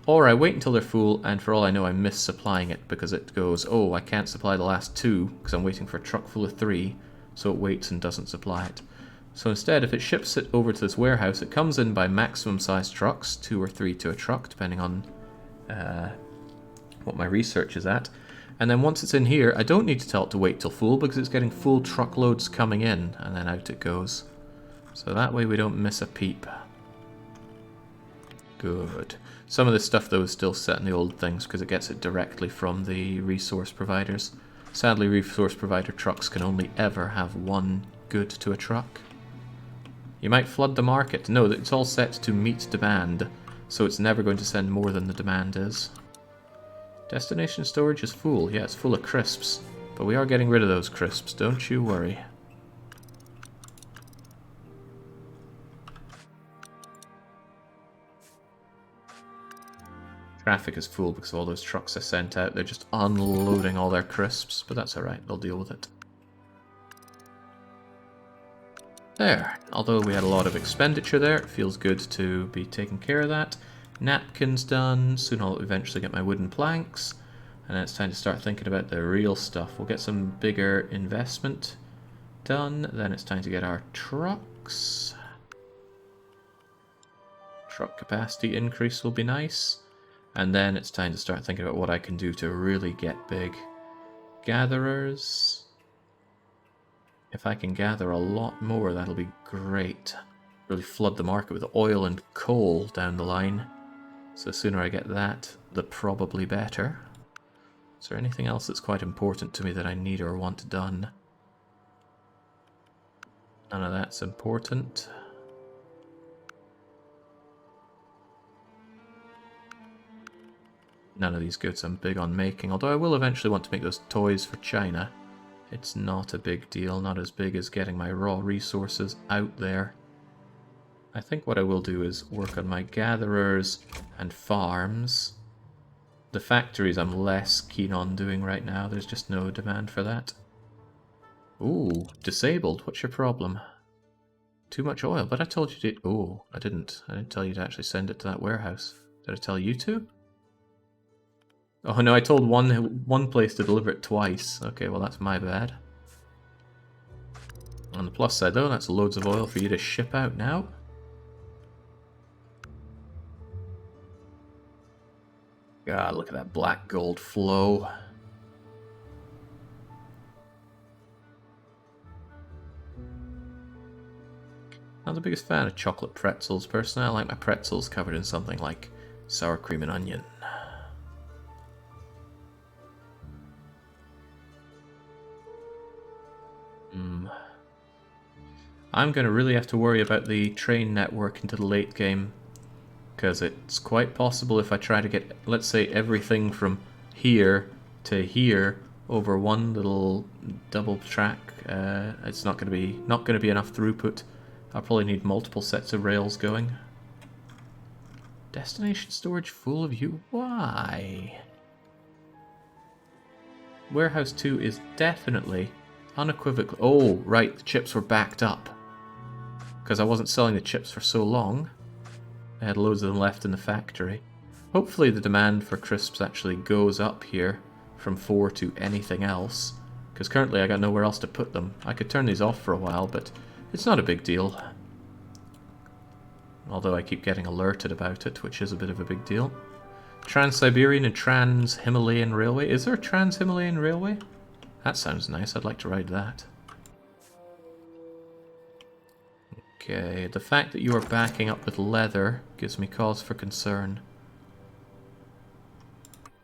or I wait until they're full, and for all I know I'm missupplying it because it goes, oh, I can't supply the last 2 because I'm waiting for a truck full of 3, so it waits and doesn't supply it. So instead, if it ships it over to this warehouse, it comes in by maximum size trucks, 2 or 3 to a truck, depending on what my research is at. And then once it's in here, I don't need to tell it to wait till full because it's getting full truckloads coming in, and then out it goes. So that way we don't miss a peep. Good. Some of this stuff, though, is still set in the old things because it gets it directly from the resource providers. Sadly, resource provider trucks can only ever have 1 good to a truck. You might flood the market. No, it's all set to meet demand, so it's never going to send more than the demand is. Destination storage is full. Yeah, it's full of crisps, but we are getting rid of those crisps, don't you worry. Traffic is full because of all those trucks I sent out. They're just unloading all their crisps, but that's alright, they'll deal with it. There. Although we had a lot of expenditure there, it feels good to be taking care of that. Napkins done. Soon I'll eventually get my wooden planks. And then it's time to start thinking about the real stuff. We'll get some bigger investment done. Then it's time to get our trucks. Truck capacity increase will be nice. And then it's time to start thinking about what I can do to really get big. Gatherers. If I can gather a lot more, that'll be great. Really flood the market with oil and coal down the line. So the sooner I get that, the probably better. Is there anything else that's quite important to me that I need or want done? None of that's important. None of these goods I'm big on making, although I will eventually want to make those toys for China. It's not a big deal, not as big as getting my raw resources out there. I think what I will do is work on my gatherers and farms. The factories I'm less keen on doing right now, there's just no demand for that. Ooh, disabled, what's your problem? Too much oil, but I told you to... oh, I didn't tell you to actually send it to that warehouse. Did I tell you to? Oh no, I told one place to deliver it twice. Okay, well that's my bad. On the plus side though, that's loads of oil for you to ship out now. God, look at that black gold flow. Not the biggest fan of chocolate pretzels. Personally, I like my pretzels covered in something like sour cream and onion. I'm going to really have to worry about the train network into the late game. Because it's quite possible if I try to get, let's say, everything from here to here over one little double track, it's not going to be enough throughput. I'll probably need multiple sets of rails going. Destination storage full of you? Why? Warehouse 2 is definitely, unequivocally... Oh, right, the chips were backed up. Because I wasn't selling the chips for so long. I had loads of them left in the factory. Hopefully the demand for crisps actually goes up here from 4 to anything else. Because currently I got nowhere else to put them. I could turn these off for a while, but it's not a big deal. Although I keep getting alerted about it, which is a bit of a big deal. Trans-Siberian and Trans-Himalayan Railway. Is there a Trans-Himalayan Railway? That sounds nice. I'd like to ride that. Okay, the fact that you are backing up with leather gives me cause for concern.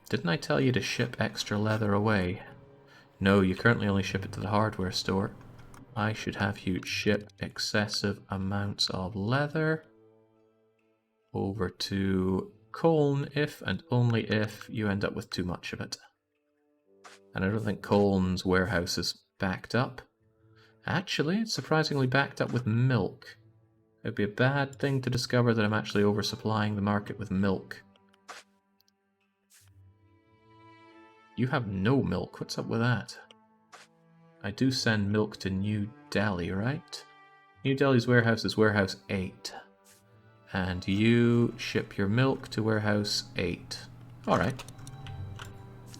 Didn't I tell you to ship extra leather away? No, you currently only ship it to the hardware store. I should have you ship excessive amounts of leather over to Colne if and only if you end up with too much of it. And I don't think Colne's warehouse is backed up. Actually, it's surprisingly backed up with milk. It would be a bad thing to discover that I'm actually oversupplying the market with milk. You have no milk. What's up with that? I do send milk to New Delhi, right? New Delhi's warehouse is warehouse 8. And you ship your milk to warehouse 8. Alright.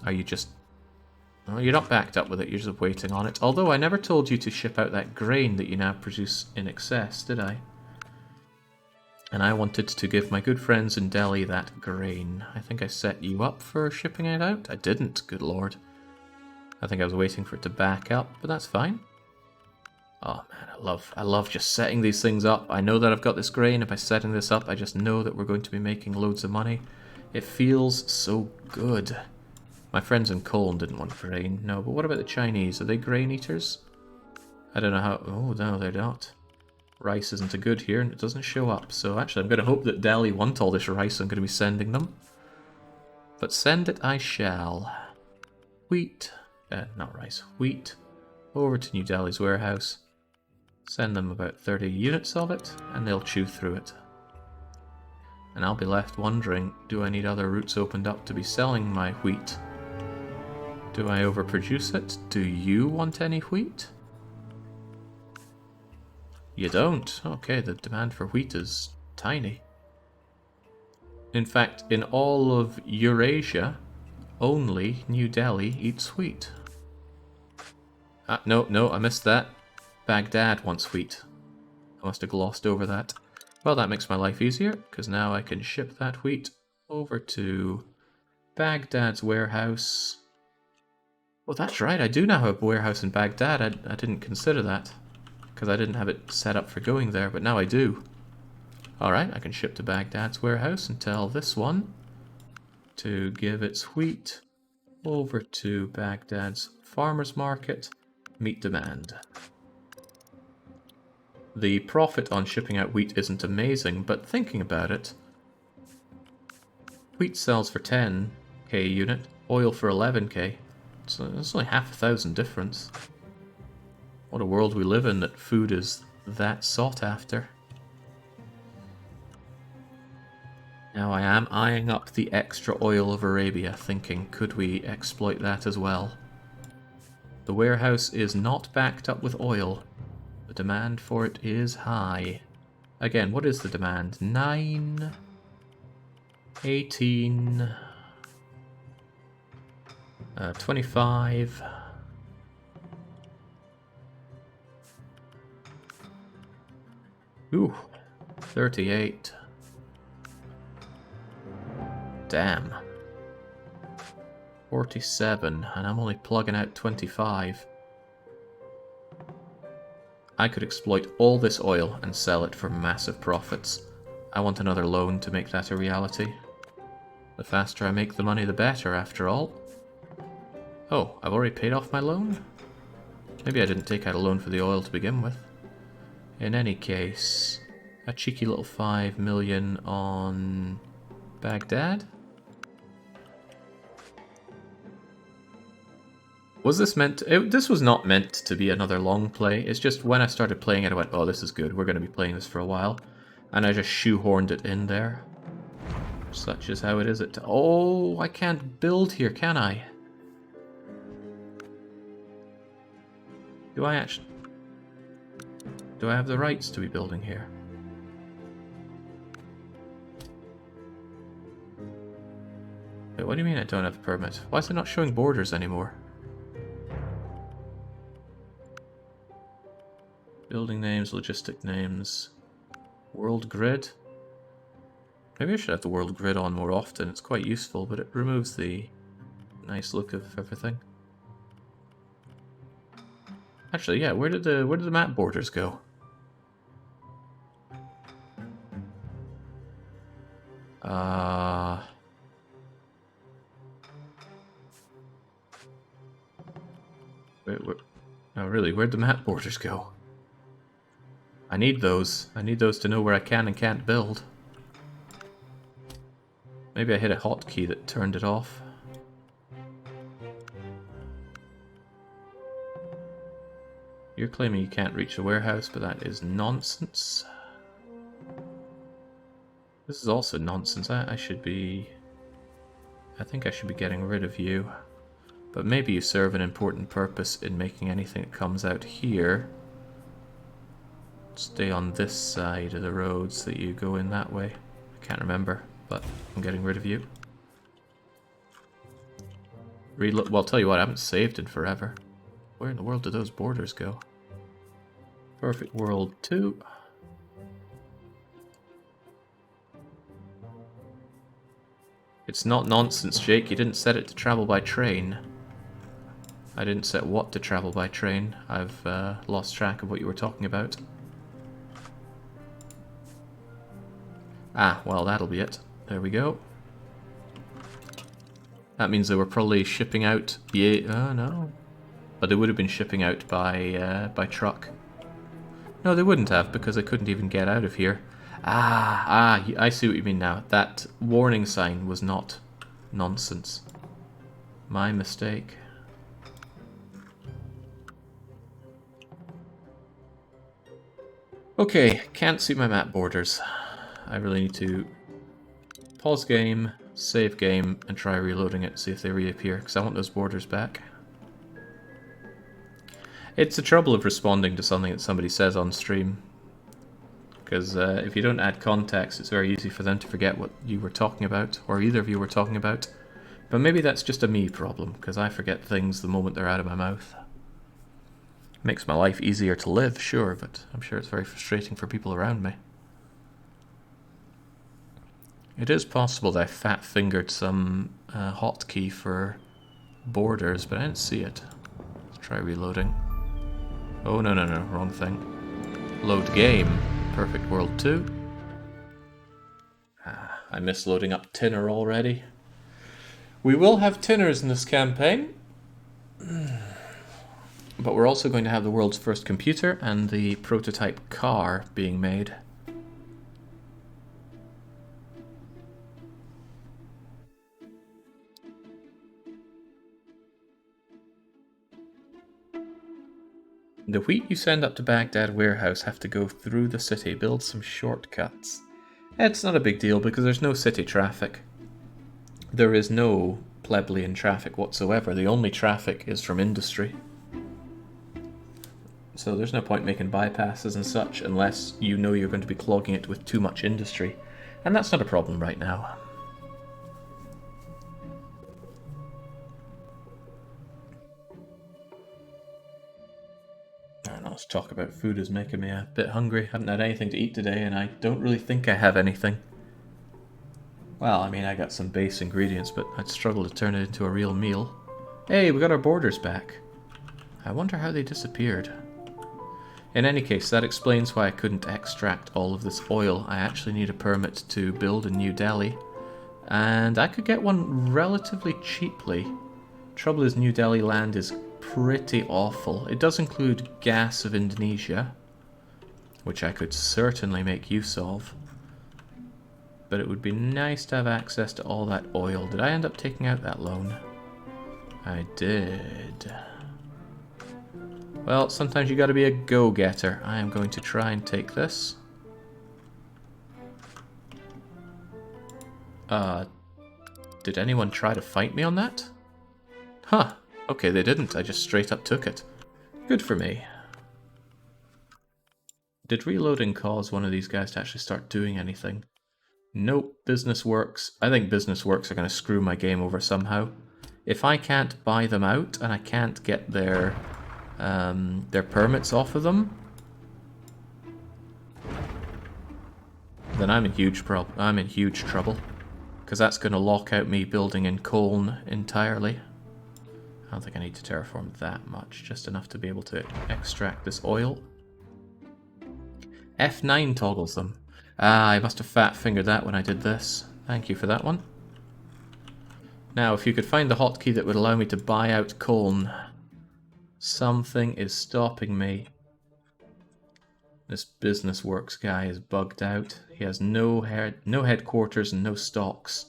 Are you just... Oh, you're not backed up with it, you're just waiting on it. Although I never told you to ship out that grain that you now produce in excess, did I? And I wanted to give my good friends in Delhi that grain. I think I set you up for shipping it out? I didn't, good lord. I think I was waiting for it to back up, but that's fine. Oh man, I love just setting these things up. I know that I've got this grain. By setting this up, I just know that we're going to be making loads of money. It feels so good. My friends in Colne didn't want grain. No, but what about the Chinese? Are they grain eaters? I don't know how... Oh, no, they're not. Rice isn't a good here, and it doesn't show up. So actually, I'm going to hope that Delhi want all this rice I'm going to be sending them. But send it I shall. Wheat. Not rice. Wheat. Over to New Delhi's warehouse. Send them about 30 units of it, and they'll chew through it. And I'll be left wondering, do I need other routes opened up to be selling my wheat? Do I overproduce it? Do you want any wheat? You don't? Okay, the demand for wheat is tiny. In fact, in all of Eurasia, only New Delhi eats wheat. No, I missed that. Baghdad wants wheat. I must have glossed over that. Well, that makes my life easier, because now I can ship that wheat over to Baghdad's warehouse. Well, that's right, I do now have a warehouse in Baghdad. I didn't consider that, because I didn't have it set up for going there, but now I do. Alright, I can ship to Baghdad's warehouse and tell this one to give its wheat over to Baghdad's farmer's market. Meet demand. The profit on shipping out wheat isn't amazing, but thinking about it, wheat sells for 10k a unit, oil for 11k, so it's only half a thousand difference. What a world we live in that food is that sought after. Now I am eyeing up the extra oil of Arabia, thinking, could we exploit that as well? The warehouse is not backed up with oil. The demand for it is high. Again, what is the demand? 9, 18, 25. Ooh, 38. Damn. 47, and I'm only plugging out 25. I could exploit all this oil and sell it for massive profits. I want another loan to make that a reality. The faster I make the money, the better, after all. Oh, I've already paid off my loan? Maybe I didn't take out a loan for the oil to begin with. In any case, a cheeky little 5 million on Baghdad. Was this meant to, this was not meant to be another long play. It's just when I started playing it, I went, oh, this is good. We're going to be playing this for a while. And I just shoehorned it in there. Such is how it is. Oh, I can't build here, can I? Do I actually... Do I have the rights to be building here? Wait, what do you mean I don't have a permit? Why is it not showing borders anymore? Building names, logistic names, world grid. Maybe I should have the world grid on more often. It's quite useful, but it removes the nice look of everything. Actually, yeah, where did the map borders go? Oh, really? Where'd the map borders go? I need those. I need those to know where I can and can't build. Maybe I hit a hotkey that turned it off. You're claiming you can't reach a warehouse, but that is nonsense. This is also nonsense. I should be... I think I should be getting rid of you. But maybe you serve an important purpose in making anything that comes out here stay on this side of the road so that you go in that way. I can't remember, but I'm getting rid of you. Reload. Well, I'll tell you what, I haven't saved in forever. Where in the world do those borders go? Perfect World 2. It's not nonsense, Jake. You didn't set it to travel by train. I didn't set what to travel by train. I've lost track of what you were talking about. Ah, well, that'll be it. There we go. That means they were probably shipping out... Yeah, no. But they would have been shipping out by truck. No, they wouldn't have, because they couldn't even get out of here. I see what you mean now. That warning sign was not nonsense. My mistake. Okay, can't see my map borders. I really need to pause game, save game, and try reloading it, see if they reappear, because I want those borders back. It's the trouble of responding to something that somebody says on stream. Because if you don't add context, it's very easy for them to forget what you were talking about, or either of you were talking about. But maybe that's just a me problem, because I forget things the moment they're out of my mouth. Makes my life easier to live, sure, but I'm sure it's very frustrating for people around me. It is possible that I fat-fingered some hotkey for borders, but I didn't see it. Let's try reloading. Oh, no, wrong thing. Load game. Perfect World 2. I miss loading up Tinner already. We will have Tinners in this campaign. But we're also going to have the world's first computer and the prototype car being made. The wheat you send up to Baghdad warehouse have to go through the city, build some shortcuts. It's not a big deal because there's no city traffic. There is no plebeian traffic whatsoever. The only traffic is from industry. So there's no point making bypasses and such unless you know you're going to be clogging it with too much industry. And that's not a problem right now. I don't know, this talk about food is making me a bit hungry. I haven't had anything to eat today and I don't really think I have anything. Well, I mean, I got some base ingredients, but I'd struggle to turn it into a real meal. Hey, we got our borders back. I wonder how they disappeared. In any case, that explains why I couldn't extract all of this oil. I actually need a permit to build in New Delhi. And I could get one relatively cheaply. Trouble is, New Delhi land is pretty awful. It does include gas of Indonesia. which I could certainly make use of. But it would be nice to have access to all that oil. Did I end up taking out that loan? I did. Well, sometimes you gotta be a go-getter. I am going to try and take this. Did anyone try to fight me on that? Huh. Okay, they didn't. I just straight up took it. Good for me. Did reloading cause one of these guys to actually start doing anything? Nope, business works. I think business works are going to screw my game over somehow. If I can't buy them out and I can't get their permits off of them, then I'm in huge trouble. Because that's going to lock out me building in Colne entirely. I don't think I need to terraform that much, just enough to be able to extract this oil. F9 toggles them. Ah, I must have fat-fingered that when I did this. Thank you for that one. Now, if you could find the hotkey that would allow me to buy out Colne. Something is stopping me. This business works guy is bugged out. He has no headquarters and no stocks.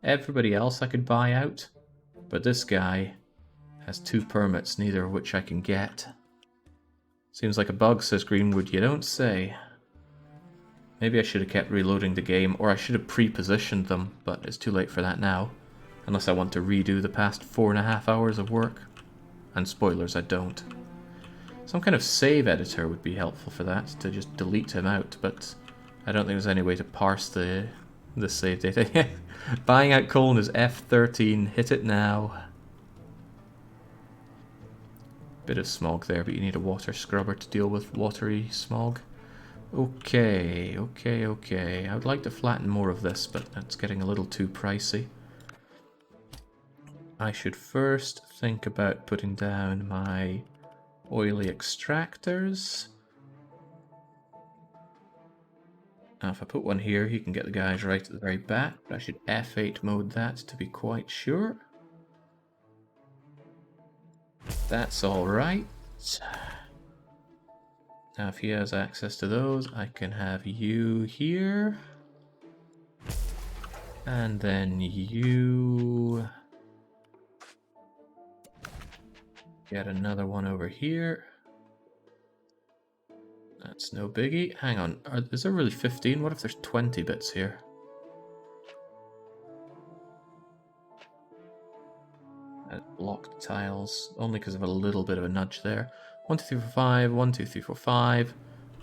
Everybody else I could buy out, but this guy has 2 permits, neither of which I can get. Seems like a bug, says Greenwood. You don't say. Maybe I should have kept reloading the game, or I should have pre-positioned them, but it's too late for that now. Unless I want to redo the past 4.5 hours of work. And spoilers, I don't. Some kind of save editor would be helpful for that, to just delete him out, but I don't think there's any way to parse the save data. Buying out Colne is F13, hit it now. Bit of smog there, but you need a water scrubber to deal with watery smog. Okay. I would like to flatten more of this, but that's getting a little too pricey. I should first think about putting down my oily extractors. Now if I put one here, you can get the guys right at the very back, but I should F8 mode that to be quite sure. That's alright. Now if he has access to those, I can have you here. And then you... get another one over here. That's no biggie. Hang on, is there really 15? What if there's 20 bits here? Blocked tiles, only because of a little bit of a nudge there. 1, 2, 3, 4, 5, 1, 2, 3, 4, 5,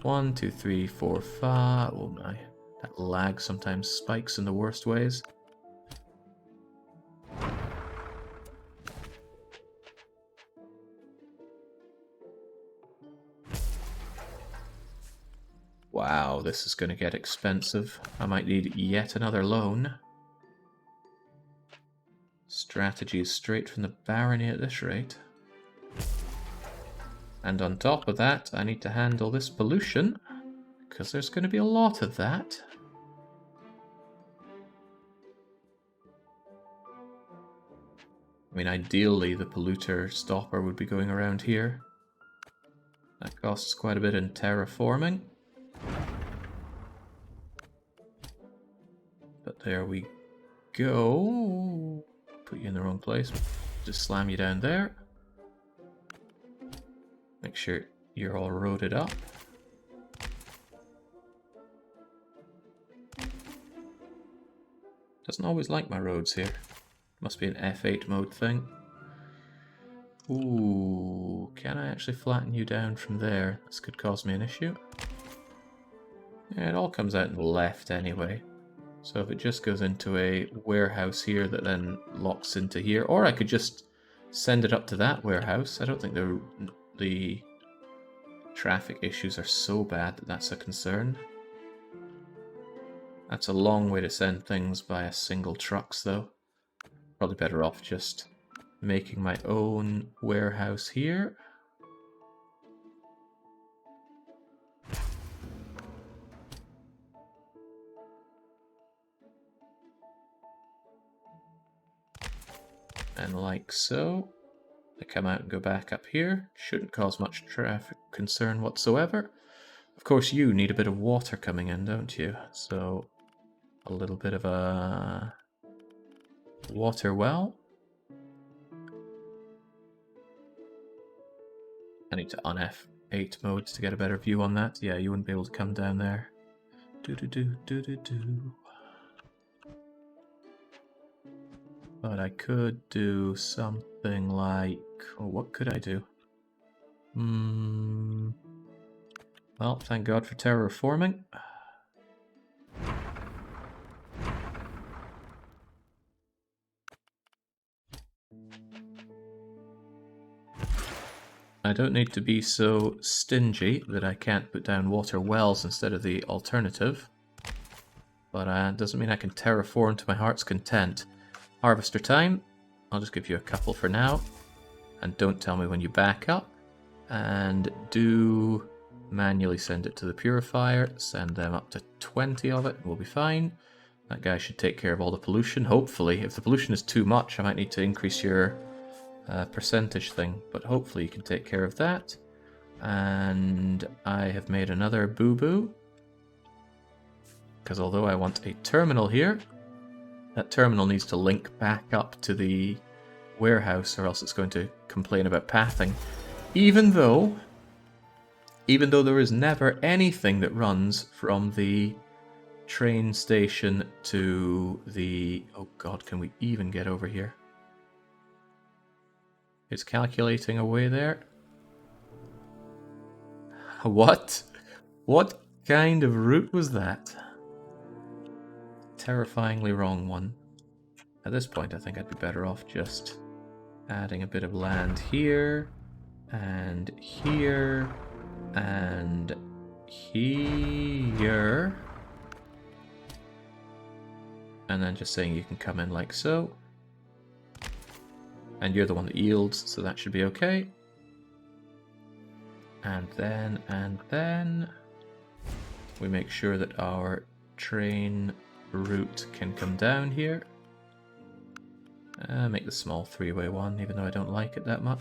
1, 2, 3, 4, 5. Oh my, that lag sometimes spikes in the worst ways. Wow, this is going to get expensive. I might need yet another loan. Strategy is straight from the barony at this rate. And on top of that, I need to handle this pollution, because there's going to be a lot of that. I mean, ideally, the polluter stopper would be going around here. That costs quite a bit in terraforming. But there we go. Put you in the wrong place. Just slam you down there. Make sure you're all roaded up. Doesn't always like my roads here. Must be an F8 mode thing. Ooh, can I actually flatten you down from there? This could cause me an issue. Yeah, it all comes out in the left anyway. So if it just goes into a warehouse here that then locks into here, or I could just send it up to that warehouse. I don't think the traffic issues are so bad that that's a concern. That's a long way to send things by a single trucks though. Probably better off just making my own warehouse here. And like so. They come out and go back up here. Shouldn't cause much traffic concern whatsoever. Of course, you need a bit of water coming in, don't you? So, a little bit of a water well. I need to un-F8 mode to get a better view on that. Yeah, you wouldn't be able to come down there. Do-do-do. But I could do something like... Oh, what could I do? Well, thank God for terraforming. I don't need to be so stingy that I can't put down water wells instead of the alternative. But it doesn't mean I can terraform to my heart's content. Harvester time. I'll just give you a couple for now. And don't tell me when you back up. And do manually send it to the purifier. Send them up to 20 of it. We'll be fine. That guy should take care of all the pollution, hopefully. If the pollution is too much, I might need to increase your percentage thing. But hopefully you can take care of that. And I have made another boo-boo. Because although I want a terminal here, that terminal needs to link back up to the warehouse or else it's going to complain about pathing. Even though there is never anything that runs from the train station to the... Oh god, can we even get over here? It's calculating away there. What? What kind of route was that? Terrifyingly wrong one. At this point, I think I'd be better off just adding a bit of land here, and here, and here. And then just saying you can come in like so. And you're the one that yields, so that should be okay. And then we make sure that our train route can come down here. Make the small three-way one, even though I don't like it that much.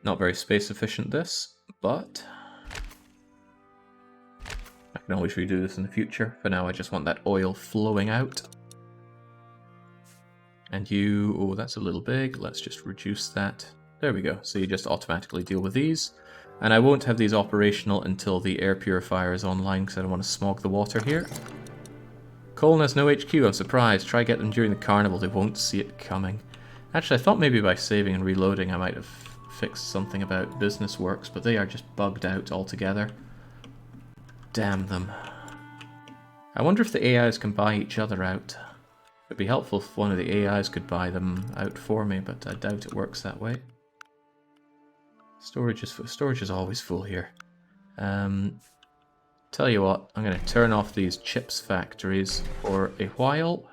Not very space efficient this, but I can always redo this in the future. For now I just want that oil flowing out. And you... Oh, that's a little big. Let's just reduce that. There we go. So you just automatically deal with these. And I won't have these operational until the air purifier is online because I don't want to smog the water here. Colin has no HQ, I'm surprised. Try get them during the carnival, they won't see it coming. Actually, I thought maybe by saving and reloading I might have fixed something about business works, but they are just bugged out altogether. Damn them. I wonder if the AIs can buy each other out. It'd be helpful if one of the AIs could buy them out for me, but I doubt it works that way. Storage is always full here. Tell you what, I'm going to turn off these chips factories for a while.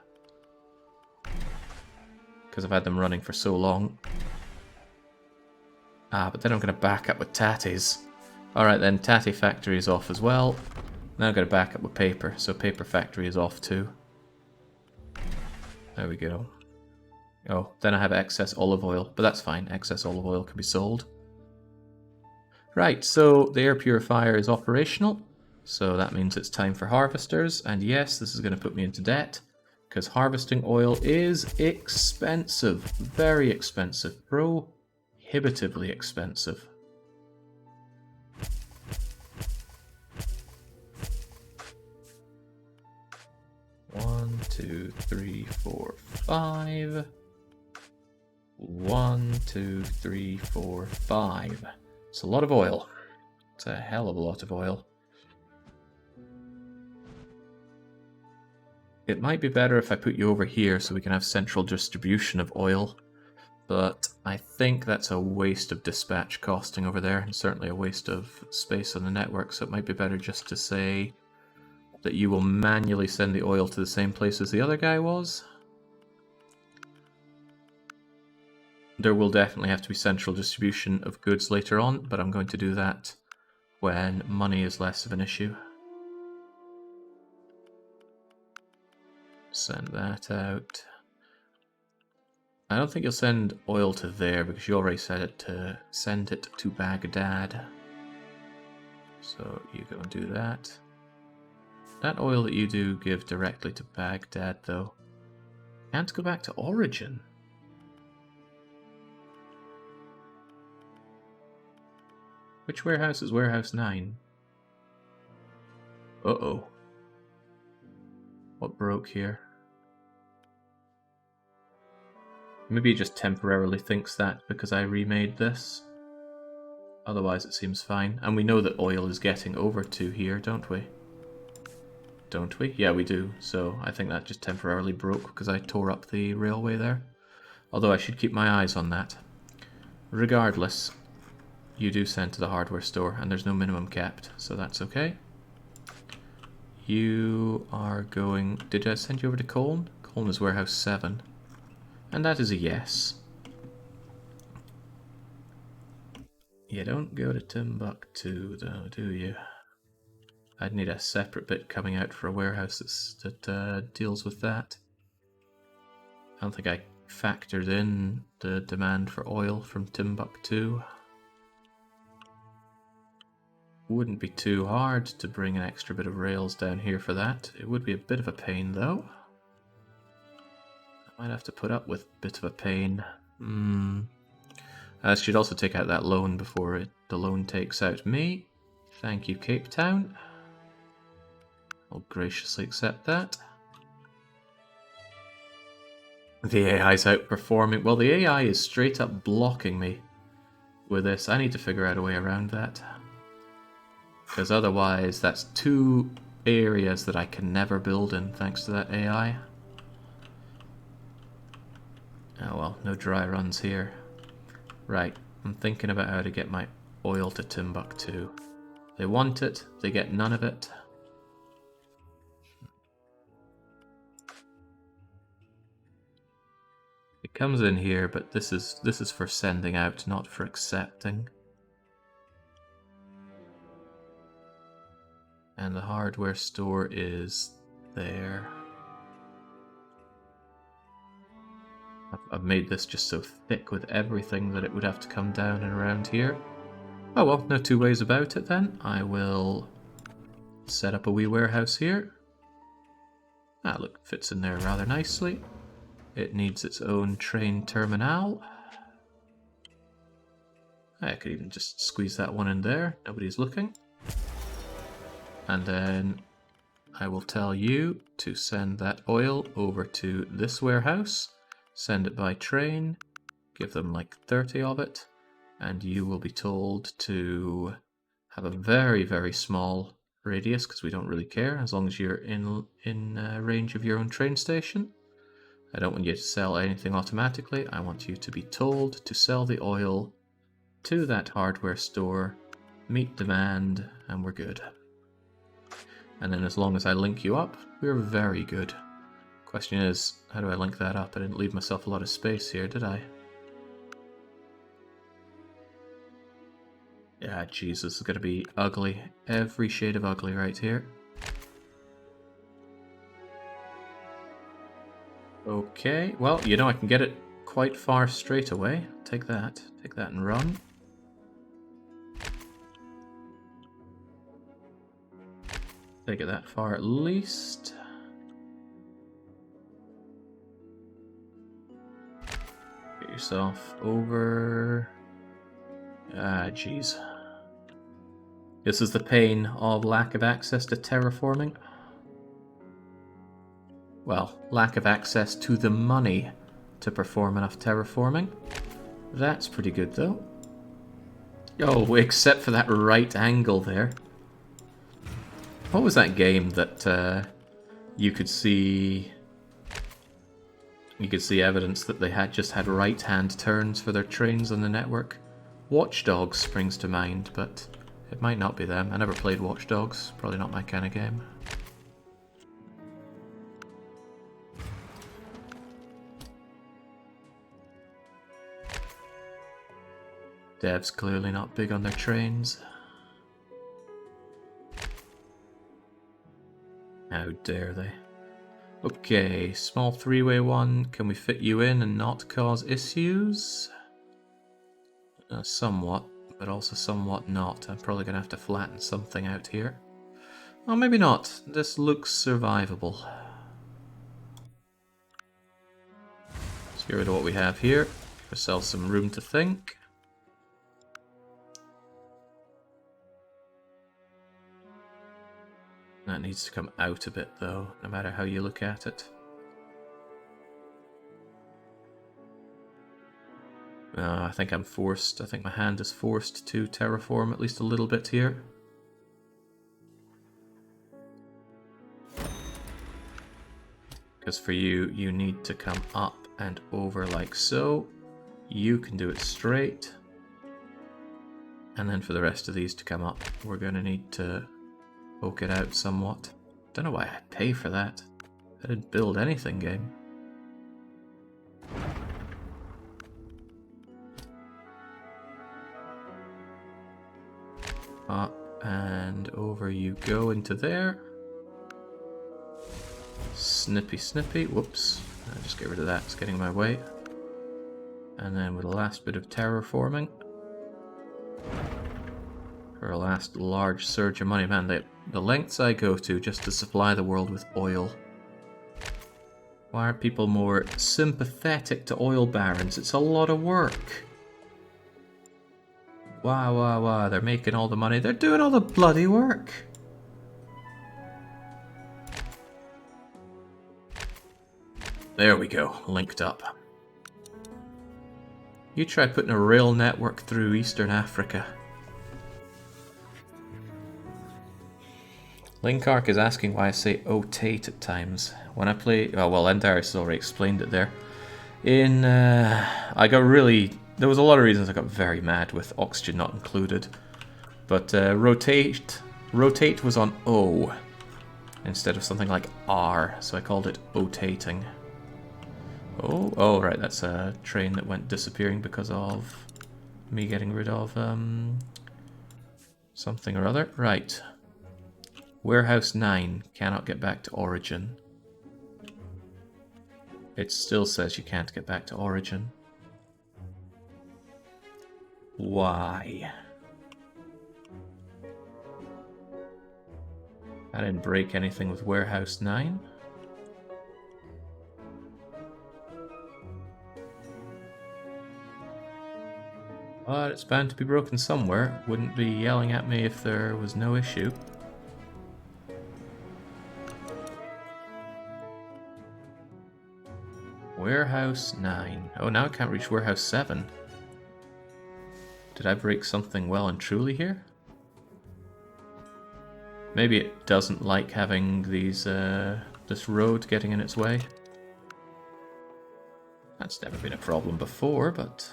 Because I've had them running for so long. Ah, but then I'm going to back up with Tatties. Alright then, Tatty factory is off as well. Now I'm going to back up with paper, so paper factory is off too. There we go. Oh, then I have excess olive oil, but that's fine. Excess olive oil can be sold. Right, so the air purifier is operational. So that means it's time for harvesters. And yes, this is going to put me into debt. Because harvesting oil is expensive. Very expensive. Prohibitively expensive. One, two, three, four, 5. 1, 2, 3, 4, 5. It's a lot of oil. It's a hell of a lot of oil. It might be better if I put you over here so we can have central distribution of oil. But I think that's a waste of dispatch costing over there, and certainly a waste of space on the network, so it might be better just to say that you will manually send the oil to the same place as the other guy was. There will definitely have to be central distribution of goods later on, but I'm going to do that when money is less of an issue. send that out. I don't think you'll send oil to there because you already said it to send it to Baghdad. So you go and do that. That oil that you do give directly to Baghdad though. Can't go back to origin. Which warehouse is warehouse 9? Uh-oh. What broke here? Maybe he just temporarily thinks that because I remade this. Otherwise it seems fine. And we know that oil is getting over to here, don't we? Don't we? Yeah, we do. So I think that just temporarily broke because I tore up the railway there. Although I should keep my eyes on that. Regardless, you do send to the hardware store and there's no minimum kept, so that's okay. You are going... Did I send you over to Colne? Colne is warehouse 7. And that is a yes. You don't go to Timbuktu though, do you? I'd need a separate bit coming out for a warehouse that deals with that. I don't think I factored in the demand for oil from Timbuktu. Wouldn't be too hard to bring an extra bit of rails down here for that. It would be a bit of a pain though. I might have to put up with a bit of a pain. I should also take out that loan before the loan takes out me. Thank you, Cape Town. I'll graciously accept that. The AI's outperforming. Well, the AI is straight up blocking me with this. I need to figure out a way around that. Because otherwise, that's 2 areas that I can never build in thanks to that AI. Oh well, no dry runs here. Right, I'm thinking about how to get my oil to Timbuktu. They want it, they get none of it. It comes in here, but this is for sending out, not for accepting. And the hardware store is there. I've made this just so thick with everything that it would have to come down and around here. Oh well, no 2 ways about it then. I will set up a wee warehouse here. Ah, look, fits in there rather nicely. It needs its own train terminal. I could even just squeeze that one in there. Nobody's looking. And then I will tell you to send that oil over to this warehouse. Send it by train. Give them like 30 of it. And you will be told to have a very, very small radius because we don't really care as long as you're in range of your own train station. I don't want you to sell anything automatically. I want you to be told to sell the oil to that hardware store, meet demand, and we're good. And then as long as I link you up, we're very good. Question is, how do I link that up? I didn't leave myself a lot of space here, did I? Yeah, jeez, this is going to be ugly. Every shade of ugly right here. Okay, well, you know I can get it quite far straight away. Take that and run. Take it that far at least. Get yourself over. Ah, jeez. This is the pain of lack of access to terraforming. Well, lack of access to the money to perform enough terraforming. That's pretty good, though. Oh, except for that right angle there. What was that game that you could see? You could see evidence that they had just had right-hand turns for their trains on the network. Watch Dogs springs to mind, but it might not be them. I never played Watch Dogs. Probably not my kind of game. Dev's clearly not big on their trains. How dare they? Okay, small three-way one. Can we fit you in and not cause issues? Somewhat, but also somewhat not. I'm probably going to have to flatten something out here. Oh, maybe not. This looks survivable. Let's get rid of what we have here. Give ourselves some room to think. That needs to come out a bit, though, no matter how you look at it. I think I'm forced. I think my hand is forced to terraform at least a little bit here. Because for you, you need to come up and over like so. You can do it straight. And then for the rest of these to come up, we're going to need to poke it out somewhat. Don't know why I'd pay for that. I didn't build anything, game. Up and over you go into there. Snippy snippy. Whoops. I'll just get rid of that. It's getting in my way. And then with the last bit of terraforming. For a last large surge of money. Man, the lengths I go to just to supply the world with oil. Why aren't people more sympathetic to oil barons? It's a lot of work. Wow, they're making all the money. They're doing all the bloody work. There we go, linked up. You try putting a rail network through Eastern Africa. Linkark is asking why I say "otate" at times. When I play... Oh, well, Endarius already explained it there. There was a lot of reasons I got very mad with oxygen not included. But rotate was on O instead of something like R, so I called it otating. Oh, right, that's a train that went disappearing because of me getting rid of something or other. Right. Warehouse 9 cannot get back to origin. It still says you can't get back to origin. Why? I didn't break anything with Warehouse 9. But it's bound to be broken somewhere. Wouldn't be yelling at me if there was no issue. Warehouse 9. Oh, now I can't reach Warehouse 7. Did I break something well and truly here? Maybe it doesn't like having these, this road getting in its way. That's never been a problem before, but...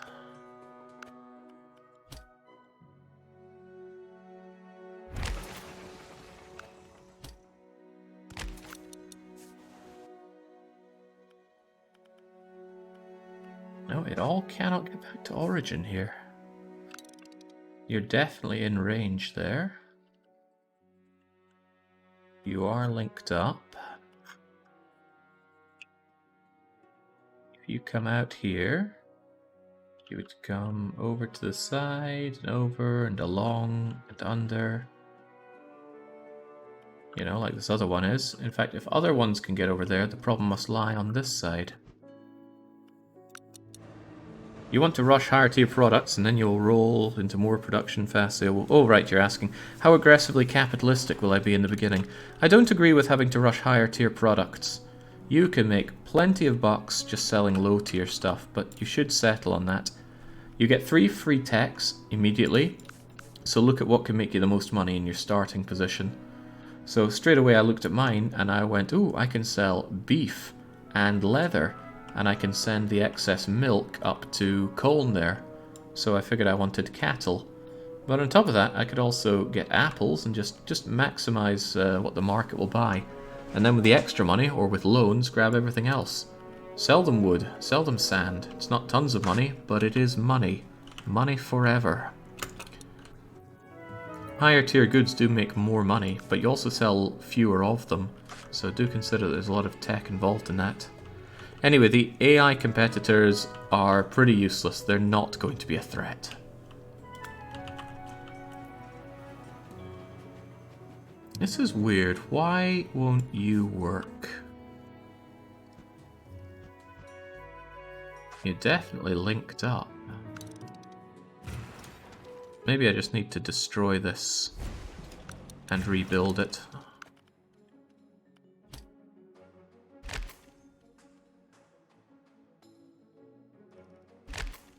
No, it all cannot get back to origin here. You're definitely in range there. You are linked up. If you come out here, you would come over to the side, and over, and along, and under. You know, like this other one is. In fact, if other ones can get over there, the problem must lie on this side. You want to rush higher tier products, and then you'll roll into more production fast sale. Oh, right, you're asking, how aggressively capitalistic will I be in the beginning? I don't agree with having to rush higher tier products. You can make plenty of bucks just selling low tier stuff, but you should settle on that. You get 3 free techs immediately, so look at what can make you the most money in your starting position. So straight away I looked at mine, and I went, ooh, I can sell beef and leather. And I can send the excess milk up to Colne there. So I figured I wanted cattle. But on top of that, I could also get apples and just maximize what the market will buy. And then with the extra money, or with loans, grab everything else. Sell them wood, sell them sand. It's not tons of money, but it is money. Money forever. Higher tier goods do make more money, but you also sell fewer of them, so do consider there's a lot of tech involved in that. Anyway, the AI competitors are pretty useless. They're not going to be a threat. This is weird. Why won't you work? You're definitely linked up. Maybe I just need to destroy this and rebuild it.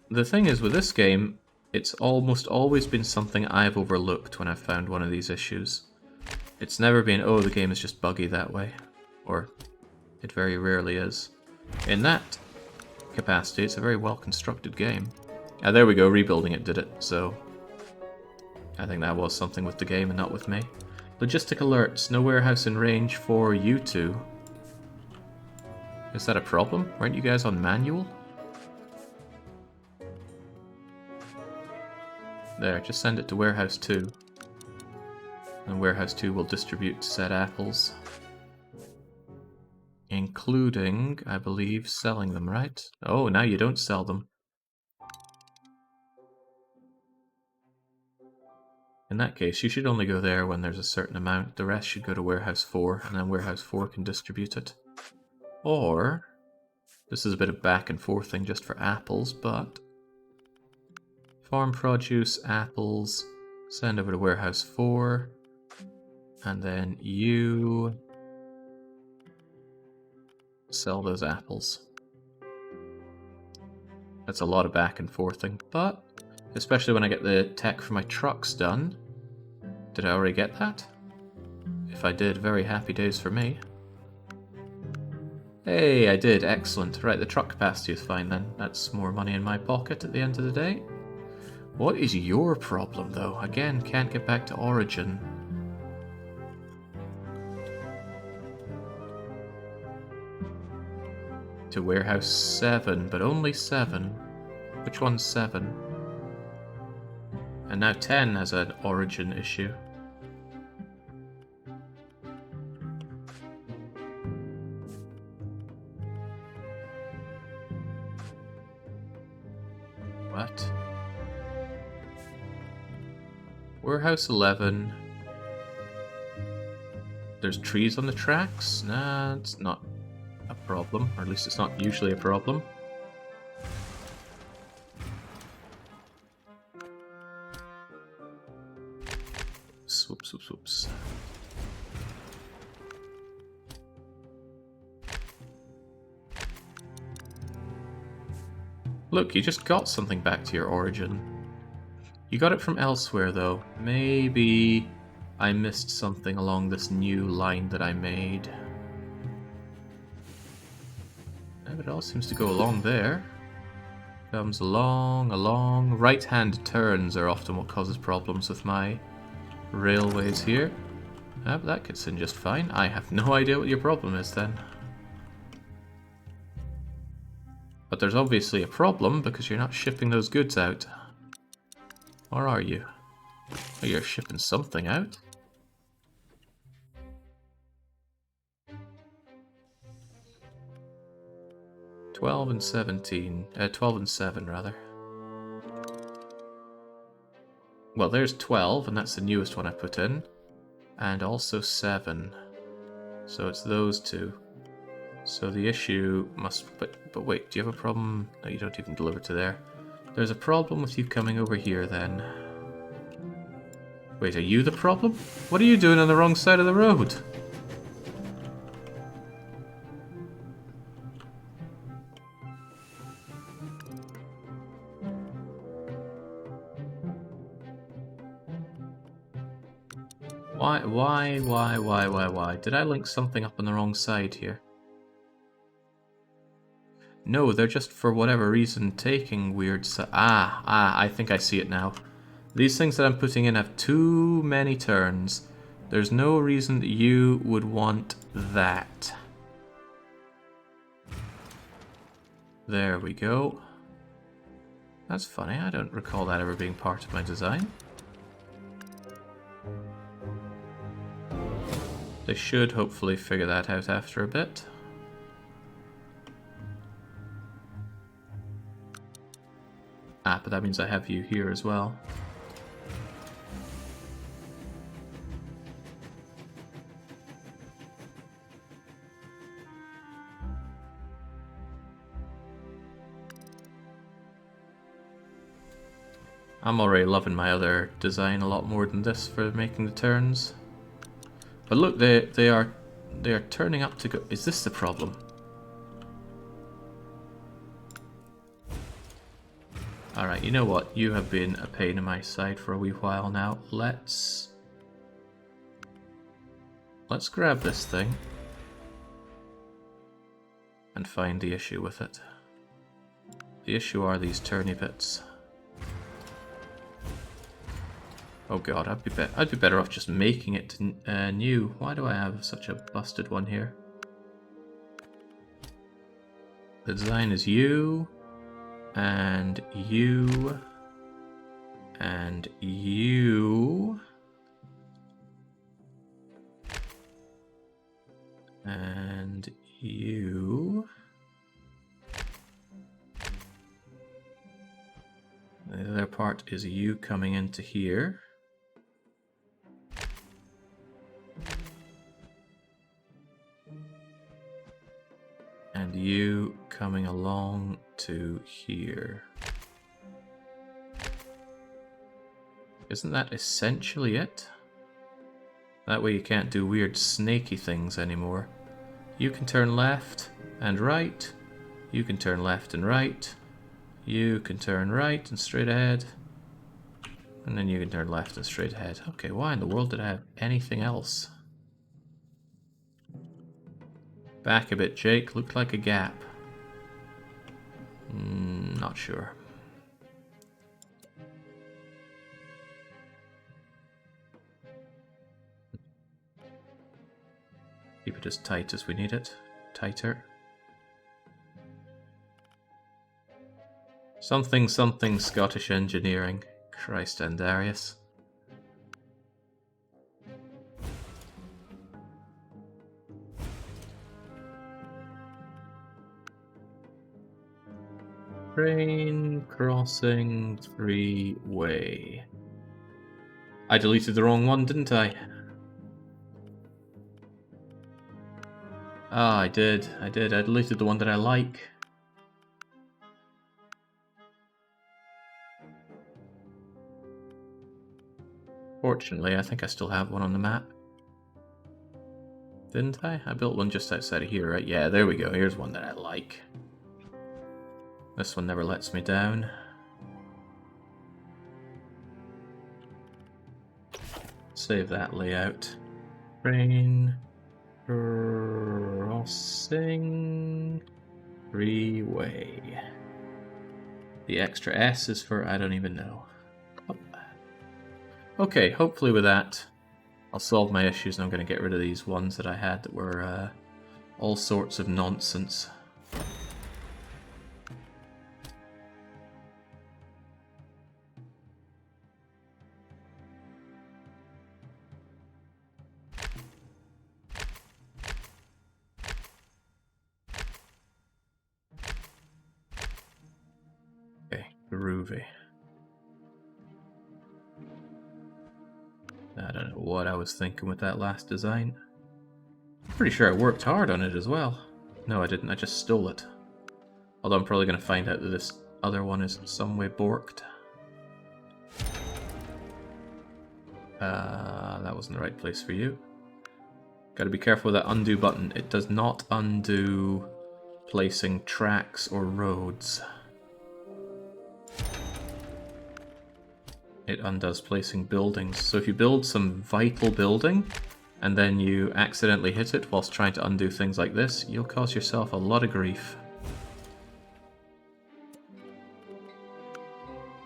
The thing is, with this game, it's almost always been something I've overlooked when I've found one of these issues. It's never been, oh, the game is just buggy that way. Or, it very rarely is. In that capacity, it's a very well-constructed game. Ah, there we go, rebuilding it did it, so... I think that was something with the game and not with me. Logistic alerts, no warehouse in range for you two. Is that a problem? Weren't you guys on manual? There, just send it to Warehouse 2. And Warehouse 2 will distribute said apples. Including, I believe, selling them, right? Oh, now you don't sell them. In that case, you should only go there when there's a certain amount. The rest should go to Warehouse 4, and then Warehouse 4 can distribute it. Or, this is a bit of back and forth thing just for apples, but... Farm produce, apples, send over to Warehouse 4, and then you sell those apples. That's a lot of back and forthing, but especially when I get the tech for my trucks done. Did I already get that? If I did, very happy days for me. Hey, I did, excellent. Right, the truck capacity is fine then. That's more money in my pocket at the end of the day. What is your problem, though? Again, can't get back to origin. To Warehouse 7, but only 7. Which one's 7? And now 10 has an origin issue. What? Warehouse 11. There's trees on the tracks? Nah, it's not a problem. Or at least it's not usually a problem. Swoops, swoops, swoops. Look, you just got something back to your origin. You got it from elsewhere, though. Maybe I missed something along this new line that I made. Yeah, but it all seems to go along there. Comes along. Right-hand turns are often what causes problems with my railways here. Ah, but that gets in just fine. I have no idea what your problem is then. But there's obviously a problem because you're not shipping those goods out. Or are you? Oh, you're shipping something out? $12 and 17. 12 and 7, rather. Well, there's 12, and that's the newest one I put in. And also 7. So it's those two. So the issue must... But wait, do you have a problem? No, you don't even deliver to there. There's a problem with you coming over here, then. Wait, are you the problem? What are you doing on the wrong side of the road? Why? Did I link something up on the wrong side here? No, they're just, for whatever reason, taking weird... I think I see it now. These things that I'm putting in have too many turns. There's no reason that you would want that. There we go. That's funny, I don't recall that ever being part of my design. They should hopefully figure that out after a bit. Ah, but that means I have you here as well. I'm already loving my other design a lot more than this for making the turns. But look, they are turning up to go. Is this the problem? Alright, you know what? You have been a pain in my side for a wee while now. Let's grab this thing and find the issue with it. The issue are these turny bits. Oh god, I'd be better off just making it new. Why do I have such a busted one here? The design is you, and you, and you, and you. The other part is you coming into here. And you coming along to here. Isn't that essentially it? That way you can't do weird snaky things anymore. You can turn left and right. You can turn left and right. You can turn right and straight ahead. And then you can turn left and straight ahead. Okay, why in the world did I have anything else? Back a bit, Jake. Looked like a gap. Not sure. Keep it as tight as we need it. Tighter. Something something Scottish engineering. Christ and Darius. Train crossing three-way. I deleted the wrong one, didn't I? Ah, I did. I deleted the one that I like. Fortunately, I think I still have one on the map. Didn't I? I built one just outside of here, right? Yeah, there we go. Here's one that I like. This one never lets me down. Save that layout. Train crossing three-way. The extra S is for I don't even know. Oh. Okay, hopefully with that I'll solve my issues and I'm going to get rid of these ones that I had that were all sorts of nonsense. Groovy. I don't know what I was thinking with that last design. I'm pretty sure I worked hard on it as well. No, I didn't. I just stole it. Although I'm probably going to find out that this other one is some way borked. That wasn't the right place for you. Got to be careful with that undo button. It does not undo placing tracks or roads. It undoes placing buildings. So if you build some vital building and then you accidentally hit it whilst trying to undo things like this, you'll cause yourself a lot of grief.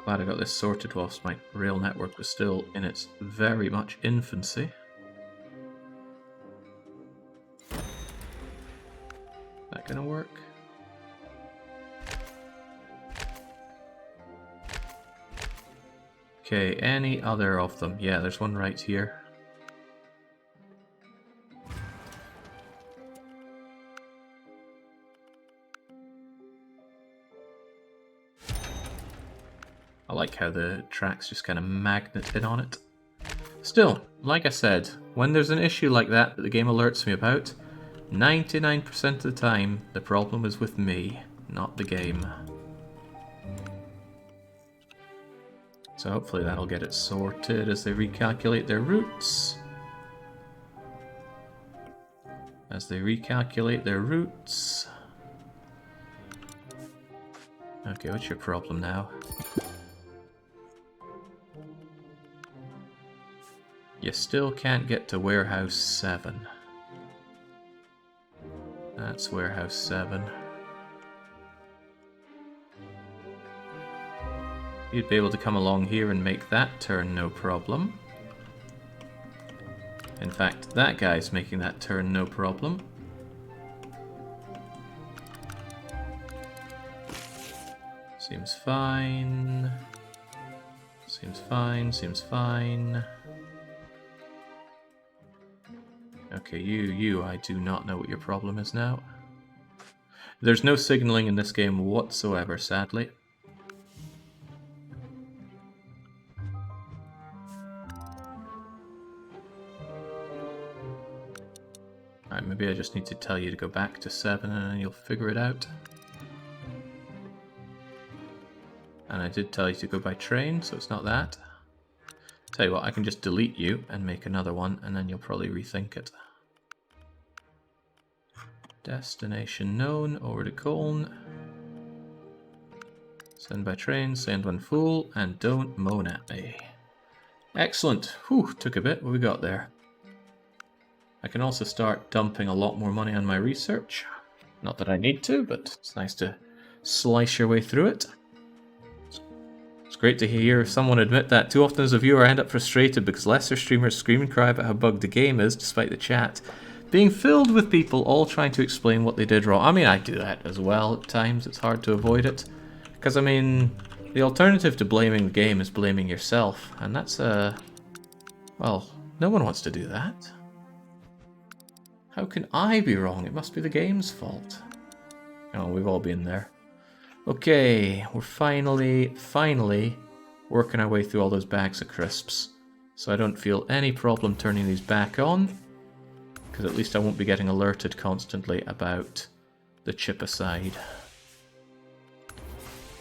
Glad I got this sorted whilst my rail network was still in its very much infancy. That gonna work? Okay, any other of them? Yeah, there's one right here. I like how the tracks just kind of magnet in on it. Still, like I said, when there's an issue like that the game alerts me about, 99% of the time the problem is with me, not the game. So hopefully that'll get it sorted as they recalculate their routes. Okay, what's your problem now? You still can't get to Warehouse 7. That's Warehouse 7. You'd be able to come along here and make that turn no problem. In fact, that guy's making that turn no problem. Seems fine. Seems fine. Okay, you, I do not know what your problem is now. There's no signaling in this game whatsoever, sadly. Alright, maybe I just need to tell you to go back to 7 and then you'll figure it out. And I did tell you to go by train, so it's not that. Tell you what, I can just delete you and make another one, and then you'll probably rethink it. Destination known, over to Colne. Send by train, send when full, and don't moan at me. Excellent. Whew, took a bit. What we got there? I can also start dumping a lot more money on my research. Not that I need to, but it's nice to slice your way through it. It's great to hear someone admit that. Too often as a viewer I end up frustrated because lesser streamers scream and cry about how bugged the game is, despite the chat being filled with people all trying to explain what they did wrong. I mean, I do that as well at times. It's hard to avoid it. Because, I mean, the alternative to blaming the game is blaming yourself. And that's, well, no one wants to do that. How can I be wrong? It must be the game's fault. Oh, we've all been there. Okay, we're finally working our way through all those bags of crisps. So I don't feel any problem turning these back on, because at least I won't be getting alerted constantly about the chip aside.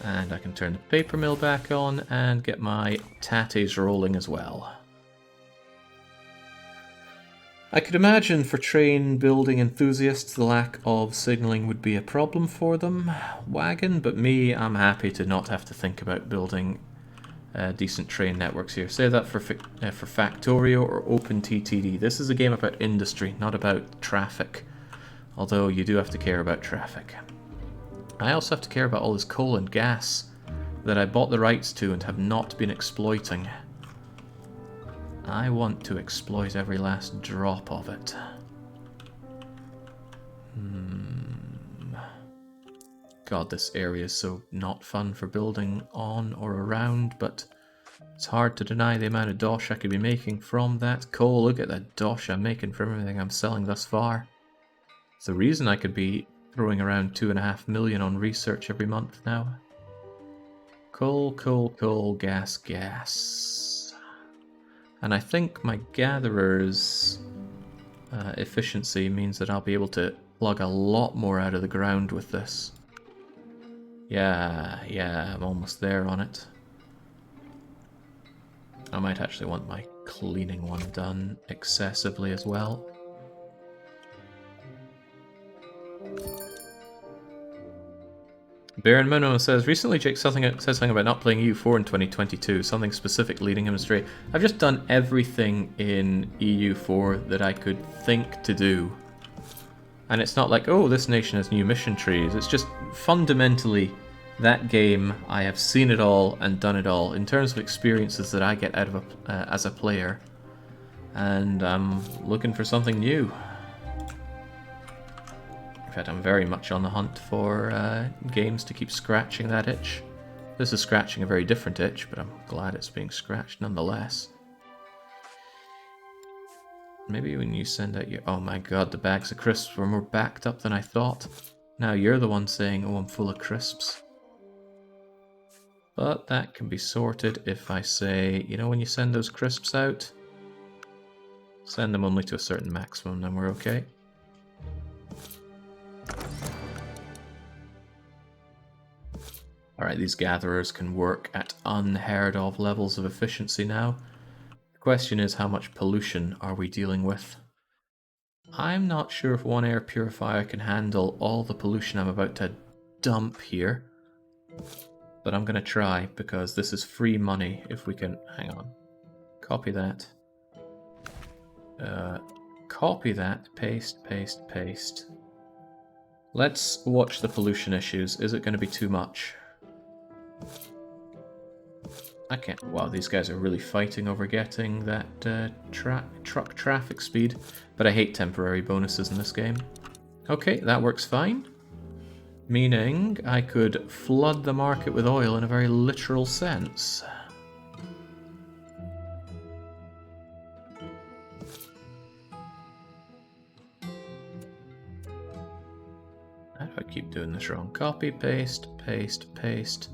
And I can turn the paper mill back on and get my tatties rolling as well. I could imagine for train building enthusiasts the lack of signalling would be a problem for them, wagon, but me, I'm happy to not have to think about building decent train networks here. Say that for Factorio or OpenTTD. This is a game about industry, not about traffic, although you do have to care about traffic. I also have to care about all this coal and gas that I bought the rights to and have not been exploiting. I want to exploit every last drop of it. God, this area is so not fun for building on or around, but it's hard to deny the amount of dosh I could be making from that coal. Look at that dosh I'm making from everything I'm selling thus far. It's the reason I could be throwing around 2.5 million on research every month now. Coal, coal, coal, gas, gas. And I think my gatherer's efficiency means that I'll be able to plug a lot more out of the ground with this. Yeah, I'm almost there on it. I might actually want my cleaning one done excessively as well. Baron Minnow says, recently Jake said something about not playing EU4 in 2022, something specific leading him astray. I've just done everything in EU4 that I could think to do. And it's not like, oh, this nation has new mission trees. It's just fundamentally that game, I have seen it all and done it all in terms of experiences that I get out of as a player. And I'm looking for something new. In fact, I'm very much on the hunt for games to keep scratching that itch. This is scratching a very different itch, but I'm glad it's being scratched nonetheless. Maybe when you send out your... Oh my god, the bags of crisps were more backed up than I thought. Now you're the one saying, oh, I'm full of crisps. But that can be sorted if I say, you know, when you send those crisps out, send them only to a certain maximum, then we're okay. Alright, these gatherers can work at unheard of levels of efficiency now. The question is, how much pollution are we dealing with? I'm not sure if one air purifier can handle all the pollution I'm about to dump here. But I'm going to try, because this is free money if we can... Hang on. Copy that. Copy that. Paste, paste, paste. Let's watch the pollution issues. Is it going to be too much? I can't... Wow, these guys are really fighting over getting that truck traffic speed. But I hate temporary bonuses in this game. Okay, that works fine. Meaning I could flood the market with oil in a very literal sense. How do I keep doing this wrong? Copy, paste, paste, paste,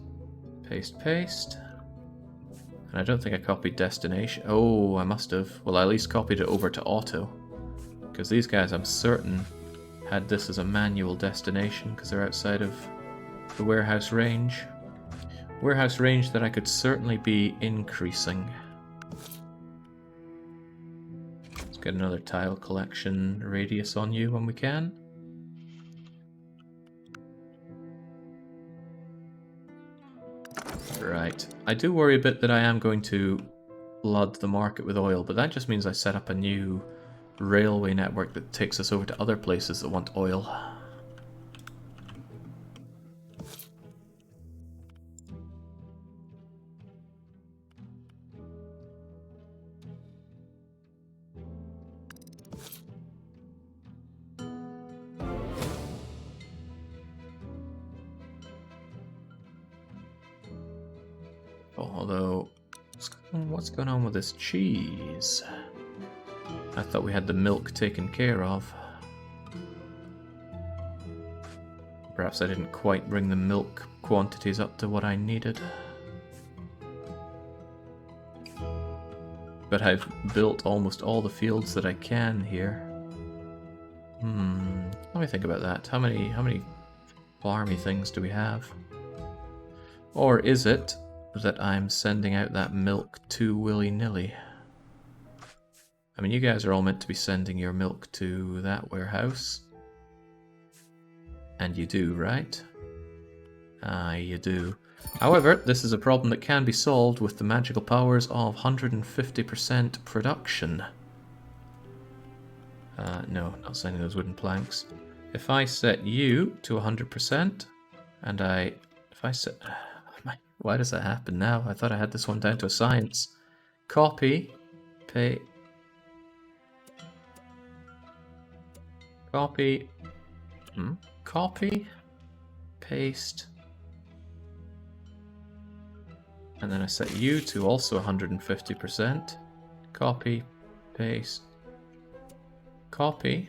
paste, paste. And I don't think I copied destination. Oh, I must have. Well, I at least copied it over to auto. Because these guys, I'm certain, had this as a manual destination because they're outside of the warehouse range. Warehouse range that I could certainly be increasing. Let's get another tile collection radius on you when we can. Right. I do worry a bit that I am going to flood the market with oil, but that just means I set up a new railway network that takes us over to other places that want oil. Although, what's going on with this cheese? I thought we had the milk taken care of. Perhaps I didn't quite bring the milk quantities up to what I needed. But I've built almost all the fields that I can here. Let me think about that. How many farmy things do we have? Or is it that I'm sending out that milk too willy-nilly? I mean, you guys are all meant to be sending your milk to that warehouse. And you do, right? Ah, you do. However, this is a problem that can be solved with the magical powers of 150% production. No, not sending those wooden planks. If I set you to 100%, and if I set... Why does that happen now? I thought I had this one down to a science. Copy, paste. Copy, copy, paste, and then I set you to also 150%. Copy, paste, copy,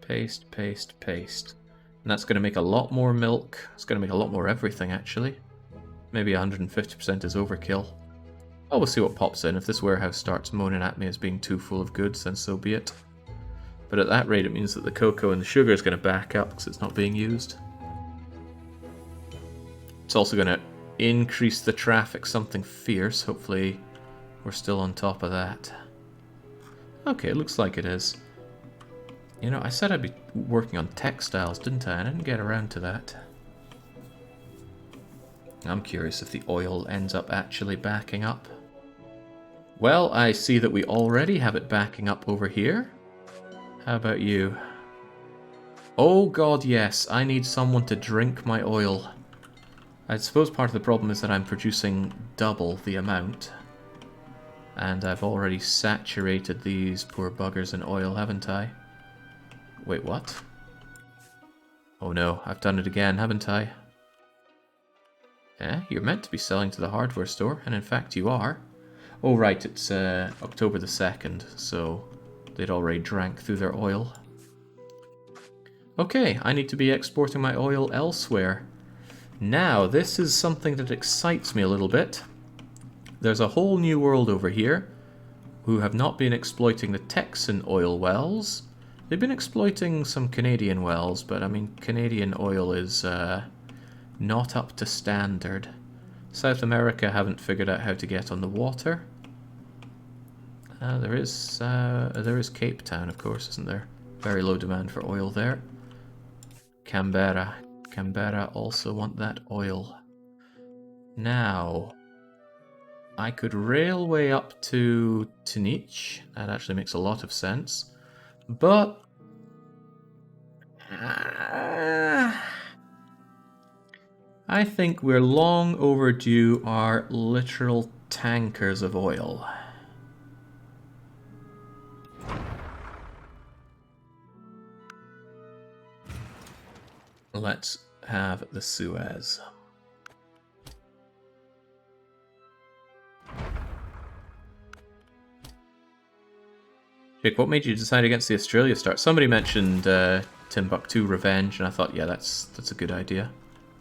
paste, paste, paste. And that's going to make a lot more milk. It's going to make a lot more everything, actually. Maybe 150% is overkill. Oh, we'll see what pops in. If this warehouse starts moaning at me as being too full of goods, then so be it. But at that rate, it means that the cocoa and the sugar is going to back up because it's not being used. It's also going to increase the traffic something fierce. Hopefully, we're still on top of that. Okay, it looks like it is. You know, I said I'd be working on textiles, didn't I? I didn't get around to that. I'm curious if the oil ends up actually backing up. Well, I see that we already have it backing up over here. How about you? Oh god, yes, I need someone to drink my oil. I suppose part of the problem is that I'm producing double the amount. And I've already saturated these poor buggers in oil, haven't I? Wait, what? Oh no, I've done it again, haven't I? Yeah, you're meant to be selling to the hardware store, and in fact you are. Oh right, it's October the 2nd, so they'd already drank through their oil. Okay, I need to be exporting my oil elsewhere. Now, this is something that excites me a little bit. There's a whole new world over here who have not been exploiting the Texan oil wells. They've been exploiting some Canadian wells, but I mean, Canadian oil is not up to standard. South America haven't figured out how to get on the water. There is Cape Town, of course, isn't there? Very low demand for oil there. Canberra. Canberra also want that oil. Now, I could railway up to Tunich. That actually makes a lot of sense. But I think we're long overdue our literal tankers of oil. Let's have the Suez. Jake, what made you decide against the Australia start? Somebody mentioned Timbuktu Revenge, and I thought, yeah, that's a good idea.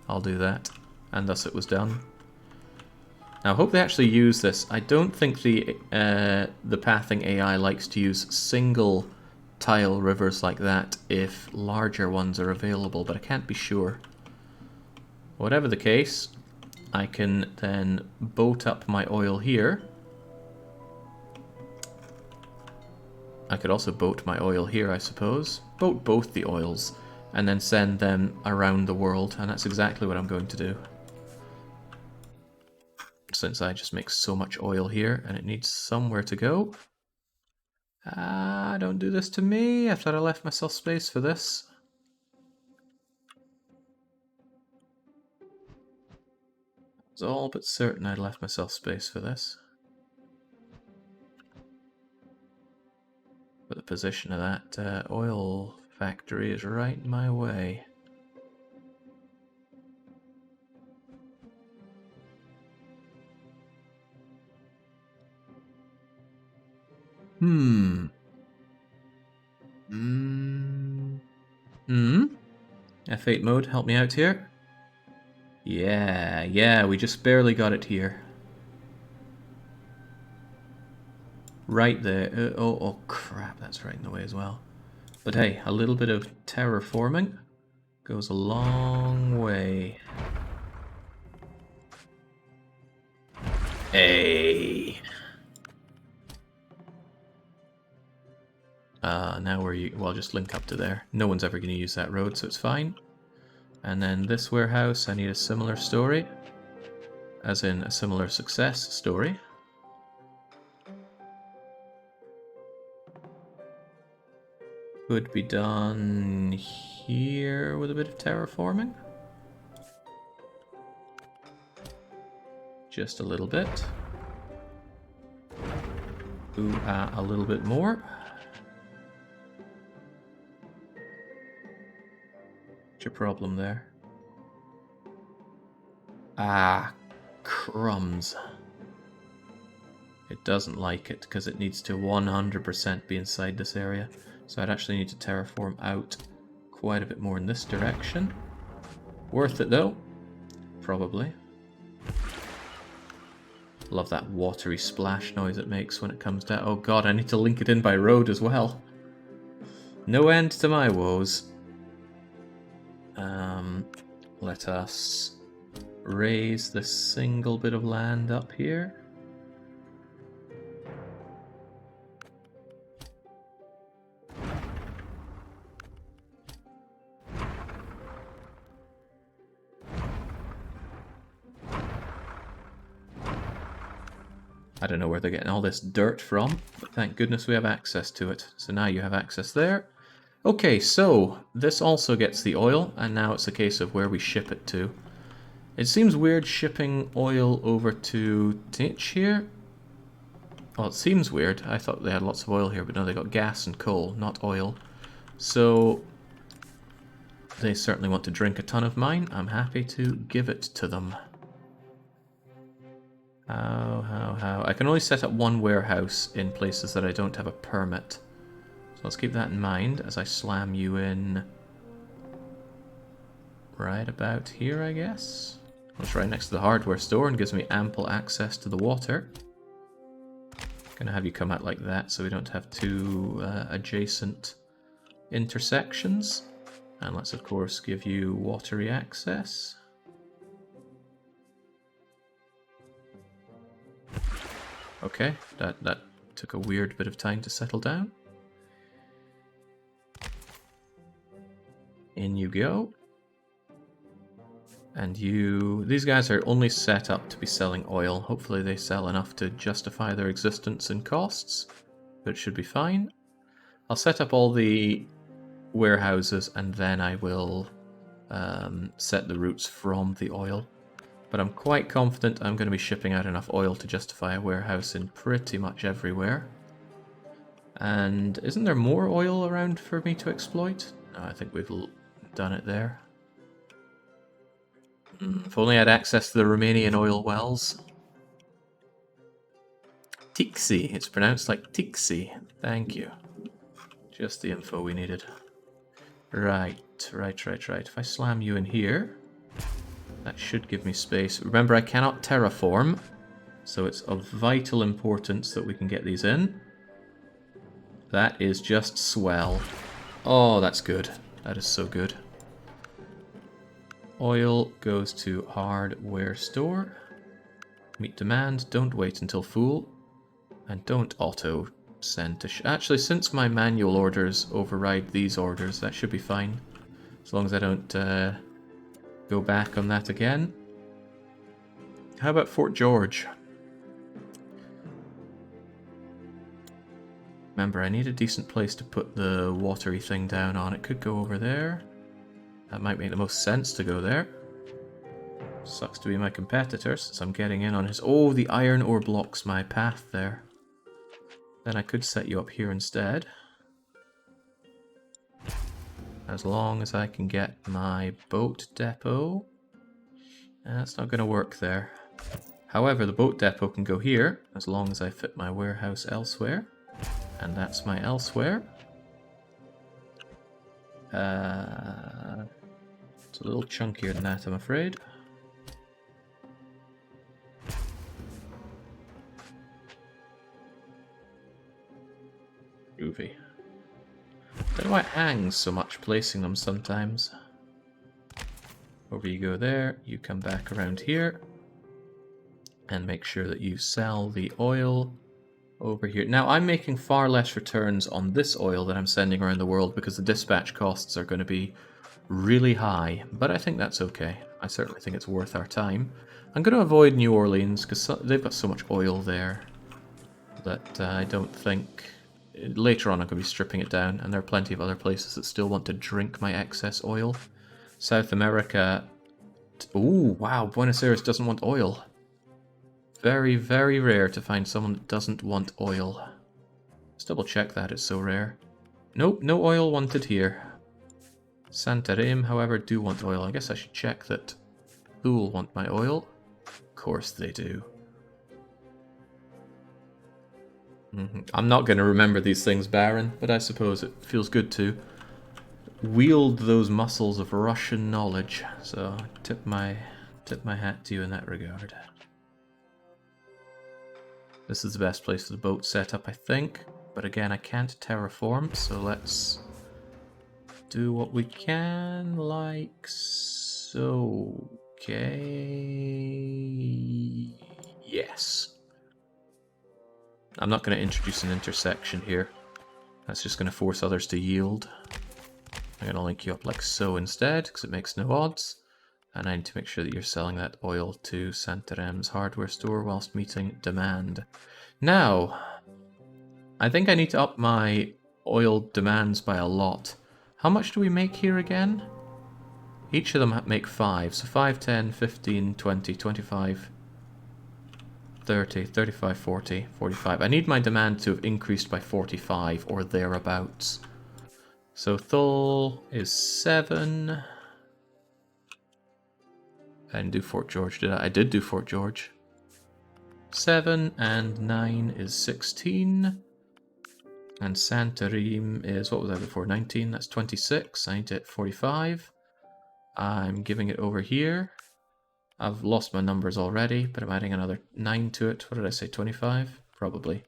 I'll do that. And thus it was done. Now, I hope they actually use this. I don't think the pathing AI likes to use single tile rivers like that if larger ones are available, but I can't be sure. Whatever the case, I can then boat up my oil here. I could also boat my oil here, I suppose. Boat both the oils, and then send them around the world, and that's exactly what I'm going to do. Since I just make so much oil here, and it needs somewhere to go. Don't do this to me. I thought I left myself space for this. I was all but certain I'd left myself space for this. But the position of that oil factory is right in my way. F8 mode, help me out here. Yeah, we just barely got it here. Right there. Oh crap, that's right in the way as well. But hey, a little bit of terraforming goes a long way. Hey! Now well, just link up to there. No one's ever going to use that road, so it's fine. And then this warehouse, I need a similar story. As in, a similar success story. Could be done here with a bit of terraforming. Just a little bit. Ooh, a little bit more. What's your problem there? Crumbs. It doesn't like it because it needs to 100% be inside this area. So I'd actually need to terraform out quite a bit more in this direction. Worth it though? Probably. Love that watery splash noise it makes when it comes down. Oh god, I need to link it in by road as well. No end to my woes. Let us raise this single bit of land up here. I don't know where they're getting all this dirt from, but thank goodness we have access to it. So now you have access there. Okay, so this also gets the oil, and now it's a case of where we ship it to. It seems weird shipping oil over to Titch here. Well, it seems weird. I thought they had lots of oil here, but no, they got gas and coal, not oil. So they certainly want to drink a ton of mine. I'm happy to give it to them. How? I can only set up one warehouse in places that I don't have a permit. So let's keep that in mind as I slam you in right about here, I guess. It's right next to the hardware store and gives me ample access to the water. Gonna have you come out like that so we don't have two adjacent intersections. And let's of course give you watery access. Okay, that took a weird bit of time to settle down. In you go. And these guys are only set up to be selling oil. Hopefully they sell enough to justify their existence and costs, but it should be fine. I'll set up all the warehouses and then I will set the routes from the oil. But I'm quite confident I'm going to be shipping out enough oil to justify a warehouse in pretty much everywhere. And isn't there more oil around for me to exploit? No, I think we've done it there. If only I had access to the Romanian oil wells. Tixi. It's pronounced like Tixi. Thank you. Just the info we needed. Right. If I slam you in here, that should give me space. Remember, I cannot terraform, so it's of vital importance that we can get these in. That is just swell. Oh, that's good. That is so good. Oil goes to hardware store. Meet demand. Don't wait until full. And don't auto send to... Actually, since my manual orders override these orders, that should be fine. As long as I don't go back on that again. How about Fort George? Remember, I need a decent place to put the watery thing down on. It could go over there. That might make the most sense to go there. Sucks to be my competitor since I'm getting in on his... Oh, the iron ore blocks my path there. Then I could set you up here instead. As long as I can get my boat depot. That's not going to work there. However, the boat depot can go here, as long as I fit my warehouse elsewhere. And that's my elsewhere. It's a little chunkier than that, I'm afraid. Groovy. I don't know why it hangs so much placing them sometimes. Over you go there, you come back around here. And make sure that you sell the oil over here. Now, I'm making far less returns on this oil that I'm sending around the world because the dispatch costs are going to be really high, but I think that's okay. I certainly think it's worth our time. I'm going to avoid New Orleans because they've got so much oil there that I don't think... Later on I'm going to be stripping it down, and there are plenty of other places that still want to drink my excess oil. South America... Ooh, wow, Buenos Aires doesn't want oil. Very, very rare to find someone that doesn't want oil. Let's double check that, it's so rare. Nope, no oil wanted here. Santarém, however, do want oil. I guess I should check that who will want my oil. Of course they do. I'm not going to remember these things, Baron, but I suppose it feels good to wield those muscles of Russian knowledge. So tip my hat to you in that regard. This is the best place for the boat setup, I think. But again, I can't terraform, so let's do what we can, like so. Okay. Yes. I'm not going to introduce an intersection here. That's just going to force others to yield. I'm going to link you up like so instead, because it makes no odds. And I need to make sure that you're selling that oil to Santarém's hardware store whilst meeting demand. Now, I think I need to up my oil demands by a lot. How much do we make here again? Each of them make 5. So 5, 10, 15, 20, 25, 30, 35, 40, 45. I need my demand to have increased by 45 or thereabouts. So Thul is 7. I didn't do Fort George, did I? I did do Fort George. 7 and 9 is 16. And Santarém is, what was I before? 19, that's 26. I need to hit 45. I'm giving it over here. I've lost my numbers already, but I'm adding another 9 to it. What did I say, 25? Probably.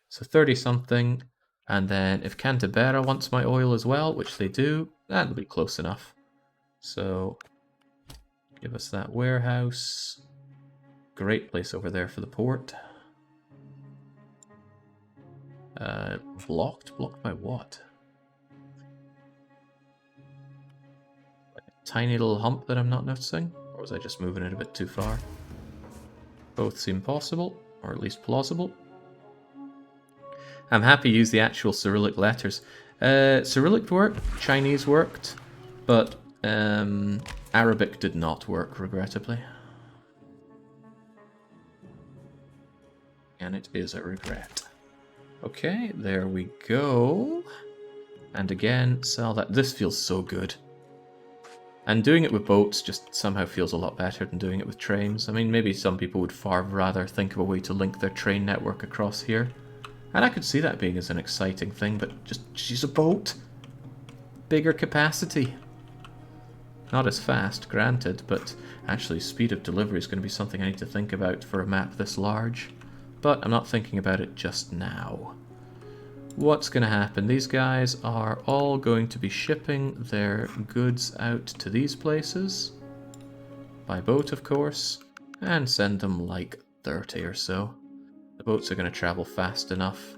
So 30 something. And then if Cantabera wants my oil as well, which they do, that'll be close enough. So give us that warehouse. Great place over there for the port. Blocked? Blocked by what? Like a tiny little hump that I'm not noticing? Or was I just moving it a bit too far? Both seem possible, or at least plausible. I'm happy to use the actual Cyrillic letters. Cyrillic worked, Chinese worked, but Arabic did not work, regrettably. And it is a regret. Okay, there we go. And again, sell that. This feels so good. And doing it with boats just somehow feels a lot better than doing it with trains. I mean, maybe some people would far rather think of a way to link their train network across here. And I could see that being as an exciting thing, but just use a boat. Bigger capacity. Not as fast, granted, but actually speed of delivery is going to be something I need to think about for a map this large. But I'm not thinking about it just now. What's going to happen? These guys are all going to be shipping their goods out to these places. By boat, of course. And send them like 30 or so. The boats are going to travel fast enough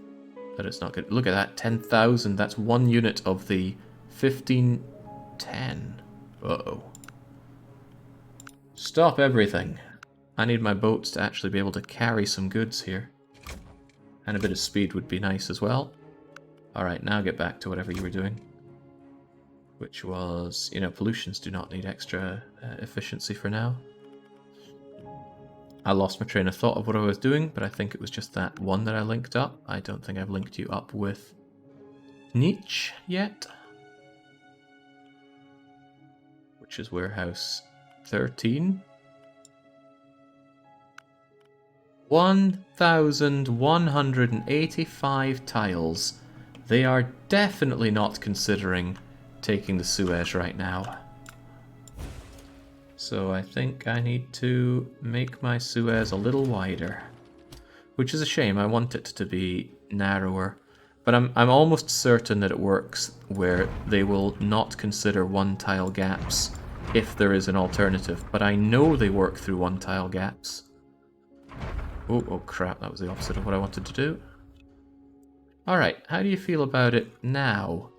that it's not good. Look at that, 10,000. That's 1 unit of the 1510. Uh-oh. Stop everything. I need my boats to actually be able to carry some goods here. And a bit of speed would be nice as well. Alright, now get back to whatever you were doing. Which was, you know, pollutions do not need extra efficiency for now. I lost my train of thought of what I was doing, but I think it was just that one that I linked up. I don't think I've linked you up with Nietzsche yet. Which is warehouse 13. 1,185 tiles. They are definitely not considering taking the Suez right now. So I think I need to make my Suez a little wider. Which is a shame, I want it to be narrower. But I'm almost certain that it works where they will not consider one tile gaps if there is an alternative. But I know they work through one tile gaps. Oh crap, that was the opposite of what I wanted to do. Alright, how do you feel about it now?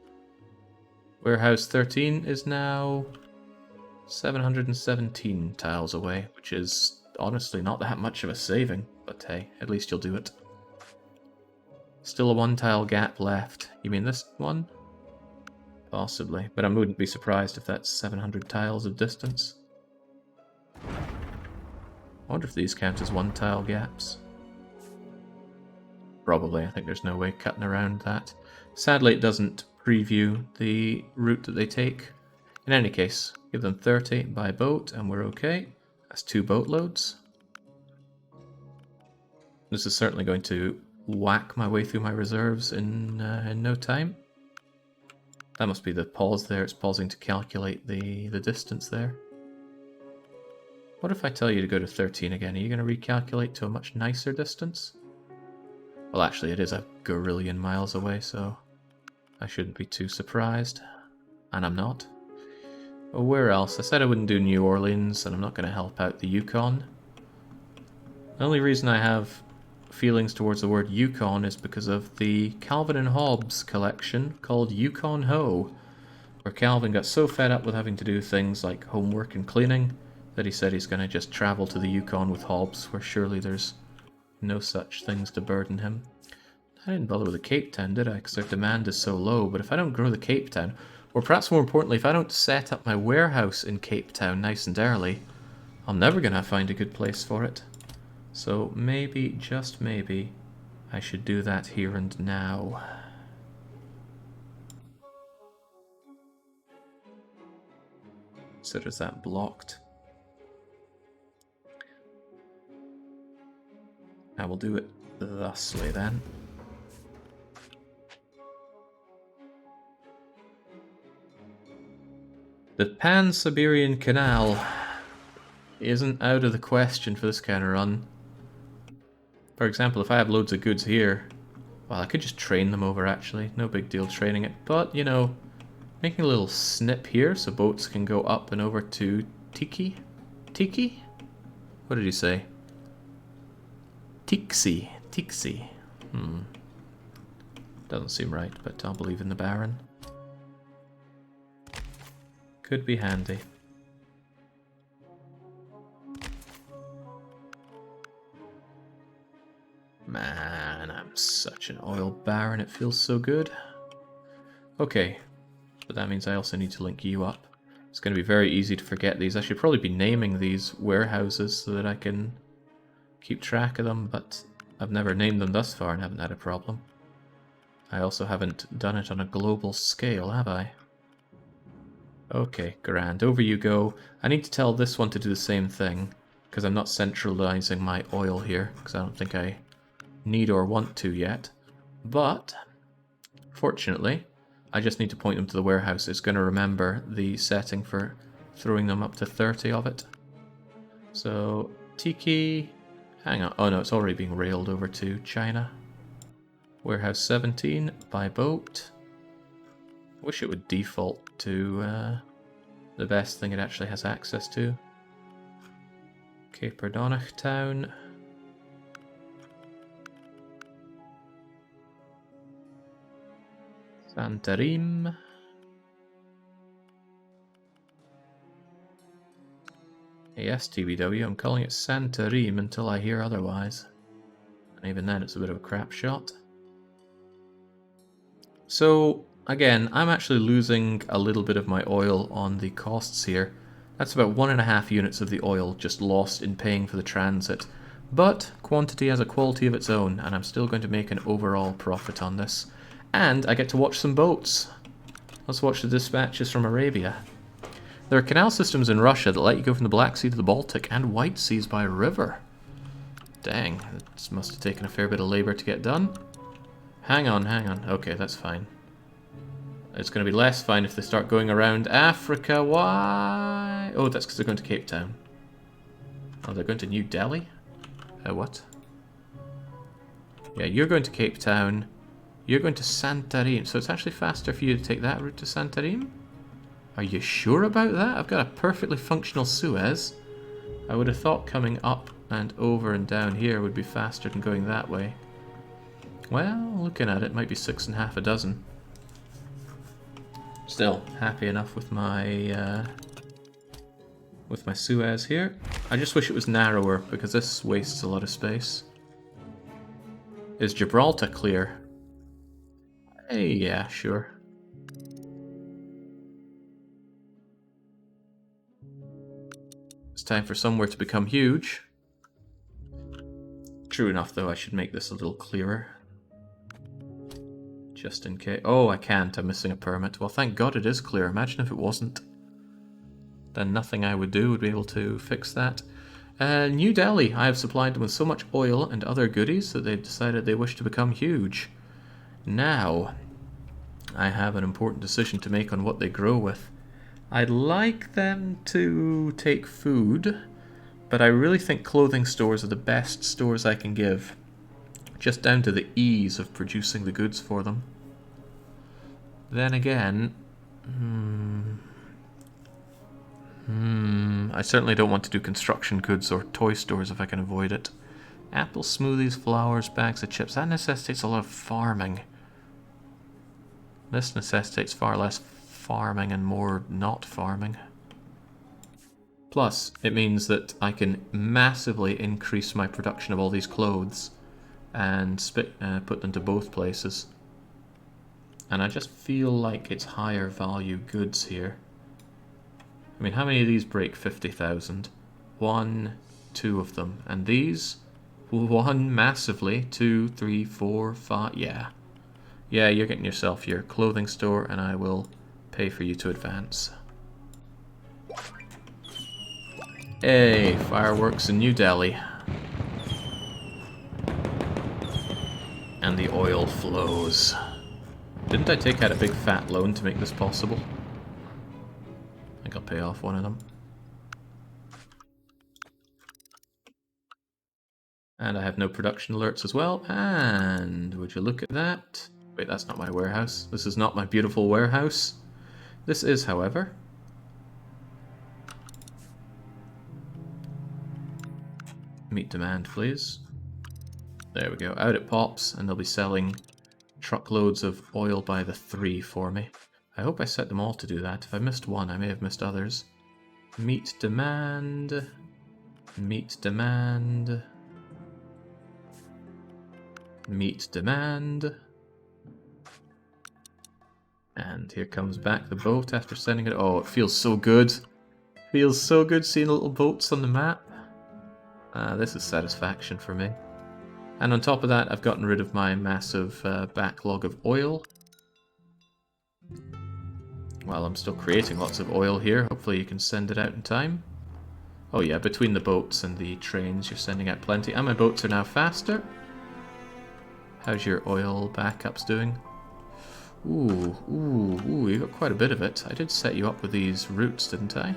Warehouse 13 is now 717 tiles away, which is honestly not that much of a saving, but hey, at least you'll do it. Still a 1 tile gap left. You mean this one? Possibly, but I wouldn't be surprised if that's 700 tiles of distance. I wonder if these count as 1 tile gaps. Probably, I think there's no way cutting around that. Sadly, it doesn't preview the route that they take. In any case, give them 30 by boat and we're okay. That's 2 boatloads. This is certainly going to whack my way through my reserves in no time. That must be the pause there. It's pausing to calculate the distance there. What if I tell you to go to 13 again? Are you going to recalculate to a much nicer distance? Well, actually, it is a gorillion miles away, so I shouldn't be too surprised. And I'm not. Well, where else? I said I wouldn't do New Orleans, and I'm not going to help out the Yukon. The only reason I have feelings towards the word Yukon is because of the Calvin and Hobbes collection called Yukon Ho, where Calvin got so fed up with having to do things like homework and cleaning that he said he's going to just travel to the Yukon with Hobbes, where surely there's no such things to burden him. I didn't bother with the Cape Town, did I? Because their demand is so low, but if I don't grow the Cape Town, or perhaps more importantly, if I don't set up my warehouse in Cape Town nice and early, I'm never going to find a good place for it. So maybe, just maybe, I should do that here and now. Considers that blocked. I will do it thusly then. The Pan-Siberian Canal isn't out of the question for this kind of run. For example, if I have loads of goods here, well, I could just train them over actually. No big deal training it. But, you know, making a little snip here so boats can go up and over to Tiki? Tiki? What did he say? Tixi. Tixi. Doesn't seem right, but I'll believe in the Baron. Could be handy. Man, I'm such an oil baron, it feels so good. Okay, but that means I also need to link you up. It's going to be very easy to forget these. I should probably be naming these warehouses so that I can keep track of them, but I've never named them thus far and haven't had a problem. I also haven't done it on a global scale, have I? Okay, grand. Over you go. I need to tell this one to do the same thing, because I'm not centralizing my oil here, because I don't think I need or want to yet. But, fortunately, I just need to point them to the warehouse. It's going to remember the setting for throwing them up to 30 of it. So, Tiki... Hang on. Oh no, it's already being railed over to China. Warehouse 17 by boat. Wish it would default to the best thing it actually has access to. Cape Ardonach town. Santarim. Yes, TBW, I'm calling it Santarim until I hear otherwise. And even then it's a bit of a crap shot. So, again, I'm actually losing a little bit of my oil on the costs here. That's about 1.5 units of the oil just lost in paying for the transit. But quantity has a quality of its own, and I'm still going to make an overall profit on this. And I get to watch some boats. Let's watch the dispatches from Arabia. There are canal systems in Russia that let you go from the Black Sea to the Baltic and White Seas by river. Dang, this must have taken a fair bit of labor to get done. Hang on. Okay, that's fine. It's going to be less fine if they start going around Africa. Why? Oh, that's because they're going to Cape Town. Oh, they're going to New Delhi? What? Yeah, you're going to Cape Town. You're going to Santarim. So it's actually faster for you to take that route to Santarim? Are you sure about that? I've got a perfectly functional Suez. I would have thought coming up and over and down here would be faster than going that way. Well, looking at it, might be 6.5 dozen. Still, happy enough with my Suez here. I just wish it was narrower, because this wastes a lot of space. Is Gibraltar clear? Hey, yeah, sure. It's time for somewhere to become huge. True enough, though, I should make this a little clearer. Just in case. Oh, I can't. I'm missing a permit. Well, thank God it is clear. Imagine if it wasn't. Then nothing I would do would be able to fix that. New Delhi. I have supplied them with so much oil and other goodies that they've decided they wish to become huge. Now, I have an important decision to make on what they grow with. I'd like them to take food, but I really think clothing stores are the best stores I can give. Just down to the ease of producing the goods for them. Then again, I certainly don't want to do construction goods or toy stores if I can avoid it. Apple smoothies, flowers, bags of chips, that necessitates a lot of farming. This necessitates far less farming and more not farming. Plus, it means that I can massively increase my production of all these clothes and put them to both places. And I just feel like it's higher value goods here. I mean, how many of these break 50,000? 1, 2 of them. And these? 1 massively. 2, 3, 4, 5. Yeah. Yeah, you're getting yourself your clothing store, and I will pay for you to advance. Hey, fireworks in New Delhi. And the oil flows. Didn't I take out a big fat loan to make this possible? I think I'll pay off one of them. And I have no production alerts as well. And would you look at that? Wait, that's not my warehouse. This is not my beautiful warehouse. This is, however. Meet demand, please. There we go. Out it pops, and they'll be selling truckloads of oil by the 3 for me. I hope I set them all to do that. If I missed one, I may have missed others. Meet demand. Meet demand. Meet demand. And here comes back the boat after sending it. Oh, it feels so good. Feels so good seeing little boats on the map. This is satisfaction for me. And on top of that, I've gotten rid of my massive backlog of oil. While I'm still creating lots of oil here, hopefully you can send it out in time. Oh yeah, between the boats and the trains, you're sending out plenty. And my boats are now faster. How's your oil backups doing? Ooh, you got quite a bit of it. I did set you up with these routes, didn't I?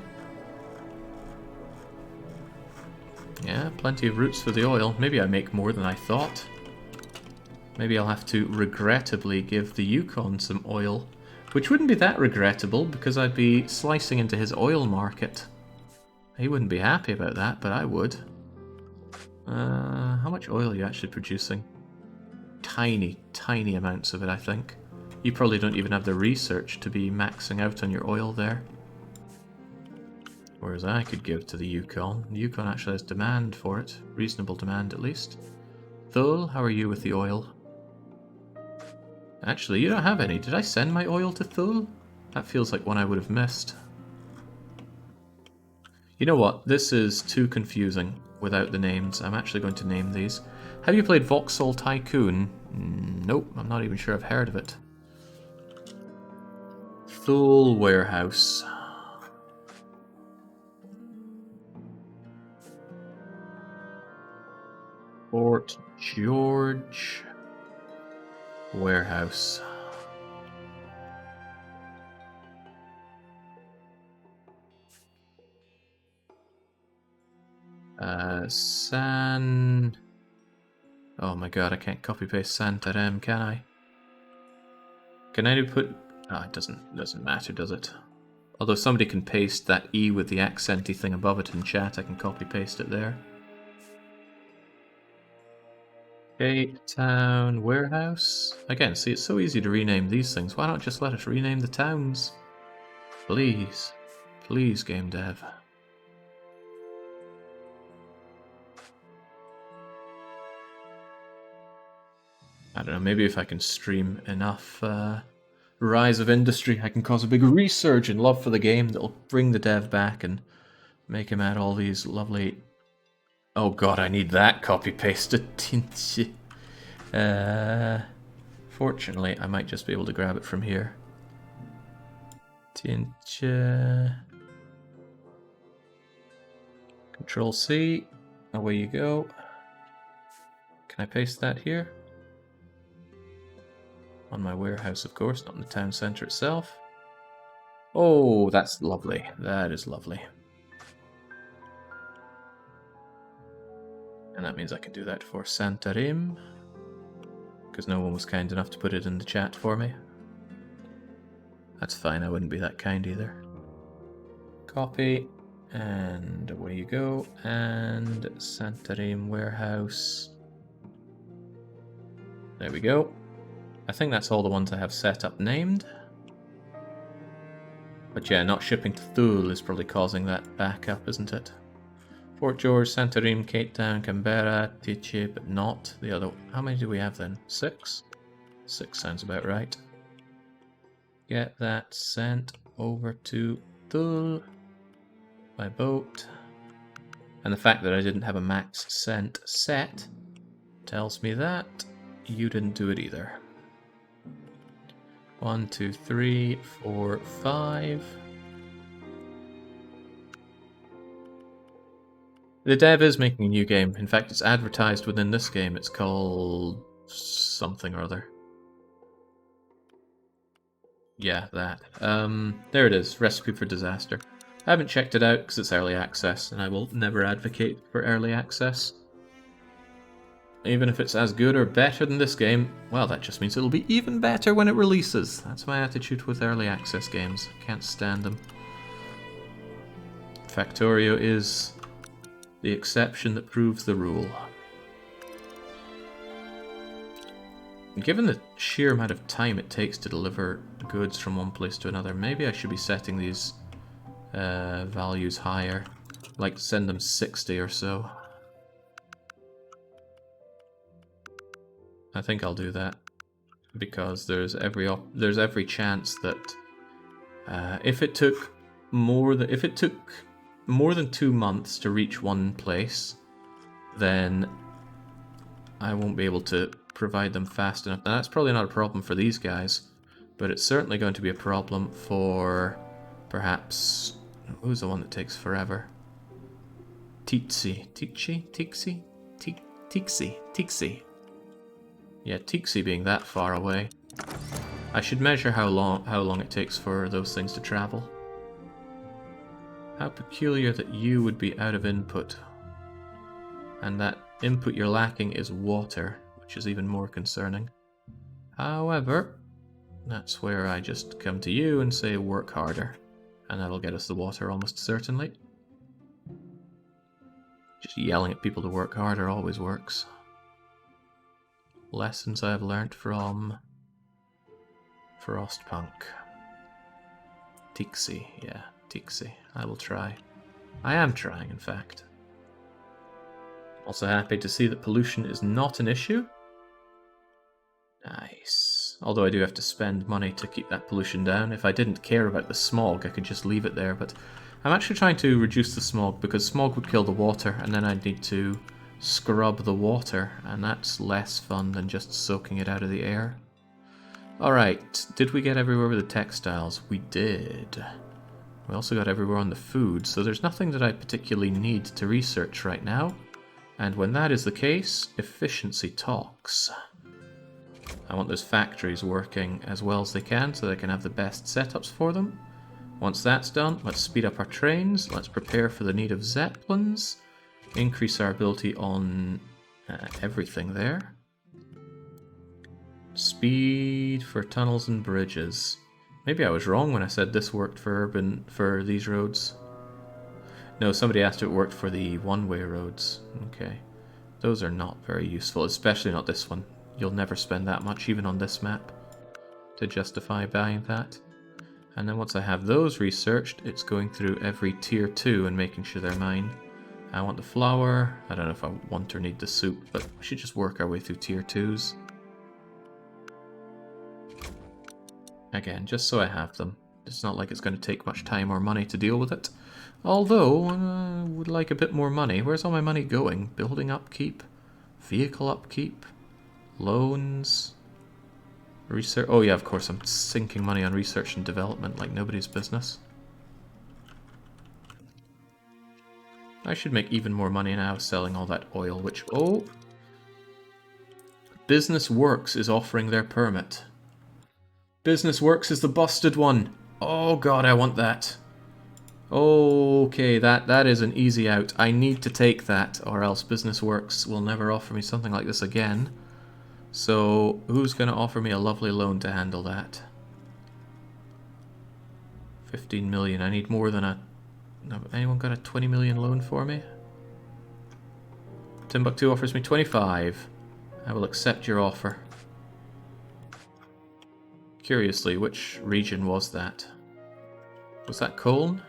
Yeah, plenty of routes for the oil. Maybe I make more than I thought. Maybe I'll have to regrettably give the Yukon some oil. Which wouldn't be that regrettable, because I'd be slicing into his oil market. He wouldn't be happy about that, but I would. How much oil are you actually producing? Tiny, tiny amounts of it, I think. You probably don't even have the research to be maxing out on your oil there. Whereas I could give to the Yukon. The Yukon actually has demand for it. Reasonable demand, at least. Thule, how are you with the oil? Actually, you don't have any. Did I send my oil to Thule? That feels like one I would have missed. You know what? This is too confusing without the names. I'm actually going to name these. Have you played Vauxhall Tycoon? Nope, I'm not even sure I've heard of it. Thule Warehouse. Fort George Warehouse. San... Oh my god, I can't copy-paste Santarem, can I? Can I put... Oh, it doesn't matter, does it? Although somebody can paste that E with the accenty thing above it in chat, I can copy-paste it there. Cape Town Warehouse. Again, see, it's so easy to rename these things. Why not just let us rename the towns? Please. Please, game dev. I don't know, maybe if I can stream enough Rise of Industry, I can cause a big resurge in love for the game that'll bring the dev back and make him add all these lovely... Oh god, I need that copy-pasted. Fortunately, I might just be able to grab it from here. Control C, away you go. Can I paste that here? On my warehouse, of course, not in the town centre itself. Oh, that's lovely. That is lovely. And that means I can do that for Santarem, because no one was kind enough to put it in the chat for me. That's fine, I wouldn't be that kind either. Copy, and away you go, and Santarem Warehouse. There we go. I think that's all the ones I have set up named. But yeah, not shipping to Thule is probably causing that backup, isn't it? Fort George, Santarem, Cape Town, Canberra, Tiche, but not the other. How many do we have then? 6? 6 sounds about right. Get that sent over to Thule by boat. And the fact that I didn't have a max sent set tells me that you didn't do it either. 1, 2, 3, 4, 5. The dev is making a new game. In fact, it's advertised within this game. It's called something or other. Yeah, that. There it is. Recipe for Disaster. I haven't checked it out because it's early access, and I will never advocate for early access. Even if it's as good or better than this game, well, that just means it'll be even better when it releases. That's my attitude with early access games. Can't stand them. Factorio is the exception that proves the rule. Given the sheer amount of time it takes to deliver goods from one place to another, maybe I should be setting these values higher. Like send them 60 or so. I think I'll do that because there's every chance that if it took more than 2 months to reach one place, then I won't be able to provide them fast enough. Now, that's probably not a problem for these guys, but it's certainly going to be a problem for perhaps who's the one that takes forever? Tixi. Yeah, Tixi being that far away. I should measure how long it takes for those things to travel. How peculiar that you would be out of input. And that input you're lacking is water, which is even more concerning. However, that's where I just come to you and say work harder. And that'll get us the water almost certainly. Just yelling at people to work harder always works. Lessons I've learnt from Frostpunk. Tixi, yeah, Tixi. I will try. I am trying, in fact. Also happy to see that pollution is not an issue. Nice. Although I do have to spend money to keep that pollution down. If I didn't care about the smog, I could just leave it there, but I'm actually trying to reduce the smog because smog would kill the water, and then I'd need to scrub the water, and that's less fun than just soaking it out of the air. Alright, did we get everywhere with the textiles? We did. We also got everywhere on the food, so there's nothing that I particularly need to research right now. And when that is the case, efficiency talks. I want those factories working as well as they can so they can have the best setups for them. Once that's done, let's speed up our trains, let's prepare for the need of zeppelins, increase our ability on everything there. Speed for tunnels and bridges. Maybe I was wrong when I said this worked for these roads. No, somebody asked if it worked for the one-way roads. Okay. Those are not very useful, especially not this one. You'll never spend that much, even on this map, to justify buying that. And then once I have those researched, it's going through every tier 2 and making sure they're mine. I want the flour. I don't know if I want or need the soup, but we should just work our way through tier 2s. Again, just so I have them. It's not like it's going to take much time or money to deal with it. Although, I would like a bit more money. Where's all my money going? Building upkeep? Vehicle upkeep? Loans? Research? Oh yeah, of course, I'm sinking money on research and development like nobody's business. I should make even more money now selling all that oil, which... Oh! Business Works is offering their permit. Business Works is the busted one. Oh god, I want that. Okay, that is an easy out. I need to take that, or else Business Works will never offer me something like this again. So, who's going to offer me a lovely loan to handle that? 15 million. I need more than a... Anyone got a 20 million loan for me? Timbuktu offers me 25. I will accept your offer. Curiously, which region was that? Was that Cologne?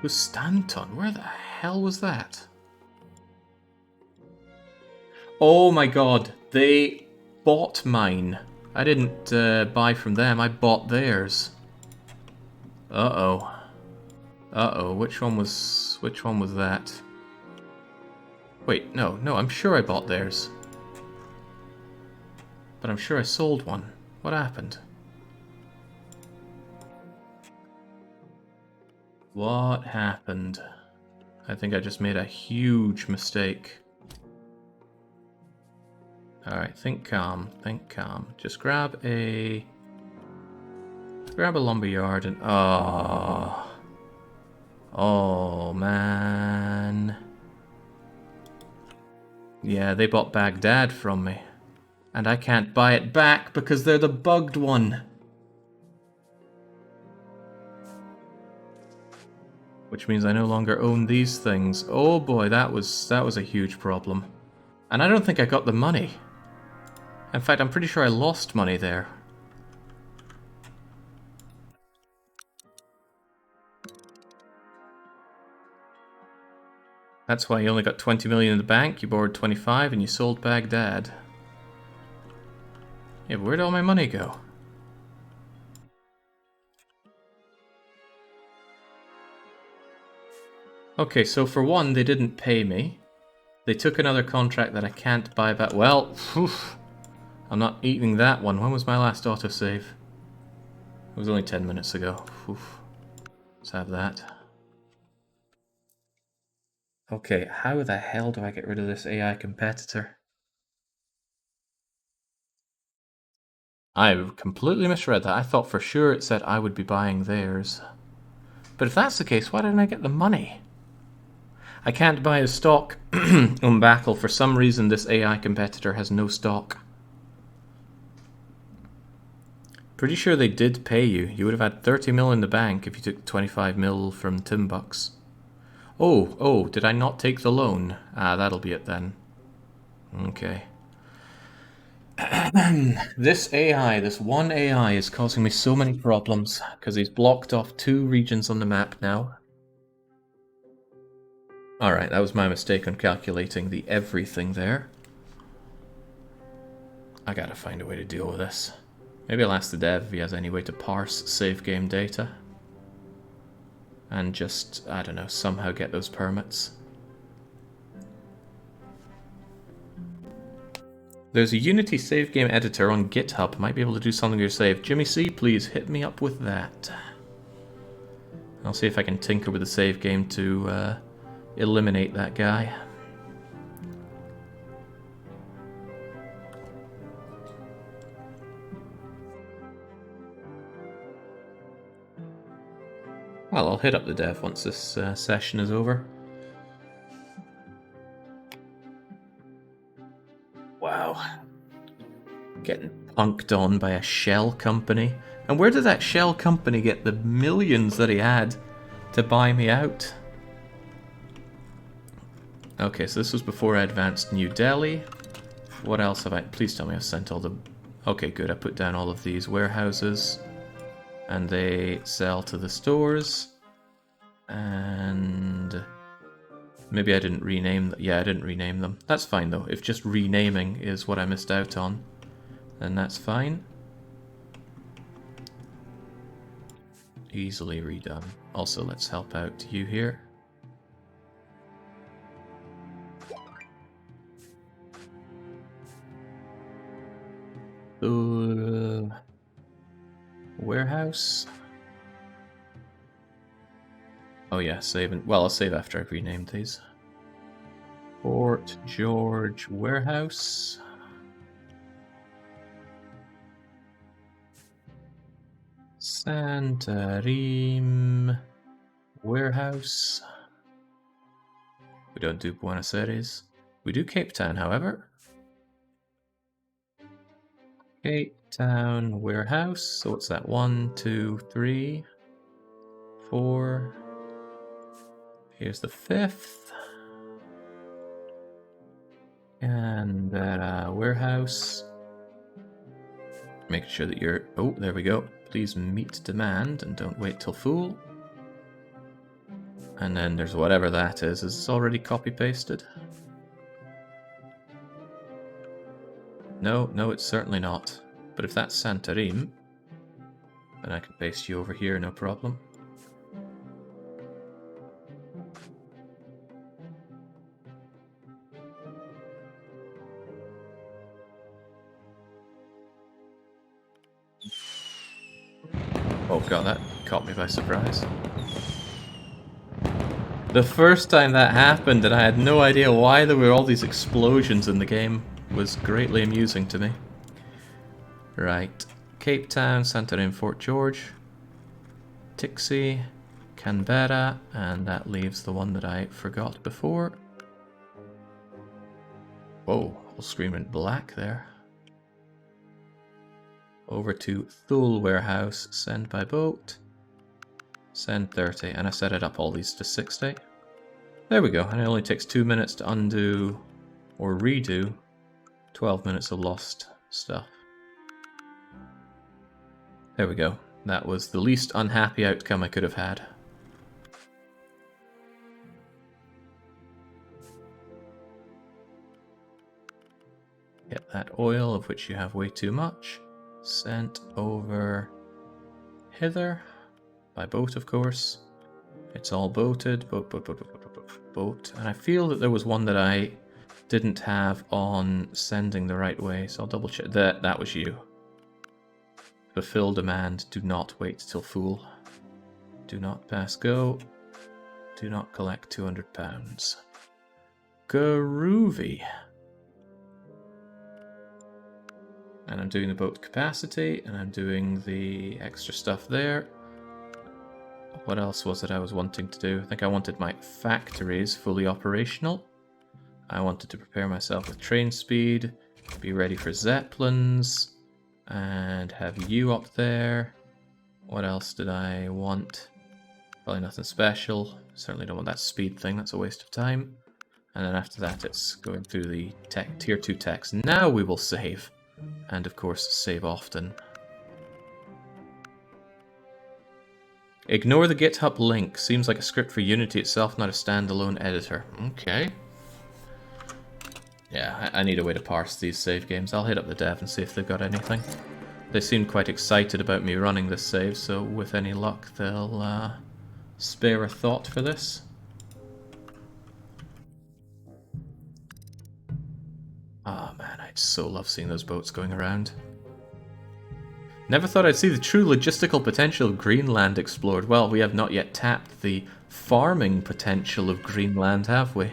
Was Stanton? Where the hell was that? Oh my god, they bought mine. I didn't buy from them, I bought theirs. Uh-oh. Uh-oh, which one was that? Wait, no, I'm sure I bought theirs. But I'm sure I sold one. What happened? What happened? I think I just made a huge mistake. Alright, think calm, think calm. Just grab a Grab a lumberyard and... Oh. Oh, man. Yeah, they bought Baghdad from me. And I can't buy it back because they're the bugged one. Which means I no longer own these things. Oh boy, that was a huge problem. And I don't think I got the money. In fact, I'm pretty sure I lost money there. That's why you only got 20 million in the bank, you borrowed 25 and you sold Baghdad. Yeah, but where'd all my money go? Okay, so for one, they didn't pay me. They took another contract that I can't buy back. Well, whew, I'm not eating that one. When was my last autosave? It was only 10 minutes ago. Whew. Let's have that. Okay, how the hell do I get rid of this AI competitor? I completely misread that. I thought for sure it said I would be buying theirs. But if that's the case, why didn't I get the money? I can't buy a stock on Backle. For some reason, this AI competitor has no stock. Pretty sure they did pay you. You would have had 30 mil in the bank if you took 25 mil from Timbuktu. Oh, did I not take the loan? Ah, that'll be it then. Okay. This one AI is causing me so many problems because he's blocked off 2 regions on the map now. Alright, that was my mistake on calculating the everything there. I gotta find a way to deal with this. Maybe I'll ask the dev if he has any way to parse save game data. And just, I don't know, somehow get those permits. There's a Unity save game editor on GitHub. Might be able to do something to your save. Jimmy C, please hit me up with that. I'll see if I can tinker with the save game to eliminate that guy. Well, I'll hit up the dev once this session is over. Wow. Getting punked on by a shell company. And where did that shell company get the millions that he had to buy me out? Okay, so this was before I advanced New Delhi. What else have I... Please tell me I've sent all the... Okay, good. I put down all of these warehouses. And they sell to the stores. And... Maybe I didn't rename them. Yeah, I didn't rename them. That's fine, though. If just renaming is what I missed out on, then that's fine. Easily redone. Also, let's help out you here. Warehouse. Oh yeah, saving. Well, I'll save after I've renamed these. Fort George Warehouse. Santarim Warehouse. We don't do Buenos Aires. We do Cape Town, however. Cape Town Warehouse. So what's that? 1, 2, 3, 4. Here's the 5th. And that warehouse. Make sure that you're... Oh, there we go. Please meet demand and don't wait till full. And then there's whatever that is. Is this already copy-pasted? No, it's certainly not. But if that's Santarim, then I can paste you over here, no problem. Oh god, that caught me by surprise. The first time that happened and I had no idea why there were all these explosions in the game was greatly amusing to me. Right, Cape Town, Santarim, Fort George. Tixie, Canberra, and that leaves the one that I forgot before. Whoa, whole screen went black there. Over to Thule Warehouse, send by boat, send 30, and I set it up all these to 60. There we go, and it only takes 2 minutes to undo or redo 12 minutes of lost stuff. There we go. That was the least unhappy outcome I could have had. Get that oil, of which you have way too much, sent over hither, by boat of course. It's all boated, boat. And I feel that there was one that I didn't have on sending the right way, so I'll double check. That was you. Fulfill demand, do not wait till full. Do not pass go. Do not collect £200. Groovy. And I'm doing the boat capacity, and I'm doing the extra stuff there. What else was it I was wanting to do? I think I wanted my factories fully operational. I wanted to prepare myself with train speed, be ready for zeppelins, and have you up there. What else did I want? Probably nothing special. Certainly don't want that speed thing, that's a waste of time. And then after that it's going through the tier 2 techs. Now we will save. And of course save often. Ignore the GitHub link. Seems like a script for Unity itself, not a standalone editor. Okay. Yeah, I need a way to parse these save games. I'll hit up the dev and see if they've got anything. They seem quite excited about me running this save, so with any luck they'll spare a thought for this. Oh man, I so love seeing those boats going around. Never thought I'd see the true logistical potential of Greenland explored. Well, we have not yet tapped the farming potential of Greenland, have we?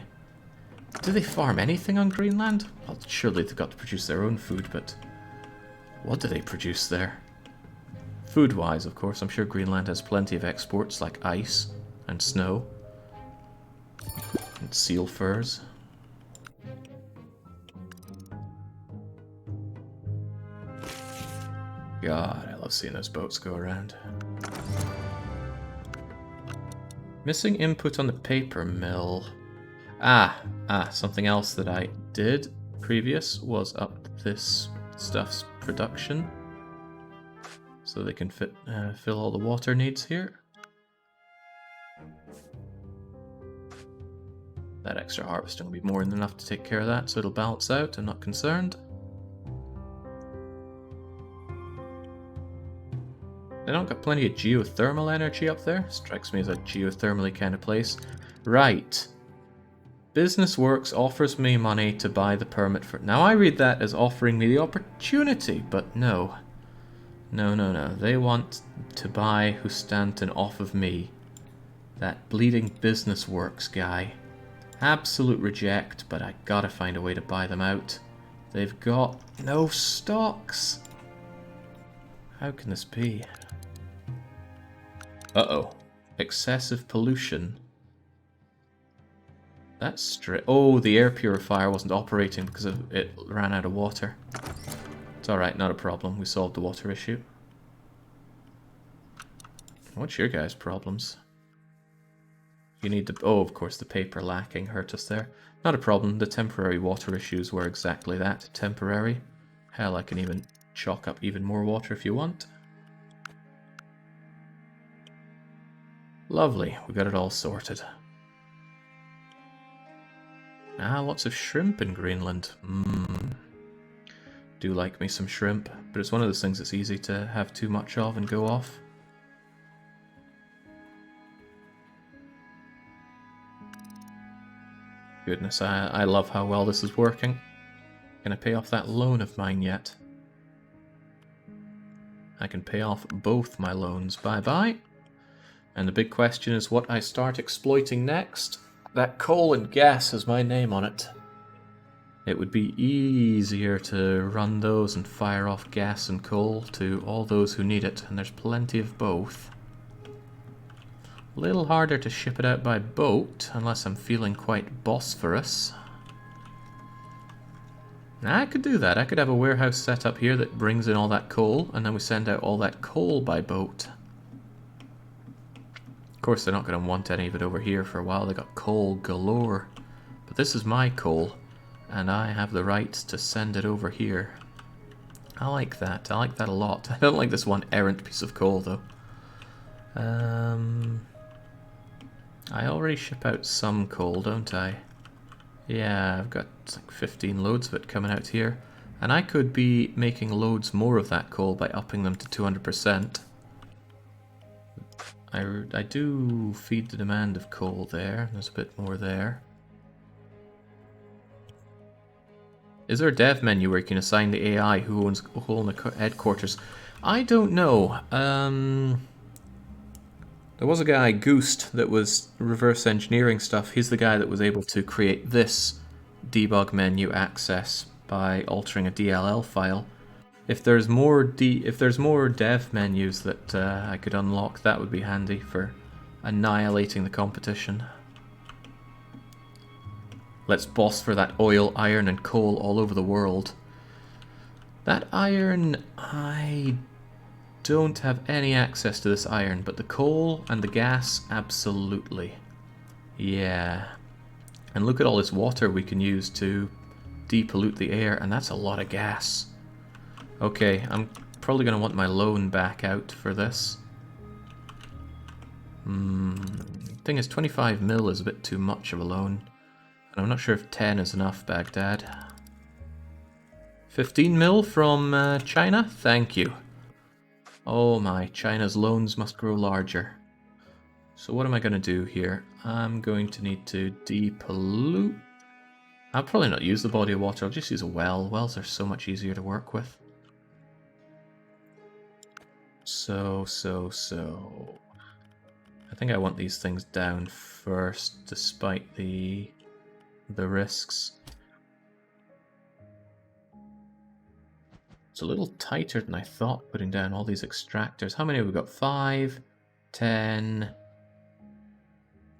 Do they farm anything on Greenland? Well, surely they've got to produce their own food, but what do they produce there? Food-wise, of course, I'm sure Greenland has plenty of exports like ice and snow and seal furs. God, I love seeing those boats go around. Missing input on the paper mill. Something else that I did previous was up this stuff's production. So they can fill all the water needs here. That extra harvesting will be more than enough to take care of that, so it'll balance out, I'm not concerned. They don't got plenty of geothermal energy up there. Strikes me as a geothermally kind of place. Right. Business Works offers me money to buy the permit for... Now I read that as offering me the opportunity, but no. No. They want to buy Hustanton off of me. That bleeding Business Works guy. Absolute reject, but I gotta find a way to buy them out. They've got no stocks. How can this be? Uh-oh. Excessive pollution. That's straight. Oh, the air purifier wasn't operating because it ran out of water. It's alright, not a problem. We solved the water issue. What's your guys' problems? You need the... Oh, of course, the paper lacking hurt us there. Not a problem. The temporary water issues were exactly that. Temporary. Hell, I can even chalk up even more water if you want. Lovely. We got it all sorted. Lots of shrimp in Greenland. Do like me some shrimp, but it's one of those things that's easy to have too much of and go off. Goodness, I love how well this is working. Can I pay off that loan of mine yet? I can pay off both my loans. Bye-bye. And the big question is what I start exploiting next. That coal and gas has my name on it. It would be easier to run those and fire off gas and coal to all those who need it, and there's plenty of both. A little harder to ship it out by boat, unless I'm feeling quite bossphorous. I could do that. I could have a warehouse set up here that brings in all that coal, and then we send out all that coal by boat. Of course, they're not going to want any of it over here for a while. They got coal galore. But this is my coal, and I have the right to send it over here. I like that. I like that a lot. I don't like this one errant piece of coal, though. I already ship out some coal, don't I? Yeah, I've got like 15 loads of it coming out here. And I could be making loads more of that coal by upping them to 200%. I do feed the demand of coal there. There's a bit more there. Is there a dev menu where you can assign the AI who owns the headquarters? I don't know. There was a guy, Goost, that was reverse engineering stuff. He's the guy that was able to create this debug menu access by altering a DLL file. If there's more dev menus that I could unlock, that would be handy for annihilating the competition. Let's boss for that oil, iron, and coal all over the world. That iron, I don't have any access to this iron, but the coal and the gas, absolutely. Yeah. And look at all this water we can use to depollute the air, and that's a lot of gas. Okay, I'm probably going to want my loan back out for this. Thing is, 25 mil is a bit too much of a loan. And I'm not sure if 10 is enough, Baghdad. 15 mil from China? Thank you. Oh my, China's loans must grow larger. So what am I going to do here? I'm going to need to depollute. I'll probably not use the body of water, I'll just use a well. Wells are so much easier to work with. So. I think I want these things down first, despite the risks. It's a little tighter than I thought, putting down all these extractors. How many have we got? 5, 10...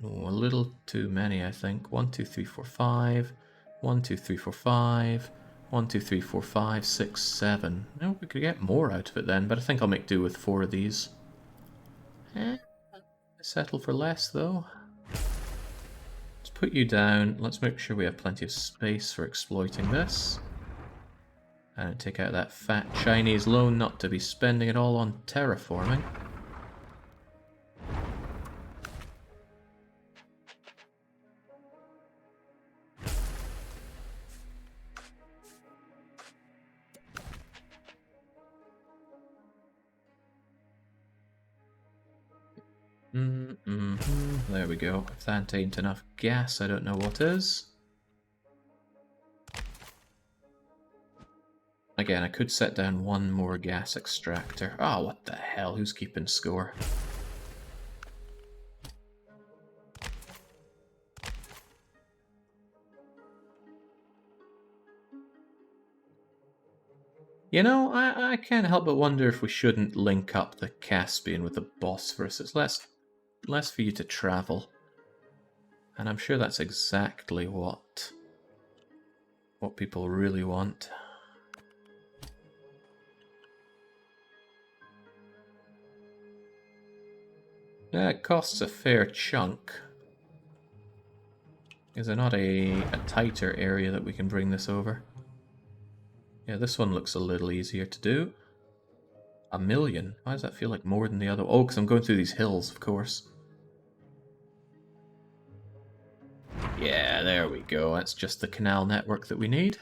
Oh, a little too many, I think. 1, 2, 3, 4, 5. 1, 2, 3, 4, 5. 1, 2, 3, 4, 5, 6, 7. No, we could get more out of it then, but I think I'll make do with 4 of these. Settle for less, though. Let's put you down. Let's make sure we have plenty of space for exploiting this. And take out that fat Chinese loan, not to be spending it all on terraforming. There we go. If that ain't enough gas, I don't know what is. Again, I could set down one more gas extractor. Oh, what the hell? Who's keeping score? You know, I can't help but wonder if we shouldn't link up the Caspian with the Bosphorus. It's less for you to travel. And I'm sure that's exactly what people really want. Yeah, it costs a fair chunk. Is there not a tighter area that we can bring this over? Yeah, this one looks a little easier to do. 1 million? Why does that feel like more than the other? Oh, because I'm going through these hills, of course. Yeah, there we go. That's just the canal network that we need.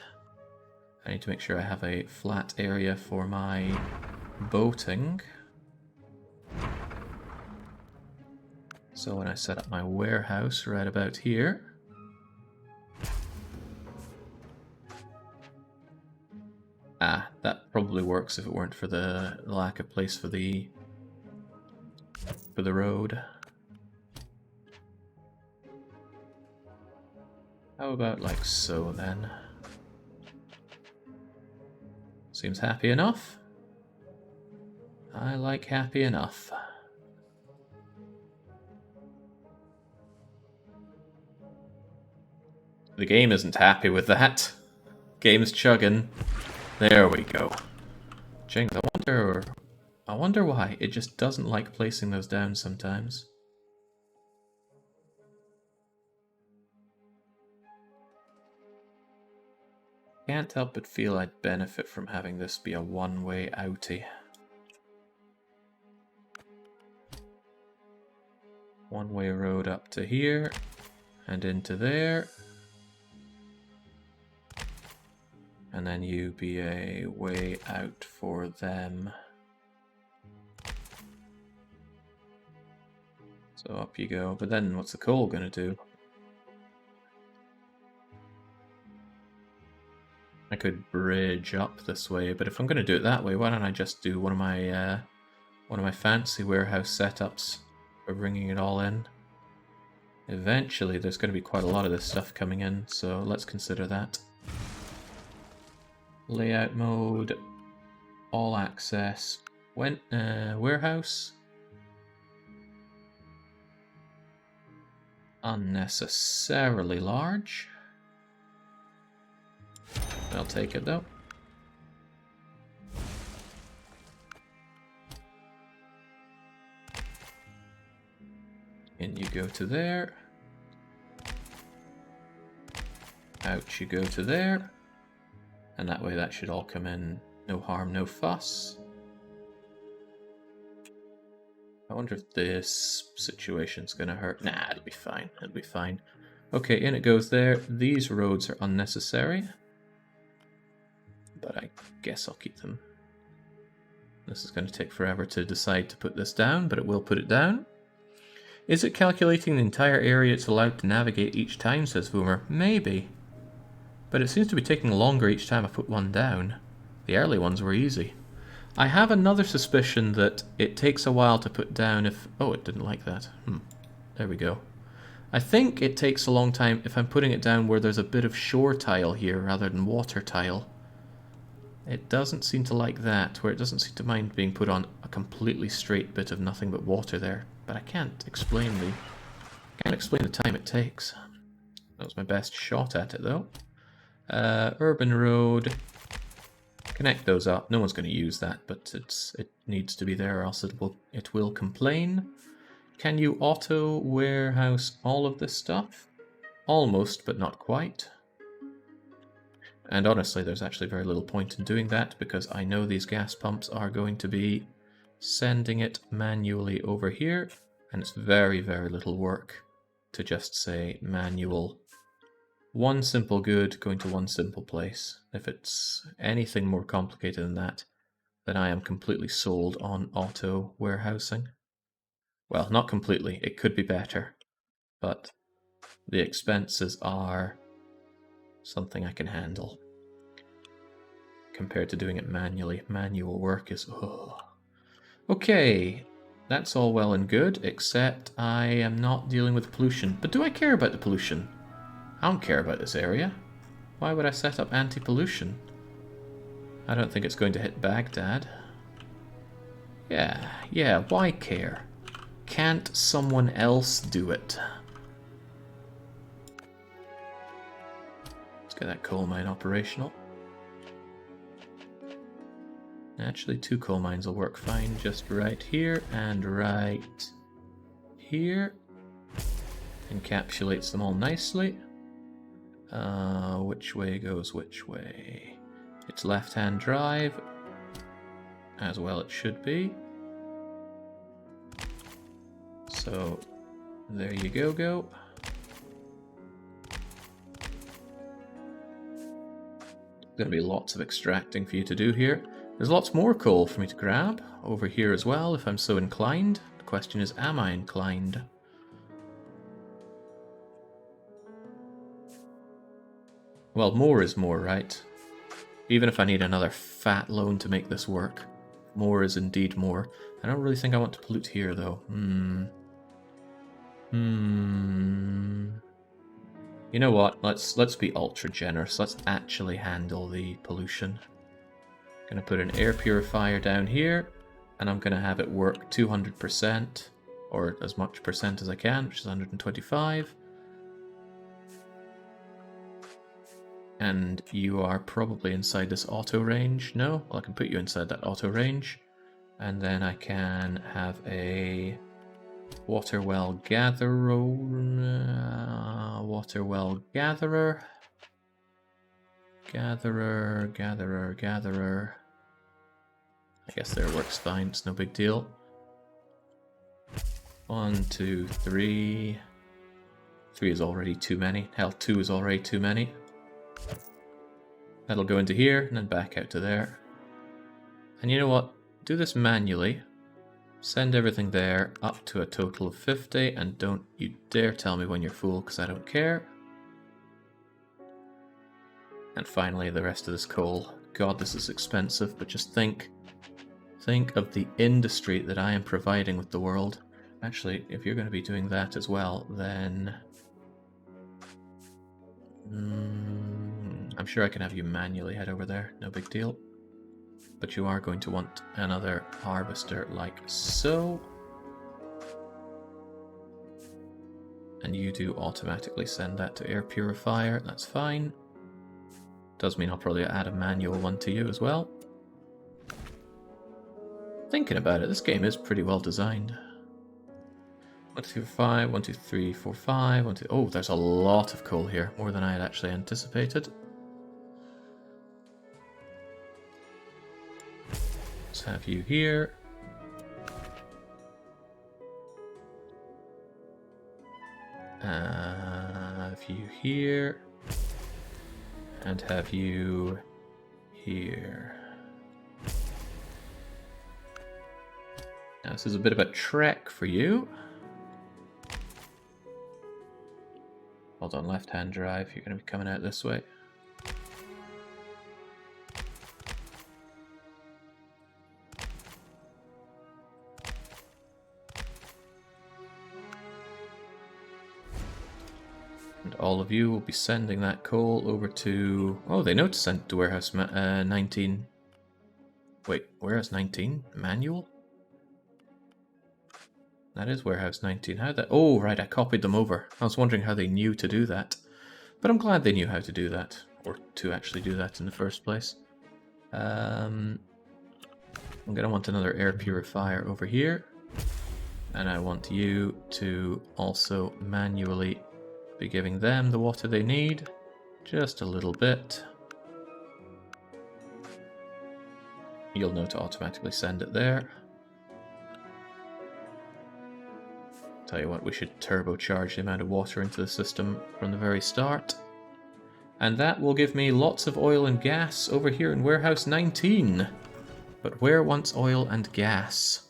I need to make sure I have a flat area for my boating. So when I set up my warehouse right about here... Ah, that probably works if it weren't for the lack of place for the road. How about like so then? Seems happy enough. I like happy enough. The game isn't happy with that. Game's chugging. There we go. Jinx, I wonder why. It just doesn't like placing those down sometimes. Can't help but feel I'd benefit from having this be a one-way outie. One-way road up to here, and into there. And then you be a way out for them. So up you go. But then what's the coal gonna do? I could bridge up this way, but if I'm gonna do it that way, why don't I just do one of my fancy warehouse setups for bringing it all in? Eventually, there's going to be quite a lot of this stuff coming in, so let's consider that. Layout mode, all access, warehouse. Unnecessarily large. I'll take it though. In you go to there. Out you go to there. And that way that should all come in. No harm, no fuss. I wonder if this situation's gonna hurt. Nah, it'll be fine. It'll be fine. Okay, in it goes there. These roads are unnecessary. But I guess I'll keep them. This is going to take forever to decide to put this down, but it will put it down. Is it calculating the entire area it's allowed to navigate each time, says Boomer? Maybe. But it seems to be taking longer each time I put one down. The early ones were easy. I have another suspicion that it takes a while to put down if... Oh, it didn't like that. There we go. I think it takes a long time if I'm putting it down where there's a bit of shore tile here rather than water tile. It doesn't seem to like that, where it doesn't seem to mind being put on a completely straight bit of nothing but water there. But I can't explain the time it takes. That was my best shot at it though. Urban road. Connect those up. No one's going to use that, but it needs to be there, or else it will complain. Can you auto warehouse all of this stuff? Almost, but not quite. And honestly, there's actually very little point in doing that, because I know these gas pumps are going to be sending it manually over here, and it's very, very little work to just say manual. One simple good going to one simple place. If it's anything more complicated than that, then I am completely sold on auto warehousing. Well, not completely. It could be better, but the expenses are something I can handle. Compared to doing it manually. Manual work is... Ugh. Okay, that's all well and good, except I am not dealing with pollution. But do I care about the pollution? I don't care about this area. Why would I set up anti-pollution? I don't think it's going to hit Baghdad. Yeah, why care? Can't someone else do it? Let's get that coal mine operational. Actually, 2 coal mines will work fine, just right here and right here. Encapsulates them all nicely. Which way goes which way? It's left-hand drive, as well it should be. So, there you go. Gonna be lots of extracting for you to do here. There's lots more coal for me to grab over here as well, if I'm so inclined. The question is, am I inclined? Well, more is more, right? Even if I need another fat loan to make this work, more is indeed more. I don't really think I want to pollute here, though. You know what? Let's be ultra generous. Let's actually handle the pollution. Gonna put an air purifier down here, and I'm gonna have it work 200%, or as much percent as I can, which is 125. And you are probably inside this auto range. No? Well, I can put you inside that auto range. And then I can have a water well gatherer. Water well gatherer. Gatherer. I guess there works fine. It's no big deal. 1, 2, 3. 3 is already too many. Hell, 2 is already too many. That'll go into here and then back out to there. And you know what? Do this manually. Send everything there up to a total of 50, and don't you dare tell me when you're full, because I don't care. And finally, the rest of this coal. God, this is expensive, but just think of the industry that I am providing with the world. Actually, if you're going to be doing that as well, then I'm sure I can have you manually head over there, no big deal. But you are going to want another harvester like so. And you do automatically send that to air purifier, that's fine. Does mean I'll probably add a manual one to you as well. Thinking about it, this game is pretty well designed. 1, 2, 5, 1, 2, 3, 4, 5, 1, 2. Oh, there's a lot of coal here, more than I had actually anticipated. Let's have you here. Have you here. And have you here. Now, this is a bit of a trek for you. Hold on, left-hand drive. You're going to be coming out this way. And all of you will be sending that coal over to... Oh, they know to send it to warehouse 19. Wait, warehouse 19? Manual? That is warehouse 19. How that? Oh, right, I copied them over. I was wondering how they knew to do that. But I'm glad they knew how to do that. Or to actually do that in the first place. I'm going to want another air purifier over here. And I want you to also manually be giving them the water they need. Just a little bit. You'll know to automatically send it there. Tell you what, we should turbocharge the amount of water into the system from the very start. And that will give me lots of oil and gas over here in warehouse 19. But where wants oil and gas?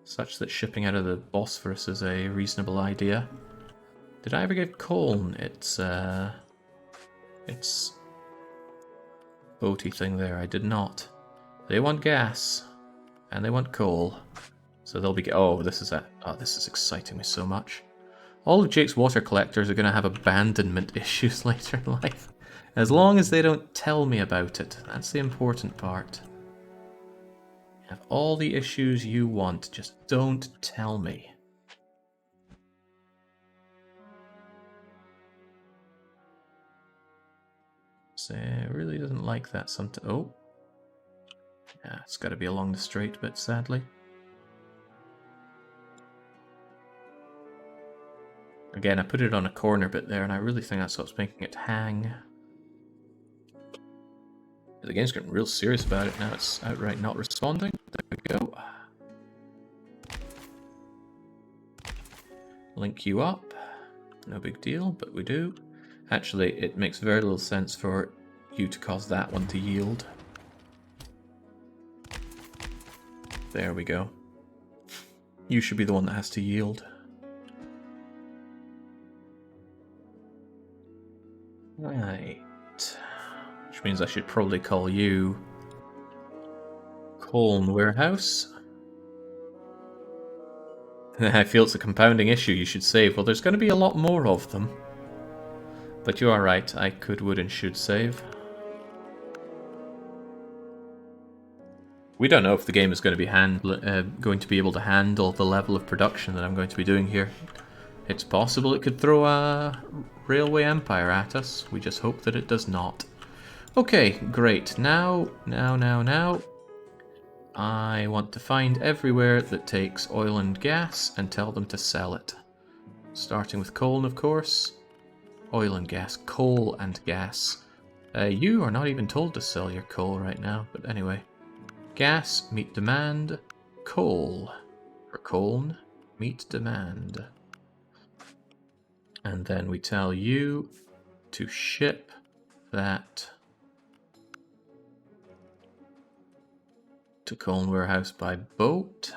Such that shipping out of the Bosphorus is a reasonable idea. Did I ever give coal its boaty thing there? I did not. They want gas. And they want coal. So they'll be... Oh, this is exciting me so much. All of Jake's water collectors are going to have abandonment issues later in life. As long as they don't tell me about it. That's the important part. Have all the issues you want. Just don't tell me. So it really doesn't like that sometimes. Oh. Yeah, it's got to be along the straight bit, sadly. Again, I put it on a corner bit there, and I really think that's what's making it hang. The game's getting real serious about it now. It's outright not responding. There we go. Link you up. No big deal, but we do. Actually, it makes very little sense for you to cause that one to yield. There we go. You should be the one that has to yield. Right. Which means I should probably call you Colne Warehouse. I feel it's a compounding issue you should save. Well, there's going to be a lot more of them. But you are right, I could, would, and should save. We don't know if the game is going to be able to handle the level of production that I'm going to be doing here. It's possible it could throw a railway empire at us. We just hope that it does not. Okay, great. Now, I want to find everywhere that takes oil and gas and tell them to sell it. Starting with coal, of course. Oil and gas. Coal and gas. You are not even told to sell your coal right now, but anyway. Gas, meet demand. Coal. For coal, meet demand. And then we tell you to ship that to Colne Warehouse by boat.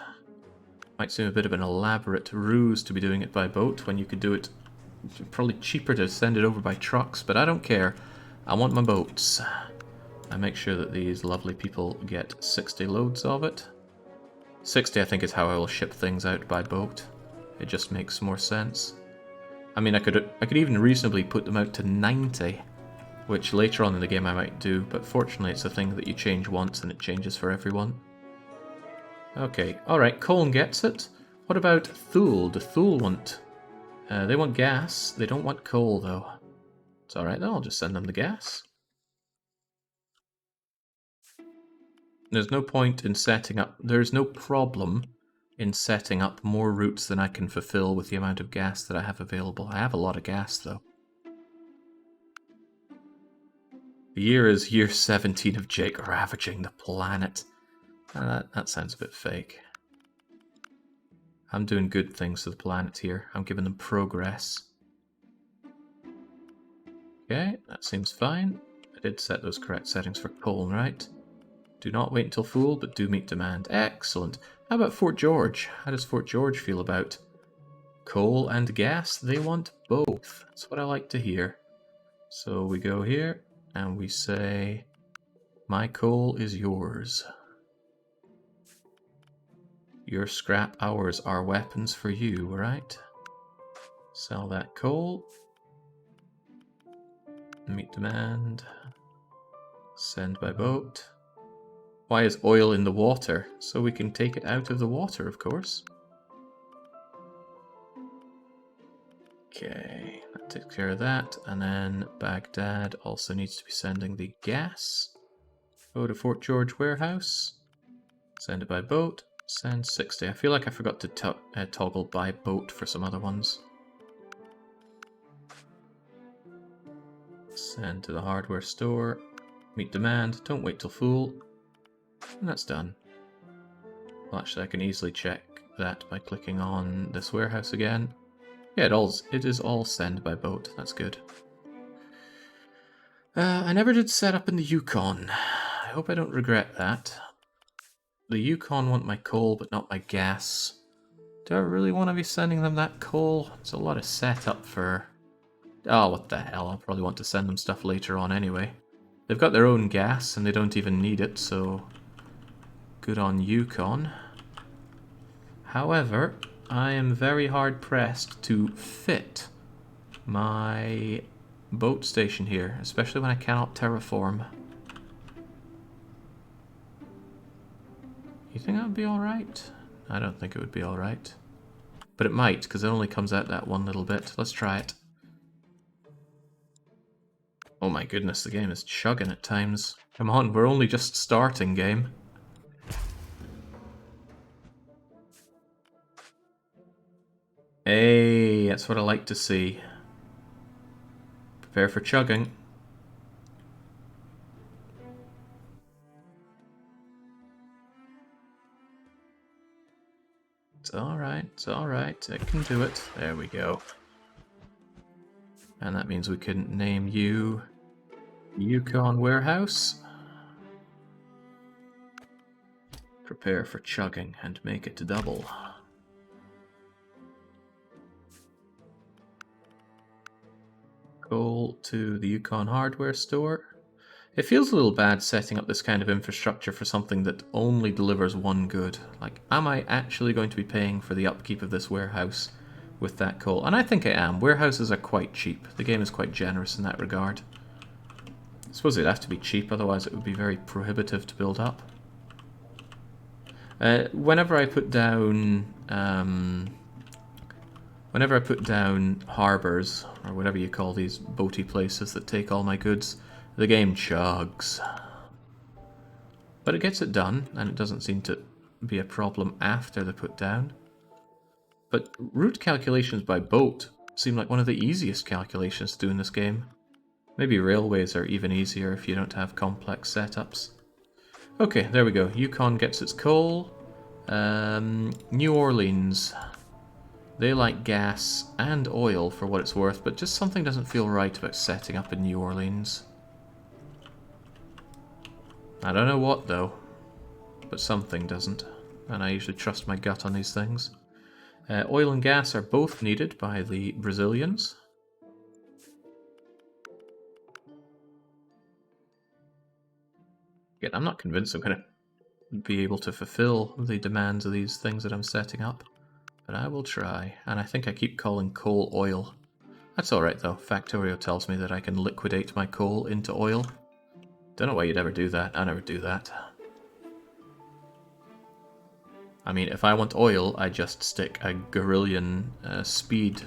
Might seem a bit of an elaborate ruse to be doing it by boat when you could do it probably cheaper to send it over by trucks, but I don't care. I want my boats. I make sure that these lovely people get 60 loads of it. 60 I think is how I will ship things out by boat. It just makes more sense. I mean, I could even reasonably put them out to 90, which later on in the game I might do, but fortunately it's a thing that you change once and it changes for everyone. Okay, alright, Colne gets it. What about Thule? Do Thule want... they want gas, they don't want coal though. It's alright then, I'll just send them the gas. There's no point in setting up... There's no problem in setting up more routes than I can fulfill with the amount of gas that I have available. I have a lot of gas though. The year is year 17 of Jake ravaging the planet. That sounds a bit fake. I'm doing good things to the planet here. I'm giving them progress. Okay, that seems fine. I did set those correct settings for Colne, right? Do not wait until full, but do meet demand. Excellent. How about Fort George? How does Fort George feel about coal and gas? They want both. That's what I like to hear. So we go here and we say, my coal is yours. Your scrap hours are weapons for you, right? Sell that coal. Meet demand. Send by boat. Why is oil in the water? So we can take it out of the water, of course. Okay, that takes care of that. And then Baghdad also needs to be sending the gas. Go to Fort George Warehouse. Send it by boat. Send 60. I feel like I forgot to toggle by boat for some other ones. Send to the hardware store. Meet demand. Don't wait till full. And that's done. Well, actually, I can easily check that by clicking on this warehouse again. Yeah, it is all send by boat. That's good. I never did set up in the Yukon. I hope I don't regret that. The Yukon want my coal, but not my gas. Do I really want to be sending them that coal? It's a lot of setup for... Oh, what the hell. I'll probably want to send them stuff later on anyway. They've got their own gas, and they don't even need it, so... Good on Yukon. However, I am very hard-pressed to fit my boat station here, especially when I cannot terraform. You think that would be alright? I don't think it would be alright. But it might, because it only comes out that one little bit. Let's try it. Oh my goodness, the game is chugging at times. Come on, we're only just starting, game. Hey, that's what I like to see. Prepare for chugging. It's alright, I can do it. There we go. And that means we couldn't name you Yukon Warehouse. Prepare for chugging and make it double. Coal to the Yukon hardware store. It feels a little bad setting up this kind of infrastructure for something that only delivers one good. Like, am I actually going to be paying for the upkeep of this warehouse with that coal? And I think I am. Warehouses are quite cheap. The game is quite generous in that regard. I suppose it'd have to be cheap, otherwise it would be very prohibitive to build up. Whenever I put down harbours, or whatever you call these boaty places that take all my goods, The game chugs. But it gets it done, and it doesn't seem to be a problem after the put down. But route calculations by boat seem like one of the easiest calculations to do in this game. Maybe railways are even easier if you don't have complex setups. Okay, there we go. Yukon gets its coal. New Orleans. They like gas and oil for what it's worth, but just something doesn't feel right about setting up in New Orleans. I don't know what though, but something doesn't, and I usually trust my gut on these things. Oil and gas are both needed by the Brazilians. Again, I'm not convinced I'm going to be able to fulfill the demands of these things that I'm setting up, but I will try, and I think I keep calling coal oil. That's alright though, Factorio tells me that I can liquidate my coal into oil. Don't know why you'd ever do that, I never do that. I mean, if I want oil, I just stick a Gorillion speed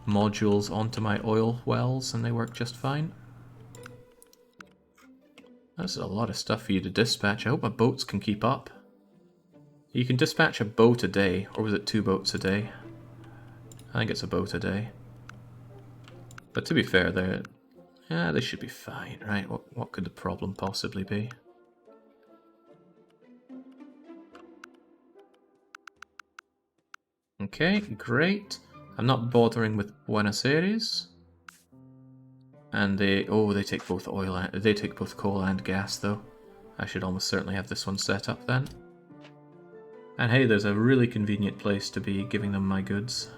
modules onto my oil wells and they work just fine. That's a lot of stuff for you to dispatch. I hope my boats can keep up. You can dispatch a boat a day, or was it 2 boats a day? I think it's a boat a day. But to be fair, they should be fine, right? What could the problem possibly be? Okay, great. I'm not bothering with Buenos Aires. And they take both they take both coal and gas though. I should almost certainly have this one set up then. And hey, there's a really convenient place to be giving them my goods.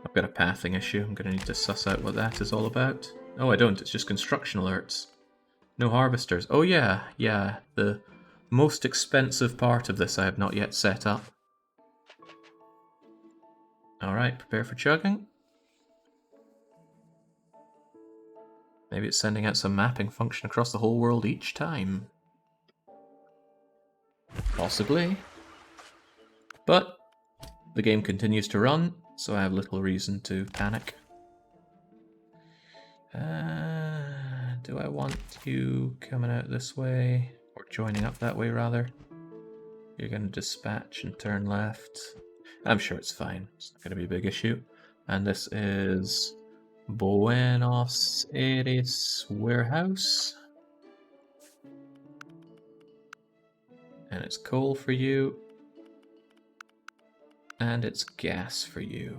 I've got a pathing issue. I'm going to need to suss out what that is all about. Oh, I don't. It's just construction alerts. No harvesters. Oh yeah, the most expensive part of this I have not yet set up. Alright, prepare for chugging. Maybe it's sending out some mapping function across the whole world each time. Possibly. But the game continues to run, so I have little reason to panic. Do I want you coming out this way? Or joining up that way, rather? You're going to dispatch and turn left. I'm sure it's fine. It's not going to be a big issue. And this is Buenos Aires warehouse. And it's coal for you. And it's gas for you.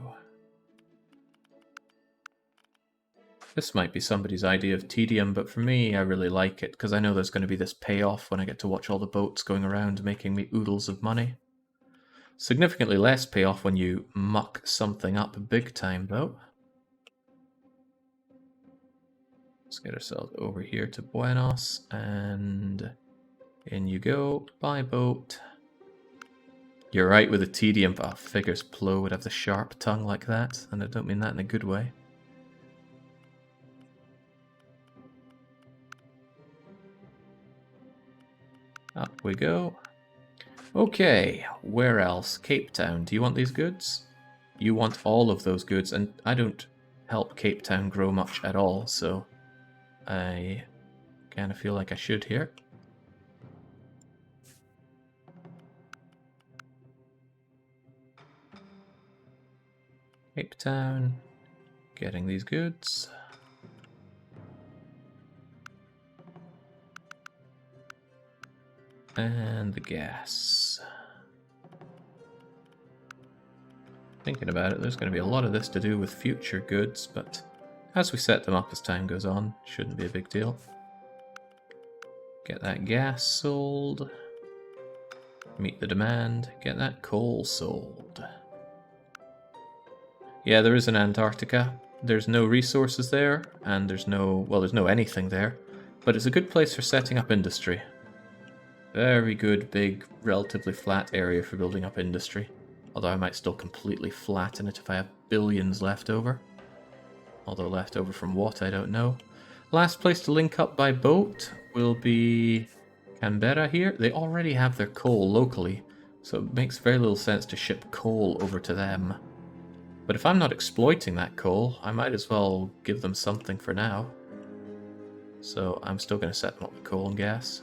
This might be somebody's idea of tedium, but for me, I really like it, because I know there's going to be this payoff when I get to watch all the boats going around making me oodles of money. Significantly less payoff when you muck something up big time, though. Let's get ourselves over here to Buenos, and in you go, buy boat. You're right with the tedium, but figures Plo would have the sharp tongue like that, and I don't mean that in a good way. Up we go. Okay, where else? Cape Town. Do you want these goods? You want all of those goods, and I don't help Cape Town grow much at all, so I kind of feel like I should here. Cape Town, getting these goods. And the gas. Thinking about it, there's going to be a lot of this to do with future goods, but as we set them up as time goes on, shouldn't be a big deal. Get that gas sold. Meet the demand. Get that coal sold. Yeah, there is an Antarctica. There's no resources there, and there's no anything there, but it's a good place for setting up industry. Very good, big, relatively flat area for building up industry. Although I might still completely flatten it if I have billions left over. Although left over from what, I don't know. Last place to link up by boat will be Canberra here. They already have their coal locally, so it makes very little sense to ship coal over to them. But if I'm not exploiting that coal, I might as well give them something for now. So I'm still going to set them up with coal and gas.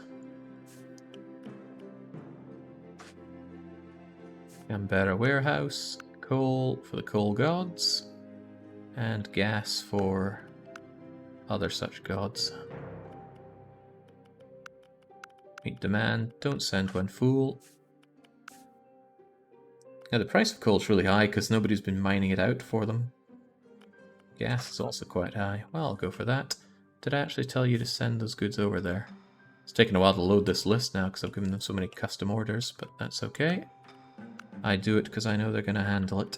Canberra warehouse, coal for the coal gods, and gas for other such gods. Meet demand, don't send when full. Yeah, the price of coal is really high because nobody's been mining it out for them. Gas is also quite high. Well, I'll go for that. Did I actually tell you to send those goods over there? It's taken a while to load this list now because I've given them so many custom orders, but that's okay. I do it because I know they're going to handle it.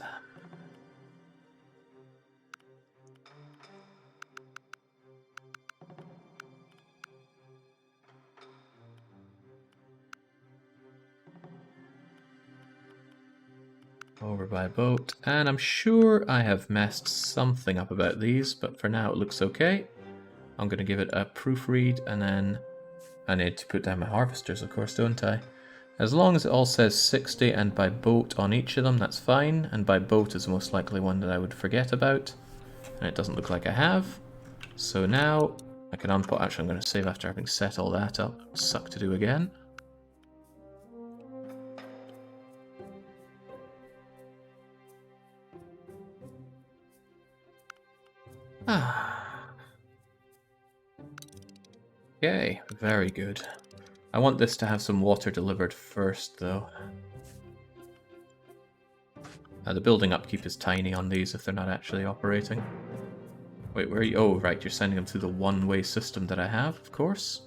Over by boat, and I'm sure I have messed something up about these, but for now it looks okay. I'm going to give it a proofread, and then I need to put down my harvesters, of course, don't I? As long as it all says 60 and by boat on each of them, that's fine, and by boat is the most likely one that I would forget about, and it doesn't look like I have. So now I can unput. Actually, I'm going to save after having set all that up. Suck to do again. Okay, very good. I want this to have some water delivered first, though. The building upkeep is tiny on these if they're not actually operating. Wait, where are you? Oh, right, you're sending them through the one-way system that I have, of course.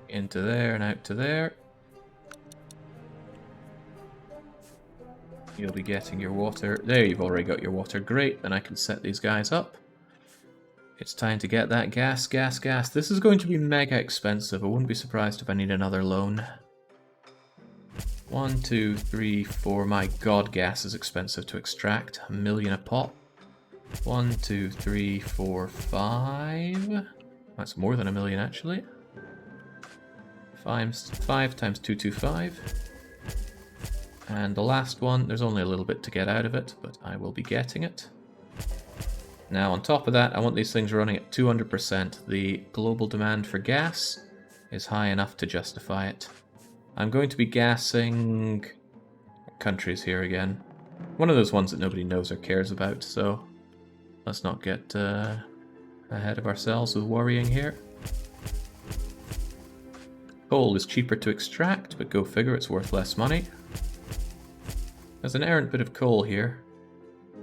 Into there and out to there. You'll be getting your water. There, you've already got your water. Great, then I can set these guys up. It's time to get that gas, gas, gas. This is going to be mega expensive. I wouldn't be surprised if I need another loan. 1, 2, 3, 4. My god, gas is expensive to extract. $1 million a pop. 1, 2, 3, 4, 5. That's more than $1 million, actually. 5 times 225. And the last one, there's only a little bit to get out of it, but I will be getting it. Now, on top of that, I want these things running at 200%. The global demand for gas is high enough to justify it. I'm going to be gassing countries here again. One of those ones that nobody knows or cares about, so let's not get ahead of ourselves with worrying here. Coal is cheaper to extract, but go figure, it's worth less money. There's an errant bit of coal here.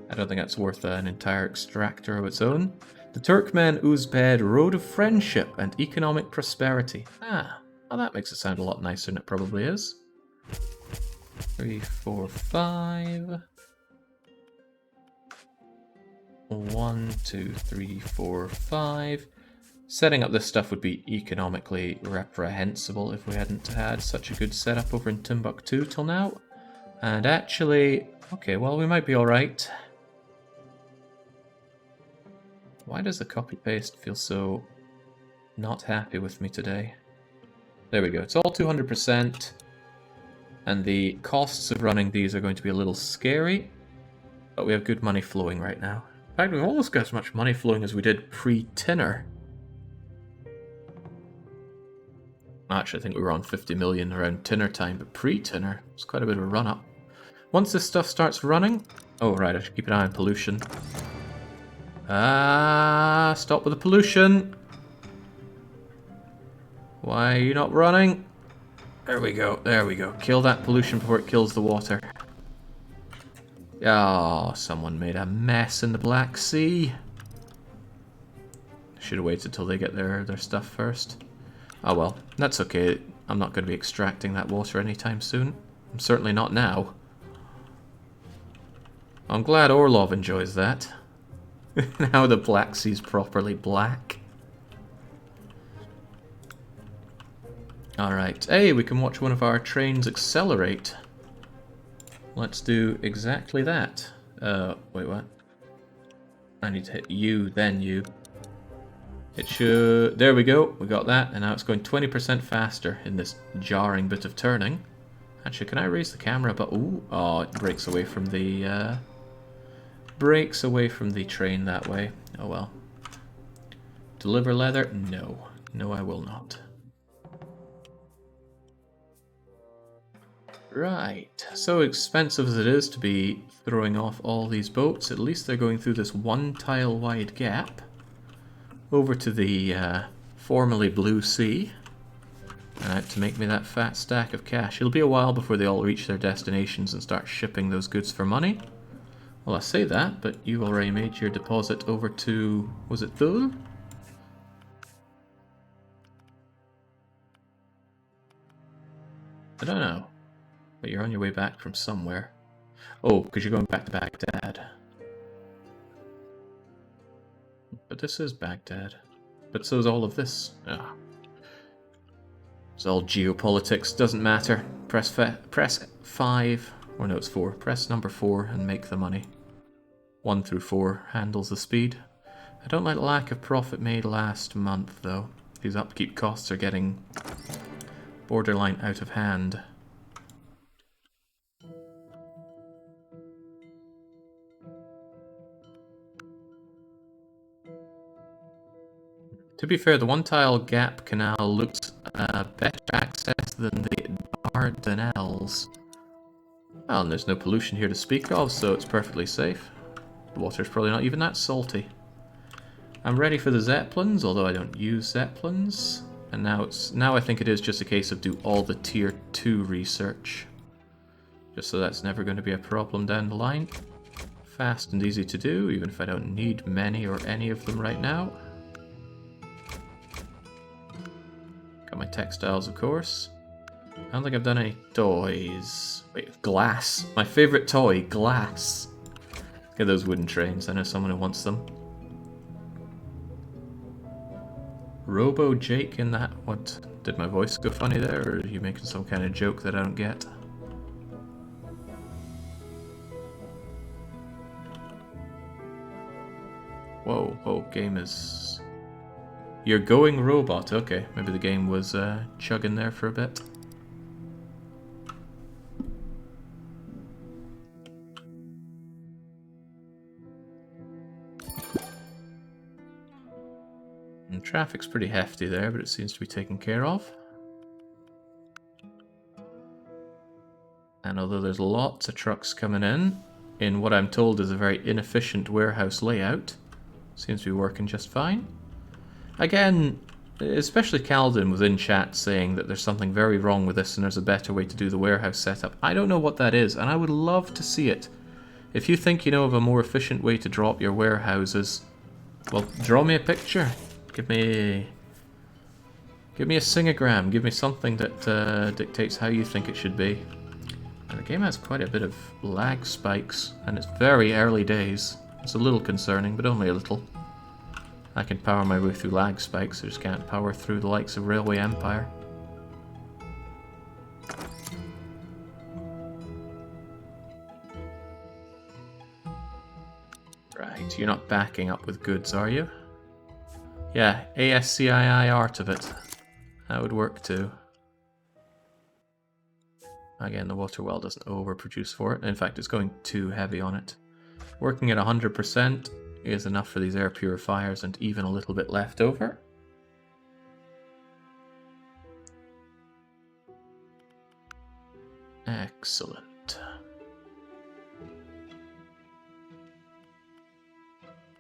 I don't think that's worth an entire extractor of its own. The Turkmen-Uzbek Road of Friendship and Economic Prosperity. Ah, well, that makes it sound a lot nicer than it probably is. 3, 4, 5. 1, 2, 3, 4, 5. Setting up this stuff would be economically reprehensible if we hadn't had such a good setup over in Timbuktu till now. And actually, okay, well, we might be alright. Why does the copy-paste feel so not happy with me today? There we go, it's all 200%. And the costs of running these are going to be a little scary. But we have good money flowing right now. In fact, we've almost got as much money flowing as we did pre-Tinner. Actually, I think we were on 50 million around Tinner time, but pre-Tinner, it's quite a bit of a run-up. Once this stuff starts running... Oh, right, I should keep an eye on pollution. Ah, stop with the pollution. Why are you not running? There we go, there we go. Kill that pollution before it kills the water. Oh, someone made a mess in the Black Sea. Should have waited till they get their stuff first. Oh well, that's okay. I'm not going to be extracting that water anytime soon. I'm certainly not now. I'm glad Orlov enjoys that. Now the Black Sea's properly black. Alright, hey, we can watch one of our trains accelerate. Let's do exactly that. Wait, what? I need to hit you, then you. It should... There we go, we got that, and now it's going 20% faster in this jarring bit of turning. Actually, can I raise the camera? But ooh, oh, it breaks away from the train that way. Oh well. Deliver leather? No. No, I will not. Right, so expensive as it is to be throwing off all these boats, at least they're going through this one tile wide gap over to the formerly blue sea and out to make me that fat stack of cash. It'll be a while before they all reach their destinations and start shipping those goods for money. Well, I say that, but you already made your deposit over to... was it Thule? I don't know. But you're on your way back from somewhere. Oh, because you're going back to Baghdad. But this is Baghdad. But so is all of this. Ah. It's all geopolitics, doesn't matter. Press 5, or no, it's 4. Press number 4 and make the money. 1 through 4 handles the speed. I don't like the lack of profit made last month, though. These upkeep costs are getting borderline out of hand. To be fair, the one-tile gap canal looks better access than the Dardanelles. Well, and there's no pollution here to speak of, so it's perfectly safe. The water's probably not even that salty. I'm ready for the Zeppelins, although I don't use Zeppelins. And now I think it is just a case of do all the tier 2 research. Just so that's never going to be a problem down the line. Fast and easy to do, even if I don't need many or any of them right now. Got my textiles, of course. I don't think I've done any toys. Wait, glass. My favorite toy, glass. Look at those wooden trains. I know someone who wants them. Robo Jake in that. What? Did my voice go funny there, or are you making some kind of joke that I don't get? Whoa, whoa, game is... You're going robot. Okay, maybe the game was chugging there for a bit. And traffic's pretty hefty there, but it seems to be taken care of. And although there's lots of trucks coming in what I'm told is a very inefficient warehouse layout, seems to be working just fine. Again, especially Calden was in chat saying that there's something very wrong with this and there's a better way to do the warehouse setup. I don't know what that is, and I would love to see it. If you think you know of a more efficient way to drop your warehouses, well, draw me a picture. Give me a singogram. Give me something that dictates how you think it should be. And the game has quite a bit of lag spikes, and it's very early days. It's a little concerning, but only a little. I can power my way through lag spikes, I just can't power through the likes of Railway Empire. Right, you're not backing up with goods, are you? Yeah, ASCII art of it. That would work too. Again, the water well doesn't overproduce for it. In fact, it's going too heavy on it. Working at 100% is enough for these air purifiers and even a little bit left over. Excellent.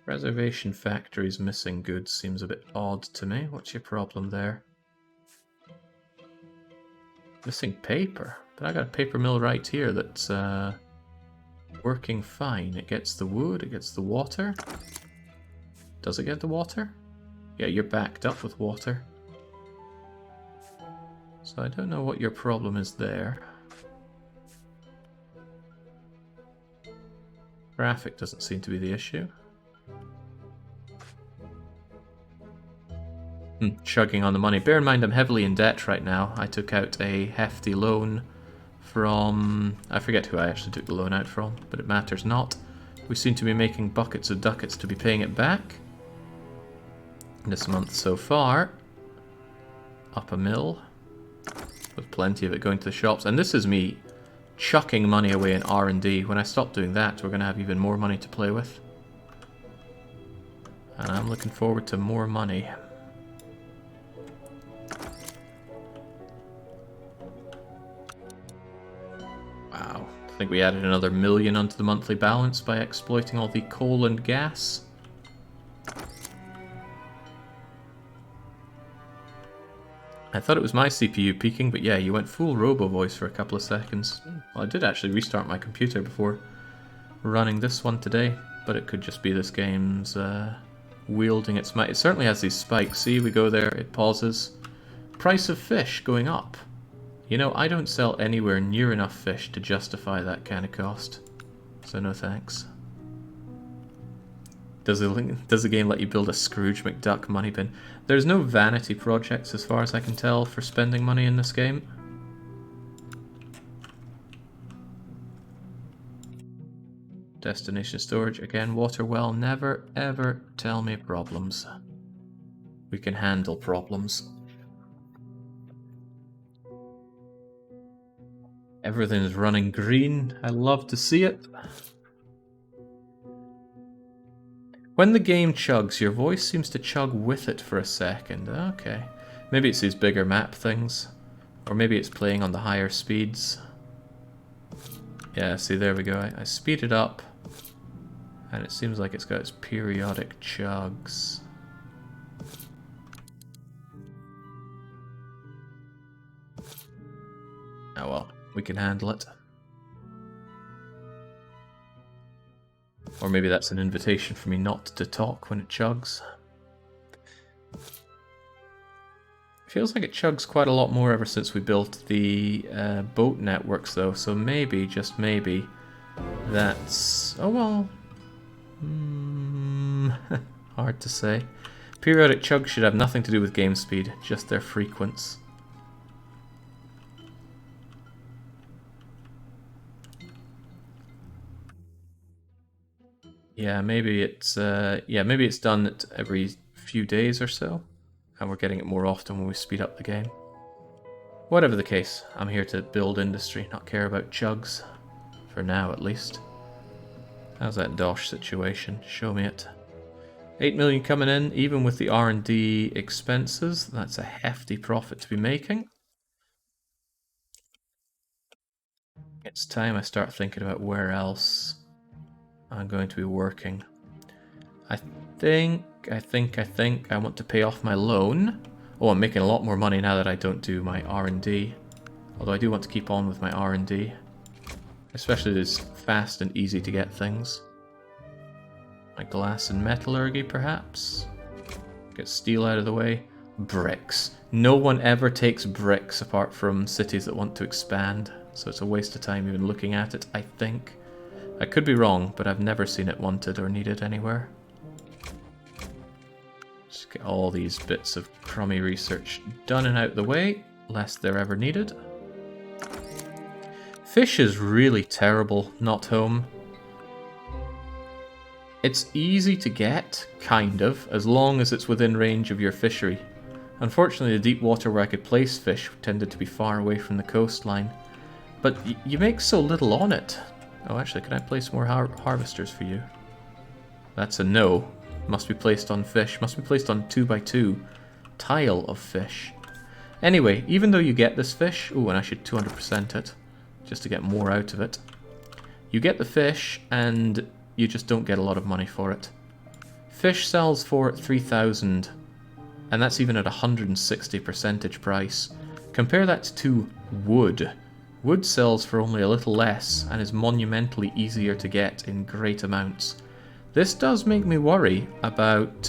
Reservation factories missing goods seems a bit odd to me. What's your problem there? Missing paper? But I got a paper mill right here that's working fine. It gets the wood, it gets the water. Does it get the water? Yeah, you're backed up with water. So I don't know what your problem is there. Traffic doesn't seem to be the issue. Chugging on the money. Bear in mind I'm heavily in debt right now. I took out a hefty loan from... I forget who I actually took the loan out from, but it matters not. We seem to be making buckets of ducats to be paying it back. this month so far. Up a mil. With plenty of it going to the shops. And this is me chucking money away in R&D. When I stop doing that, we're going to have even more money to play with. And I'm looking forward to more money. Wow. I think we added another $1 million onto the monthly balance by exploiting all the coal and gas. I thought it was my CPU peaking, but yeah, you went full robo voice for a couple of seconds. Well, I did actually restart my computer before running this one today, but it could just be this game's wielding its might. It certainly has these spikes. See, we go there, it pauses. Price of fish going up. You know, I don't sell anywhere near enough fish to justify that kind of cost. So no thanks. Does the game let you build a Scrooge McDuck money bin? There's no vanity projects as far as I can tell for spending money in this game. Destination storage, again, water well, never ever tell me problems. We can handle problems. Everything is running green, I love to see it. When the game chugs, your voice seems to chug with it for a second. Okay. Maybe it's these bigger map things. Or maybe it's playing on the higher speeds. Yeah, see, there we go. I speed it up. And it seems like it's got its periodic chugs. Oh well, we can handle it. Or maybe that's an invitation for me not to talk when it chugs. Feels like it chugs quite a lot more ever since we built the boat networks though, so maybe, just maybe, that's... oh well... hard to say. Periodic chugs should have nothing to do with game speed, just their frequency. Yeah, maybe it's maybe it's done every few days or so, and we're getting it more often when we speed up the game. Whatever the case, I'm here to build industry, not care about chugs, for now at least. How's that Dosh situation? Show me it. 8 million coming in, even with the R&D expenses. That's a hefty profit to be making. It's time I start thinking about where else I'm going to be working. I think I want to pay off my loan. Oh, I'm making a lot more money now that I don't do my R&D. Although I do want to keep on with my R&D. Especially these fast and easy to get things. Like glass and metallurgy, perhaps? Get steel out of the way. Bricks. No one ever takes bricks apart from cities that want to expand. So it's a waste of time even looking at it, I think. I could be wrong, but I've never seen it wanted or needed anywhere. Just get all these bits of crummy research done and out the way, lest they're ever needed. Fish is really terrible, not home. It's easy to get, kind of, as long as it's within range of your fishery. Unfortunately, the deep water where I could place fish tended to be far away from the coastline. But you make so little on it. Oh, actually, can I place more harvesters for you? That's a no. Must be placed on fish. Must be placed on 2x2 tile of fish. Anyway, even though you get this fish... ooh, and I should 200% it, just to get more out of it. You get the fish, and you just don't get a lot of money for it. Fish sells for 3,000, and that's even at 160% price. Compare that to wood. Wood sells for only a little less and is monumentally easier to get in great amounts. This does make me worry about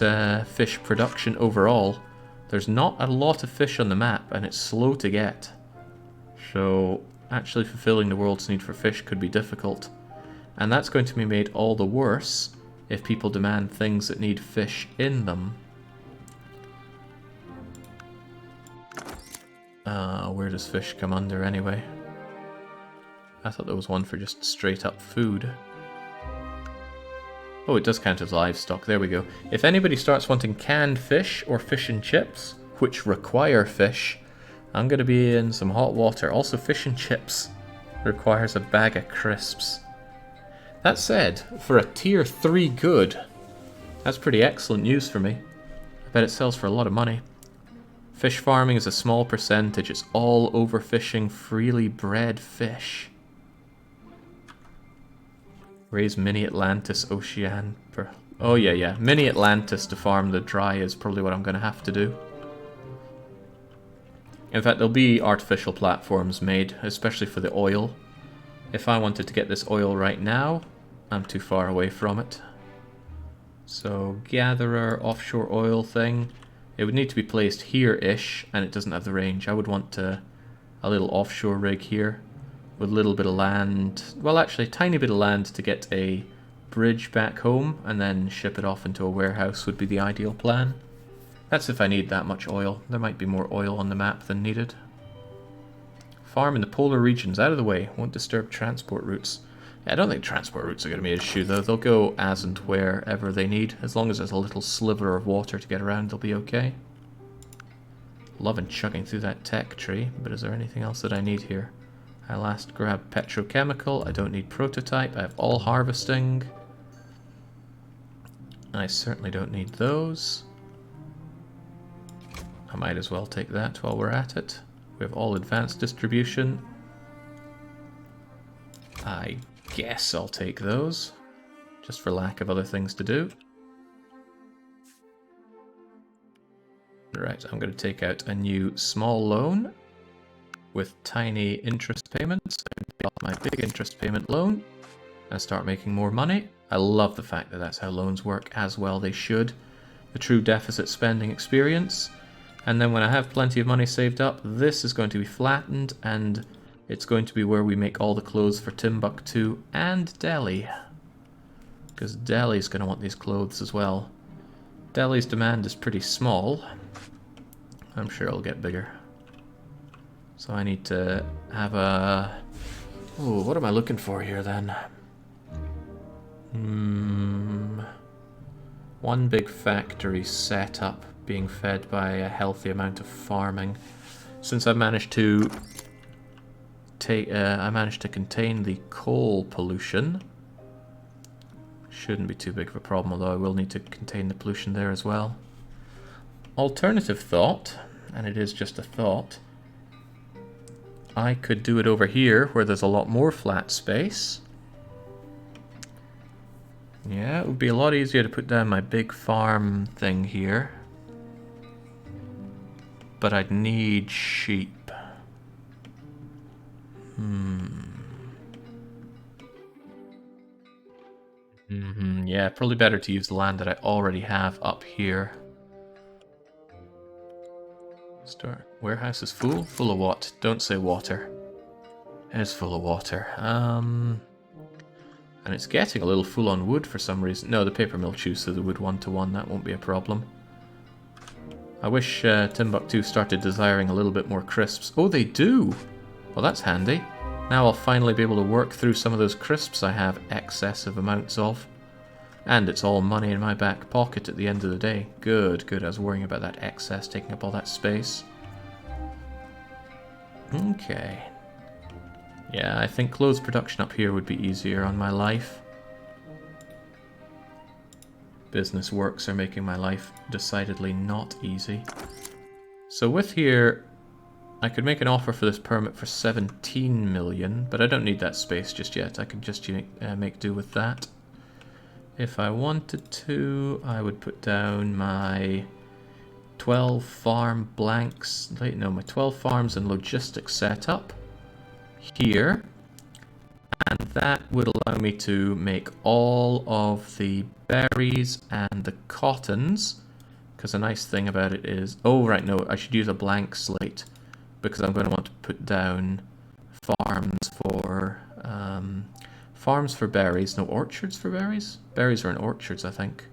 fish production overall. There's not a lot of fish on the map and it's slow to get. So actually fulfilling the world's need for fish could be difficult. And that's going to be made all the worse if people demand things that need fish in them. Where does fish come under anyway? I thought there was one for just straight up food. Oh, it does count as livestock. There we go. If anybody starts wanting canned fish or fish and chips, which require fish, I'm going to be in some hot water. Also, fish and chips requires a bag of crisps. That said, for a tier 3 good, that's pretty excellent news for me. I bet it sells for a lot of money. Fish farming is a small percentage. It's all overfishing freely bred fish. Raise mini Atlantis Ocean. Oh yeah. Mini Atlantis to farm the dry is probably what I'm going to have to do. In fact, there'll be artificial platforms made, especially for the oil. If I wanted to get this oil right now, I'm too far away from it. So, gatherer, offshore oil thing. It would need to be placed here-ish, and it doesn't have the range. I would want a little offshore rig here, with a little bit of land. Well, actually, a tiny bit of land to get a bridge back home, and then ship it off into a warehouse would be the ideal plan. That's if I need that much oil. There might be more oil on the map than needed. Farm in the polar regions, out of the way. Won't disturb transport routes. Yeah, I don't think transport routes are going to be an issue, though. They'll go as and wherever they need. As long as there's a little sliver of water to get around, they'll be okay. Loving chugging through that tech tree, but is there anything else that I need here? I last grabbed petrochemical. I don't need prototype. I have all harvesting. I certainly don't need those. I might as well take that while we're at it. We have all advanced distribution. I guess I'll take those, just for lack of other things to do. Right, I'm going to take out a new small loan with tiny interest payments. I'm going to pay off my big interest payment loan and start making more money. I love the fact that that's how loans work, as well they should. The true deficit spending experience. And then when I have plenty of money saved up, this is going to be flattened, and it's going to be where we make all the clothes for Timbuktu and Delhi. Because Delhi's going to want these clothes as well. Delhi's demand is pretty small. I'm sure it'll get bigger. So I need to have a... Oh, what am I looking for here then? One big factory set up, being fed by a healthy amount of farming. Since I managed to contain the coal pollution, shouldn't be too big of a problem, although I will need to contain the pollution there as well. Alternative thought, and it is just a thought, I could do it over here where there's a lot more flat space. Yeah, it would be a lot easier to put down my big farm thing here. But I'd need sheep. Yeah, probably better to use the land that I already have up here. Warehouse is full? Full of what? Don't say water. It is full of water. And it's getting a little full on wood for some reason. No, the paper mill chews the wood 1-to-1. That won't be a problem. I wish Timbuktu started desiring a little bit more crisps. Oh, they do! Well, that's handy. Now I'll finally be able to work through some of those crisps I have excessive amounts of. And it's all money in my back pocket at the end of the day. Good, good. I was worrying about that excess taking up all that space. Okay. Yeah, I think clothes production up here would be easier on my life. Business works are making my life decidedly not easy. So with here, I could make an offer for this permit for 17 million, but I don't need that space just yet. I could just make do with that. If I wanted to, I would put down my 12 farm blanks, my 12 farms and logistics setup here. And that would allow me to make all of the berries and the cottons, because a nice thing about it is... Oh, right, no, I should use a blank slate, because I'm going to want to put down farms for berries. No, orchards for berries? Berries are in orchards, I think.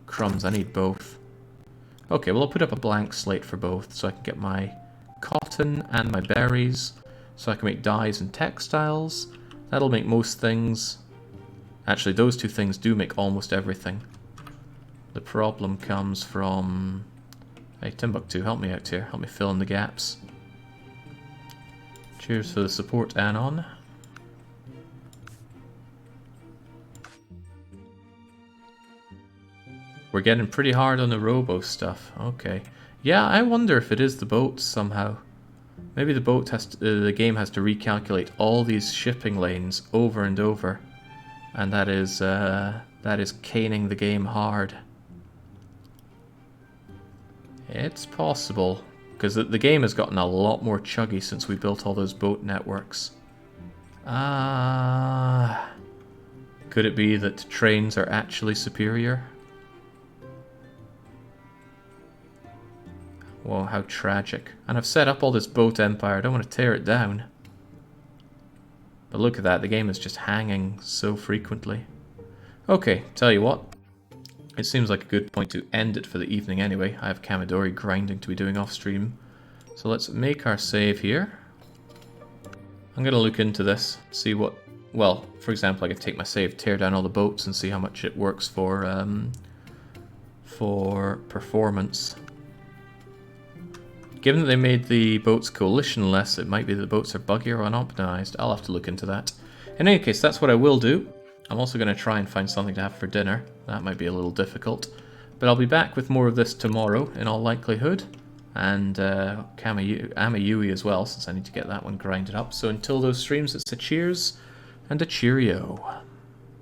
Crumbs, I need both. Okay, well, I'll put up a blank slate for both, so I can get my cotton and my berries, so I can make dyes and textiles. That'll make most things. Actually, those two things do make almost everything. The problem comes from... Hey, Timbuktu, help me out here. Help me fill in the gaps. Cheers for the support, Anon. We're getting pretty hard on the robo stuff. Okay. Yeah, I wonder if it is the boats somehow. Maybe the boat has to, the game has to recalculate all these shipping lanes over and over. And that is caning the game hard. It's possible, because the game has gotten a lot more chuggy since we built all those boat networks. Could it be that trains are actually superior? Whoa, how tragic. And I've set up all this boat empire, I don't want to tear it down. But look at that, the game is just hanging so frequently. Okay, tell you what. It seems like a good point to end it for the evening anyway. I have Kamidori grinding to be doing off stream. So let's make our save here. I'm going to look into this, see what... Well, for example, I could take my save, tear down all the boats and see how much it works for performance. Given that they made the boats coalition-less, it might be that the boats are buggier or unoptimized. I'll have to look into that. In any case, that's what I will do. I'm also going to try and find something to have for dinner. That might be a little difficult. But I'll be back with more of this tomorrow, in all likelihood. And Amayui as well, since I need to get that one grinded up. So until those streams, it's a cheers and a cheerio.